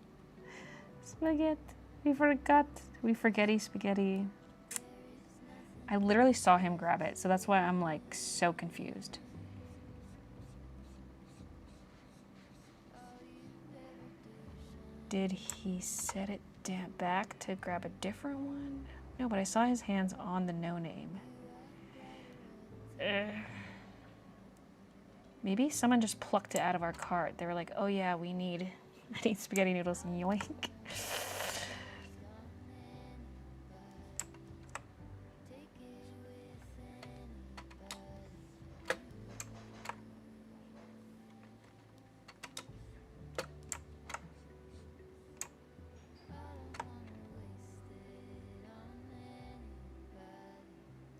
Spaghetti. We forgot. We forgetty spaghetti. I literally saw him grab it, so that's why I'm like so confused. Did he set it back to grab a different one? No, but I saw his hands on the no name. Maybe someone just plucked it out of our cart. They were like, oh yeah, I need spaghetti noodles, yoink.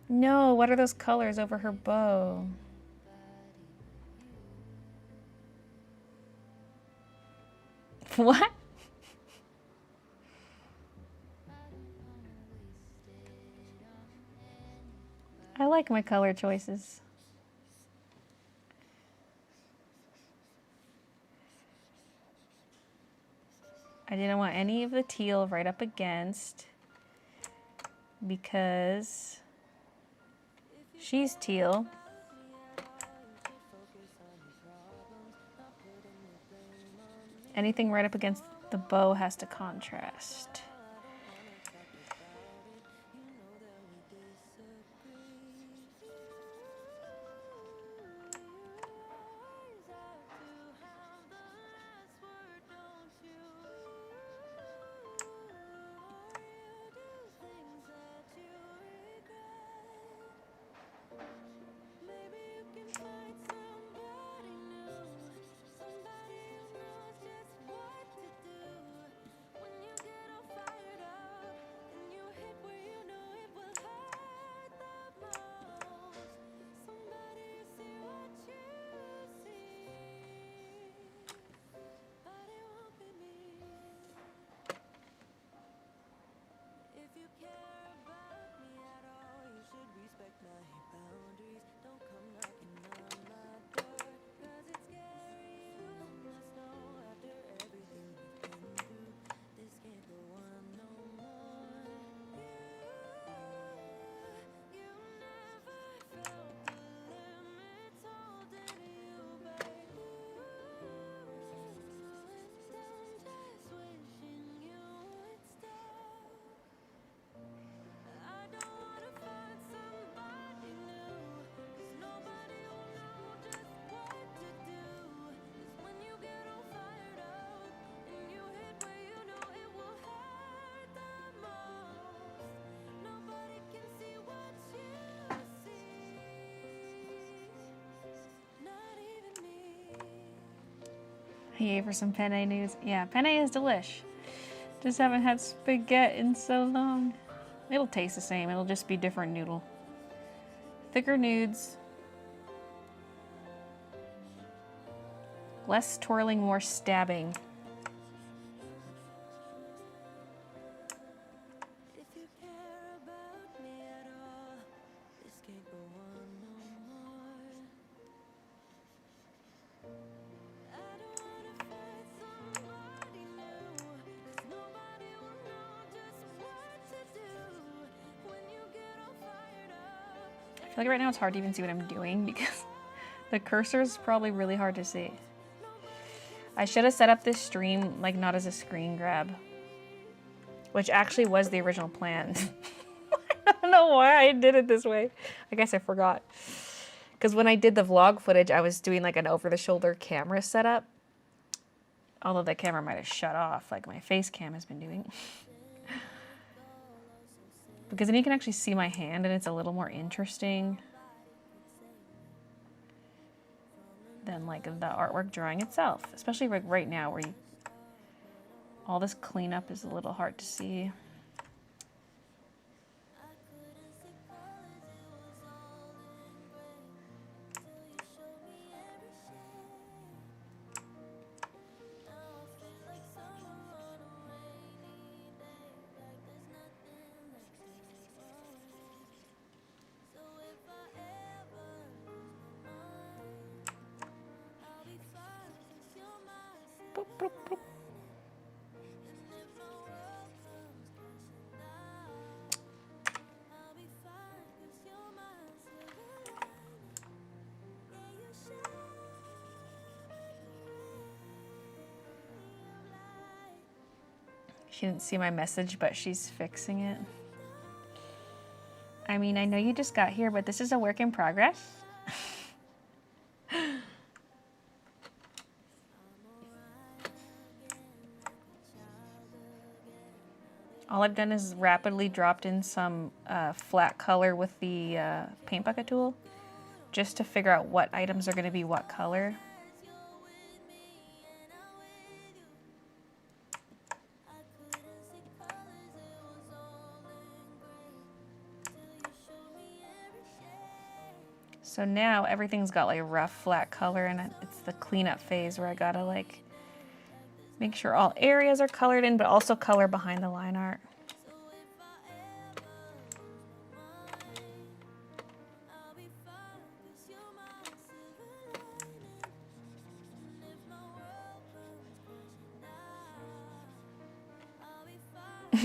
No, what are those colors over her bow? What? I like my color choices. I didn't want any of the teal right up against because she's teal. Anything right up against the bow has to contrast. Yay for some penne news. Yeah, penne is delish. Just haven't had spaghetti in so long. It'll taste the same. It'll just be different noodle. Thicker nudes. Less twirling, more stabbing. I feel like right now it's hard to even see what I'm doing because the cursor is probably really hard to see. I should have set up this stream like not as a screen grab, which actually was the original plan. I don't know why I did it this way. I guess I forgot. Because when I did the vlog footage, I was doing like an over-the-shoulder camera setup. Although that camera might have shut off like my face cam has been doing. Because then you can actually see my hand and it's a little more interesting than like the artwork drawing itself. Especially like right now where all this cleanup is a little hard to see. She didn't see my message, but she's fixing it. I mean, I know you just got here, but this is a work in progress. All I've done is rapidly dropped in some flat color with the paint bucket tool, just to figure out what items are going to be what color. So now everything's got like a rough flat color, and it's the cleanup phase where I gotta like make sure all areas are colored in, but also color behind the line art.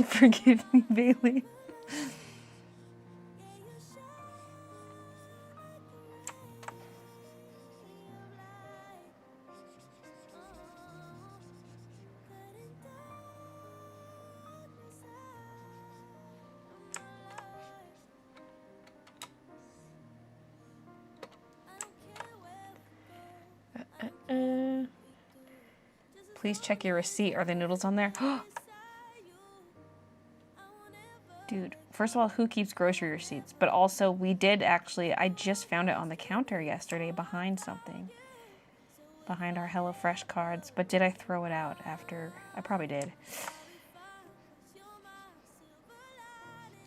Forgive me, Baylee. Please check your receipt. Are the noodles on there? Dude, first of all, who keeps grocery receipts? But also, we did actually, I just found it on the counter yesterday behind something. Behind our HelloFresh cards. But did I throw it out after? I probably did.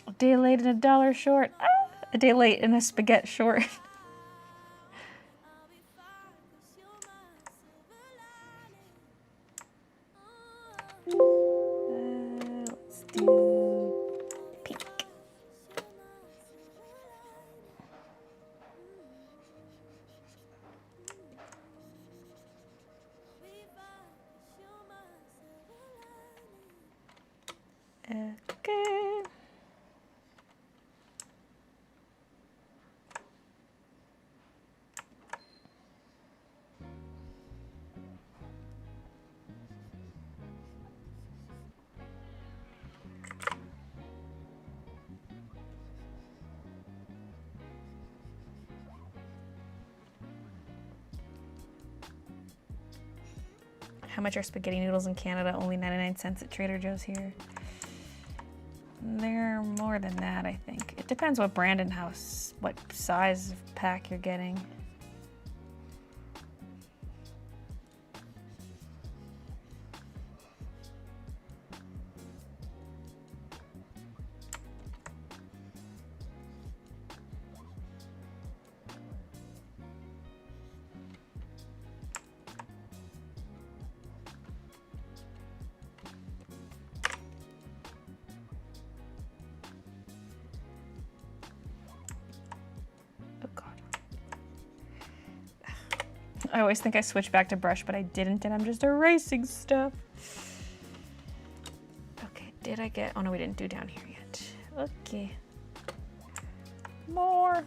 A day late and a dollar short. Ah, a day late and a spaghetti short. Let's do pink. Okay. How much are spaghetti noodles in Canada? Only 99 cents at Trader Joe's here. They're more than that, I think. It depends what brand and what size of pack you're getting. I always think I switched back to brush, but I didn't, and I'm just erasing stuff. Okay, did I get... Oh, no, we didn't do down here yet. Okay. More.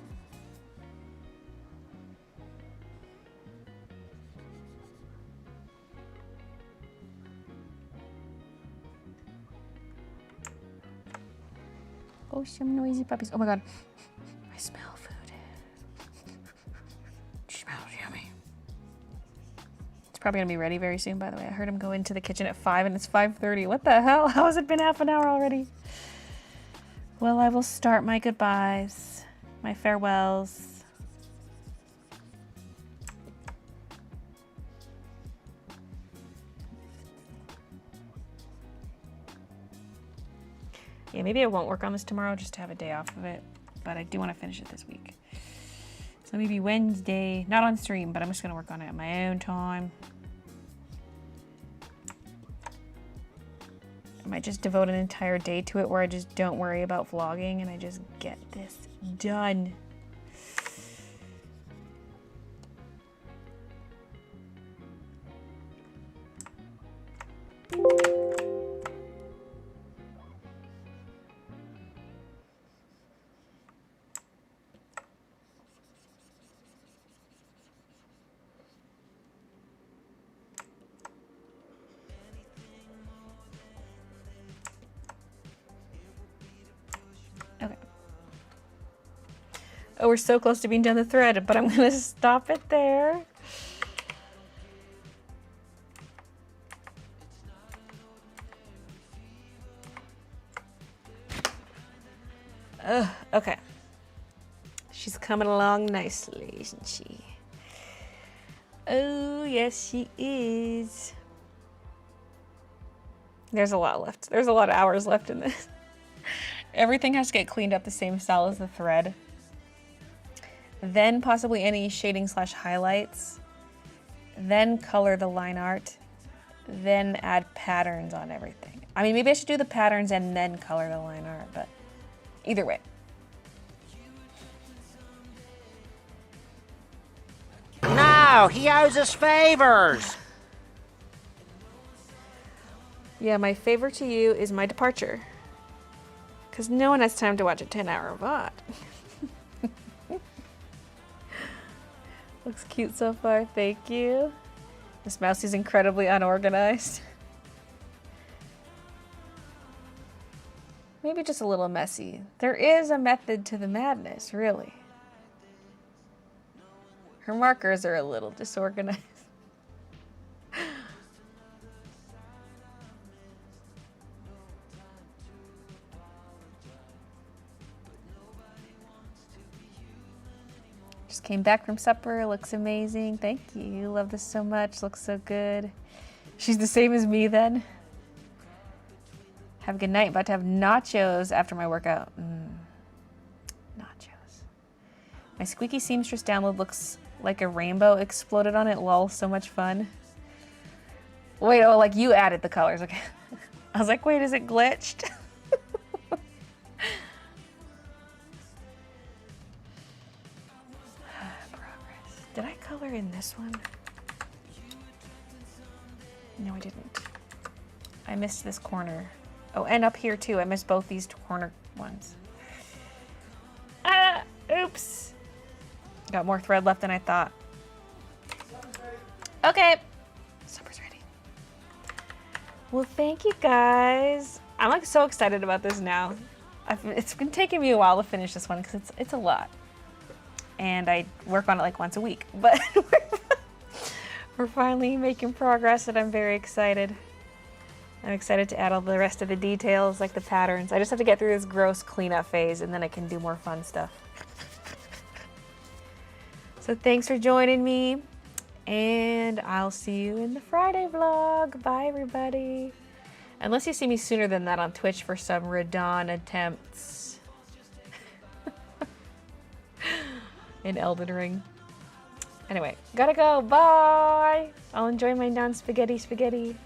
Oh, some noisy puppies. Oh, my God. I smell food. Smells yummy. Probably gonna be ready very soon, by the way. I heard him go into the kitchen at 5 and it's 5:30. What the hell? How has it been half an hour already? Well, I will start my goodbyes, my farewells. Yeah, maybe I won't work on this tomorrow just to have a day off of it, but I do want to finish it this week. So maybe Wednesday, not on stream, but I'm just gonna work on it at my own time. I might just devote an entire day to it where I just don't worry about vlogging and I just get this done. Oh, we're so close to being done the thread, but I'm gonna stop it there. Okay. She's coming along nicely, isn't she? Oh, yes, she is. There's a lot left. There's a lot of hours left in this. Everything has to get cleaned up the same style as the thread. Then possibly any shading / highlights. Then color the line art. Then add patterns on everything. I mean, maybe I should do the patterns and then color the line art, but either way. No, he owes us favors. Yeah, my favor to you is my departure. Because no one has time to watch a 10-hour VOD. Looks cute so far, thank you. This mouse is incredibly unorganized. Maybe just a little messy. There is a method to the madness, really. Her markers are a little disorganized. Just came back from supper. Looks amazing. Thank you. Love this so much. Looks so good. She's the same as me then. Have a good night. About to have nachos after my workout. Nachos. My Squeaky Seamstress download looks like a rainbow exploded on it. Lol, so much fun. Wait, oh, like you added the colors. Okay. I was like, wait, is it glitched? Progress. Did I color in this one? No, I didn't. I missed this corner. Oh, and up here too. I missed both these corner ones. Ah, oops. Got more thread left than I thought. Okay. Supper's ready. Well, thank you guys. I'm like so excited about this now. It's been taking me a while to finish this one because it's a lot. And I work on it like once a week. But we're finally making progress and I'm very excited. I'm excited to add all the rest of the details, like the patterns. I just have to get through this gross cleanup phase and then I can do more fun stuff. So thanks for joining me, and I'll see you in the Friday vlog. Bye, everybody. Unless you see me sooner than that on Twitch for some Radon attempts in Elden Ring. Anyway, gotta go. Bye. I'll enjoy my non-spaghetti spaghetti.